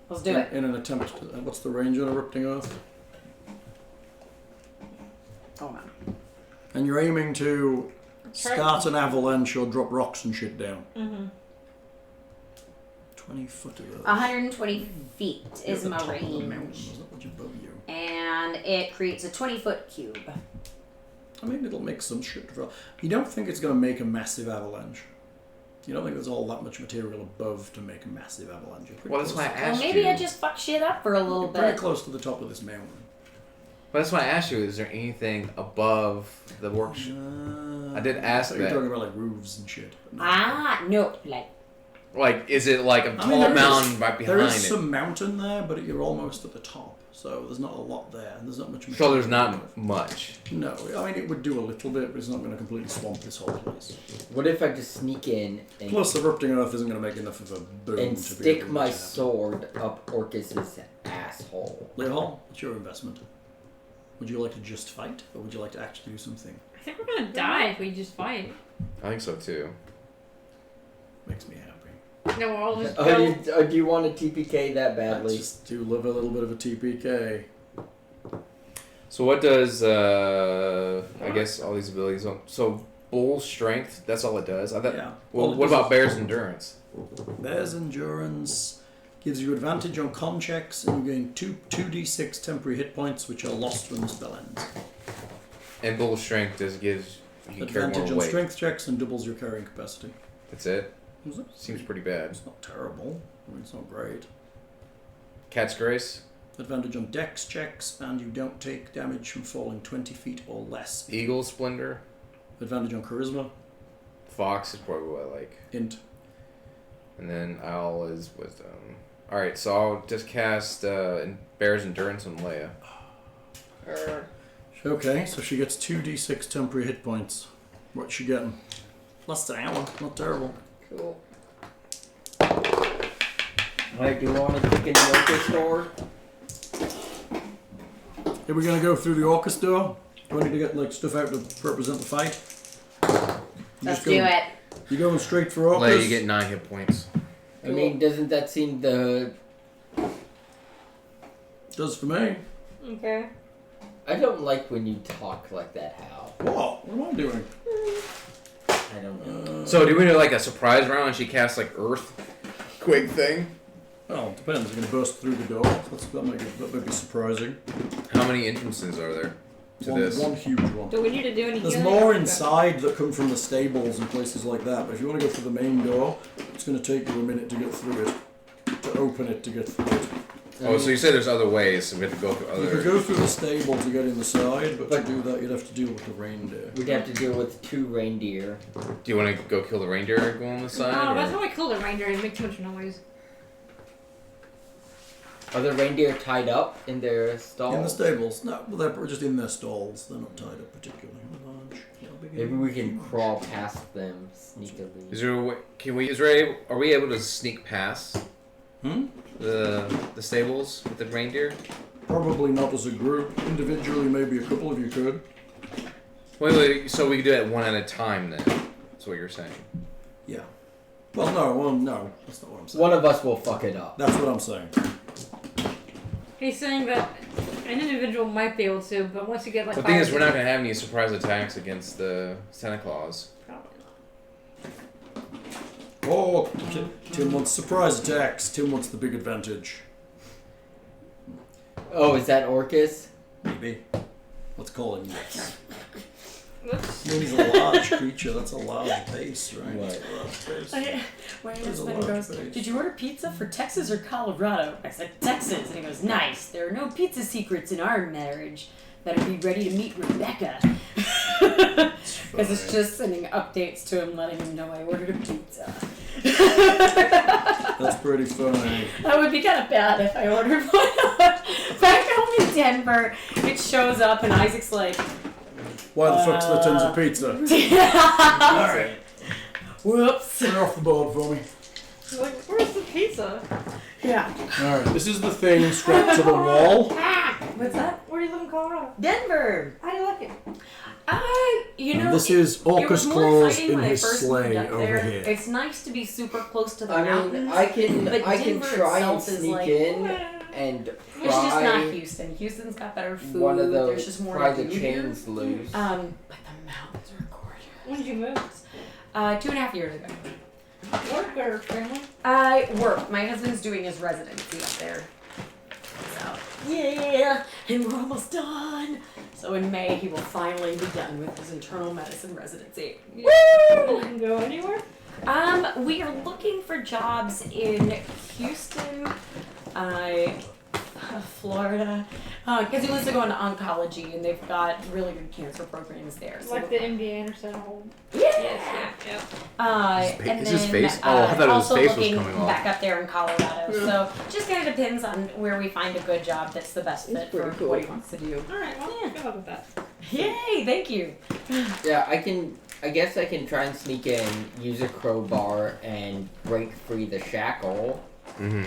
let's do it. In an attempt to, what's the range on erupting earth? Hold on. And you're aiming to start an avalanche or drop rocks and shit down. Mm-hmm. 20 foot of earth. 120 feet is You're my at the top of the range. mountain, isn't it? What's above you? And it creates a 20-foot cube. I mean, it'll make some shit drop. You don't think it's going to make a massive avalanche? You don't think there's all that much material above to make a massive avalanche? You're pretty Well, that's close why I to- Well, asked maybe you. I just fuck shit up for a little You're pretty bit. close to the top of this mountain. But that's why I asked you. Is there anything above the workshop? I did ask so you're that. talking about like roofs and shit. But no. No, like Like, is it like a I tall mean, there mountain is- right There behind is it? some mountain there, but you're almost at the top, so there's not a lot there, and there's not much. So there's material. not much. No, I mean it would do a little bit, but it's not going to completely swamp this whole place. What if I just sneak in and, Plus, erupting earth isn't going to make enough of a boom and to be stick able to my make it happen. sword up Orcus's asshole? Leah Hall, what's your investment? Would you like to just fight, or would you like to actually do something? I think we're gonna die if we just fight. I think so too. Makes me happy. No, I'll just Oh, go. do you want a TPK that I badly? just do love a little bit of a TPK. So what does I guess all these abilities? So bull strength. That's all it does. I thought. Yeah. Well, All it what does about is- bear's endurance? Bear's endurance gives you advantage on con checks, and you gain 2d6 temporary hit points, which are lost when the spell ends. And bull strength just gives you can carry Advantage more on weight. strength checks and doubles your carrying capacity. That's it. Is it? Seems pretty bad. It's not terrible. I mean, it's not great. Cat's grace. Advantage on dex checks, and you don't take damage from falling 20 feet or less. Eagle splendor. Advantage on charisma, Fox is probably what I like. int. And then owl is wisdom. All right, so I'll just cast bear's endurance on Leah. Okay, so she gets 2d6 temporary hit points. What's she getting? Less than an hour, not terrible. Cool. Alright, do you want to kick in the Orcus store? Are we gonna go through the Orcus door? Do I need to get like stuff out to represent the fight? let's do it. You going straight for Orcus? Leah, you get 9 hit points. I mean, doesn't that seem the... Does for me. Okay. I don't like when you talk like that, Hal. What? What am I doing? I don't know. So do we do like a surprise round and she casts like earthquake thing? Well, it depends. You're gonna burst through the door. That might be surprising. How many entrances are there to this? One huge one. Do we need to do any There's healing? more inside that come from the stables and places like that, but if you want to go through the main door, it's going to take you a minute to get through it. To open it to get through it. Oh, so you say there's other ways, so we have to go through You could other... go through the stable to get in the side, but to do that you'd have to deal with the reindeer. We'd have to deal with 2 reindeer. Do you want to go kill the reindeer and go on the side? No, or- that's how I killed a reindeer and make too much noise. Are the reindeer tied up in their stalls? In the stables? No, well, they're just in their stalls. They're not tied up particularly. Maybe we can crawl past them sneakily. Is there a way, are we able to sneak past the stables with the reindeer? Probably not as a group. Individually, maybe a couple of you could. Wait, so we can do that one at a time then? That's what you're saying. Yeah. Well, no, that's not what I'm saying. One of us will fuck it up. That's what I'm saying. He's saying that an individual might be able to, but once you get like The thing is, 5 we're not going to have any surprise attacks against the Santa Claus. Probably not. Oh, Tim wants surprise attacks. Tim wants the big advantage. Oh, is that Orcus? Maybe. Let's call him yes. Oops. I mean, he's a large creature. That's a large base, right? What? It's a large base. My There's a husband large goes, base. "Did you order pizza for Texas or Colorado?" I said, "Texas." And he goes, "Nice. There are no pizza secrets in our marriage. Better be ready to meet Rebecca." Because it's just sending updates to him, letting him know I ordered a pizza. That's pretty funny. That would be kind of bad if I ordered one. Denver. It shows up, and Isaac's like, Why the fuck's there tons of pizza? Alright. Whoops. Put it off the board for me. Like, where's the pizza? Yeah. Alright, this is the thing strapped to the wall. What's that? Where do you live in Colorado? Denver. How do you like it? You know, And this is it was Orcus more Claus exciting in when I his first moved sleigh up over there. here. It's nice to be super close to the I mean, mountains. I can but try and Denver itself is sneak like, in and It's just not pry Houston. Houston's got better food. one of There's those, just more pry to the do here. chains loose. But the mountains are gorgeous. When did you move? 2.5 years ago. Work or family? I work. My husband's doing his residency up there. So, yeah, and we're almost done. So in May, he will finally be done with his internal medicine residency. You can go anywhere? We are looking for jobs in Houston, Florida, because he wants to go into oncology, and they've got really good cancer programs there. So Like the MD Anderson home. yeah. Yep. And Is his then, face? Oh, I thought his also face was looking coming off. back up there in Colorado. So just kind of depends on where we find a good job that's the best fit for what he wants to do. Alright, well, good luck with that. Yay! Thank you. Yeah, I guess I can try and sneak in, use a crowbar, and break free the shackle. Mm-hmm.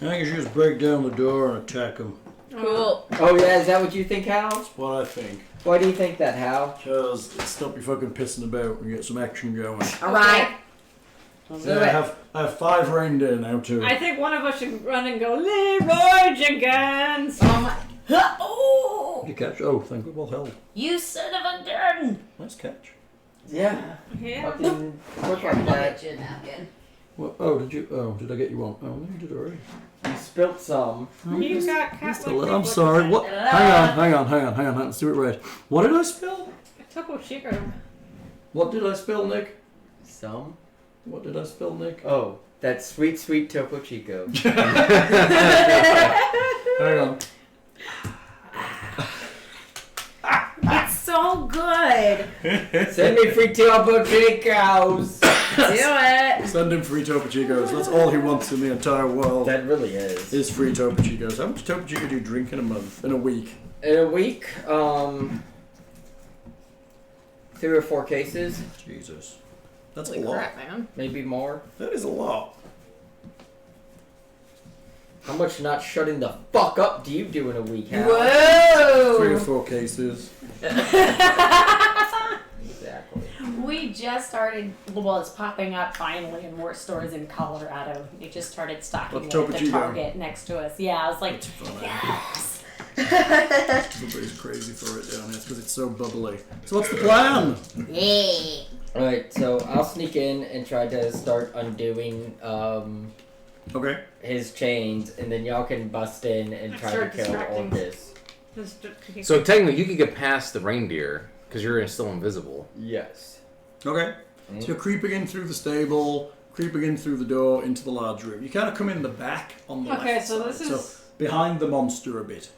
I think you should just break down the door and attack him. Cool. Oh yeah, is that what you think, Hal? That's what I think. Why do you think that, Hal? Because stop you fucking pissing about and get some action going. All right. Yeah, I have 5 reindeer now too. I think one of us should run and go, Leroy Jenkins! Oh! You catch? Oh, thank you. Well held. You son of a gun! Nice catch. Yeah. Yeah. Fucking work like that. Your napkin. Well, oh, did you? Oh, did I get you one? Oh, no, you did already. You spilt some. You got cat Just a little. I'm sorry. What? Hang on. Let's do it right. What did I spill? Topo Chico. What did I spill, Nick? Some? What did I spill, Nick? Oh, that sweet, sweet Topo Chico. Hang on. It's so good. Send me free Topo Chicos. Do it. Send him free Topo Chicos. That's all he wants in the entire world. That really is. Is free Topo Chicos. How much Topo Chico do you drink in a month? In a week? In a week, 3 or 4 cases, Jesus. That's Holy a lot. crap, man. maybe more. That is a lot. How much not shutting the fuck up do you do in a week, Hal? 3 or Whoa! 4 cases. Exactly. We just started, well, it's popping up finally in more stores in Colorado. They just started stocking What's it Topo at the Chico? Target next to us. Yeah, I was like, It's funny. yes! Everybody's crazy for it down here because it's so bubbly. So what's the plan? Yeah. Alright, so I'll sneak in and try to start undoing Okay. his chains, and then y'all can bust in and try to Start kill distracting. Orcus. So technically, you could get past the reindeer because you're still invisible. Yes. Okay. So you're creeping in through the stable, creeping in through the door into the large room. You kind of come in the back on the Okay, left so side. this So is. behind the monster a bit.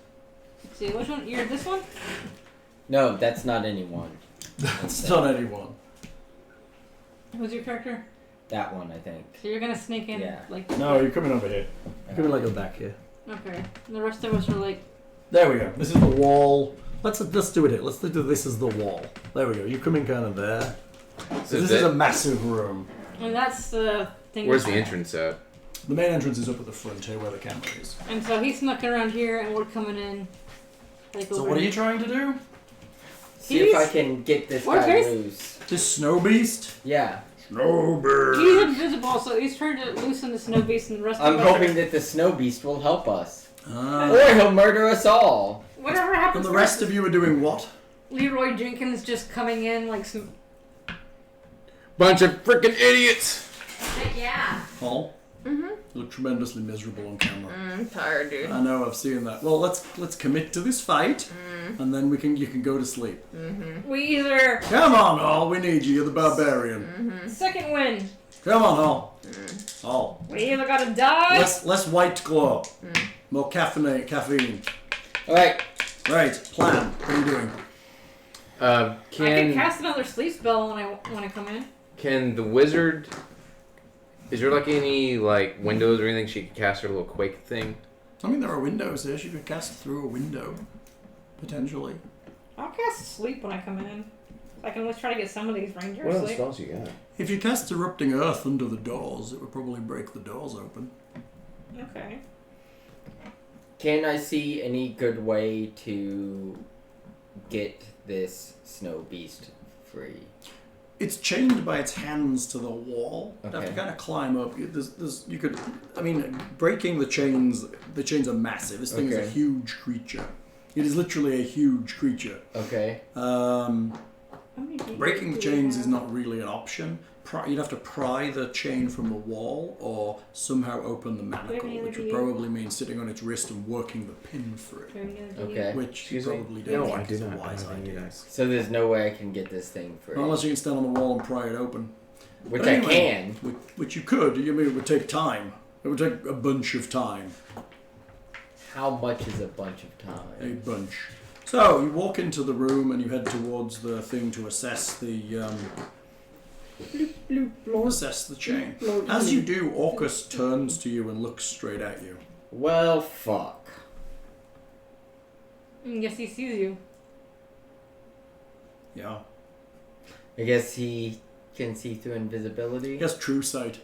Let's see, which one? You're this one? No, that's not anyone. That's not anyone. Who's your character? That one, I think. So you're gonna sneak in, Yeah. like. No, you're coming over here. You're coming like the back here. Okay. And the rest of us are like. There we go. This is the wall. Let's do it here. Let's do this as the wall. There we go. You come in kind of there. So this is a massive room. And that's the thing. Where's the entrance at? The main entrance is up at the front here where the camera is. And so he's snuck around here, and we're coming in. Like So over what are you here. trying to do? See if I can get this What guy is- loose. This snow beast? Yeah. Snow beast. He's invisible, so he's trying to loosen the snow beast, and the rest I'm of us. hoping that the snow beast will help us. Ah. Or he'll murder us all. Whatever And happens. the rest of you are doing what? Leroy Jenkins just coming in like some. Bunch of freaking idiots! Yeah. Paul? Mm-hmm. You look tremendously miserable on camera. I'm tired, dude. I know, I've seen that. Well, let's commit to this fight, and then you can go to sleep. We either Come on, Hall, we need you. You're the barbarian. second win. Come on, Hall. Hall. We either gotta die. Less white claw. More caffeine. Alright. Right, plan. What are you doing? I can Can cast another sleep spell when I come in. the wizard? Is there like any like windows or anything she could cast her little quake thing? I mean, there are windows here. She could cast through a window, potentially. I'll cast sleep when I come in. I can always try to get some of these rangers What other sleep. spells you got? If you cast Erupting Earth under the doors, it would probably break the doors open. Okay. Can I see any good way to get this snow beast free? It's chained by its hands to the wall. You have to Okay. kind of climb up. You could, I mean, breaking the chains are massive. This thing is a Okay. huge creature. It is literally a huge creature. Okay. How many Breaking the do we chains have? is not really an option. You'd have to pry the chain from the wall or somehow open the manacle, any which would idea? probably mean sitting on its wrist and working the pin through, Do we have any Okay. idea? which Excuse you me? probably No, don't I think do is a not. wise I don't idea. need ice. So there's no way I can get this thing free. Unless you can stand on the wall and pry it open. Which But I anyway, can. Which you could. I mean, it would take time. It would take a bunch of time. How much is a bunch of A time? bunch. So, you walk into the room and you head towards the thing to assess the chain. As you do, Orcus turns to you and looks straight at you. Well, fuck. Yes, he sees you. Yeah. I guess he can see through invisibility. He has true sight.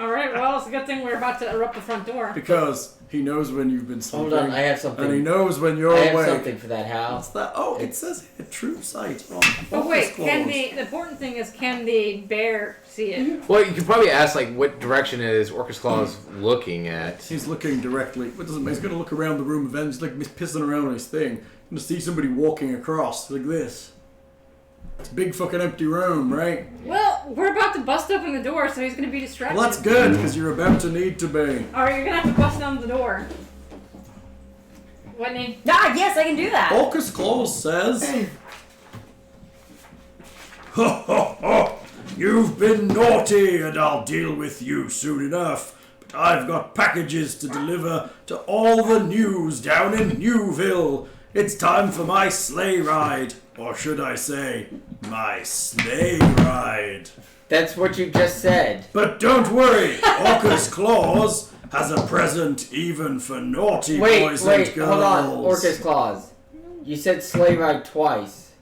Alright, well, it's a good thing we're about to erupt the front door. Because he knows when you've been sleeping. Hold on, I have and he something. knows when you're I have awake. something for that, Hal. What's that? Oh, it says here, true sight. On But Orcus wait, claws. the important thing is, can the bear see it? Well, you could probably ask, like, what direction is Orcus Claws looking at? He's looking directly. What doesn't? He's going to look around the room. Then he's like pissing around on his thing. Going to see somebody walking across like this. It's a big fucking empty room, right? Well, we're about to bust open the door, so he's gonna be distracted. Well, that's good because you're about to need to be. Alright, you're gonna have to bust down the door. Whitney? Ah, yes, I can do that. Orcus Claws says, "Ho ho ho! You've been naughty, and I'll deal with you soon enough. But I've got packages to deliver to all the news down in Newville. It's time for my sleigh ride, or should I say, my sleigh ride. That's what you just said. But don't worry, Orcus Claws has a present even for naughty boys and girls." Hold on, Orcus Claws. You said sleigh ride twice.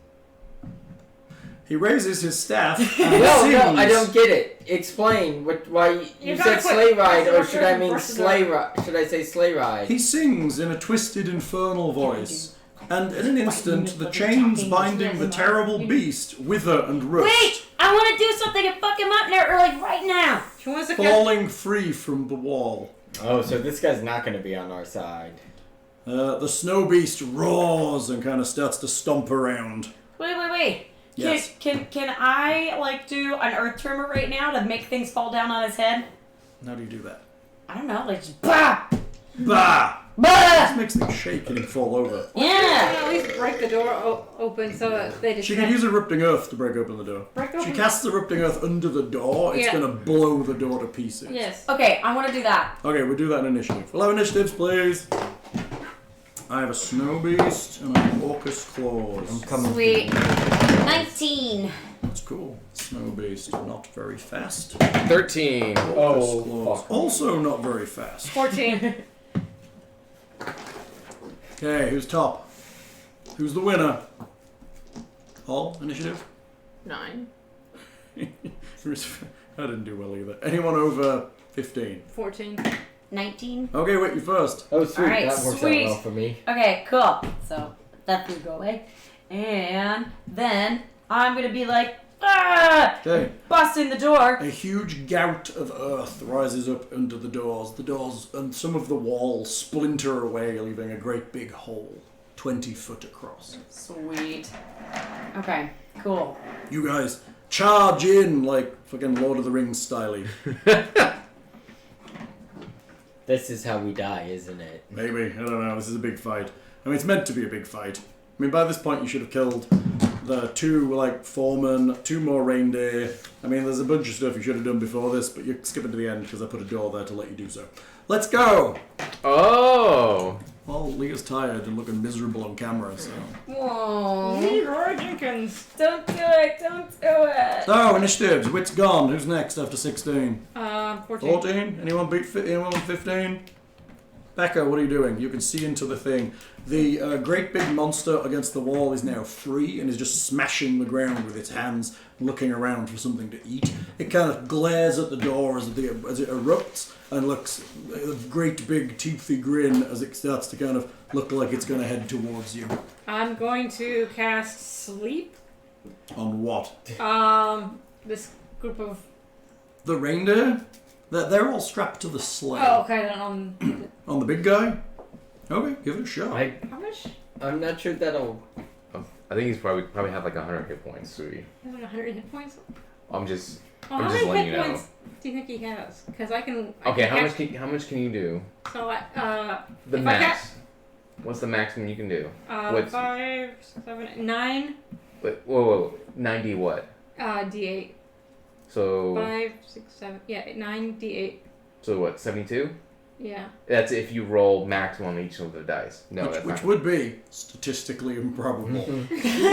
He raises his staff and No, sings. no, I don't get it. Explain why you You said gotta quit. sleigh ride, or Press the should I button, mean press the sleigh button. ride? Should I say sleigh ride? He sings in a twisted infernal voice, and in an instant the chains binding the terrible beast wither and rust, Wait, I want to do something and fuck him up there, like right now. She wants to catch... falling free from the wall. Oh, so this guy's not going to be on our side. The snow beast roars and kind of starts to stomp around. Wait. Yes. Can I like do an earth tremor right now to make things fall down on his head? How do you do that? I don't know, like just bah! Bah! Bah! This makes things shake and fall over. Yeah! At least break the door open so that they just She can use Erupting Earth to break open the door. break She open. casts Erupting Earth under the door, it's Yeah. going to blow the door to pieces. Yes. Okay, I want to do that. Okay, we'll do that in initiative. We'll have initiatives, please. I have a snow beast and I have Orcus Claws. I'm coming. Sweet. 19. That's cool. Snow beast, not very fast. 13. Orcus Oh, Claws, fuck. also not very fast. 14. Okay, who's top? Who's the winner? All initiative? 9. I didn't do well either. Anyone over 15? 14. 19. Okay, wait, you first. Oh, sweet. Alright, That works sweet. out well for me. Okay, cool. So that will go away. And then I'm going to be like, ah! Okay. Busting the door. A huge gout of earth rises up under the doors. The doors and some of the walls splinter away, leaving a great big hole, 20 foot across. Sweet. Okay, cool. You guys charge in like fucking Lord of the Rings style. This is how we die, isn't it? Maybe, I don't know, this is a big fight. I mean, it's meant to be a big fight. I mean, by this point you should have killed the 2, like, foremen, 2 more reindeer. I mean, there's a bunch of stuff you should have done before this, but you're skipping to the end because I put a door there to let you do so. Let's go! Oh. All Leah's tired and looking miserable on camera, so. Whoa. Leroy Jenkins. Don't do it. Don't do it. So, initiatives. Wit's gone. Who's next after 16? 14. 14? Anyone beat anyone 15? Becca, what are you doing? You can see into the thing. The great big monster against the wall is now free and is just smashing the ground with its hands, looking around for something to eat. It kind of glares at the door as it erupts and looks a great big toothy grin as it starts to kind of look like it's going to head towards you. I'm going to cast Sleep. On what? This group of... The reindeer? They're all strapped to the sleigh. Oh, okay, then On the big guy? Okay, give it a shot. how much? I'm not sure that'll. I think he's probably have like 100 hit points. So He has like 100 hit points? I'm just Oh, I'm how just many letting hit you know. points do you think he has? Because I can... Okay, how much can you do? So, The if max. What's the maximum you can do? What's 5, 7, 9, wait, whoa, 90 what? D8. So 5, 6, 7, yeah, 9, D8. so what? 72? Yeah. That's if you roll maximum on each of the dice. No, that's which not. would be statistically improbable.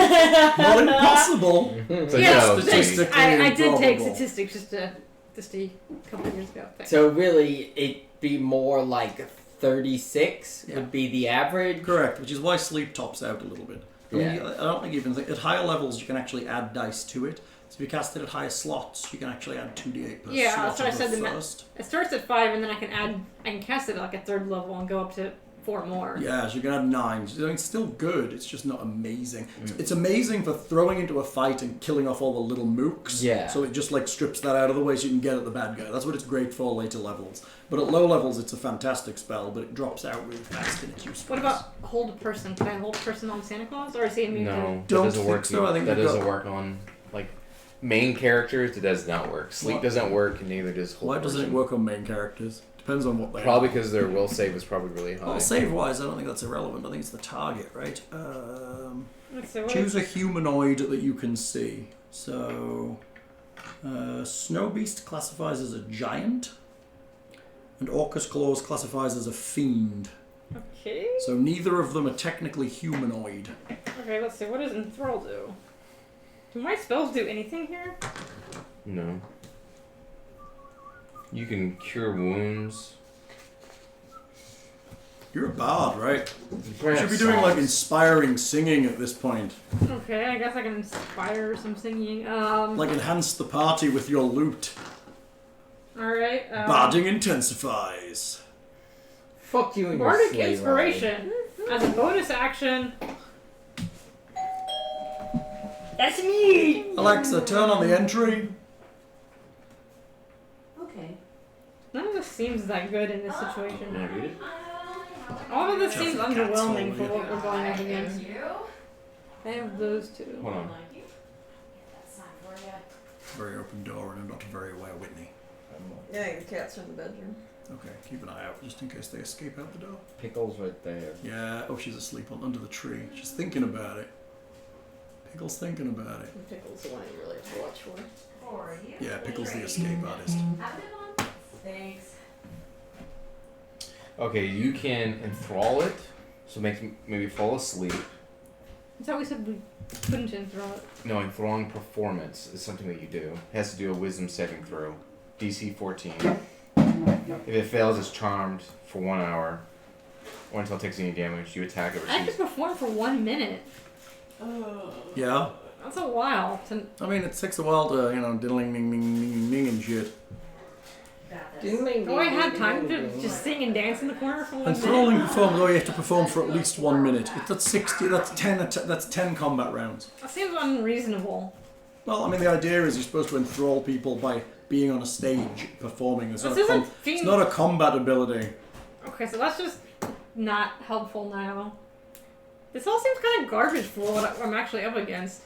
Not impossible. So Yeah, no, statistically I did take improbable. statistics just a couple of years ago. Thanks. So really, it'd be more like 36 Yeah. would be the average. Correct, which is why sleep tops out a little bit. I mean, Yeah. I don't think you can think. At higher levels, you can actually add dice to it. So if you cast it at higher slots, you can actually add 2d8 per Yeah, slot. that's what I of said, the the ma- first. It starts at 5, and then I can cast it at like a 3rd level and go up to 4 more. Yeah, so you can add 9. So it's still good. It's just not amazing. Mm. It's amazing for throwing into a fight and killing off all the little mooks. Yeah. So it just like strips that out of the way so you can get at the bad guy. That's what it's great for later levels. But at low levels, it's a fantastic spell, but it drops out really fast in its usefulness. What about hold a person? Can I hold a person on Santa Claus, or is he immune to? No, that Don't doesn't think work. so. I think that you've doesn't got- work on like main characters. It does not work. Sleep What? doesn't work, and neither does. Why doesn't it work on main characters? Depends on what they Probably are. because their will save is probably really high. Well, save-wise, I don't think that's irrelevant. I think it's the target, right? Let's see, what Choose a humanoid that you can see. So, Snow Beast classifies as a giant, and Orcus Claws classifies as a fiend. Okay. So neither of them are technically humanoid. Okay, let's see. What does Enthrall do? Do my spells do anything here? No. You can cure wounds. You're a bard, right? You You probably should have be doing like songs. inspiring singing at this point. Okay, I guess I can inspire some singing. Like enhance the party with your lute. Alright. Barding intensifies. Fuck you and your Bardic sleigh Inspiration. As a bonus action. That's me! Alexa, turn on the entry. Okay. None of this seems that good in this situation. Wanna read it? All of this seems Just the cat's underwhelming for hole, what we're going up against. I have those two. Hold on. Very open door and I'm not very aware, Whitney. Yeah, your cats are in the bedroom. Okay, keep an eye out just in case they escape out the door. Pickles right there. Yeah, oh, she's asleep under the tree. She's thinking about it. Pickle's thinking about it. The pickle's the one you really have to watch for. Yeah, Pickle's the escape artist. Thanks. Okay, you can enthrall it, so make maybe fall asleep. I thought we said we couldn't enthrall it. No, enthralling performance is something that you do. It has to do a wisdom saving throw. DC 14. If it fails, it's charmed for 1 hour. Or until it takes any damage, you attack it. I can perform for 1 minute. Yeah, That's a while. I mean, it takes a while to, diddling, ding, ding, ding, ding, and shit. Do I have time to just sing and dance in the corner for 1 minute? Enthralling performance, you have to perform for at least 1 minute. That's 60, that's 10 combat rounds. That seems unreasonable. Well, I mean, the idea is you're supposed to enthrall people by being on a stage performing. It's This not, a, isn't it's not a combat ability. Okay, so that's just not helpful now. This all seems kind of garbage for what I'm actually up against.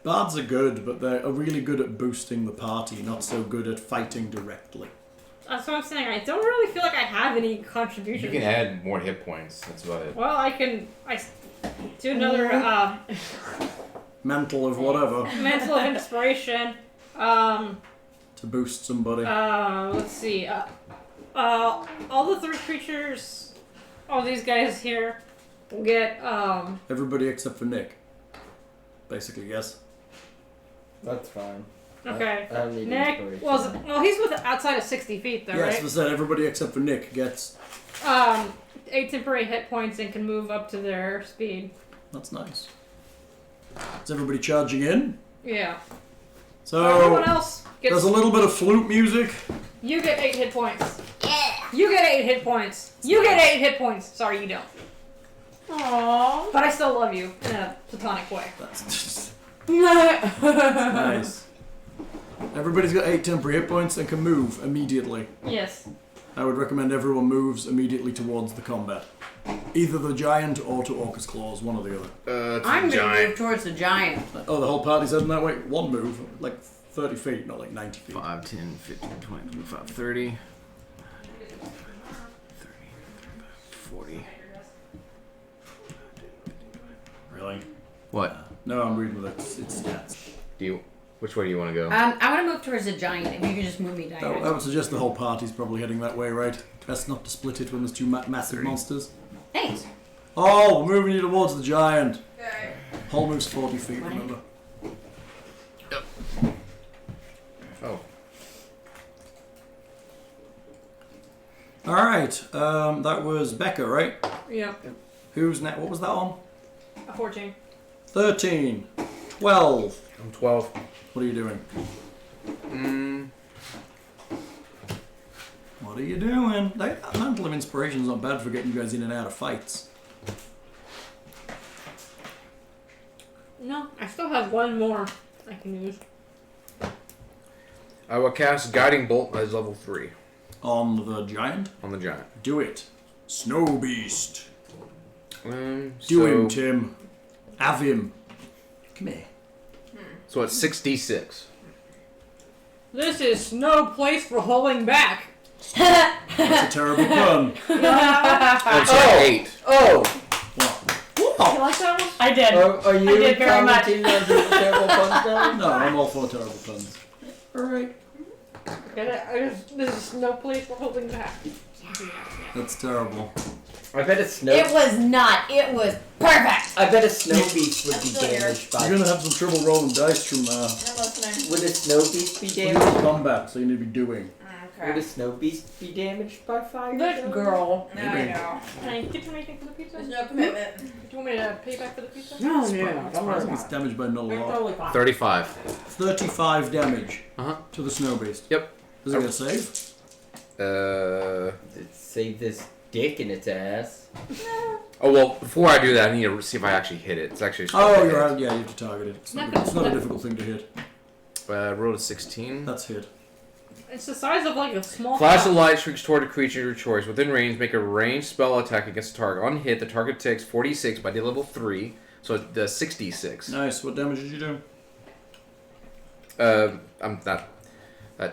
Bards are good, but they're really good at boosting the party, not so good at fighting directly. That's what I'm saying. I don't really feel like I have any You contribution. can add more hit points. That's about it. Well, I do another Mantle of whatever mental of inspiration. to boost somebody. Let's see. All the 3 creatures. all these guys here will get Everybody except for Nick. Basically, yes. That's fine. Okay. I don't need Nick, inspiration. well, he's outside of 60 feet, though, Yes, right? I said everybody except for Nick gets. 8 temporary hit points and can move up to their speed. That's nice. Is everybody charging in? Yeah. So Everyone else gets. there's a little bit of flute music. You get 8 hit points. Yeah. You get 8 hit points. You get 8 hit points. Sorry, you don't. Aww. But I still love you in a platonic way. That's nice. Everybody's got 8 temporary hit points and can move immediately. Yes. I would recommend everyone moves immediately towards the combat. Either the giant or to Orcus Claws, one or the other. It's I'm a gonna giant. move towards the giant. Oh, the whole party's heading that way? One move, like 30 feet, not like 90 feet. 5, 10, 15, 20, 25, 30. 40. Really? What? No, I'm reading with its stats. Which way do you want to go? I want to move towards the giant. If you can just move me down. I would suggest the whole party's probably heading that way, right? Best not to split it when there's two massive 30. monsters. Thanks. Oh, we're moving you towards the giant. Okay. Whole move's 40 feet, remember? Oh. Alright, that was Becca, right? Yeah. Who's next? What was that on? A 14. 13. 12. I'm 12. What are you doing? What are you doing? That mantle of inspiration's not bad for getting you guys in and out of fights. No, I still have one more I can use. I will cast Guiding Bolt as level 3 On the giant? on the giant. Do it. Snow Beast. Do So- him, Tim. Have him. Come here. So it's 6d6. This is no place for holding back. That's a terrible pun. Oh, sorry, 8. Oh! You like that one? I did. Are you I did very much. commenting on the terrible puns now? No, I'm all for terrible puns. Alright. This is no place for holding back. That's terrible. I bet a snow. It was not. It was perfect. I bet a snow beast would be Still here. damaged by. You're gonna have some trouble rolling dice from I'm listening. Would a snow beast be you need damaged? combat, so you need to be doing. Would a snow beast be damaged by fire? Good girl. Maybe. I know. Can I get you anything for the pizza? There's no commitment. Do you want me to pay back for the pizza? No, Surprising it's damaged by not a lot. Totally fine. 35. 35 damage Uh-huh. to the snow beast. Yep. Is it gonna save? Save this dick in its ass. Oh, well, before I do that, I need to see if I actually hit it. It's actually... Oh, you're right. Yeah, you have to target it. It's Not not, gonna- it's not a difficult thing to hit. rolled a 16. That's hit. It's the size of like a small. Flash cup. of light streaks toward a creature of your choice. Within range, make a ranged spell attack against the target. On hit, the target takes 46 by level 3, so it's the 66. Nice. What damage did you do? I'm not...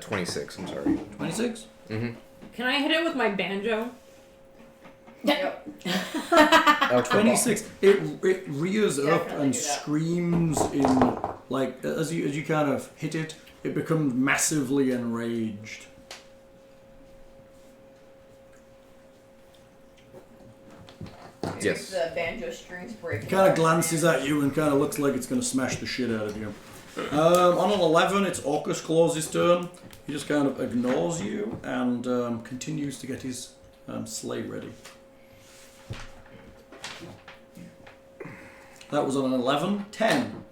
26, I'm sorry. 26? Mm-hmm. Can I hit it with my banjo? Yep. Oh, 26. It rears up Definitely and do that. screams in, like, as you kind of hit it, it becomes massively enraged. Yes. The banjo strings break. It kind of glances at you and kind of looks like it's going to smash the shit out of you. On an 11, it's Orcus Claws' turn. He just kind of ignores you and continues to get his sleigh ready. That was on an 11. 10.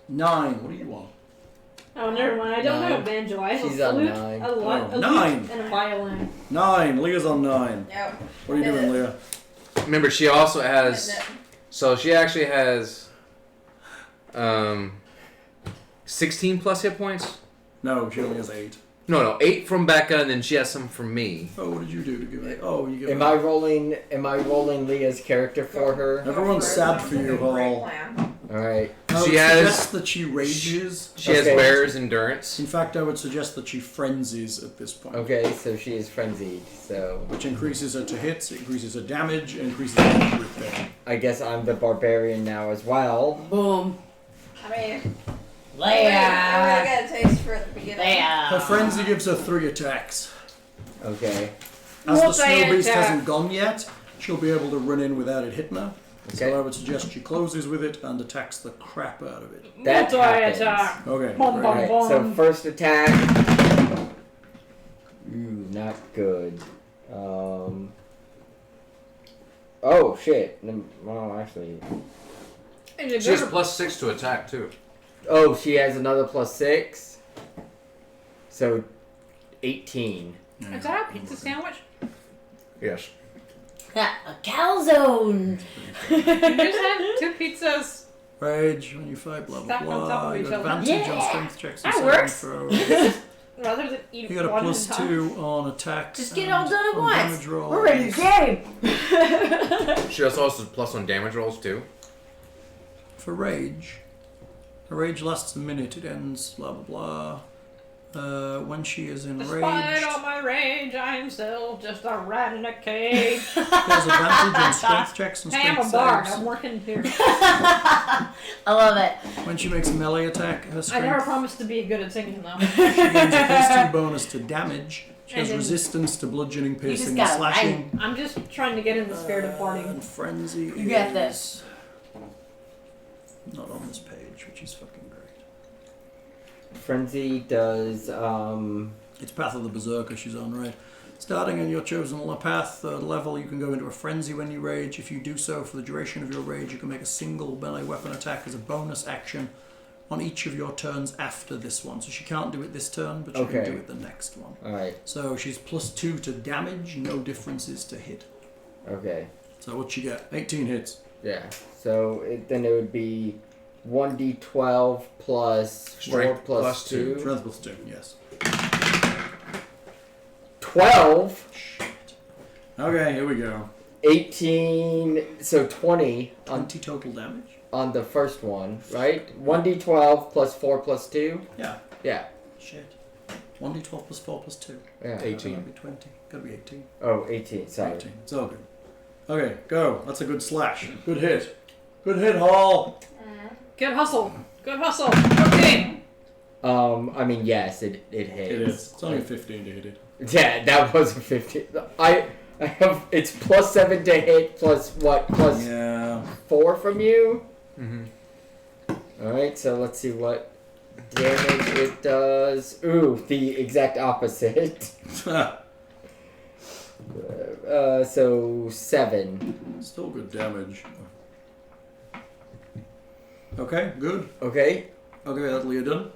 9. What do you want? Oh, never mind. I don't have a Nine. banjo. I have She's a on flute, 9. a, li- Oh, a 9. lute, and a violin. 9. Leah's on 9. Yep. What are you doing, Leah? Remember, she also has... So she actually has... 16 plus hit points? No, she only has 8. No, 8 from Becca, and then she has some from me. Oh, what did you do to give it? Oh, you give Am I rolling Leah's character for her? Everyone's sad for you, Hall. Alright. I She would has- suggest that she rages. She has Okay. Bear's Endurance. In fact, I would suggest that she frenzies at this point. Okay, so she is frenzied, so Which increases her to hits, increases her damage, and increases her accurate thing. I guess I'm the barbarian now as well. Boom. I mean, I Leah. got a taste for it at the beginning. Her Leah. frenzy gives her 3 attacks. Okay. As the Multi-attack. snow beast hasn't gone yet, she'll be able to run in without it hitting her. Okay. So I would suggest she closes with it and attacks the crap out of it. That Multi-attack. Okay. Bum, great. bum, Alright, bum. so first attack. Ooh, not good. Oh shit. Well, actually. And you She has go to- +6 to attack too. Oh, she has another +6. So 18. Is that a pizza sandwich? Yes. A calzone. You just have 2 pizzas. Rage when you fight, blah blah Stacked on top blah. of You each got other. advantage on Yeah. strength checks and That saving works. throws. Rather than eat You got a one plus at a time. 2 on attacks. Just get it and all done at on once. damage rolls. We're ready to game. She also has plus on damage rolls too. For rage, a rage lasts a minute. It ends. Blah blah blah. When she is Despite enraged, all my rage, I am still just a rat in a cage. she has advantage on strength checks and Hey, I'm strength a bard. saves. I'm working here. I love it. When she makes a melee attack, her I never strength promised to be good at singing though. she gains a +2 bonus to damage. She has And then- resistance to bludgeoning, just piercing, and gotta slashing. I'm just trying to get in the spirit of partying. And frenzy You got is this. not on this page, which is fucking great. Frenzy does It's Path of the Berserker she's on, right? Starting on your chosen path, third level, you can go into a frenzy when you rage. If you do so for the duration of your rage, you can make a single melee weapon attack as a bonus action on each of your turns after this one. So she can't do it this turn, but she can Okay. do it the next one. alright, So she's +2 to damage, no differences to hit. okay. So what'd she get? 18 hits. Yeah. So then it would be 1d12 plus 4 Strength plus plus 2. 2. Strength +2, yes. 12. Okay, here we go. 18. So 20 on 20 total damage? on the first one, right? 1d12 plus 4 plus 2. Yeah. Yeah. Shit. 1d12 plus 4 plus 2. Yeah. 18. Gotta be 20. Gotta be 18. Oh, 18. Sorry. 18. It's all good. Okay, go. That's a good slash. Good hit. Good hit, Hall. Good hustle. Good hustle. Okay. I mean, yes, it hits. It is. It's only a 15 to hit it. Yeah, that was a 15. I have it's +7 to hit plus what? Plus Yeah. 4 from you. Mm-hmm. All right, so let's see what damage it does. Ooh, the exact opposite. So 7. Still good damage. Okay, good. Okay, Okay, that's Leah done.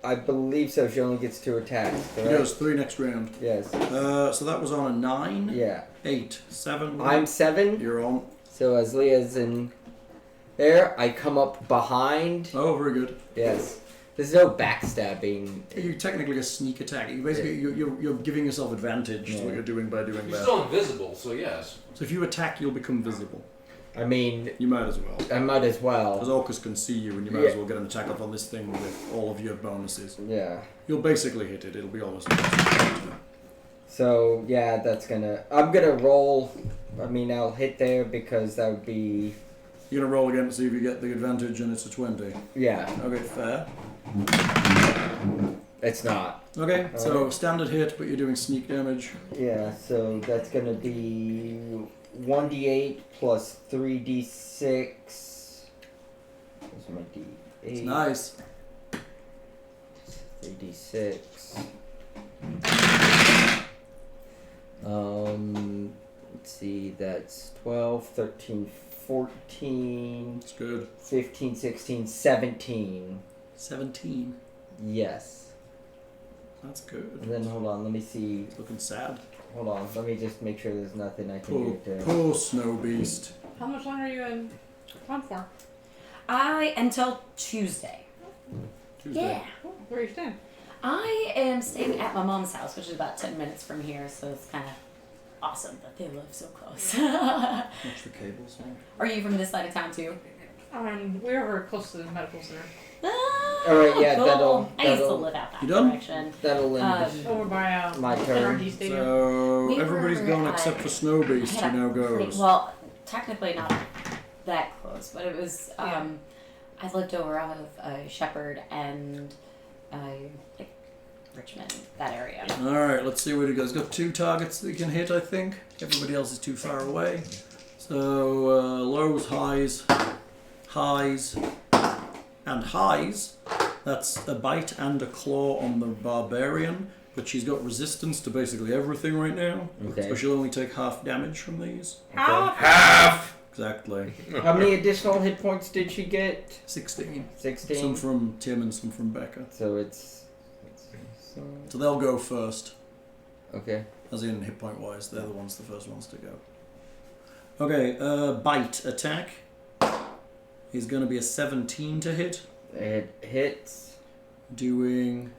I believe so. She only gets 2 attacks. He Correct? goes 3 next round. Yes. So that was on a 9, Yeah. 8, 7. I'm 7. You're on. So as Leah's in there, I come up behind. Oh, very good. Yes. There's no backstabbing. You technically a sneak attack. You basically you're giving yourself advantage. Is what Yeah. you're doing by doing You're that. still invisible, so yes. So if you attack, you'll become visible. I mean, You might as well. I might as Because well. Orcus can see you, and you might as well get an attack up on this thing with all of your bonuses. Yeah. You'll basically hit it. It'll be almost impossible. So yeah, that's gonna. I'm gonna roll. I mean, I'll hit there because that would be. You're gonna roll again to see if you get the advantage, and it's a 20. Yeah. Okay, fair. It's not. Okay, so Alright. standard hit, but you're doing sneak damage. Yeah. So that's gonna be 1d8 plus 3d6. Where's my d8? It's nice. 3d6. Let's see, that's 12, 13, 14, It's good. 15, 16, 17. 17. Yes. That's good. And then hold on, let me see. It's looking sad. Hold on, let me just make sure there's nothing I can Poor, do to. poor snow beast. How much longer are you in town for? Until Tuesday. Tuesday. Yeah. Where are you staying? I am staying at my mom's house, which is about 10 minutes from here, so it's kind of awesome that they live so close. Watch the cables. Are you from this side of town too? We're very close to the medical center. Alright, yeah, cool. that'll- I used to that'll- live out that You done? direction. That'll end. Over by My turn. NRD Stadium. So We everybody's were gone at- except for Snow Beast, I had who now a pretty- goes. Well, technically not that close, but it was. Yeah. I lived over off of Shepherd and like Richmond, that area. Alright, let's see what he goes. Got 2 targets that he can hit, I think. Everybody else is too far away. So, lows, highs, and highs. That's a bite and a claw on the barbarian, but she's got resistance to basically everything right now. Okay. So she'll only take half damage from these. Half! Exactly. How many additional hit points did she get? 16. 16. Some from Tim and some from Becca. So it's. So they'll go first. Okay. As in hit point wise, they're the first ones to go. Okay, bite attack is going to be a 17 to hit. It hits. Doing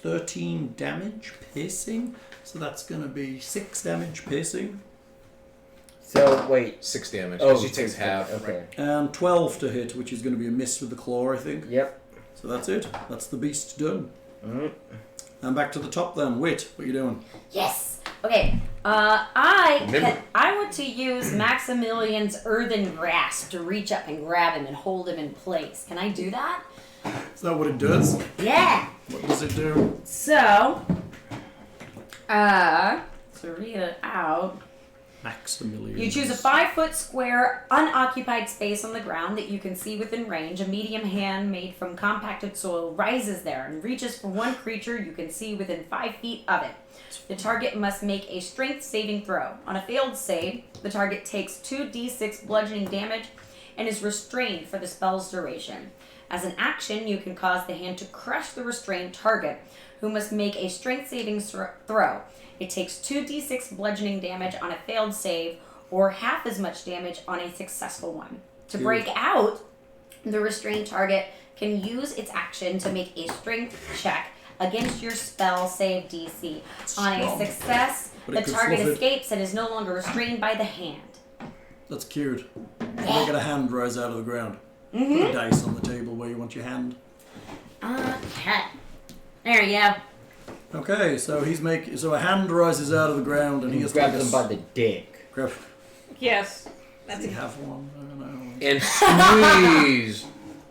13 damage piercing. So that's going to be 6 damage piercing. So wait. 6 damage. Oh, She takes half. Okay. And 12 to hit, which is going to be a miss with the claw, I think. Yep. So that's it. That's the beast done. Mm. And back to the top then. Wit, what are you doing? Yes. Okay. I want to use Maximilian's earthen grasp to reach up and grab him and hold him in place. Can I do that? Is that what it does? Yeah. What does it do? So, to read it out, Maximilian. you choose a 5-foot square unoccupied space on the ground that you can see within range. A medium hand made from compacted soil rises there and reaches for one creature you can see within 5 feet of it. The target must make a strength saving throw. On a failed save, the target takes 2d6 bludgeoning damage and is restrained for the spell's duration. As an action, you can cause the hand to crush the restrained target, who must make a strength saving throw. It takes 2d6 bludgeoning damage on a failed save, or half as much damage on a successful one. To break out, the restrained target can use its action to make a strength check against your spell save DC. On a success, But the it could target forfeit. escapes and is no longer restrained by the hand. That's cute. Make it a hand rise out of the ground. Put a dice on the table where you want your hand. Okay. There you go. Okay, so a hand rises out of the ground and he has to grabs make a him by the dick. grab. Yes. Does he have one? I don't know. And squeeze!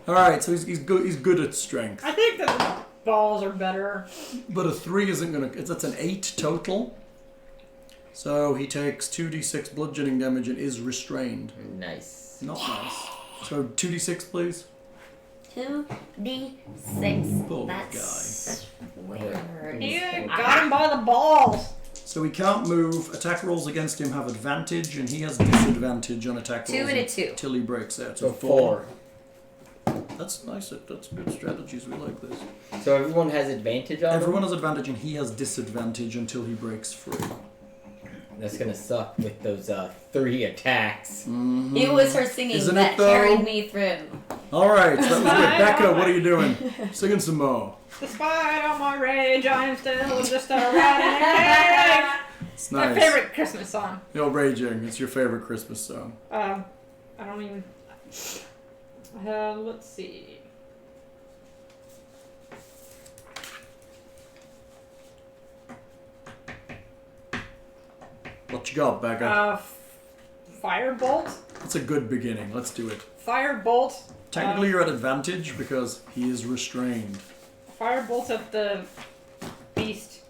All right, so he's good. He's good at strength, I think that balls are better. but a 3 isn't gonna. That's an 8 total. So he takes 2d6 bludgeoning damage and is restrained. Nice. Not nice. So 2d6, please. 2d6. Poor That's weird. Yeah, got him by the balls. So he can't move. Attack rolls against him have advantage, and he has disadvantage on attack 2 rolls and a 2. till he breaks out. So 4. That's nice. That's good strategies. We like this. So everyone has advantage on Everyone him? has advantage, and he has disadvantage until he breaks free. That's gonna suck with those 3 attacks. Mm-hmm. It was her singing Isn't that it, though? carried me through. All right, so that was good. Becca, what are you doing? Singing some more. Despite all my rage, I am still just a rat in a cage. It's My nice. favorite Christmas song. You're raging. It's your favorite Christmas song. I don't even. Let's see. What you got, Becca? Firebolt. It's a good beginning. Let's do it. Firebolt. Technically, you're at advantage because he is restrained. Firebolt at the beast.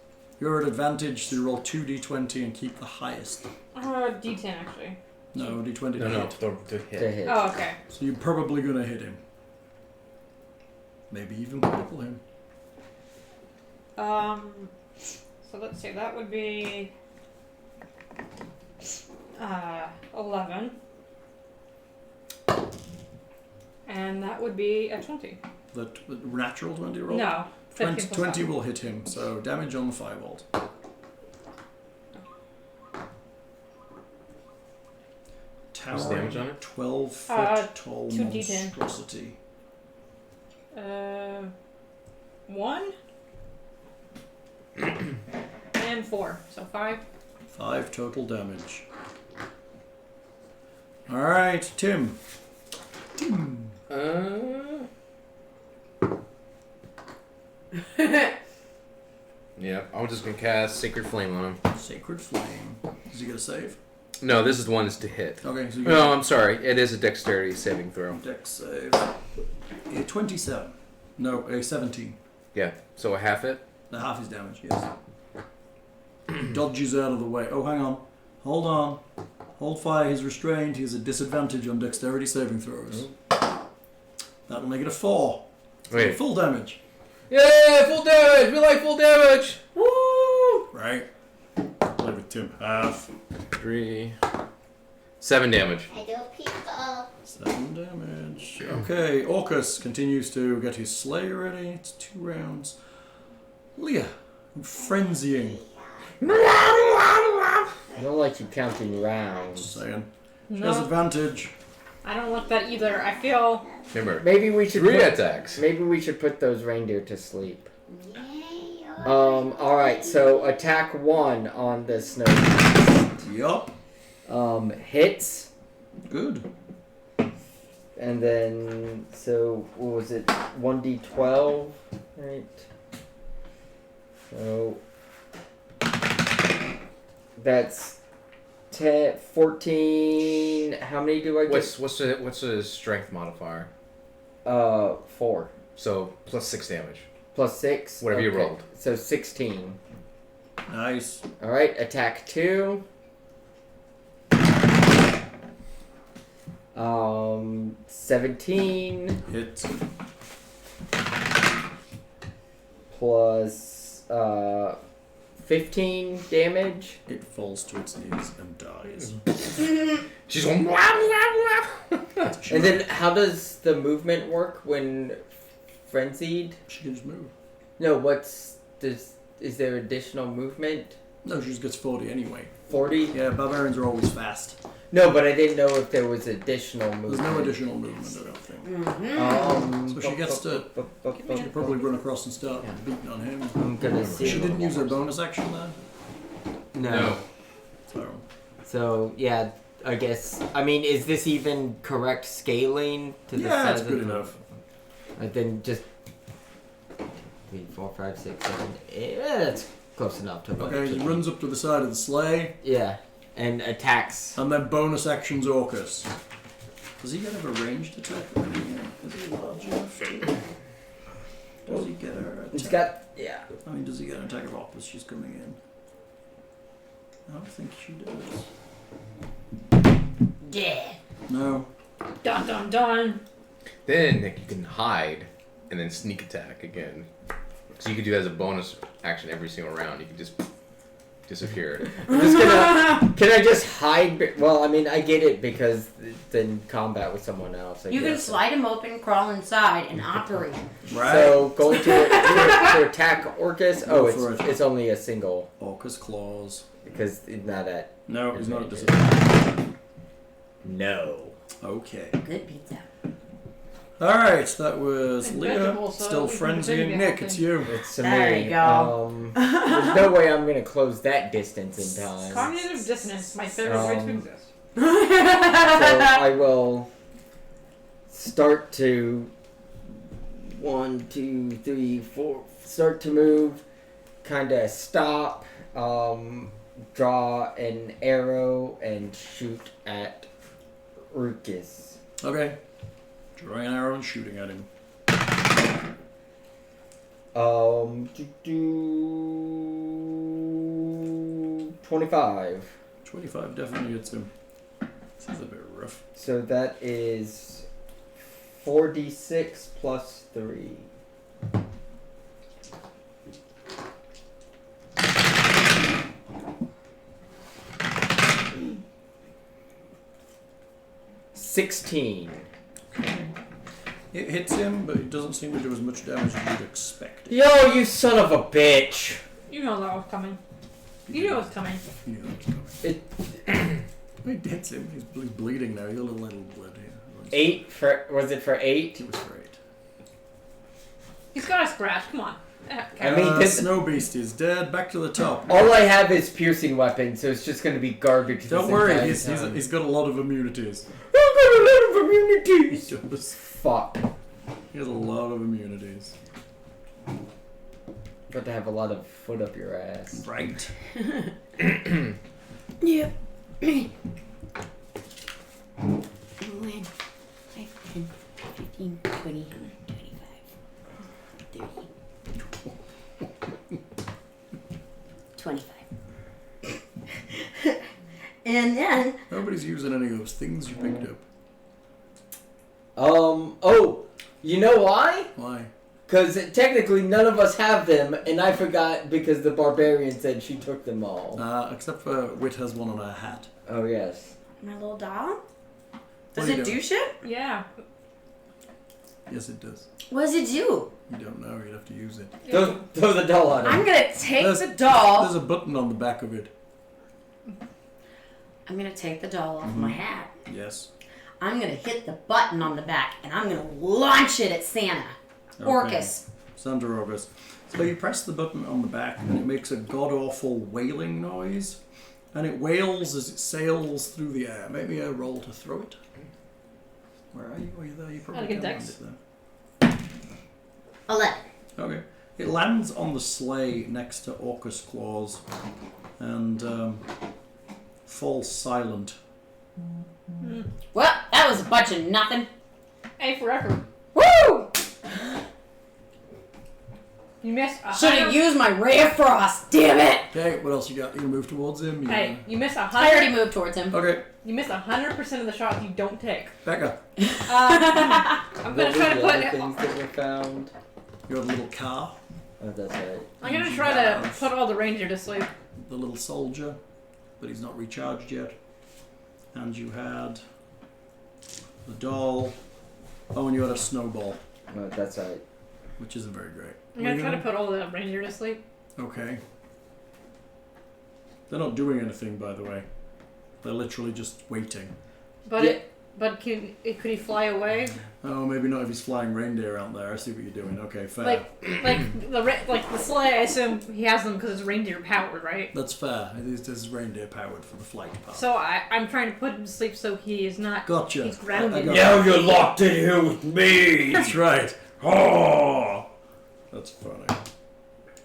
You're at advantage, so you roll 2d20 and keep the highest. D10 actually. No, d20 to No, hit. to To hit. hit. Oh, okay. So you're probably going to hit him. Maybe even cripple him. So let's see. That would be 11, and that would be a 20. The natural 20 roll? No, 20, 15 plus 20 5. will hit him, so damage on the firebolt. What's the damage on it? 12 foot tall 2d10. monstrosity. 1 and 4, so 5. 5 total damage. Alright, Tim. Yeah, I'm just gonna cast Sacred Flame on him. Sacred Flame. Does he get a save? No, this is the one that's to hit. Okay, so you No, I'm sorry. It is a dexterity saving throw. Dex save. A 27. No, a 17. Yeah, so a half hit. The half his damage, yes. Dodges out of the way. Oh, hang on. Hold on. Hold fire. He's restrained. He has a disadvantage on dexterity saving throws. That'll make it a 4. Wait. Full damage. Yay! Full damage. We like full damage. Woo! Right. Play with Tim. Half. 3, 7 damage. I do people. 7 damage. Okay, Orcus continues to get his sleigh ready. It's 2 rounds. Leah, frenzying. I don't like you counting Just rounds. saying. She No. has advantage. I don't like that either. I feel Remember, Maybe we should 3 put, attacks. maybe we should put those reindeer to sleep. Yay. All right. So attack 1 on the snow. Yup. Hits, Good. and then so what was it? 1d12, right? So that's 10, 14. How many do I get? What's the strength modifier? 4 So plus 6 damage. plus 6. Whatever you rolled. So 16. Nice. All right. Attack 2. 17 Hit. plus 15 damage. It falls to its knees and dies. She's going. And then how does the movement work when frenzied? She can just move. No, is there additional movement? No, she just gets 40 anyway. 40? Yeah, barbarians are always fast. No, but I didn't know if there was additional movement. There's no additional movement, I don't think. So she gets to- She could probably run across and start beating on him. I'm gonna see. She didn't use her bonus action there. No. So yeah, I guess. I mean, is this even correct scaling to the Yeah, size it's of good the- enough. And then just 3, 4, 5, 6, 7, 8. That's close enough to. Okay, he runs up to the side of the sleigh Yeah, and attacks. and then bonus actions Orcus. Does he get a ranged attack or anything? Is he large enough to? Does he get her attack? It's got I mean, does he get an attack of op as she's coming in? I don't think she does. Yeah. No. dun dun dun. Then Nick, you can hide and then sneak attack again. So you could do that as a bonus action every single round. You can just disappear. I'm just gonna. Can I just hide? Well, I mean, I get it because it's in combat with someone else. You can slide him open, crawl inside, and operate. Right. So going to attack Orcus. Go Oh, for it. it's only a single Orcus claws. because it's not at. No, he's not at disadvantage. No. Okay. Good pizza. Alright, that was And Leah. vegetables, so Still we can frenzying. continue Nick, helping. it's you. It's There me. you go. There's no way I'm gonna close that distance in time. Cognitive dissonance, my favorite way to exist. So I will start to 1, 2, 3, 4. Start to move. Kind of stop. Draw an arrow and shoot at Orcus. Okay. Drawing an arrow and shooting at him. 25. 25 definitely hits him. This is a bit rough. So that is 4d6 plus 3. $16. It hits him, but it doesn't seem to do as much damage as you'd expect. Yo, you son of a bitch! You know that was coming. You know it's coming. You know it's coming. It hits him. He's bleeding now. He's got a little blood here. 8 for. Was it for 8? It was for 8. He's got a scratch. Come on. I mean, this- Snow Beast is dead. Back to the top. All I have is piercing weapon, so it's just gonna be garbage. Don't this worry, entire he's time. got a lot of immunities. I've got a lot of immunities! He does. Fuck. He has a lot of immunities. Got to have a lot of foot up your ass. Right. Yeah. 25. And then Nobody's using any of those things you picked up. Oh, you know why? Why? Because technically none of us have them, and I forgot because the barbarian said she took them all. Except for Wit has one on her hat. Oh, yes. my little doll. What Does are you it do doing? shit? Yeah. Yes, it does. What does it do? You don't know. You'd have to use it. Throw the doll on I'm him. gonna take There's- the doll. There's a button on the back of it. I'm gonna take the doll off my hat. Yes. I'm gonna hit the button on the back, and I'm gonna launch it at Santa. Okay. Orcus. Santa Orcus. So you press the button on the back and it makes a god-awful wailing noise. And it wails as it sails through the air. Make me a roll to throw it. Where are you? Are you there? You probably I'll get can't dex. land it there. 11. Okay. It lands on the sleigh next to Orcus Claus and falls silent. Well, that was a bunch of nothing. A for effort. Woo! You missed a Should have hundred. used my ray of frost. Damn it! Okay, what else you got? You gonna move towards him? Hey, you missed I already 100. moved towards him. Okay, You missed 100% of the shots you don't take. Becca. I'm gonna try to What were the put. other things that were found? You have a little car, Oh, that's right. I'm gonna try to put all the reindeer to sleep. the little soldier, but he's not recharged yet. And you had the doll. Oh, and you had a snowball, Oh, that's right. which isn't very great. I'm gonna try to put all the reindeer to sleep. Okay. They're not doing anything, by the way. They're literally just waiting. But Yeah. but could he fly away? Oh, maybe not if he's flying reindeer out there. I see what you're doing. Okay, fair. Like the sleigh. I assume he has them because it's reindeer powered, right? That's fair. It is reindeer powered for the flight part. So I'm trying to put him to sleep so he is not. Gotcha. He's grounded. I got Now it. you're locked in here with me! That's right. Oh, that's funny.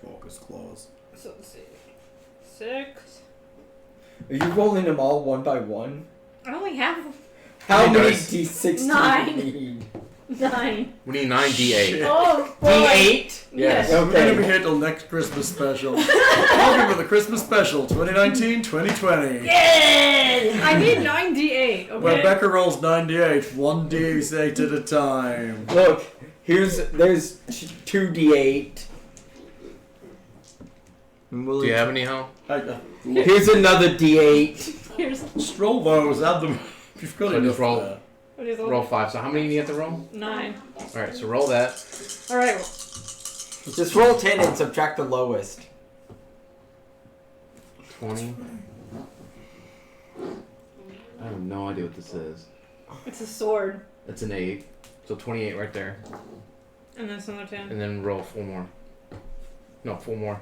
Orcus Claus. So let's see. 6. Are you rolling them all one by one? I only have How He many does. D6 9. do you need? 9. We need 9 D8. Oh boy. D8? Yes. We're going to be Okay. here till next Christmas special. Welcome to the Christmas special 2019-2020. Yay! I need 9 D8. Okay. Where Becca rolls 98, 1 D8 at a time. Look, there's 2 D8. Do you have any help? Here's another D8. Here's Just roll those, add them. You've got So enough just roll. there. what is it? Roll 5. So how many do you have to roll? 9. Alright, so roll that. All right. Just roll 10 and subtract the lowest. 20. I have no idea what this is. It's a sword, It's an 8. So 28 right there. and then another 10. And then roll 4 more. No, 4 more.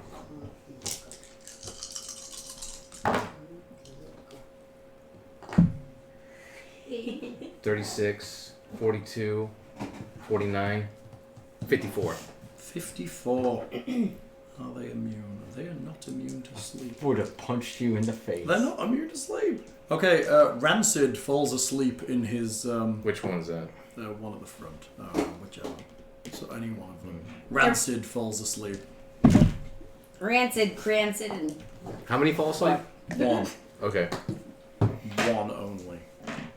$36, 42, 49, 54. 54. Are they immune? They are not immune to sleep. Would have punched you in the face. They're not immune to sleep. Okay, Rancid falls asleep in his Which one's that? one at the front. Whichever. So any one of them. Rancid falls asleep. Rancid, Crancid, and How many fall asleep? One. Okay. One only.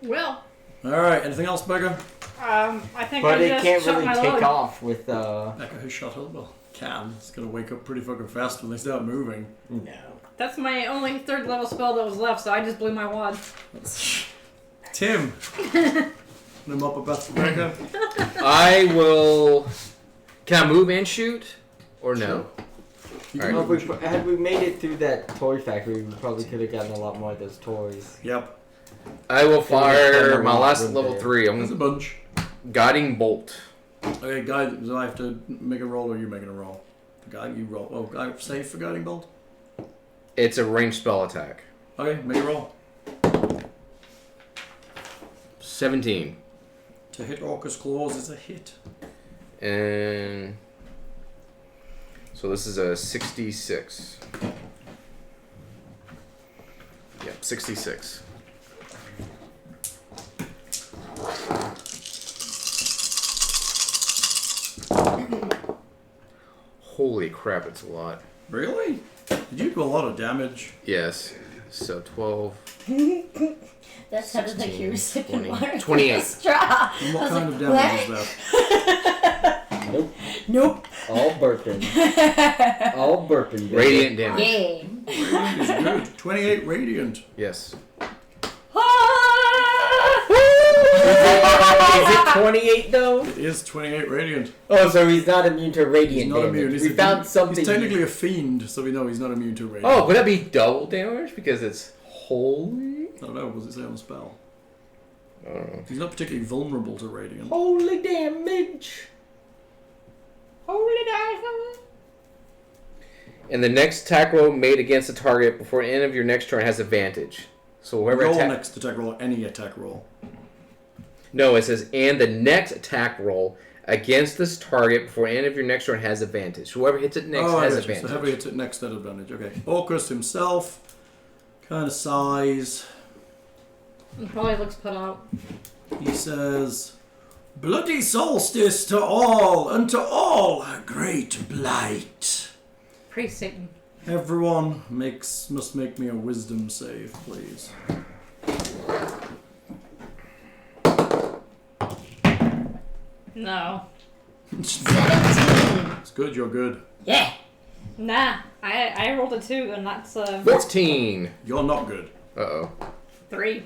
Well, Alright, anything else, Becca? I think But I it just can't shot really my take load. off with, Becca has shot her. Well, can. It's gonna wake up pretty fucking fast when they start moving. No. That's my only 3rd level spell that was left, so I just blew my wad. Tim. Gonna mop a bath for Becca? I will. Can I move and shoot? Or no? You Alright. can Well, move and had we made it through that toy factory, we probably could have gotten a lot more of those toys. shoot. Yep. I will fire Then my we're last not level there. 3. There's a I'm bunch. guiding bolt. Okay, guy, do I have to make a roll or are you making a roll? The guy, you roll. Oh, guy, save for guiding bolt? It's a ranged spell attack. Okay, make a roll. 17. To hit Orcus Claws is a hit. And so this is a 66. Yep, 66. Holy crap, it's a lot. Really? Did you do a lot of damage? Yes. So 12. That sounded like you were 16, sipping 20, water. 28. Straw. And what I was kind like, of damage is that? Nope. Nope. All burping. All burping. Baby. Radiant damage. Yeah. Radiant is good. 28 radiant. Yes. Is it 28 though? It is 28 radiant. Oh, so he's not immune to radiant He's not damage. immune. We found something. He's technically a fiend, so we know he's not immune to radiant. Oh, would that be double damage? Because it's holy? I don't know. What does it say on the spell? I don't know. He's not particularly vulnerable to radiant. Holy damage. Holy dice. And the next attack roll made against the target before the end of your next turn has advantage. So whoever Roll attack... next attack roll, any attack roll. No, it says, and the next attack roll against this target before the end of your next turn has advantage. Whoever hits it next I has got you. advantage. So whoever hits it next has advantage. Okay. Orcus himself, kind of sighs. He probably looks put out. He says, "Bloody solstice to all, and to all a great blight." Praise Satan. Everyone must make me a wisdom save, please. No. It's good, you're good. Yeah. Nah. I rolled a 2, and that's 14. You're not good. Uh-oh. 3.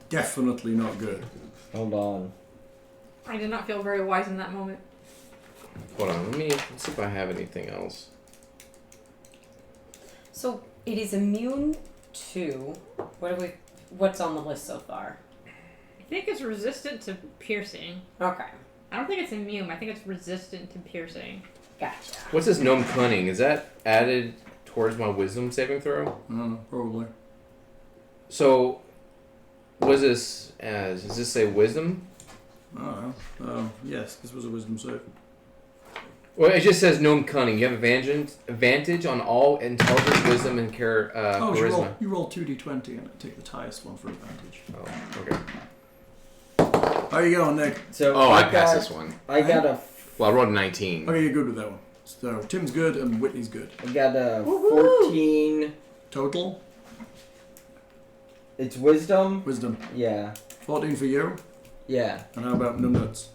Definitely not good. Hold on. I did not feel very wise in that moment. Hold on, let's see if I have anything else. So it is immune to what's on the list so far? I think it's resistant to piercing. Okay. I don't think it's immune. I think it's resistant to piercing. Gotcha. What's this gnome cunning? Is that added towards my wisdom saving throw? I don't know, probably. So, what is this as? Does this say wisdom? I don't know. Yes, this was a wisdom save. Well, it just says gnome cunning. You have advantage on all intelligence, wisdom, and charisma. You roll 2d20 and take the highest one for advantage. Oh, okay. How you going, Nick? So Oh, I passed this one. I got a. Well, I rolled a 19. Okay, you're good with that one. So Tim's good and Whitney's good. I got a Woohoo! 14. Total It's wisdom. wisdom. Yeah. 14 for you. Yeah. And how about numbnuts?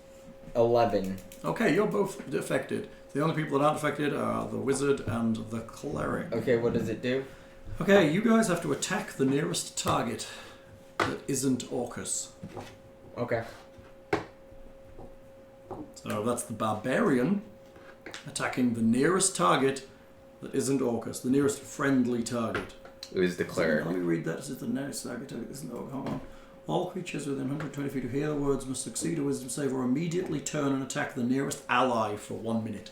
11. Okay, you're both affected. The only people that aren't affected are the wizard and the cleric. Okay, what does it do? Okay, you guys have to attack the nearest target that isn't Orcus. Okay. So that's the barbarian attacking the nearest target that isn't Orcus, the nearest friendly target. It was the cleric. Let me read that. This is the nearest target that isn't Orcus. Hold on. All creatures within 120 feet who hear the words must succeed a wisdom save or immediately turn and attack the nearest ally for 1 minute.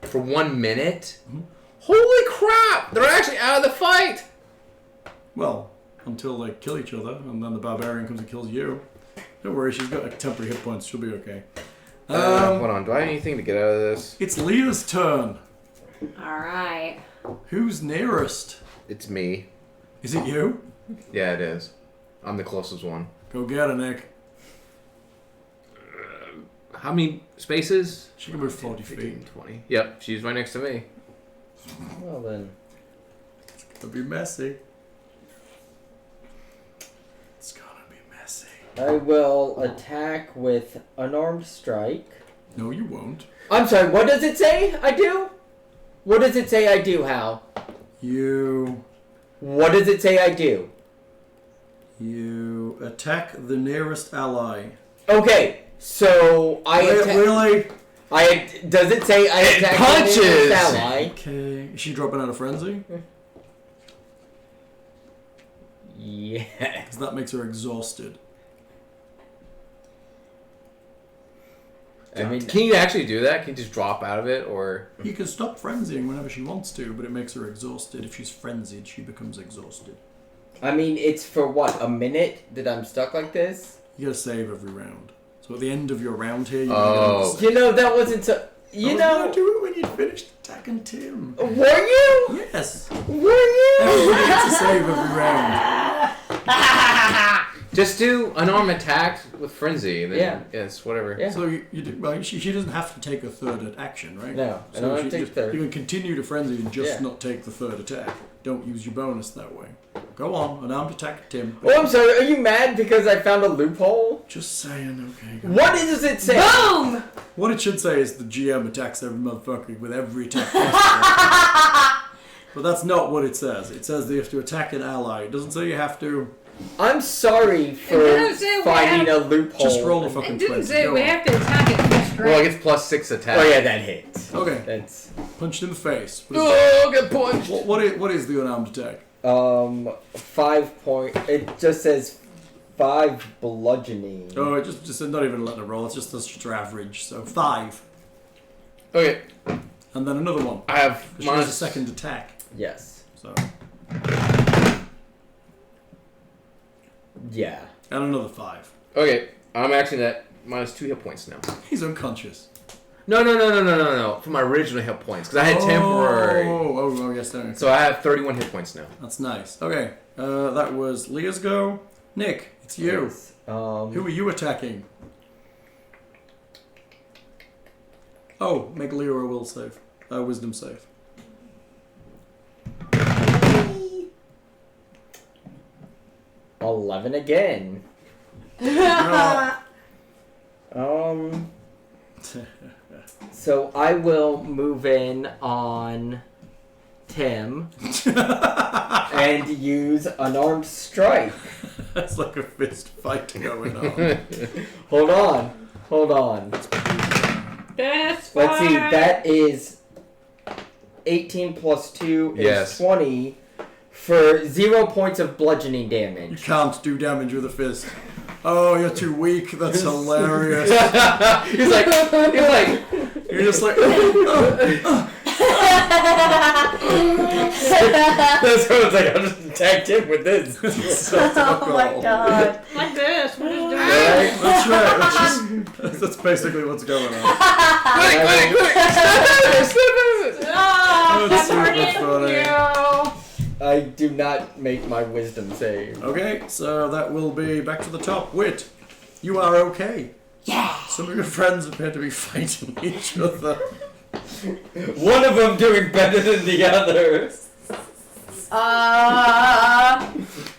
For 1 minute? Mhm. Holy crap! They're actually out of the fight! Well, until they kill each other, and then the barbarian comes and kills you. Don't worry, she's got temporary hit points. She'll be okay. Hold on, do I have anything to get out of this? It's Leah's turn. All right. Who's nearest? It's me. Is it you? Yeah, it is. I'm the closest one. Go get her, Nick. How many spaces? She can move 40 15, feet. 20. Yep, she's right next to me. Well then. It'll be messy. It's gonna be messy. I will attack with unarmed strike. No, you won't. I'm sorry, what does it say I do? What does it say I do, Hal? What does it say I do? You attack the nearest ally. Okay, so I attack. Really? Does it say I It attack punches! the nearest ally? Okay. Is she dropping out of frenzy? Yes. Because that makes her exhausted. I mean, Can you actually do that? Can you just drop out of it, or... You can stop frenzying whenever she wants to, but it makes her exhausted. If she's frenzied, she becomes exhausted. it's for what, a minute that I'm stuck like this? You gotta save every round. So at the end of your round here, you Oh. can You know, that wasn't so. I was gonna do it when you'd finished attacking Tim. Were you? Yes. Were you? Everybody gets a save every round. Just do unarmed attack with frenzy. And then, Yeah. Yes, whatever. Yeah. So you do, well, she doesn't have to take a third action, right? No, I So don't have she to take just- third. You can continue to frenzy and just Yeah. not take the third attack. Don't use your bonus that way. Go on, unarmed attack, Tim. Oh, I'm sorry. Are you mad because I found a loophole? Just saying, okay. Go. What does it say? Boom! What it should say is the GM attacks every motherfucker with every attack possible. But that's not what it says. It says they have to attack an ally. It doesn't say you have to. I'm sorry for didn't say we finding have- a loophole. Just roll a It fucking didn't 20. say Go we on. have to attack it first, right? Well, it gets +6 attack. Oh yeah, that hits. Okay, That's punched in the face. What is, Oh, get punched. what is the unarmed attack? 5 point. It just says 5 bludgeoning. Oh, it just not even letting it roll. It's just your average. So 5, Okay, and then another one. I have She has a minus second attack. Yes. So Yeah. and another 5. Okay, I'm actually at -2 hit points now. He's unconscious. No. For my original hit points, because I had temporary. Oh, yes, there. So I have 31 hit points now. That's nice. Okay, that was Leah's go. Nick, it's you. Yes. Who are you attacking? Oh, make Leah a will save. Wisdom save. $11 again. No. So I will move in on Tim and use unarmed strike. That's like a fist fight going on. Hold on. That's Let's see, fine. that is 18 plus 2 is Yes. 20 for 0 points of bludgeoning You damage. can't do damage with a fist. Oh, you're too weak. That's hilarious. he's like, You're just like. That's what I was like, I'll just attack him with this. Oh my god. Like this. We're just doing Alright. That's right. That's basically what's going on. Oh, That's I'm super funny. you. I do not make my wisdom save. Okay, so that will be back to the top. Wit, you are okay. Yeah. Some of your friends appear to be fighting each other. One of them doing better than the other.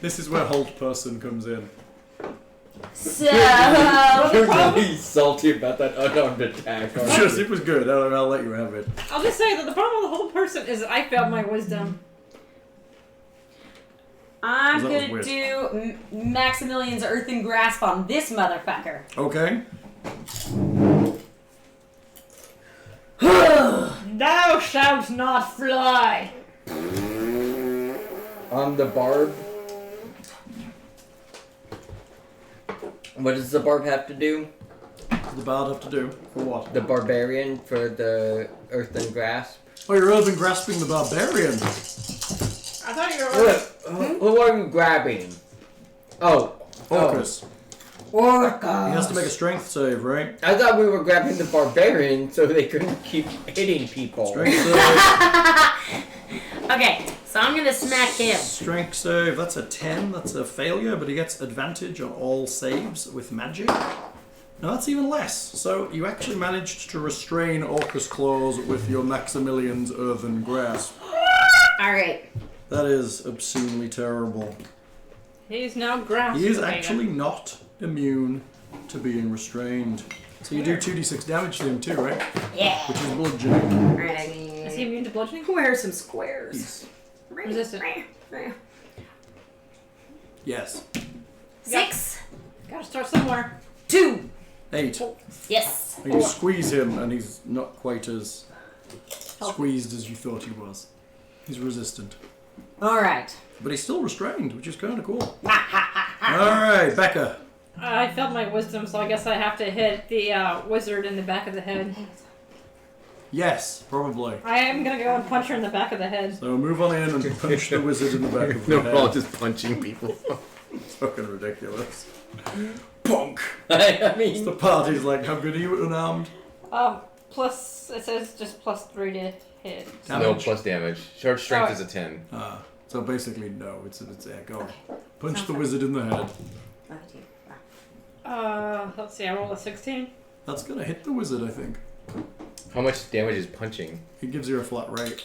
This is where Hold Person comes in. So. You're really salty about that unarmed attack. aren't Just, you? it was good. I'll let you have it. I'll just say that the problem with the whole person is that I failed my wisdom. I'm That was gonna weird. do Maximilian's Earthen Grasp on this motherfucker. Okay. Thou shalt not fly. On the barb. What does the barb have to do? What does the bard have to do? For what? The barbarian for the earthen grasp? Oh, you're urban grasping the barbarian. I thought you were. Who are you grabbing? Oh. Orcus. Orcus. He has to make a strength save, right? I thought we were grabbing the barbarian so they couldn't keep hitting people. Strength save. Okay, so I'm gonna smack him. Strength save. That's a 10. That's a failure, but he gets advantage on all saves with magic. Now that's even less. So you actually managed to restrain Orcus' claws with your Maximilian's earthen grasp. Alright. That is obscenely terrible. He's now grasping. He is actually not immune to being restrained. So you do 2d6 damage to him too, right? Yeah. Which is bludgeoning. Alright, Is he immune to bludgeoning? Where are some squares? Resistant. Yes. 6. Gotta start somewhere. 2. 8. Yes. And you squeeze him and he's not quite as squeezed as you thought he was. He's resistant. Alright. But he's still restrained, which is kind of cool. Alright, Becca. I failed my wisdom, so I guess I have to hit the wizard in the back of the head. Yes, probably. I am gonna go and punch her in the back of the head. So move on in and punch the wizard in the back of the No, head. we're all just punching people. It's fucking ridiculous. Bonk! I The mean, party's like, how good are you at unarmed? Plus, it says just +3 to hit. No Damage? plus damage. Short strength is a 10. So basically, no. It's yeah, go on. Punch the wizard in the head. Let's see. I rolled a 16. That's gonna hit the wizard, I think. How much damage is punching? It gives you a flat rate.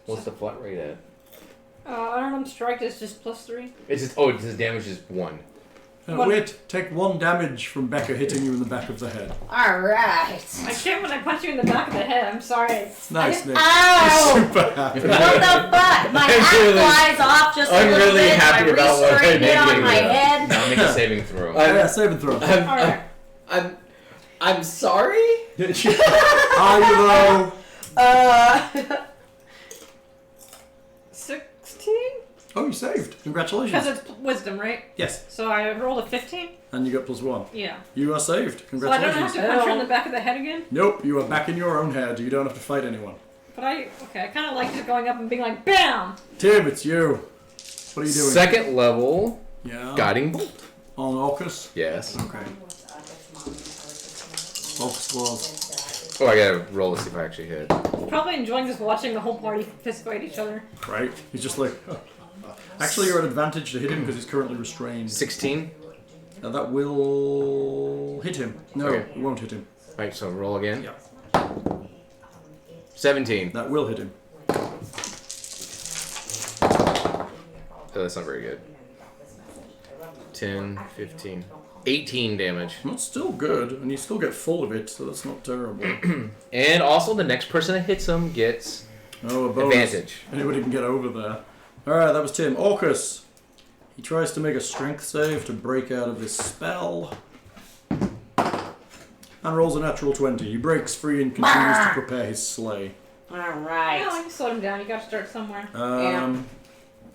What's the flat rate at? Unarmed strike is just +3. It's just it says damage is 1. Wait, take 1 damage from Becca hitting you in the back of the head. Alright. I can't when I punch you in the back of the head. I'm sorry. It's nice, Nick. Ow! Super happy. What the fuck? My hat flies off just a I'm little really bit. happy I about what I restrained it on did. my head. Now make a saving throw. Yeah, save and throw. Alright. I'm sorry? Are you though? 16? Oh, you saved. Congratulations. Because it's wisdom, right? Yes. So I rolled a 15? And you got +1. Yeah. You are saved. So I Congratulations. don't have to punch her in the back of the head again? Nope, you are back in your own head. You don't have to fight anyone. But I kind of like just going up and being like, BAM! Tim, it's you. What are you doing? Second level, Yeah. guiding bolt. On Orcus? Yes. Okay. Orcus was. Oh, I gotta roll to see if I actually hit. Probably enjoying just watching the whole party fist fight each other. Right? He's just like... Actually, you're at advantage to hit him because he's currently restrained. 16. Now that will hit him. No, Okay. it won't hit him. Right, so roll again. Yeah. 17. That will hit him. Oh, that's not very good. 10, 15, 18 damage. That's still good, and you still get full of it, so that's not terrible. And also, the next person that hits him gets Oh, a bonus. advantage. Anybody can get over there. Alright, that was Tim. Orcus. He tries to make a strength save to break out of this spell. And rolls a natural 20. He breaks free and continues to prepare his sleigh. Alright. No, I can slow him down. You gotta start somewhere.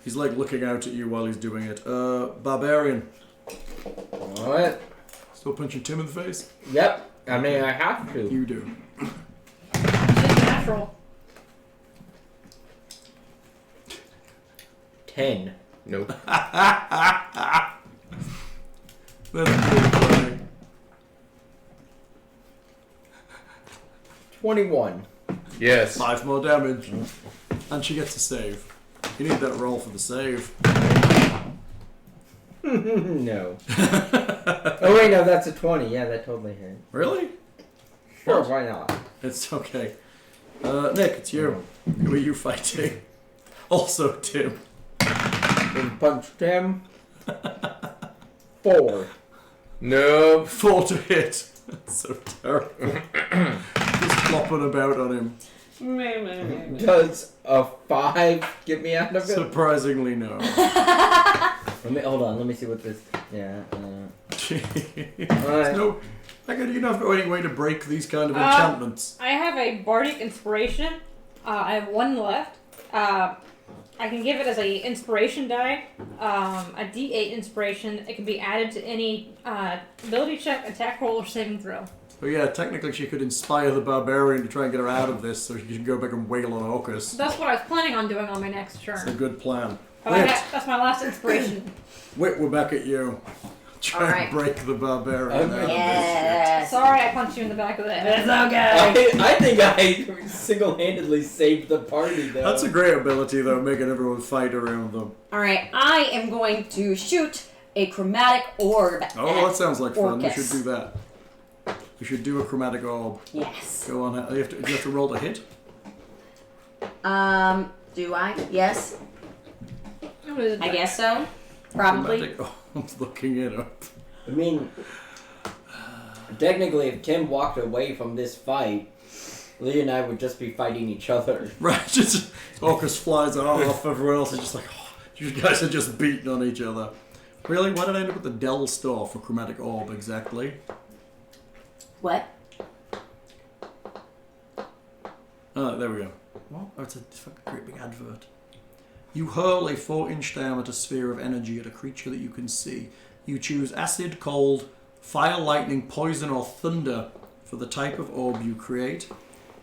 He's like looking out at you while he's doing it. Barbarian. What? Still punching Tim in the face? Yep. I mean, I have to. You do. It's just natural. 10. Nope. That's pretty funny. 21. Yes. 5 more damage. And she gets a save. You need that roll for the save. No. Oh wait, no, that's a 20. Yeah, that totally hit. Really? Sure, why not? It's okay. Nick, it's you. Who are you fighting? Also Tim. And punched him. 4. Nope. 4 to hit. That's so terrible. Just flopping about on him. Does a 5 get me out of it? Surprisingly, no. Hold on, let me see what this. Yeah. There's no. Becca, do you not have any way to break these kind of enchantments? I have a bardic inspiration. I have 1 left. I can give it as a inspiration die. A D8 inspiration. It can be added to any ability check, attack roll, or saving throw. So yeah, technically she could inspire the barbarian to try and get her out of this so she can go back and wail on Orcus. That's what I was planning on doing on my next It's a turn. good plan. But Wit, that's my last inspiration. Wit, we're back at you. Try Alright. and break the barbarian out of Yes. Sorry I punched you in the back of the head. It's okay. I think I single-handedly saved the party, though. this. That's a great ability, though, making everyone fight around them. Alright, I am going to shoot a chromatic orb. Oh, that sounds like fun. We Orcus. should do that. We should do a chromatic orb. Yes. Go on. Do you have to roll to hit? Do I? Yes. What is it? I guess so. Probably. Chromatic. Oh, I'm looking it up. I mean, technically, if Tim walked away from this fight, Leah and I would just be fighting each other. Right, just Orcus flies off. Everyone else is just like, oh, you guys are just beating on each other. Really? Why did I end up at the Dell store for chromatic orb exactly? What? Oh, there we go. What? Oh, it's a fucking great big advert. You hurl a 4-inch diameter sphere of energy at a creature that you can see. You choose acid, cold, fire, lightning, poison, or thunder for the type of orb you create,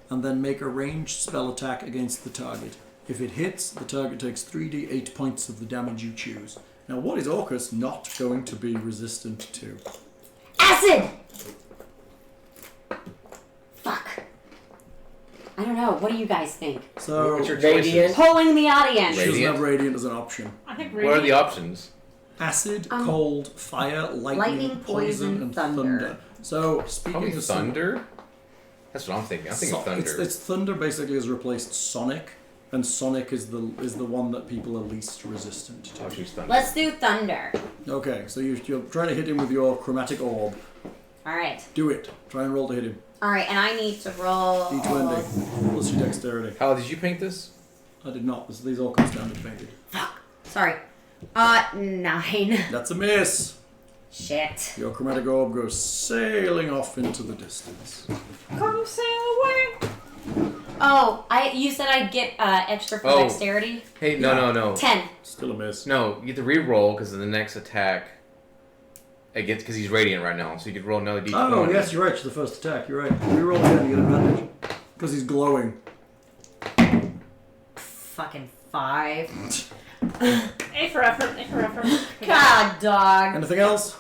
and then make a ranged spell attack against the target. If it hits, the target takes 3d8 points of the damage you choose. Now, what is Orcus not going to be resistant to? Acid! Fuck. I don't know. What do you guys think? So, What's your Radiant. choices? Polling the audience. she doesn't Radiant? have radiant as an option. I think What are the options? acid, cold, fire, lightning, poison, and thunder. So, speaking Probably of thunder? That's what I'm thinking. I'm thinking thunder. It's thunder basically has replaced Sonic, and Sonic is the one that people are least resistant to. I'll choose thunder. Let's do thunder. Okay, so you're trying to hit him with your chromatic orb. Alright. Do it. Try and roll to hit him. Alright, and I need to roll... D20 plus your dexterity. How did you paint this? I did not. These all come standard painted. Sorry. 9. That's a miss. Shit. Your chromatic orb goes sailing off into the distance. Come sail away. Oh, you said I'd get extra for dexterity? Hey, no. 10. Still a miss. No, you get to re-roll because in the next attack, it gets because he's radiant right now, so you could roll another d20. Oh, yes, you're right. It's the first attack. You're right. Reroll again, you get advantage. Because he's glowing. Fucking 5. A for effort. God, dog. Anything else?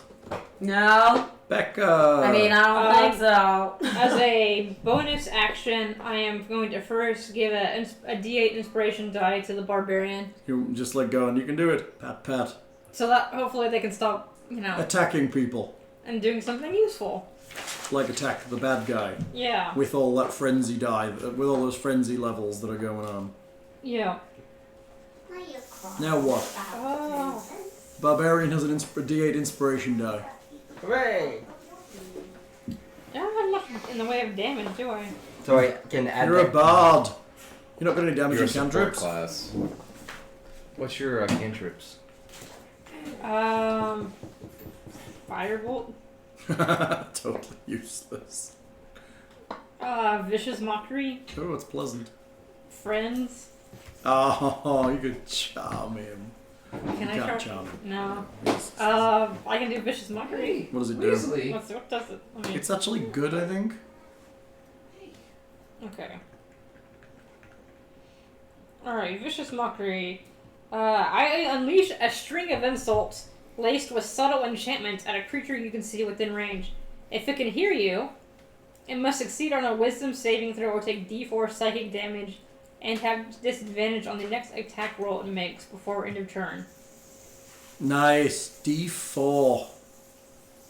No. Becca! I mean, I don't think so. As a bonus action, I am going to first give a D8 inspiration die to the barbarian. You're just like going, you can do it. Pat, pat. So that hopefully they can stop, Attacking people. and doing something useful. Like attack the bad guy. Yeah. With all that frenzy with all those frenzy levels that are going on. Yeah. Now what? Oh. Barbarian has a D8 inspiration die. Hooray! I don't have much in the way of damage, do I? So I can add You're a that. bard. You're not got any damage You're a in support cantrips? class. What's your cantrips? Firebolt. Totally useless. Vicious mockery. Oh, it's pleasant. Friends. Oh, you could charm him. Can I can't try? charm him. No. I can do vicious mockery. What does it do? Easily. What does it? I mean, It's actually good, I think. okay. Alright, vicious mockery. I unleash a string of insults laced with subtle enchantments at a creature you can see within range. If it can hear you, it must succeed on a wisdom saving throw or take d4 psychic damage and have disadvantage on the next attack roll it makes before end of turn. Nice. D4.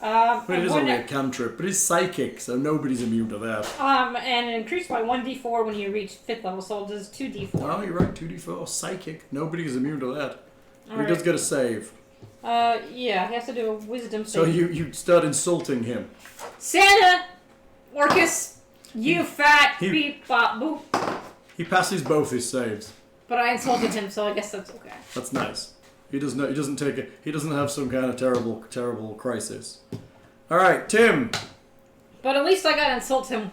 But it is only a cantrip, but it's psychic, so nobody's immune to that. And increased by 1d4 when you reach 5th level, so it does 2d4. Oh, you're right, 2d4. Psychic. Nobody is immune to that. He Alright. does get a save. Yeah, he has to do a wisdom So save. you start insulting him. Santa! Orcus! You fat he- beep bop boop. He passes both his saves. But I insulted him, so I guess that's okay. That's nice. He doesn't take it. He doesn't have some kind of terrible crisis. All right, Tim. But at least I got to insult him.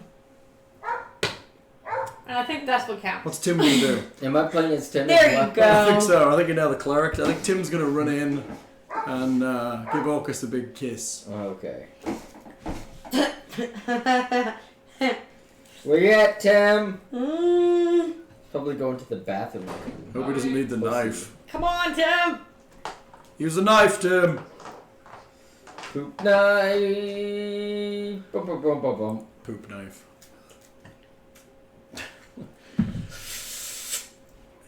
And I think that's what counts. What's Tim gonna do? Am I playing as Tim? There you go. I think so. I think you're now the cleric. I think Tim's gonna run in and give Orcus a big kiss. Okay. Where you at, Tim? Probably going to the bathroom. Hope he doesn't need the knife. Come on, Tim! Use the knife, Tim. Poop knife. Bum, bum, bum, bum, bum. Poop knife.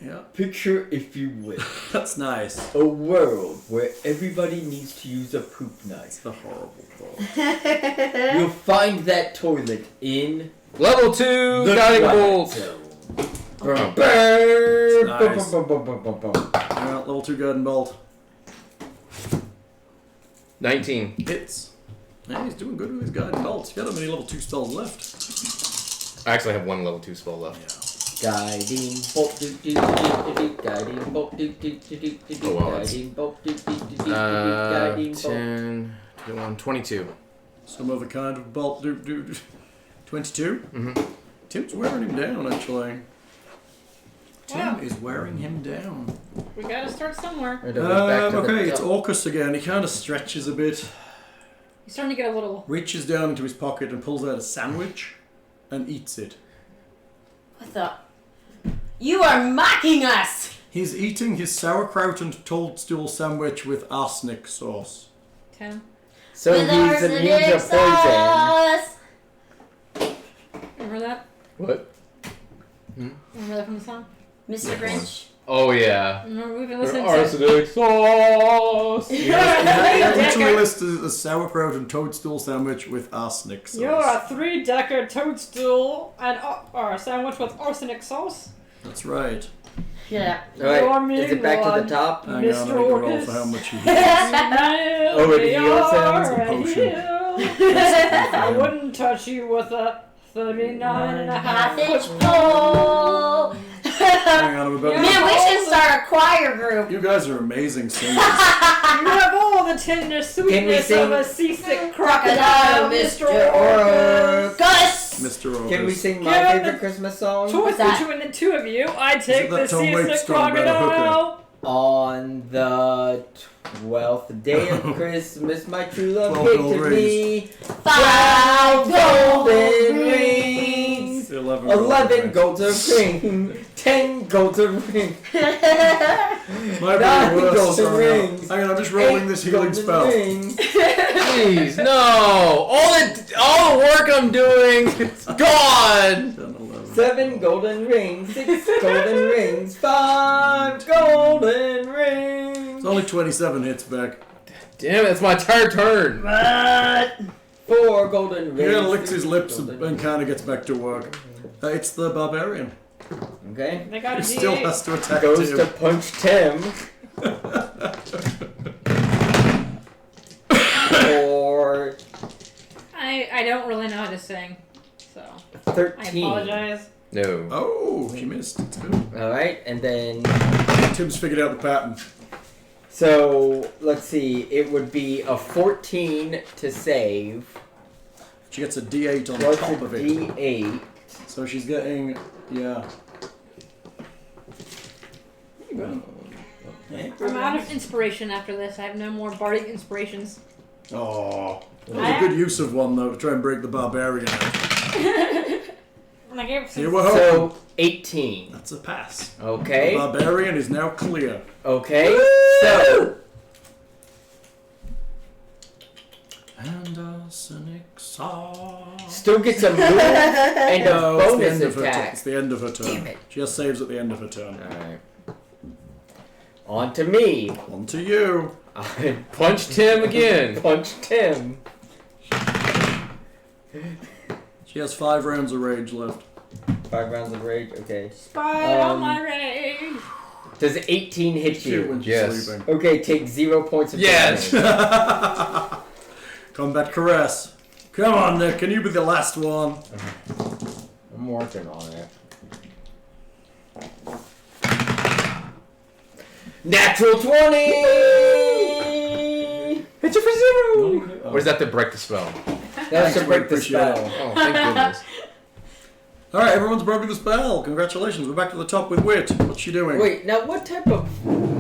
Yeah, Picture, if you will, that's nice. a world where everybody needs to use a poop knife. It's a horrible thought. You'll find that toilet in Level 2 the guiding Twilight bolt. Zone. Nice. Bum, bum, bum, bum, bum, bum. Yeah, level 2 guiding bolt. 19. Hits. Yeah, he's doing good with his guiding bolts. He's got how many level 2 spells left? I actually have one level 2 spell left. Yeah. Guiding bolt, do do do do do. Guiding bolt, do do do do do. Oh, well, that's- Guiding bolt, do do do do do. Guiding bolt. 10, 21, 22. Some other kind of bolt. 22? Mm-hmm. Tim's wearing him down, actually. Tim Wow. is wearing him down. We gotta start somewhere. Right over back to the Okay, it's top. Orcus again. He kind of stretches a bit, He's starting to get a little... reaches down into his pocket and pulls out a sandwich and eats it. What the? You are mocking us! He's eating his sauerkraut and toadstool sandwich with arsenic sauce. 10. So With he's immune to arsenic poison. Remember that? What? Remember that from the song? Mr. Which Grinch. Oh yeah. We've been listening to Arsenic sauce. Literally listed a sauerkraut and toadstool sandwich with arsenic sauce. You're a 3-decker toadstool and or a sandwich with arsenic sauce. That's right. Yeah. Alright, is it back to the top? Hang on, I Mr. can roll Orcus. for how much he Over the heel sounds and potion. I wouldn't touch you with a 39 and a half Half-inch foot pole. Hang on, I'm about Man, we should start a choir group. You guys are amazing singers. You have all the tender sweetness sing- of a seasick crocodile, Mr. Orcus. Gus! Mr. Orcus. Can we sing my Give favorite the Christmas song? Choice that? between the two of you, I take that the Tom Waits seasick song about a hooker? crocodile. On the 12th day of Christmas, my true love 12 gold gifted me 5 golden rings. 11 golden rings. 10 golden rings. My 9 very worst golden song. rings. Hang on, I'm just rolling 8 this healing golden spell. rings. Please, no. All the work I'm doing is gone. 10, 11. 7 golden rings. 6 golden rings. 5 golden rings. It's only 27 hits back. Damn it, it's my entire turn. 4 golden He rings. kind of licks his lips Golden and kind of gets back to work. It's the barbarian. Okay. They got a He still D8. has to attack Goes Tim. to punch Tim. For I don't really know how to sing, so I 13. apologize. No. Oh, she missed. It's good. Alright, and then. Tim's figured out the pattern. So, let's see. It would be a 14 to save. She gets a D8 on Plus top a of it. D8. So she's getting, yeah. Okay. I'm out of inspiration after this. I have no more bardic inspirations. Oh, that was a good use of one though to try and break the barbarian out. I gave some. Here we're hoping. So, 18. That's a pass. The Okay. barbarian is now clear. Okay. So, And arsenic sauce. still gets a move and a No, it's the bonus end of her turn. attack. It's the end of her turn. Damn it. She has saves at the end of her turn. Alright. On to me. On to you. I Punched him again. punched him. She has 5 rounds of rage left. 5 rounds of rage. Okay. Spite on my rage. Does 18 hit Shoot you? when she's Yes. sleeping. Okay, take 0 points of Yes. damage. Combat caress. Come on, Nick. Can you be the last one? I'm working on it. Natural 20! Hit you for 0. Or is that to break the spell? That should we break the appreciate it. spell. Oh, thank goodness. All right, everyone's broken the spell. Congratulations. We're back to the top with Wit. What's she doing? Wait, now what type of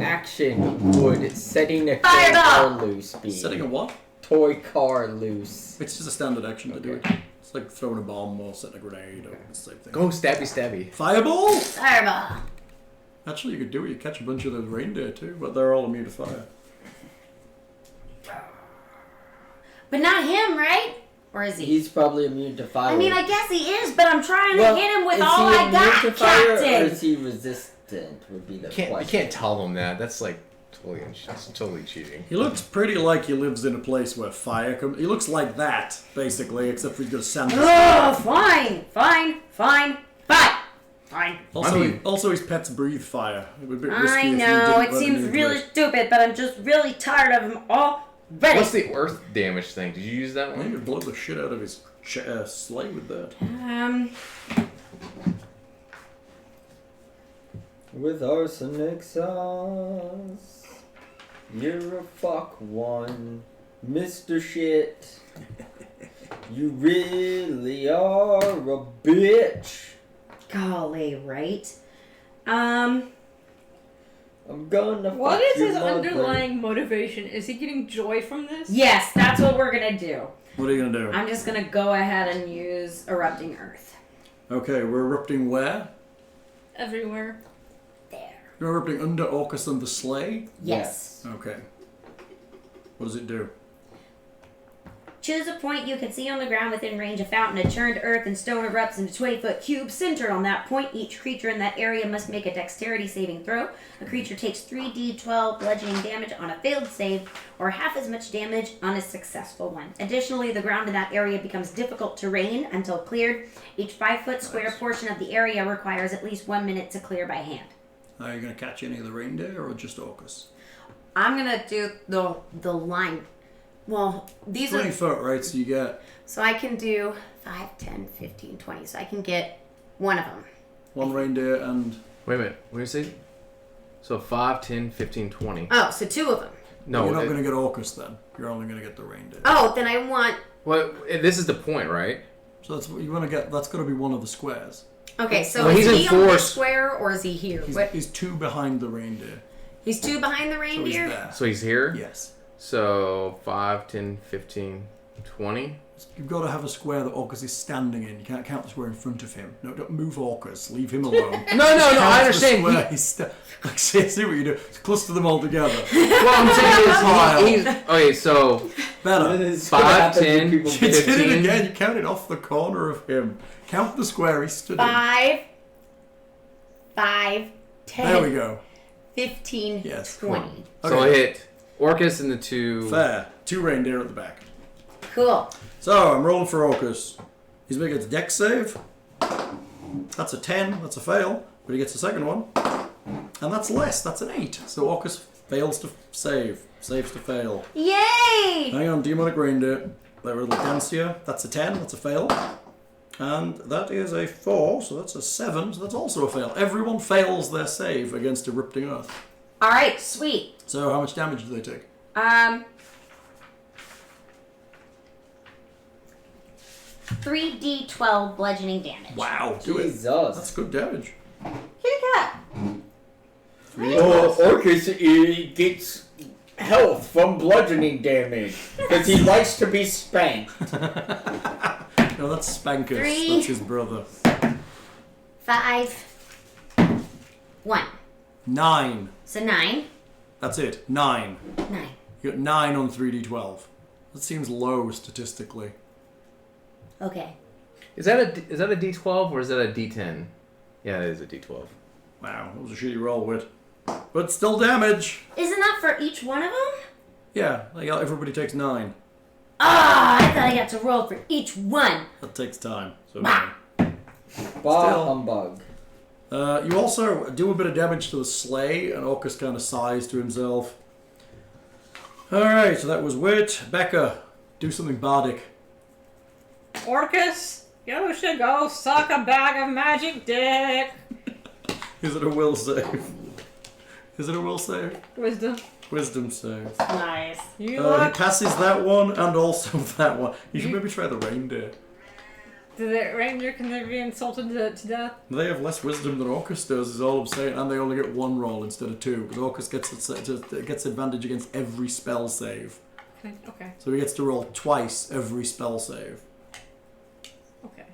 action would setting a toy Fireball! car loose be? Setting a what? Toy car loose. It's just a standard action to do it. It's like throwing a bomb or setting a grenade or the same thing. Go stabby stabby. Fireball? Fireball. Actually, you could do it. You catch a bunch of those reindeer too, but they're all immune to fire. But not him, right? Or is he? He's probably immune to fire. I mean, I guess he is, but I'm trying to Well, hit him with is all he I immune got, to fire, or Captain. is he resistant? Would be the You question. can't tell them that. That's like totally cheating. He looks pretty like he lives in a place where fire comes. He looks like that, basically, except for he's got a sand. Oh, fine. Also, his pets breathe fire. It would be risky I if you know, didn't it let seems him into really it. stupid, but I'm just really tired of him already. What's the earth damage thing? Did you use that I one? think it'd blow the shit out of his sleigh with that. With arsenic sauce, you're a fuck one, Mr. Shit. You really are a bitch. Golly, right? I'm gonna What fuck is your his mother. underlying motivation? Is he getting joy from this? Yes, that's what we're gonna do. What are you gonna do? I'm just gonna go ahead and use Erupting Earth. Okay, we're erupting where? Everywhere. There. You're erupting under Orcus and the sleigh? Yes. Okay. What does it do? Choose a point you can see on the ground within range. A fountain of churned earth and stone erupts into a 20-foot cube centered on that point. Each creature in that area must make a dexterity saving throw. A creature takes 3d12 bludgeoning damage on a failed save, or half as much damage on a successful one. Additionally, the ground in that area becomes difficult terrain until cleared. Each 5-foot square portion of the area requires at least 1 minute to clear by hand. Are you going to catch any of the reindeer or just Orcus? I'm gonna do the line. Well, these 20 are... foot, right? So you get... So I can do 5, 10, 15, 20. So I can get one of them. one reindeer and... Wait a minute. What did you say? So 5, 10, 15, 20. Oh, so 2 of them. No, You're not going to get Orcus then. You're only going to get the reindeer. Oh, then I want... Well, this is the point, right? So that's what you want to get. That's going to be one of the squares. Okay, so Well, is he's he in on force. this square or is he here? He's 2 behind the reindeer. He's 2 behind the So he's reindeer? there. So he's here? Yes. So 5, 10, 15, 20. You've got to have a square that Orcus is standing in. You can't count the square in front of him. No, don't move Orcus. Leave him alone. No, I Count the understand. square he's like, see what you do. Cluster them all together. Well, I'm saying is he's okay. So Better. 5, 10, You did it 15. again. You counted off the corner of him. Count the square he stood in. 5, 10, There we go. 15, Yes. 20. So I hit Orcus and the 2. Fair. 2 reindeer at the back. Cool. So I'm rolling for Orcus. He's making a dex save. That's a 10. That's a fail. But he gets a second one. And that's less. That's an 8. So Orcus fails to save. Saves to fail. Yay! Hang on, demonic reindeer. They're a little dancier. That's a 10. That's a fail. And that is a 4. So that's a 7. So that's also a fail. Everyone fails their save against erupting earth. All right, sweet. So how much damage do they take? 3d12 bludgeoning damage. Wow, do it. Jesus. That's good damage. Kitty cat. Oh, Orcus he gets health from bludgeoning damage because he likes to be spanked. No, that's Spankus. 3. That's his brother. 5, 1. 9. So 9. That's it. 9. 9. You got 9 on 3d12. That seems low statistically. Okay. Is that a D12 or is that a D10? Yeah, it is a D12. Wow, that was a shitty roll, Wit. But still damage. Isn't that for each one of them? Yeah, everybody takes 9. Ah, I thought I got to roll for each one. That takes time. So Bah. Bah Still. humbug. you also do a bit of damage to the sleigh, and Orcus kind of sighs to himself. Alright, so that was Wit. Becca, do something bardic. Orcus, you should go suck a bag of magic dick. Is it a will save? Is it a will save? Wisdom. Wisdom save. Nice. You He look. passes that one and also that one. You should maybe try the reindeer. Do the reindeer, can they be insulted to death? They have less wisdom than Orcus does, is all I'm saying, and they only get 1 roll instead of 2, because Orcus gets advantage against every spell save. Okay. So he gets to roll twice every spell save. Okay.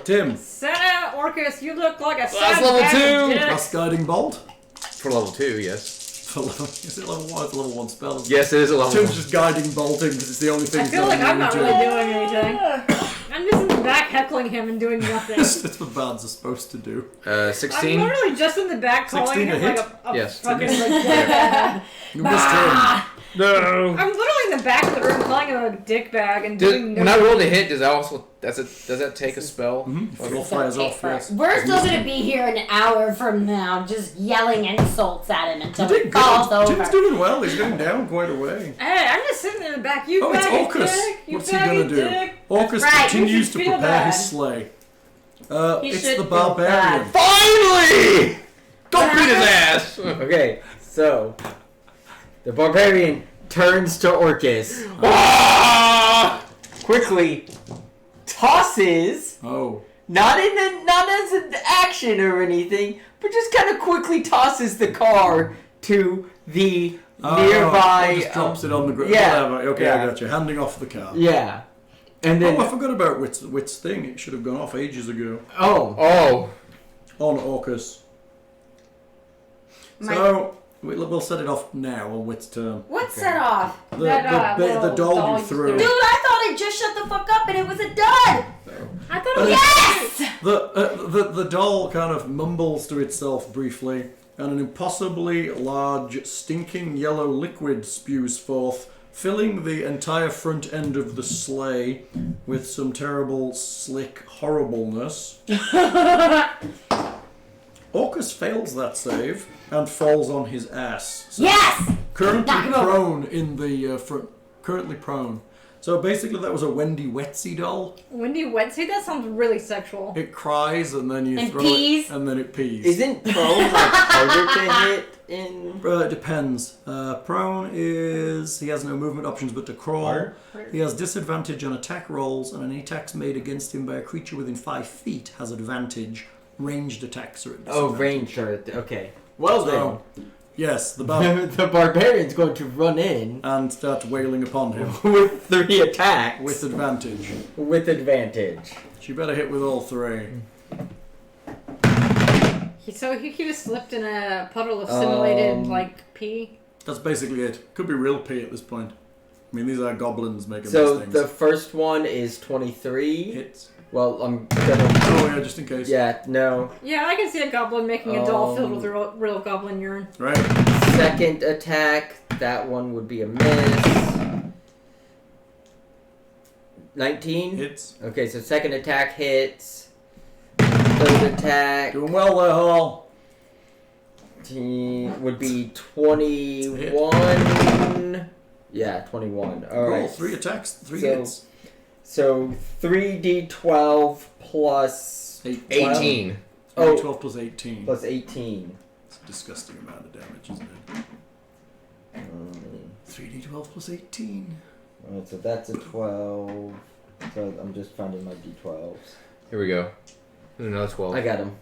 Tim. Santa Orcus, you look like a That's sad level bag of 2. dicks. Plus guiding bolt. For level 2, yes. Is it level 1? It's a level 1 spell. Isn't Yes, it is a level Tim's 1. just guiding bolting because it's the only thing I he's feel like got I'm not immune really to. doing anything. I'm just in the back heckling him and doing nothing. That's what bards are supposed to do. 16. I'm literally just in the back calling 16 him to like hit? a Yes. fucking like You missed him. No. I'm literally in the back of the room calling him a dick bag and doing When I rolled a hit, does that take a spell? If it all fires off, yes. We're still gonna be here an hour from now, just yelling insults at him You until did it falls good. over. Tim's doing well. He's getting down quite a way. Hey, I'm just sitting in the back. You Oh, it's bag of Orcus. dick. You What's he bag gonna of do? dick. Orcus That's right, continues you to should feel prepare bad. his sleigh. He It's should the feel barbarian. Finally! Don't beat his ass! Okay, so the barbarian turns to Orcus, Ah! quickly tosses, Oh. not as an action or anything, but just kind of quickly tosses the car to the nearby. Just drops it on the ground. yeah, Whatever. Okay, yeah. I got you. Handing off the car. Yeah, and then Oh, I forgot about Wit's thing. It should have gone off ages ago. oh, Oh. On Orcus. My- So, We'll set it off now on Wit's turn. What set off? The doll you threw. Dude, I thought it just shut the fuck up and it was a dud! I thought it was Yes! The doll kind of mumbles to itself briefly, and an impossibly large, stinking yellow liquid spews forth, filling the entire front end of the sleigh with some terrible, slick horribleness. Orcus fails that save and falls on his ass. So Yes! currently Knock him over. prone in the front. Currently prone. So basically, that was a Wendy Wetsy doll. Wendy Wetsy? That sounds really sexual. It cries and then you And throw pees. it, and then it pees. Isn't prone like harder to hit in? It depends. Prone is he has no movement options but to crawl. He has disadvantage on attack rolls, and any attacks made against him by a creature within 5 feet has advantage. Ranged attacks are at disadvantage. Oh, range. Okay. Well So, yes, the the barbarian's going to run in and start wailing upon him with 3 attacks with advantage. With advantage. She better hit with all 3. So he just slipped in a puddle of simulated, pee? That's basically it. Could be real pee at this point. I mean, these are goblins making So these things. the first one is 23. Hits. Well, I'm gonna. Oh yeah, just in case. Yeah, no. Yeah, I can see a goblin making a doll filled with real goblin urine. Right. Second attack, that one would be a miss. 19? Hits. Okay, so second attack hits. Third attack Doing well there, Hall. would be 21. Yeah, 21. Roll Alright. 3 attacks, 3 So- hits. So 3d12 plus 18. Oh. 12 plus 18. plus 18. It's a disgusting amount of damage, isn't it? 3d12 plus 18. Alright, so that's a 12. So I'm just finding my d12s. Here we go. Another 12. I got him.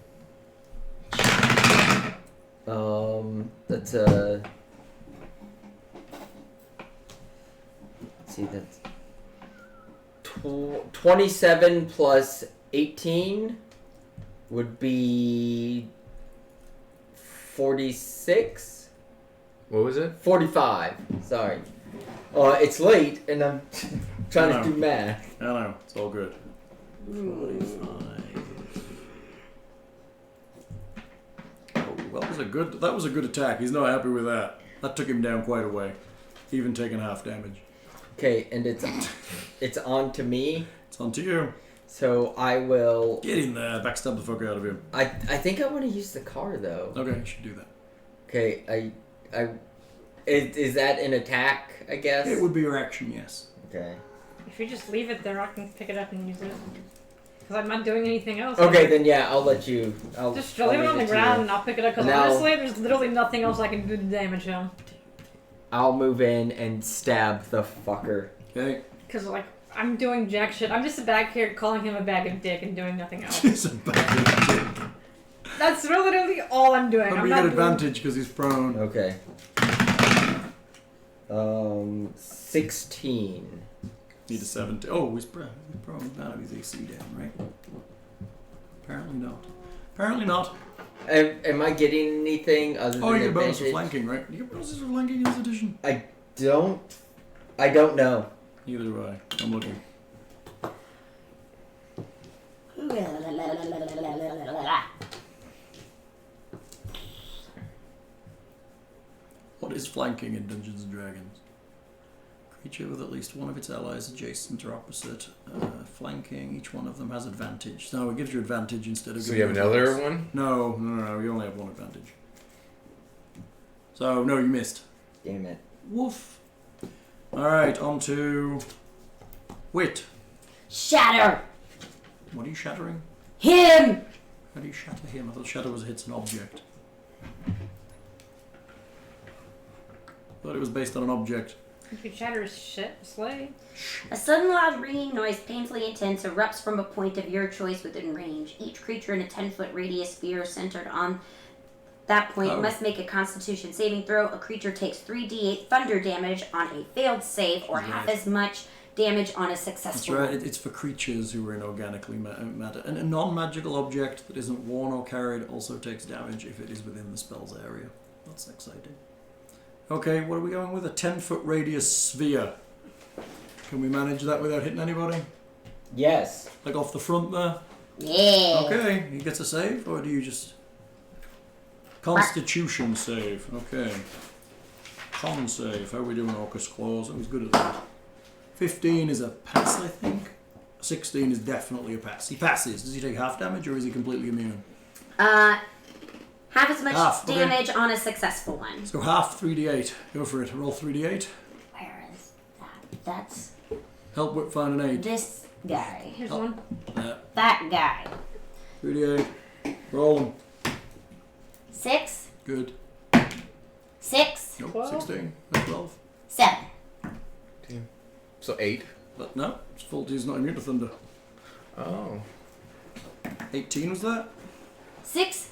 That's a. Let's see, that's 27 plus 18 would be 46. What was it? 45. Sorry. It's late and I'm trying No. to do math. I know, it's all good. 45. Oh, that was a good attack. He's not happy with that. That took him down quite a way. Even taking half damage. Okay, and it's on to me. It's on to you. So I will. Get in there, backstab the fuck out of him. I think I want to use the car though. Okay, you should do that. Okay, is that an attack? I guess. It would be your action, yes. Okay. If you just leave it there, I can pick it up and use it. Because I'm not doing anything else. Okay, then yeah, I'll let you. Just leave it on the ground and I'll pick it up. Because Now- honestly, there's literally nothing else I can do to damage him. I'll move in and stab the fucker. Okay. Because, I'm doing jack shit. I'm just back here calling him a bag of dick and doing nothing else. It's a bad dick. That's literally all I'm doing. But I'm we not get doing... advantage because he's prone. Okay. 16. Need a 17. Oh, he's prone. He's prone. None of his AC down, right? Apparently not. Apparently not. Am I getting anything other Oh, than you get bonus for advantage? flanking, right? You get bonuses for flanking in this edition? I don't know. Neither do I. I'm looking. What is flanking in Dungeons and Dragons? Creature with at least one of its allies adjacent or opposite. Flanking, each one of them has advantage. So it gives you advantage instead of So giving you have another bonus. one? No, you only have one advantage. So, no, you missed. Damn it. Woof. Alright, on to Wit. Shatter! What are you shattering? Him! How do you shatter him? I thought shatter was hits an object. Thought it was based on an object. If you shatter his shit, slay. A sudden loud ringing noise, painfully intense, erupts from a point of your choice within range. Each creature in a 10-foot radius sphere centered on that point must make a Constitution saving throw. A creature takes 3d8 thunder damage on a failed save, or half as much damage on a That's successful right, one. it's for creatures who are inorganically matter. And a non-magical object that isn't worn or carried also takes damage if it is within the spell's area. That's exciting. Okay, what are we going with? A 10-foot radius sphere. Can we manage that without hitting anybody? Yes. Like off the front there? Yeah. Okay, he gets a save, or do you just... Constitution save, okay. Con save, how are we doing Orcus Claws? I was good at that. 15 is a pass, I think. 16 is definitely a pass. He passes. Does he take half damage, or is he completely immune? Half as much Half, okay. damage on a successful one. So half 3d8. Go for it. Roll 3d8. Where is that? That's Help Whip find an 8. this guy. Here's one. That guy. 3d8. Roll them. 6, Good. 6, Nope, 12. 16. That's 12. 7. So 8. But no, it's fault he's not immune to thunder. Oh. 18 was that? 6,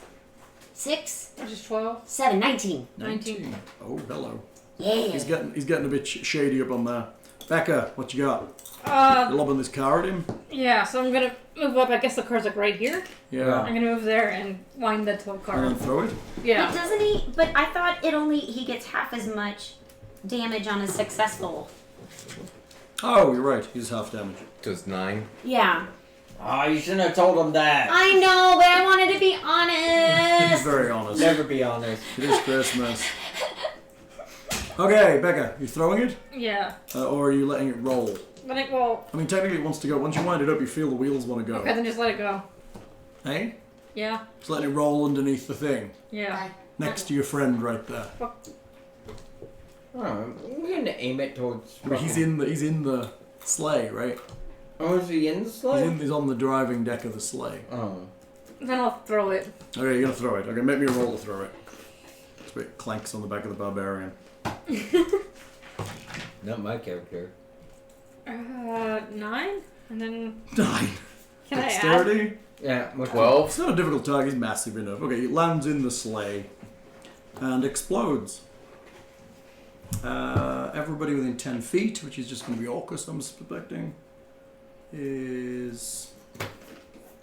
6, Which is 12. 7, 19. 19. Oh, hello. Yeah. He's getting a bit shady up on there. Becca, what you got? Uh, You're lobbing this car at him? yeah, so I'm gonna move up. I guess the car's like right here. Yeah. I'm gonna move there and wind that toy And car. then throw it? But Yeah. doesn't he? But I thought he gets half as much damage on a successful. Oh, you're right. He's half damage. So it's 9. Yeah. Oh, you shouldn't have told him that. I know, but I wanted to be He's honest. very honest. Never be honest. It is Christmas. Okay, Becca, you throwing it? Yeah. Or are you letting it roll? But I, well, I mean, technically it wants to go. Once you wind it up, you feel the wheels want to go. okay, then just let it go. Hey? Yeah. Just letting it roll underneath the thing. Yeah. Next to your friend right there. Oh, we're gonna aim it towards. But he's in the sleigh, right? Oh, is he in the sleigh? He's on the driving deck of the sleigh. Oh. Then I'll throw it. Okay, you're gonna throw it. Okay, make me a roll to throw it. So it clanks on the back of the barbarian. Not my character. 9? And then 9. can I add? Dexterity? Yeah, what 12. It's not a difficult target, he's massive enough. Okay, it lands in the sleigh and explodes. Everybody within 10 feet, which is just going to be Orcus, I'm suspecting, is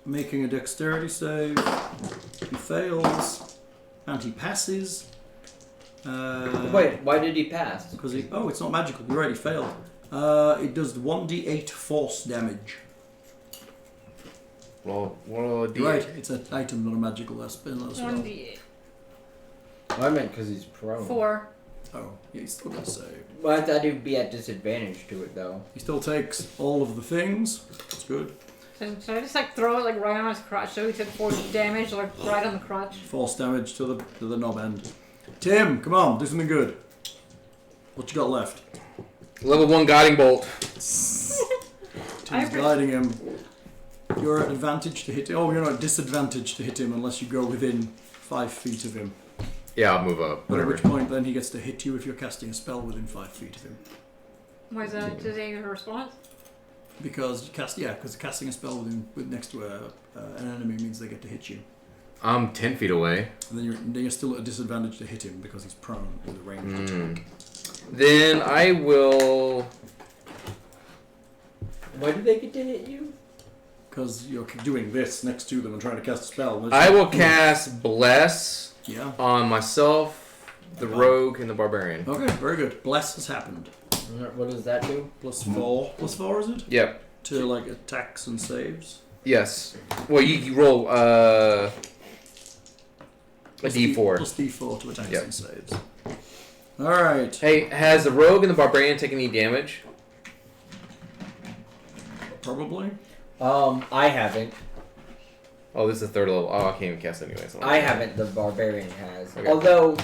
making a dexterity save. He fails, and he passes. Wait, why did he pass? Because he. Oh, it's not magical. You're right, he failed. It does 1d8 force damage. Roll a d8. Right, it's an item, not a magical spell. 1d8. I meant because he's prone. 4. Oh, yeah, he's still got to save. Well, I thought he'd be at disadvantage to it, though. He still takes all of the things. That's good. So should I just like throw it like right on his crotch so he took 4 damage like right on the crotch? Force damage to the knob end. Tim, come on, do something good. What you got left? Level 1 guiding bolt. Tim's guiding him. You're at advantage to hit him. Oh, you're not at disadvantage to hit him unless you go within 5 feet of him. Yeah, I'll move up. But at Whatever. which point then he gets to hit you if you're casting a spell within 5 feet of him. Why is that? Does he have a response? Because because casting a spell next to an enemy means they get to hit you. I'm 10 feet away. And then you're still at a disadvantage to hit him because he's prone with a ranged attack. Then I will. Why did they get to hit you? Because you're doing this next to them and trying to cast a spell. I will cast Bless Yeah. on myself, the rogue, and the barbarian. Okay, very good. Bless has happened. What does that do? +4. +4 is it? Yep. To like attacks and saves. Yes. Well, you roll a d4. +d4 to attacks Yep. and saves. Alright. Hey, has the rogue and the barbarian taken any damage? Probably. I haven't. Oh, this is the 3rd level. Oh, I can't even cast anyway. So I haven't. The barbarian has. Okay. Although,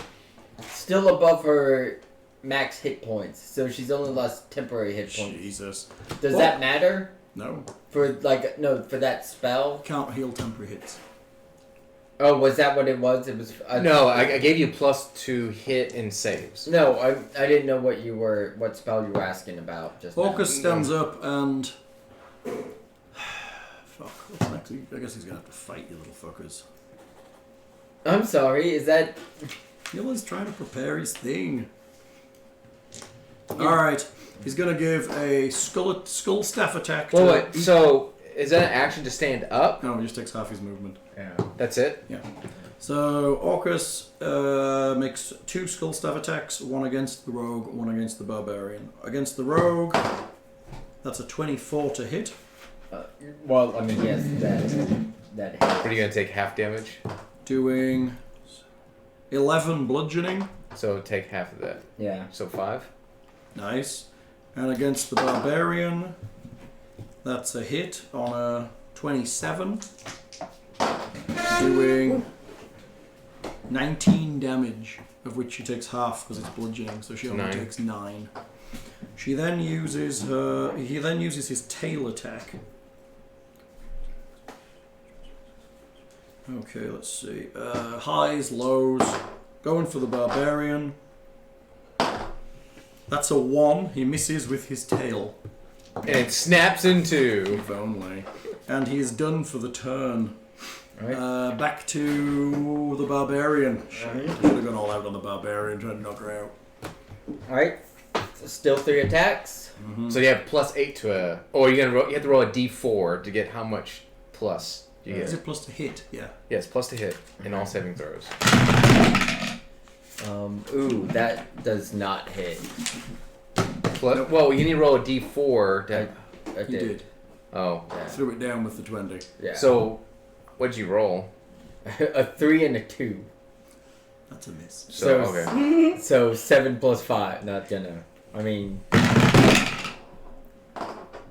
still above her max hit points, so she's only lost temporary hit points. Jesus. Does What? that matter No. for for that spell? Can't heal temporary hits. Oh, was that what it was? It was. No, I gave you +2 hit and saves. No, I didn't know what spell you were asking about. Just Orcus now. stands up and. Fuck. What's next? I guess he's gonna have to fight you little fuckers. I'm sorry. Is that? He's trying to prepare his thing. Alright. He's gonna give a skull staff attack to. Well, wait. So is that an action to stand up? No, he just takes half his movement. Yeah. That's it. Yeah. So Orcus makes 2 skull staff attacks, one against the rogue, one against the barbarian. Against the rogue, that's a 24 to hit. Well, I mean, yes, that hit. What are you gonna take half damage? Doing 11 bludgeoning. So take half of that. Yeah. So 5. Nice. And against the barbarian, that's a hit on a 27. Doing 19 damage, of which she takes half because it's bludgeoning, so she only 9. takes 9. He then uses his tail attack. Okay, let's see. Highs, lows. Going for the barbarian. That's a 1. He misses with his tail. And it snaps in 2. If only. And he's done for the turn. Alright. Back to the barbarian. Shit, I should have gone all out on the barbarian, trying to knock her out. Alright. So still 3 attacks. So you have +8 to a. Oh, you have to roll a d4 to get how much plus you Is get. it plus to hit? Yeah. Yes, plus to hit in all saving throws. Ooh, that does not hit. Plus, well, you need to roll a d4. To, I He did. oh, Yeah. Threw it down with the 20. Yeah. so what'd you roll? a 3 and a 2. That's a miss. So So- okay. So 7 plus 5. Not gonna. I mean.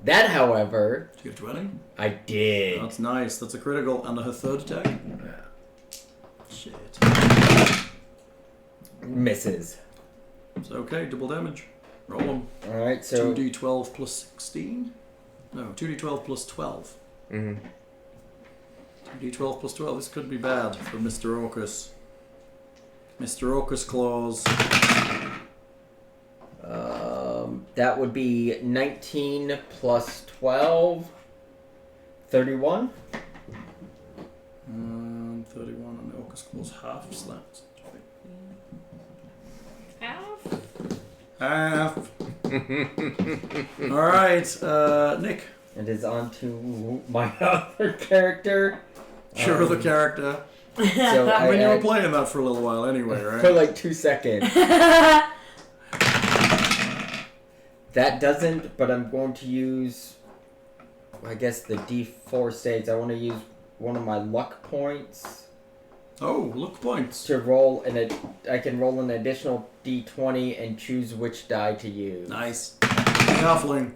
That, however, Did you get 20? I did. That's nice. That's a critical. And her third attack? Shit. Misses. It's okay. Double damage. Roll them. Alright, so. 2d12 plus 16? No, 2d12 plus 12. Mm-hmm. 2d12 plus 12. This could be bad for Mr. Orcus. Mr. Orcus Claws. That would be 19 plus 12. 31? 31 and Orcus Claws half slaps. Half. Alright, Nick. It is on to my other character. Your other character. So I mean, you were I playing that for a little while anyway, right? for like 2 seconds. That doesn't, but I'm going to use, I guess, the D4 states. I want to use one of my luck points Oh, luck points. to roll, and I can roll an additional D20 and choose which die to use. Nice. Halfling.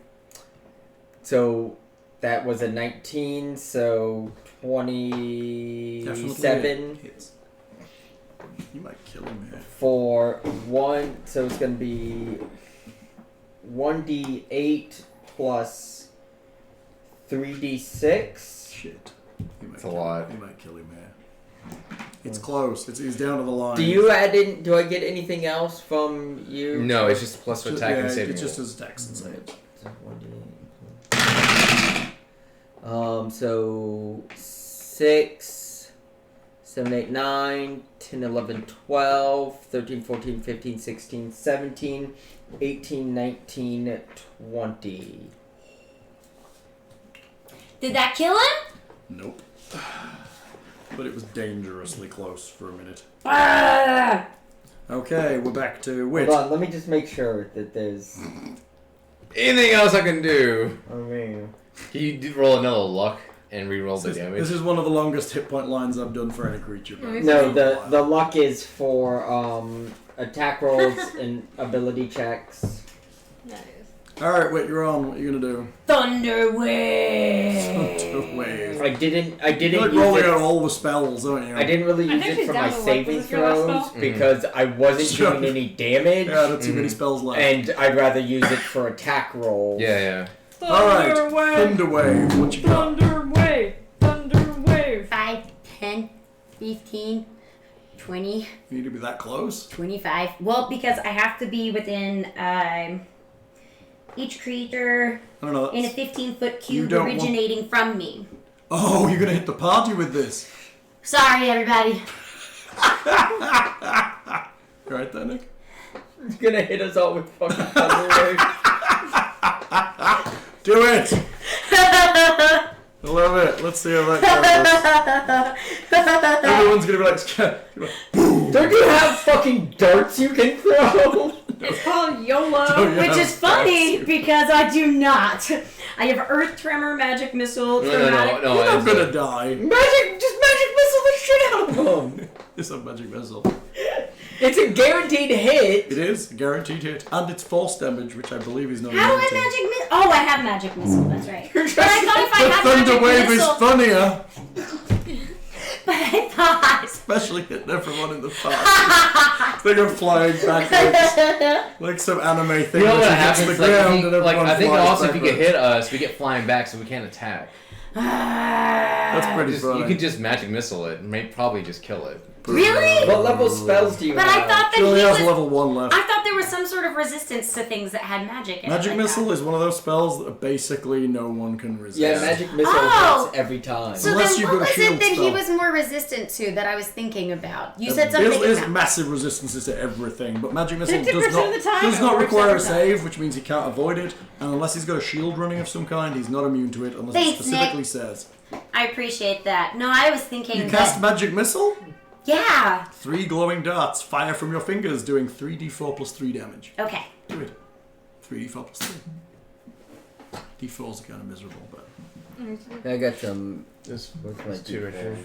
So that was a 19, so Definitely 27 hits. You might kill him here. for 1, so it's going to be 1d8 plus 3d6. Shit. It's a lot. You might kill him here. It's close. He's down to the line. Do you add in? Do I get anything else from you? No, it's just plus Just- attack yeah, and saving. It's just roll. his attacks and saves. So 6, 7, 8, 9, 10, 11, 12, 13, 14, 15, 16, 17, 18, 19, 20. Did that kill him? Nope. But it was dangerously close for a minute. Ah! Okay, we're back to Wit. Hold on, let me just make sure that there's. Anything else I can do? I mean, Can you roll another luck and re-roll the This damage? is one of the longest hit point lines I've done for any creature. but- no, the luck is for attack rolls and ability checks. Nice. Alright, Wit, you're on. What are you gonna do? Thunder wave. Wave. I didn't You're like use rolling it. out all the spells, aren't you? I didn't really I use think it she's for down my to, like, saving was this your last throws spell? because I wasn't Sure. doing any damage, Yeah, that's too many spells left. and I'd rather use it for attack rolls. Yeah. Alright, Thunder wave. Thunder Wave. What you got? Thunder wave. Thunder wave. 5, 10, 15, 20, You need to be that close? 25. Well, because I have to be within each creature I don't know. in a that's- 15-foot You cube don't want- originating from me. Oh, you're gonna hit the party with this. Sorry, everybody. You right there, Nick? It's gonna hit us all with fucking thunder wave. Do it! The love it. Let's see how that goes. Everyone's gonna be like, Don't you have fucking darts you can throw? It's called YOLO. Don't you Which have is funny darts? because I do not. I have Earth Tremor, Magic Missile, No, Chromatic. no, You're not it's gonna die. Just magic missile the shit out of them. It's a magic missile. It's a guaranteed hit. It is a guaranteed hit, and it's force damage, which I believe is not. How do I immune to. Magic Missile? Oh, I have Magic Missile, that's right. You're But I thought if I The had thunder Magic wave Missile, is funnier, but I thought. especially hitting everyone in the face. They go flying backwards like some anime thing. You know where what she hits happens? the Like, ground if and you, like everyone I think flies also if you get backwards. hit us, we get flying back, so we can't attack. That's pretty funny. You could just magic missile it and probably just kill it. Really? What level spells do you But have? I thought that She only he has was. level 1 left. I thought there was some sort of resistance to things that had magic in Magic it. Missile is one of those spells that basically no one can resist. Yeah, magic missile Oh! hits every time. So Unless then you've what got a was shield it that he spell. was more resistant to that I was thinking about? You said something There's about... massive resistances to everything, but Magic Missile 50% does not, of the time does it not works require a every time. save, which means he can't avoid it, and unless he's got a shield running of some kind, he's not immune to it unless Thanks, it specifically Nick. says. I appreciate that. No, I was thinking You that... cast Magic Missile? Yeah. 3 glowing darts fire from your fingers, doing 3d4 plus 3 damage. Okay. Do it. 3d4 plus 3. D4s are kind of miserable, but... I got some. This What's my is 2 right D4? there.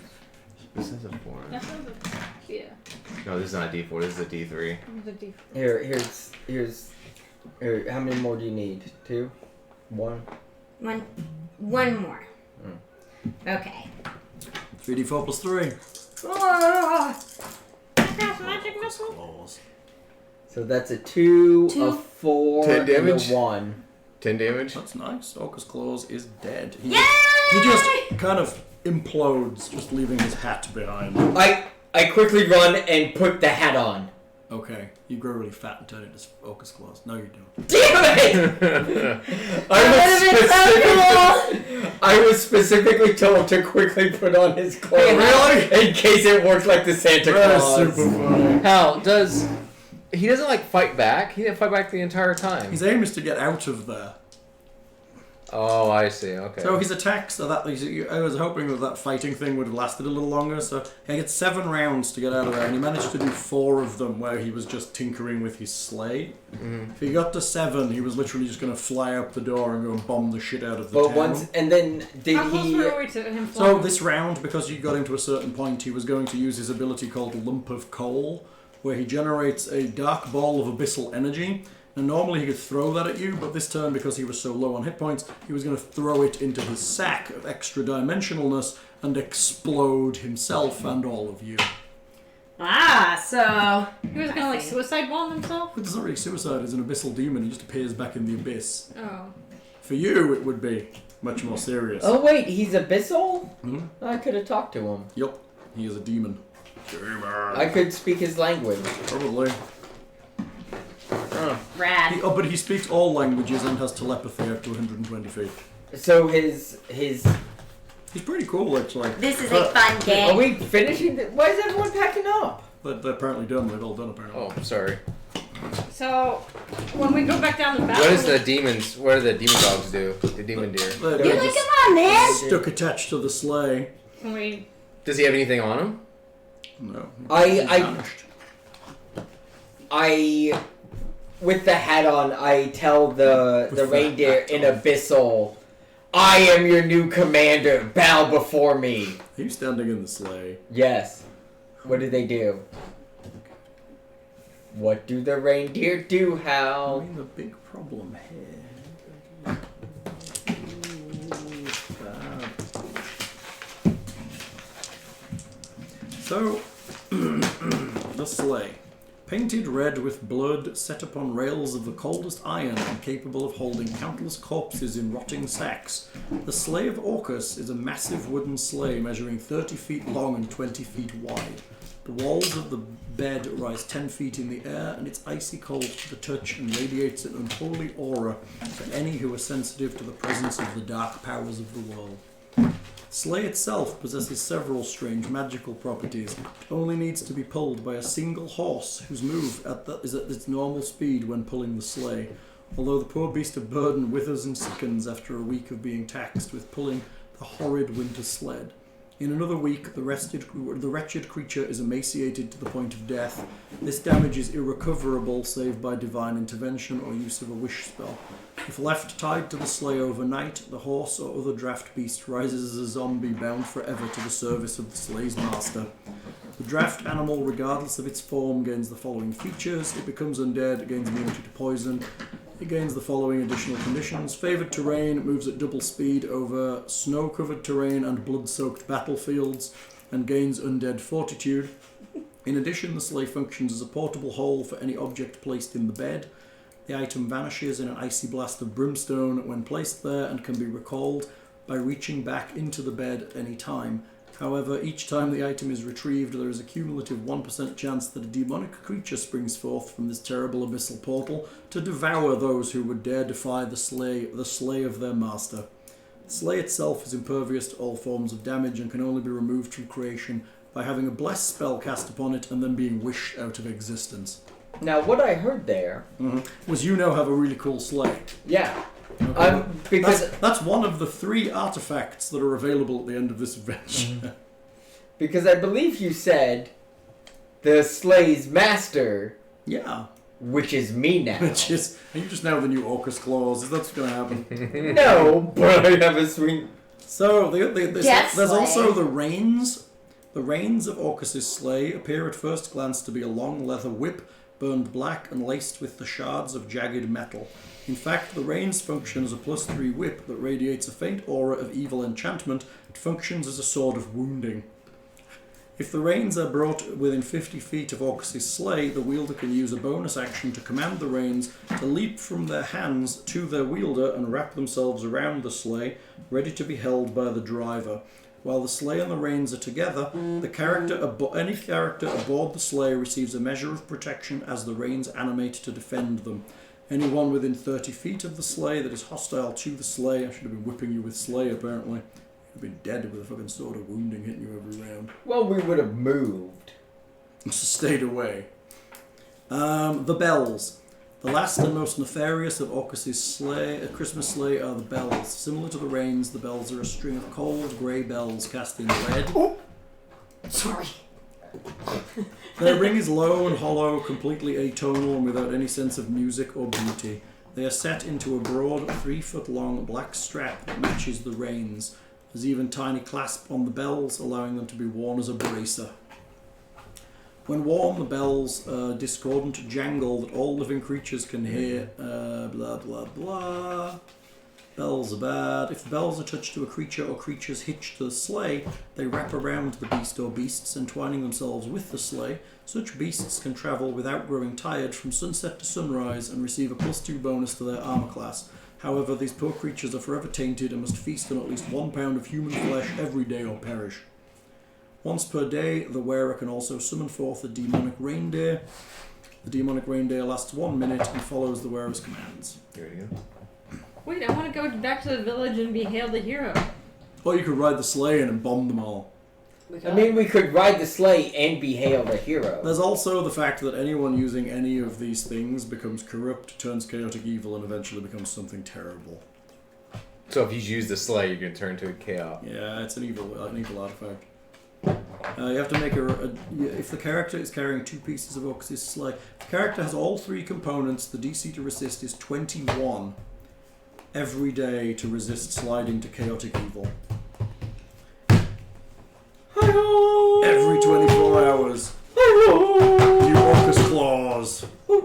This is a 4. That's not a, yeah. No, this is not a D4. This is a D3. The D4. Here's. Here, how many more do you need? 2? 1? One more. Okay. 3d4 plus 3. Oh, Cast magic missile. Claws. So that's a 2, Two. a 4, 10 and a damage? 1. 10 damage. That's nice. Orcus Claws is dead. He, Yay! he just kind of implodes, just leaving his hat behind. I quickly run and put the hat on. Okay, you grow really fat and turn into Orcus Claws. No, you don't. Damn it! I was specifically told to quickly put on his clothes. Really? In case it worked like the Santa That is Claus. super funny. Hal, he doesn't like fight back? He didn't fight back the entire time. His aim is to get out of there. Oh, I see. Okay. So his attacks are that. I was hoping that fighting thing would have lasted a little longer. So he gets 7 rounds to get out of there, and he managed to do 4 of them where he was just tinkering with his sleigh. Mhm. If he got to 7, he was literally just going to fly up the door and go and bomb the shit out of the But town. once, and then did How close he? were we to him So flying? this round, because you got him to a certain point, he was going to use his ability called Lump of Coal, where he generates a dark ball of abyssal energy. And normally he could throw that at you, but this turn, because he was so low on hit points, he was going to throw it into his sack of extra dimensionalness and explode himself and all of you. So He was gonna like suicide bomb himself? It's not really suicide, he's an abyssal demon, he just appears back in the abyss. Oh. For you, it would be much more serious. Oh wait, he's abyssal? Hmm? I could have talked to him. Yup, he is a demon. Demon. I could speak his language. Probably. rad. But he speaks all languages and has telepathy up to 120 feet. So his. He's pretty cool, actually. This is a fun Are game. we finishing? Why is everyone packing up? But they're apparently done. They've all done, apparently. Oh, sorry. So, when we go back down the battle... What is the demons? What do the demon dogs do? The demon deer. They're You're like, just come on, man. stuck attached to the sleigh. Can we... Does he have anything on him? No. I with the hat on, I tell the With the reindeer hat in on. abyssal, I am your new commander. Bow before me. Are you standing in the sleigh? Yes. What do they do? What do the reindeer do, I Hal? mean, the big problem here. So, the sleigh. Painted red with blood, set upon rails of the coldest iron and capable of holding countless corpses in rotting sacks, the sleigh of Orcus is a massive wooden sleigh measuring 30 feet long and 20 feet wide. The walls of the bed rise 10 feet in the air, and it's icy cold to the touch and radiates an unholy aura for any who are sensitive to the presence of the dark powers of the world. Sleigh itself possesses several strange magical properties. It only needs to be pulled by a single horse whose move is at its normal speed when pulling the sleigh. Although the poor beast of burden withers and sickens after a week of being taxed with pulling the horrid winter sled. In another week, the wretched creature is emaciated to the point of death. This damage is irrecoverable save by divine intervention or use of a wish spell. If left tied to the sleigh overnight, the horse or other draft beast rises as a zombie bound forever to the service of the sleigh's master. The draft animal, regardless of its form, gains the following features. It becomes undead, it gains immunity to poison. It gains the following additional conditions. Favoured terrain, moves at double speed over snow-covered terrain and blood-soaked battlefields, and gains undead fortitude. In addition, the sleigh functions as a portable hole for any object placed in the bed. The item vanishes in an icy blast of brimstone when placed there and can be recalled by reaching back into the bed at any time. However, each time the item is retrieved, there is a cumulative 1% chance that a demonic creature springs forth from this terrible abyssal portal to devour those who would dare defy the sleigh of their master. The sleigh itself is impervious to all forms of damage and can only be removed from creation by having a bless spell cast upon it and then being wished out of existence. Now, what I heard there was you now have a really cool sleigh. Yeah. Okay, because that's one of the 3 artifacts that are available at the end of this adventure. Because I believe you said the sleigh's master. Yeah. Which is me now. Are you just now the new Orcus clause? Is that what's going to happen? No, but I have a swing. So there's also the reins. The reins of Orcus's sleigh appear at first glance to be a long leather whip, burned black and laced with the shards of jagged metal. In fact, the reins function as a +3 whip that radiates a faint aura of evil enchantment. It functions as a sword of wounding. If the reins are brought within 50 feet of Orcus's sleigh, the wielder can use a bonus action to command the reins to leap from their hands to their wielder and wrap themselves around the sleigh, ready to be held by the driver. While the sleigh and the reins are together, any character aboard the sleigh receives a measure of protection as the reins animate to defend them. Anyone within 30 feet of the sleigh that is hostile to the sleigh, I should have been whipping you with sleigh apparently. You'd been dead with a fucking sword of wounding hitting you every round. Well, we would have moved. Stayed away. The bells. The last and most nefarious of Orcus's Christmas sleigh are the bells. Similar to the reins, the bells are a string of cold grey bells cast in lead. Oh. Sorry. Their ring is low and hollow, completely atonal and without any sense of music or beauty. They are set into a broad, 3-foot-long black strap that matches the reins. There's even tiny clasp on the bells, allowing them to be worn as a bracer. When worn, the bells discordant jangle that all living creatures can hear. Blah, blah, blah. Bells are bad. If the bells are touched to a creature or creatures hitched to the sleigh, they wrap around the beast or beasts, entwining themselves with the sleigh. Such beasts can travel without growing tired from sunset to sunrise and receive a +2 bonus to their armor class. However, these poor creatures are forever tainted and must feast on at least 1 pound of human flesh every day or perish. Once per day, the wearer can also summon forth a demonic reindeer. The demonic reindeer lasts 1 minute and follows the wearer's commands. There you go. Wait, I want to go back to the village and be hailed a hero. Or you could ride the sleigh in and bomb them all. I mean, we could ride the sleigh and be hailed a hero. There's also the fact that anyone using any of these things becomes corrupt, turns chaotic evil, and eventually becomes something terrible. So if you use the sleigh, you can turn to a chaos. Yeah, it's an evil artifact. You have to make if the character is carrying 2 pieces of Orcus's sleigh, if the character has all 3 components, the DC to resist is 21 every day to resist sliding to chaotic evil. Every 24 hours. You Orcus claws. But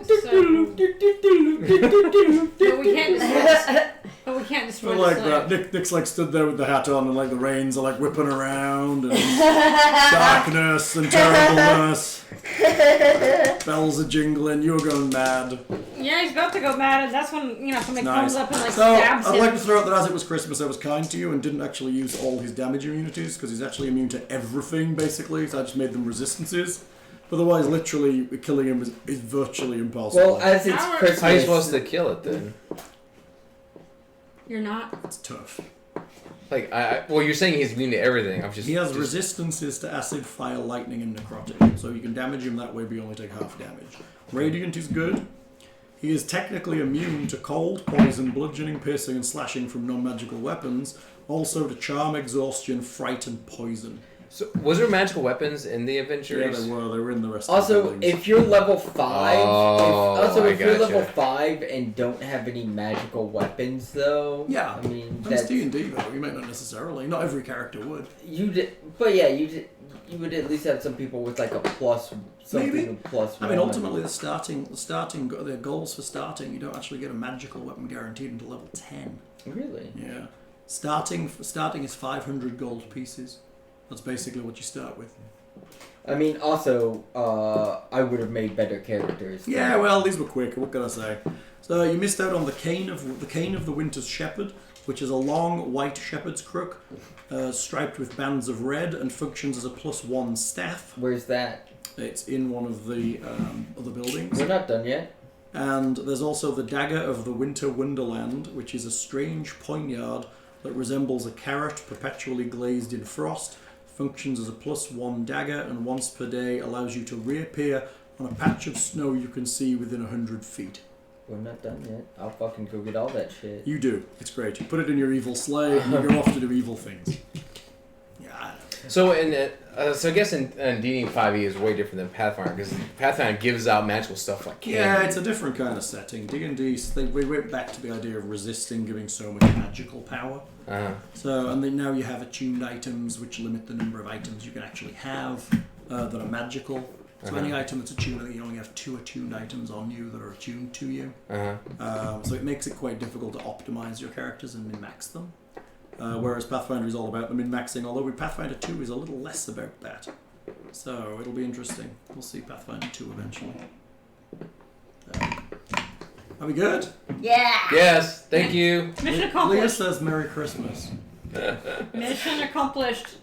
we can't destroy I the like sleigh. that. Nick's like stood there with the hat on and like the reins are like whipping around and darkness and terribleness. Bells are jingling. You're going mad. Yeah, he's about to go mad, and that's when, something Nice. comes up and So, stabs him. I'd like to throw out that as it was Christmas, I was kind to you and didn't actually use all his damage immunities because he's actually immune to everything basically. So I just made them resistances. Otherwise, literally killing him is virtually impossible. Well, as it's How are Christmas... How are you supposed to kill it then? You're not. It's tough. Like, well, you're saying he's immune to everything. He has resistances to acid, fire, lightning, and necrotic, so you can damage him that way, but you only take half damage. Radiant is good. He is technically immune to cold, poison, bludgeoning, piercing, and slashing from non-magical weapons. Also to charm, exhaustion, fright, and poison. So, was there magical weapons in the Yeah, Adventures? they were. They were in the rest of the Also, buildings. if you're level 5, if you're gotcha. level 5 and don't have any magical weapons, though, Yeah. I mean, That's that's D&D, though. You might not necessarily. Not every character would. you would at least have some people with like a plus something Maybe. a plus. I mean, one. ultimately, the goals for starting, you don't actually get a magical weapon guaranteed until level 10. Really? Yeah. Starting is 500 gold pieces. That's basically what you start with. I mean, also, I would have made better characters. Yeah, well, these were quick. What can I say? So you missed out on the cane of the Winter's Shepherd, which is a long white shepherd's crook, striped with bands of red, and functions as a +1 staff. Where's that? It's in one of the other buildings. We're not done yet. And there's also the Dagger of the Winter Wonderland, which is a strange poignard that resembles a carrot perpetually glazed in frost. Functions as a +1 dagger, and once per day allows you to reappear on a patch of snow you can see within 100 feet. We're not done yet. I'll fucking go get all that shit. You do. It's great. You put it in your evil sleigh and you go off to do evil things. Yeah, I know. So I guess in D&D 5e is way different than Pathfinder because Pathfinder gives out magical stuff like candy. Yeah, it's a different kind of setting. D&D, we went back to the idea of resisting giving so much magical power. Uh-huh. So, and then now you have attuned items which limit the number of items you can actually have that are magical. So any item that's attuned, I think you only have 2 attuned items on you that are attuned to you. Uh-huh. So it makes it quite difficult to optimize your characters and min-max them. Whereas Pathfinder is all about the min-maxing, although with Pathfinder 2 is a little less about that. So it'll be interesting. We'll see Pathfinder 2 eventually. Are we good? Yeah. Yes, thank you. Mission Leah accomplished. says Merry Christmas. Mission accomplished.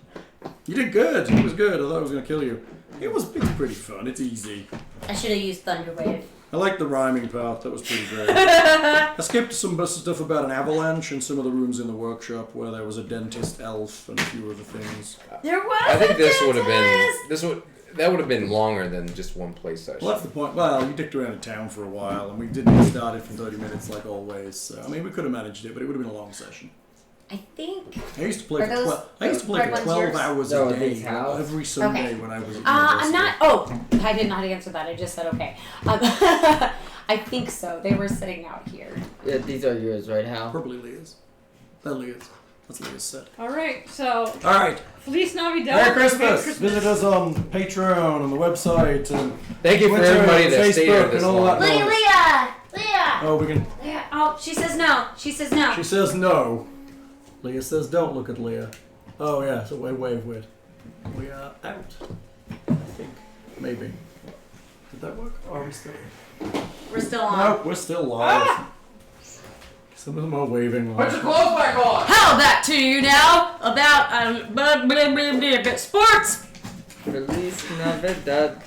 You did good. It was good. I thought I was going to kill you. It's pretty fun. It's easy. I should have used Thunderwave. I like the rhyming part. That was pretty great. I skipped some stuff about an avalanche and some of the rooms in the workshop where there was a dentist elf and a few other things. There was. I think a this would have dentist! been that would have been longer than just one play session. Well, that's the point. Well, you dicked around in town for a while, and we didn't start it for 30 minutes like always. So, I mean, we could have managed it, but it would have been a long session. I think. I used to play Are for those 12. I used to play red for ones 12 yours? hours No, a day these house. every Sunday Okay. when I was at I'm university. not. Oh, I did not answer that. I just said okay. I think so. They were sitting out here. Yeah, these are yours, right, Hal? Probably Leah's. They're Leah's. That's Leah's set. Alright, so All right. Feliz Navidad. Merry or Christmas! Visit us on Patreon and the website and Thank you for Twitter everybody and that stayed here Facebook this and all long. that. Leah. Oh, we can. Leah. Oh, she says no. She says no. She says no. Leah says don't look at Leah. Oh yeah, so wave weird. We are out. I think. Maybe. Did that work? Or are we still? We're still on. No, we're still live. Some of them are waving Put your live. clothes back on! How back to you now about blah, blah, blah, blah, blah, sports. Feliz Navidad.